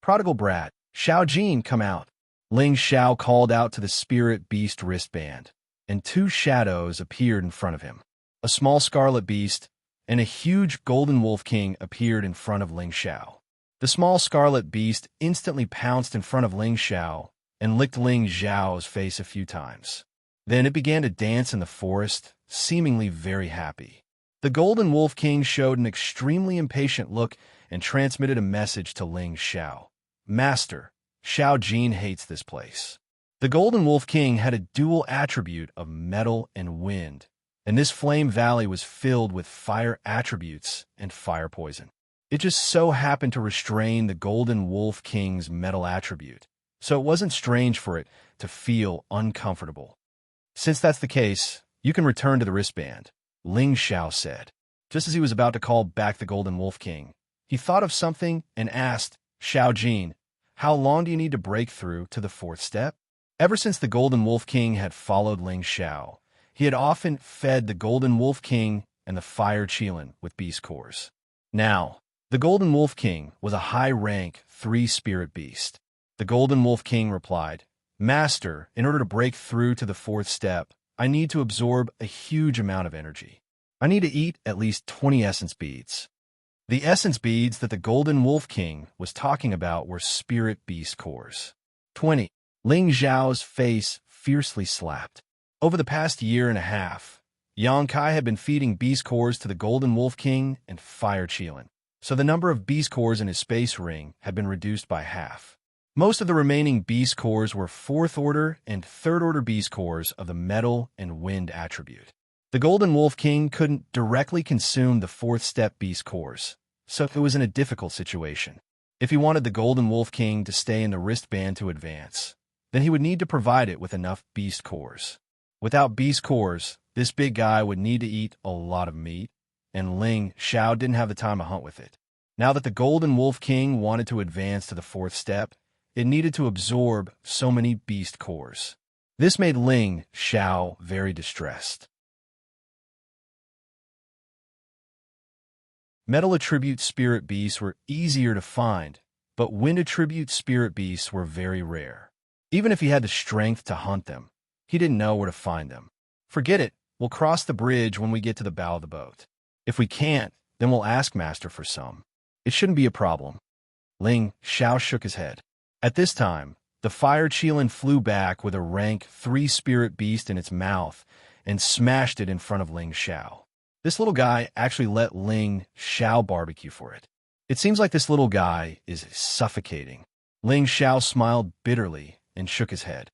"Prodigal brat, Xiao Jin, come out." Ling Xiao called out to the spirit beast wristband, and two shadows appeared in front of him. A small scarlet beast and a huge golden wolf king appeared in front of Ling Xiao. The small scarlet beast instantly pounced in front of Ling Xiao and licked Ling Xiao's face a few times. Then it began to dance in the forest, seemingly very happy. The golden wolf king showed an extremely impatient look and transmitted a message to Ling Xiao. "Master, Xiao Jin hates this place." The golden wolf king had a dual attribute of metal and wind, and this Flame Valley was filled with fire attributes and fire poison. It just so happened to restrain the golden wolf king's metal attribute, so it wasn't strange for it to feel uncomfortable. "Since that's the case, you can return to the wristband," Ling Xiao said. Just as he was about to call back the golden wolf king, he thought of something and asked, "Xiao Jin, how long do you need to break through to the fourth step?" Ever since the golden wolf king had followed Ling Xiao, he had often fed the golden wolf king and the fire Qilin with beast cores. Now, the golden wolf king was a high-rank 3-spirit beast. The golden wolf king replied, "Master, in order to break through to the fourth step, I need to absorb a huge amount of energy. I need to eat at least 20 essence beads." The essence beads that the golden wolf king was talking about were spirit beast cores. 20. Ling Xiao's face fiercely slapped. Over the past year and a half, Yang Kai had been feeding beast cores to the golden wolf king and fire Qilin, so the number of beast cores in his space ring had been reduced by half. Most of the remaining beast cores were 4th order and 3rd order beast cores of the metal and wind attribute. The golden wolf king couldn't directly consume the 4th step beast cores, so it was in a difficult situation. If he wanted the golden wolf king to stay in the wristband to advance, then he would need to provide it with enough beast cores. Without beast cores, this big guy would need to eat a lot of meat, and Ling Xiao didn't have the time to hunt with it. Now that the golden wolf king wanted to advance to the 4th step, it needed to absorb so many beast cores. This made Ling Xiao very distressed. Metal attribute spirit beasts were easier to find, but wind attribute spirit beasts were very rare. Even if he had the strength to hunt them, he didn't know where to find them. "Forget it, we'll cross the bridge when we get to the bow of the boat. If we can't, then we'll ask Master for some. It shouldn't be a problem." Ling Xiao shook his head. At this time, the fire Qilin flew back with a rank 3 spirit beast in its mouth and smashed it in front of Ling Xiao. This little guy actually let Ling Xiao barbecue for it. It seems like this little guy is suffocating. Ling Xiao smiled bitterly and shook his head.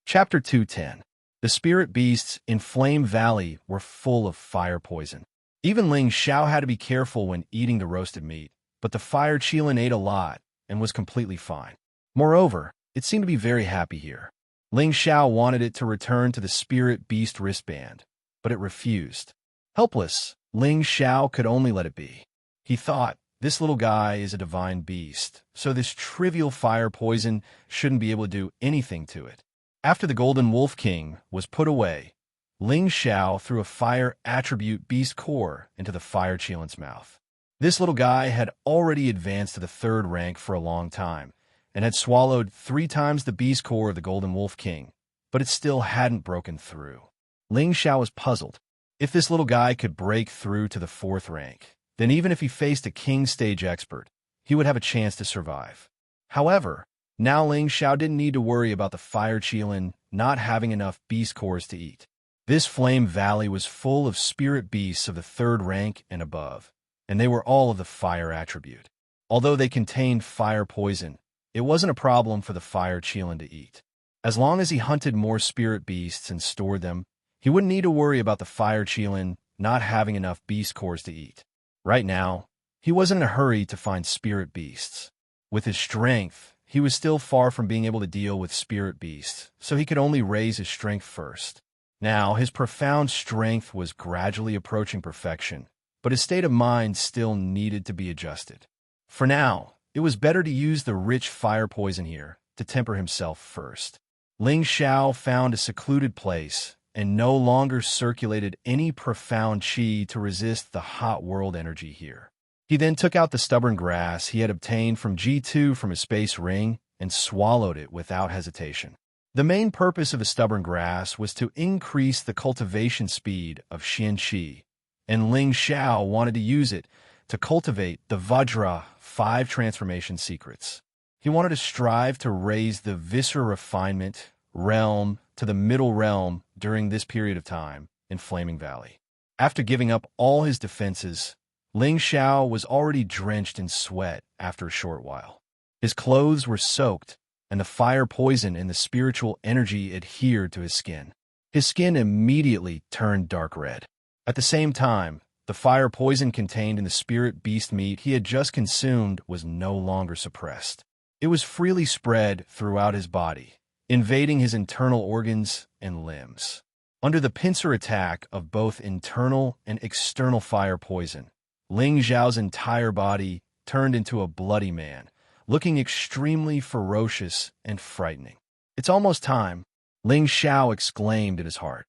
Chapter 210. The spirit beasts in Flame Valley were full of fire poison. Even Ling Xiao had to be careful when eating the roasted meat, but the fire Qilin ate a lot and was completely fine. Moreover, it seemed to be very happy here. Ling Xiao wanted it to return to the spirit beast wristband, but it refused. Helpless, Ling Xiao could only let it be. He thought, this little guy is a divine beast, so this trivial fire poison shouldn't be able to do anything to it. After the golden wolf king was put away, Ling Xiao threw a fire attribute beast core into the fire Qilin's mouth. This little guy had already advanced to the 3rd rank for a long time, and had swallowed 3 times the beast core of the Golden Wolf King, but it still hadn't broken through. Ling Xiao was puzzled. If this little guy could break through to the 4th rank, then even if he faced a king stage expert, he would have a chance to survive. However, now Ling Xiao didn't need to worry about the fire Qilin not having enough beast cores to eat. This flame valley was full of spirit beasts of the 3rd rank and above, and they were all of the fire attribute. Although they contained fire poison, it wasn't a problem for the fire Qilin to eat. As long as he hunted more spirit beasts and stored them, he wouldn't need to worry about the fire Qilin not having enough beast cores to eat. Right now, he wasn't in a hurry to find spirit beasts. With his strength, he was still far from being able to deal with spirit beasts, so he could only raise his strength first. Now, his profound strength was gradually approaching perfection, but his state of mind still needed to be adjusted. For now, it was better to use the rich fire poison here to temper himself first. Ling Xiao found a secluded place and no longer circulated any profound qi to resist the hot world energy here. He then took out the stubborn grass he had obtained from G2 from his space ring and swallowed it without hesitation. The main purpose of the stubborn grass was to increase the cultivation speed of Xianxia, and Ling Xiao wanted to use it to cultivate the Vajra 5 transformation secrets. He wanted to strive to raise the viscera refinement realm to the middle realm during this period of time in Flaming Valley. After giving up all his defenses, Ling Xiao was already drenched in sweat after a short while. His clothes were soaked, and the fire poison and the spiritual energy adhered to his skin. His skin immediately turned dark red. At the same time, the fire poison contained in the spirit beast meat he had just consumed was no longer suppressed. It was freely spread throughout his body, invading his internal organs and limbs. Under the pincer attack of both internal and external fire poison, Ling Xiao's entire body turned into a bloody man, looking extremely ferocious and frightening. "It's almost time," Ling Xiao exclaimed in his heart.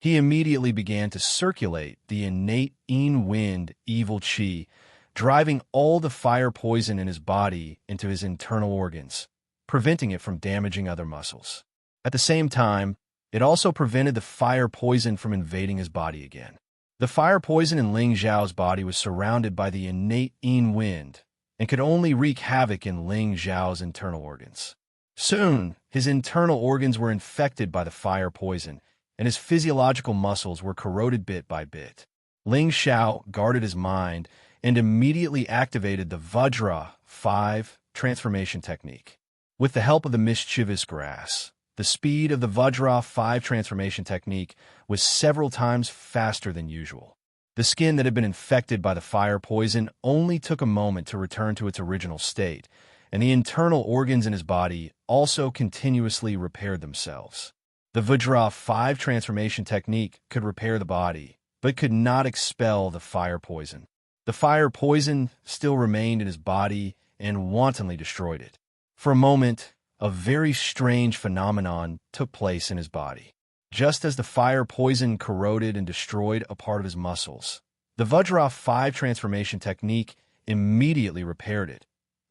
He immediately began to circulate the innate Yin Wind evil qi, driving all the fire poison in his body into his internal organs, preventing it from damaging other muscles. At the same time, it also prevented the fire poison from invading his body again. The fire poison in Ling Xiao's body was surrounded by the innate Yin Wind and could only wreak havoc in Ling Xiao's internal organs. Soon, his internal organs were infected by the fire poison, and his physiological muscles were corroded bit by bit. Ling Xiao guarded his mind and immediately activated the Vajra 5 transformation technique. With the help of the mischievous grass, the speed of the Vajra 5 transformation technique was several times faster than usual. The skin that had been infected by the fire poison only took a moment to return to its original state, and the internal organs in his body also continuously repaired themselves. The Vajra 5 transformation technique could repair the body, but could not expel the fire poison. The fire poison still remained in his body and wantonly destroyed it. For a moment, a very strange phenomenon took place in his body. Just as the fire poison corroded and destroyed a part of his muscles, the Vajra 5 transformation technique immediately repaired it,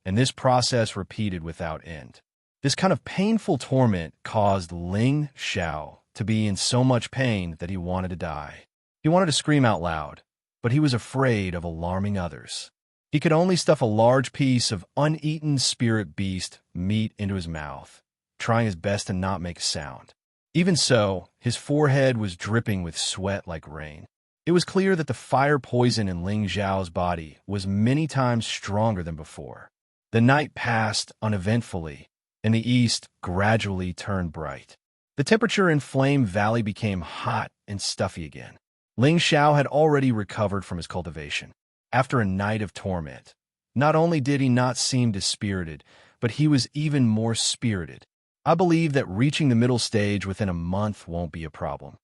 and this process repeated without end. This kind of painful torment caused Ling Xiao to be in so much pain that he wanted to die. He wanted to scream out loud, but he was afraid of alarming others. He could only stuff a large piece of uneaten spirit beast meat into his mouth, trying his best to not make a sound. Even so, his forehead was dripping with sweat like rain. It was clear that the fire poison in Ling Xiao's body was many times stronger than before. The night passed uneventfully, and the east gradually turned bright. The temperature in Flame Valley became hot and stuffy again. Ling Xiao had already recovered from his cultivation. After a night of torment, not only did he not seem dispirited, but he was even more spirited. "I believe that reaching the middle stage within a month won't be a problem."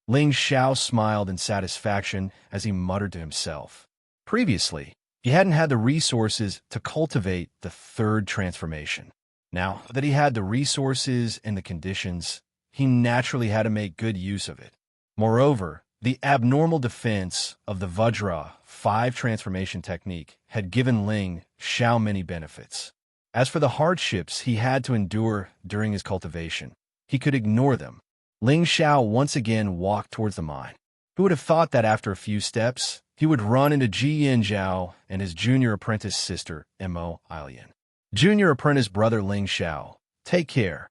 Ling Xiao smiled in satisfaction as he muttered to himself. Previously, he hadn't had the resources to cultivate the 3rd transformation. Now that he had the resources and the conditions, he naturally had to make good use of it. Moreover, The abnormal defense of the Vajra 5 transformation technique had given Ling Xiao many benefits. As for the hardships he had to endure during his cultivation, he could ignore them. Ling Xiao once again walked towards the mine. Who would have thought that after a few steps, he would run into Xianxia and his junior apprentice sister, Immortality. Junior apprentice brother Ling Xiao, take care.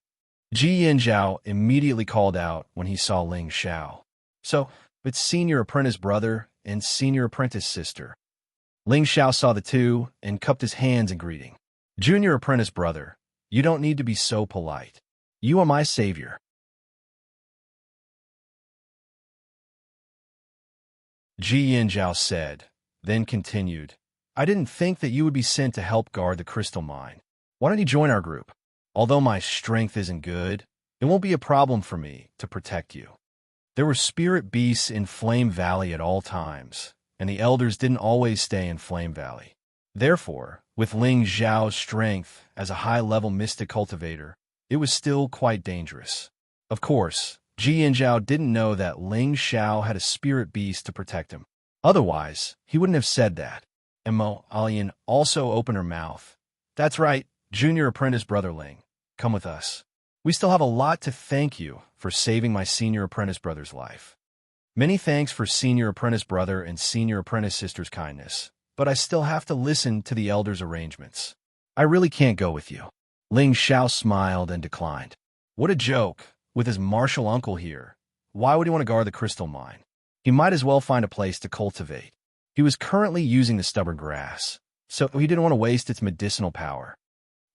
Xianxia immediately called out when he saw Ling Xiao. So, it's senior apprentice brother and senior apprentice sister. Ling Xiao saw the two and cupped his hands in greeting. Junior apprentice brother, you don't need to be so polite. You are my savior. Xianxia said, then continued, I didn't think that you would be sent to help guard the crystal mine. Why don't you join our group? Although my strength isn't good, it won't be a problem for me to protect you. There were spirit beasts in Flame Valley at all times, and the elders didn't always stay in Flame Valley. Therefore, with Ling Xiao's strength as a high-level mystic cultivator, it was still quite dangerous. Of course, Xianxia didn't know that Ling Xiao had a spirit beast to protect him. Otherwise, he wouldn't have said that. Immortality also opened her mouth. That's right, junior apprentice brother Ling. Come with us. We still have a lot to thank you for saving my senior apprentice brother's life. Many thanks for senior apprentice brother and senior apprentice sister's kindness, but I still have to listen to the elders' arrangements. I really can't go with you. Ling Xiao smiled and declined. What a joke. With his martial uncle here, why would he want to guard the crystal mine? He might as well find a place to cultivate. He was currently using the stubborn grass, so he didn't want to waste its medicinal power.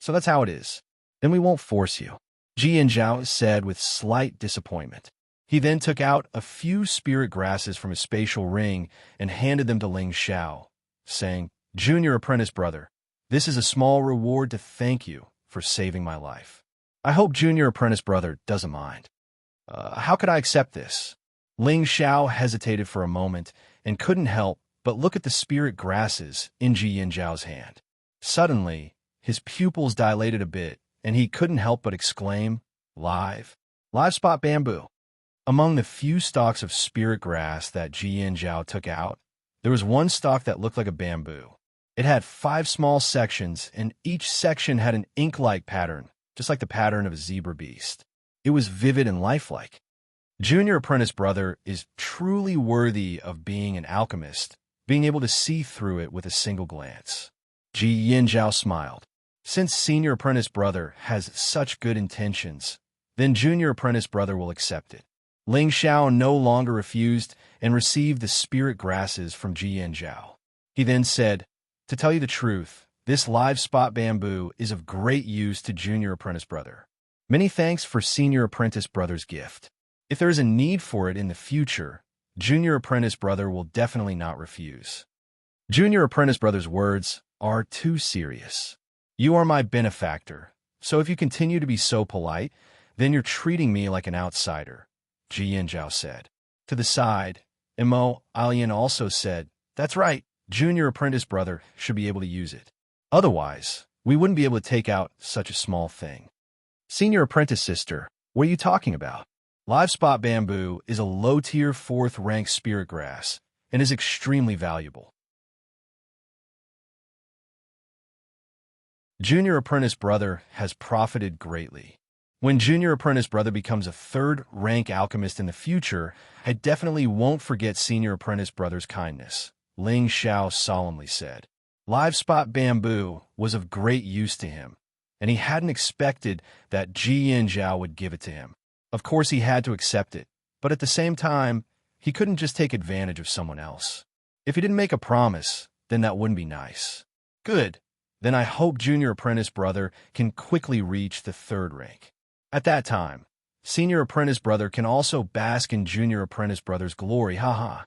So that's how it is. Then we won't force you, Xianxia said with slight disappointment. He then took out a few spirit grasses from his spatial ring and handed them to Ling Xiao, saying, Junior apprentice brother, this is a small reward to thank you for saving my life. I hope junior apprentice brother doesn't mind. How could I accept this? Ling Xiao hesitated for a moment and couldn't help but look at the spirit grasses in Xianxiao's hand. Suddenly, his pupils dilated a bit, and he couldn't help but exclaim, Live spot bamboo. Among the few stalks of spirit grass that Xianxiao took out, there was one stalk that looked like a bamboo. It had 5 small sections, and each section had an ink-like pattern, just like the pattern of a zebra beast. It was vivid and lifelike. Junior apprentice brother is truly worthy of being an alchemist, being able to see through it with a single glance. Xianxiao smiled. Since senior apprentice brother has such good intentions, then junior apprentice brother will accept it. Ling Xiao no longer refused and received the spirit grasses from Xianxiao. He then said, To tell you the truth, this live spot bamboo is of great use to junior apprentice brother. Many thanks for senior apprentice brother's gift. If there is a need for it in the future, junior apprentice brother will definitely not refuse. Junior apprentice brother's words are too serious. You are my benefactor, so if you continue to be so polite, then you're treating me like an outsider, Xianxiao said. To the side, Immortality also said, That's right, junior apprentice brother should be able to use it. Otherwise, we wouldn't be able to take out such a small thing. Senior apprentice sister, what are you talking about? Live spot bamboo is a low-tier 4th-rank spirit grass and is extremely valuable. Junior apprentice brother has profited greatly. When junior apprentice brother becomes a 3rd-rank alchemist in the future, I definitely won't forget senior apprentice brother's kindness, Ling Xiao solemnly said. Live spot bamboo was of great use to him, and he hadn't expected that Xianxia would give it to him. Of course, he had to accept it, but at the same time, he couldn't just take advantage of someone else. If he didn't make a promise, then that wouldn't be nice. Good. Then I hope junior apprentice brother can quickly reach the 3rd rank. At that time, senior apprentice brother can also bask in junior apprentice brother's glory, haha.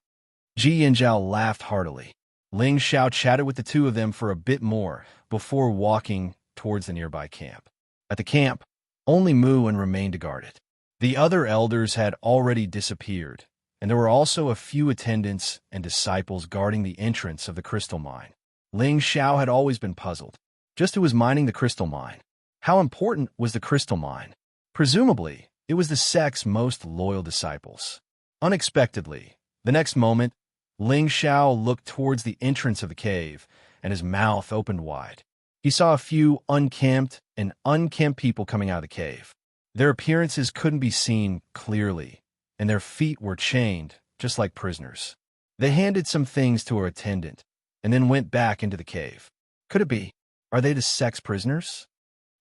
Xianxia laughed heartily. Ling Xiao chatted with the two of them for a bit more before walking towards the nearby camp. At the camp, only Muan remained to guard it. The other elders had already disappeared, and there were also a few attendants and disciples guarding the entrance of the crystal mine. Ling Xiao had always been puzzled. Just who was mining the crystal mine? How important was the crystal mine? Presumably, it was the sect's most loyal disciples. Unexpectedly, The next moment, Ling Xiao looked towards the entrance of the cave, and his mouth opened wide. He saw a few unkempt and unkempt people coming out of the cave. Their appearances couldn't be seen clearly, and their feet were chained, just like prisoners. They handed some things to her attendant, and then went back into the cave. Could it be? Are they the sex prisoners?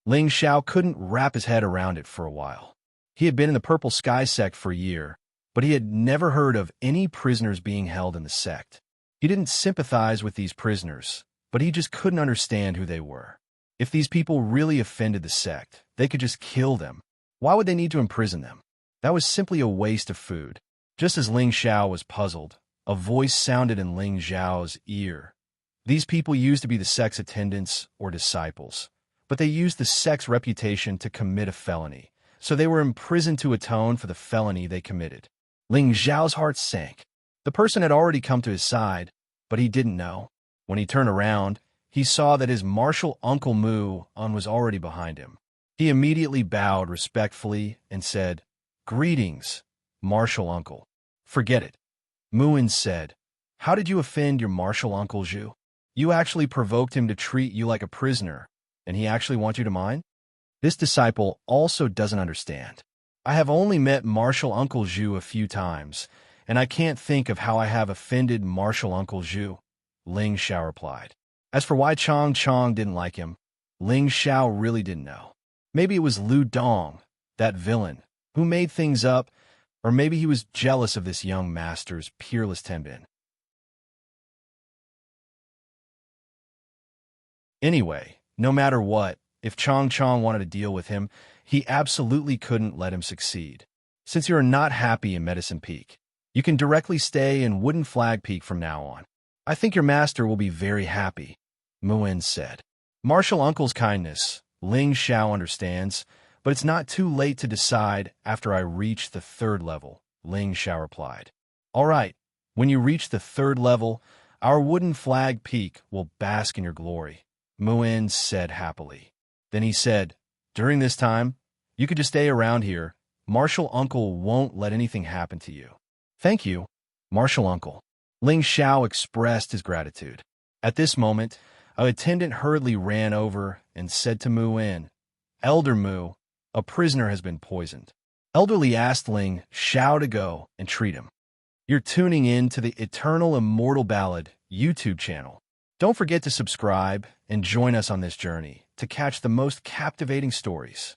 Ling Xiao couldn't wrap his head around it for a while. He had been in the Purple Sky sect for a year, but he had never heard of any prisoners being held in the sect. He didn't sympathize with these prisoners, but he just couldn't understand who they were. If these people really offended the sect, they could just kill them. Why would they need to imprison them? That was simply a waste of food. Just as Ling Xiao was puzzled, a voice sounded in Ling Xiao's ear. These people used to be the sect's attendants or disciples, but they used the sect's reputation to commit a felony, so they were imprisoned to atone for the felony they committed. Ling Xiao's heart sank. The person had already come to his side, but he didn't know. When he turned around, he saw that his martial uncle Mu Un was already behind him. He immediately bowed respectfully and said, "Greetings, martial uncle." "Forget it," Mu Un said. "How did you offend your martial uncle Zhu? You actually provoked him to treat you like a prisoner, and he actually wants you to mind?" This disciple also doesn't understand. "I have only met martial uncle Zhu a few times, and I can't think of how I have offended martial uncle Zhu," Ling Xiao replied. As for why Chong didn't like him, Ling Xiao really didn't know. Maybe it was Lu Dong, that villain, who made things up, or maybe he was jealous of this young master's peerless tenbin. Anyway, no matter what, if Chong wanted to deal with him, he absolutely couldn't let him succeed. Since you are not happy in Medicine Peak, you can directly stay in Wooden Flag Peak from now on. I think your master will be very happy, Mu Un said. Martial uncle's kindness, Ling Xiao understands, but it's not too late to decide after I reach the 3rd level, Ling Xiao replied. All right, when you reach the 3rd level, our Wooden Flag Peak will bask in your glory, Mu Un said happily. Then he said, during this time, you could just stay around here. Martial uncle won't let anything happen to you. Thank you, martial uncle. Ling Xiao expressed his gratitude. At this moment, an attendant hurriedly ran over and said to Mu Un, "Elder Mu, a prisoner has been poisoned." Elderly asked Ling Xiao to go and treat him. You're tuning in to the Eternal Immortal Ballad YouTube channel. Don't forget to subscribe and join us on this journey to catch the most captivating stories.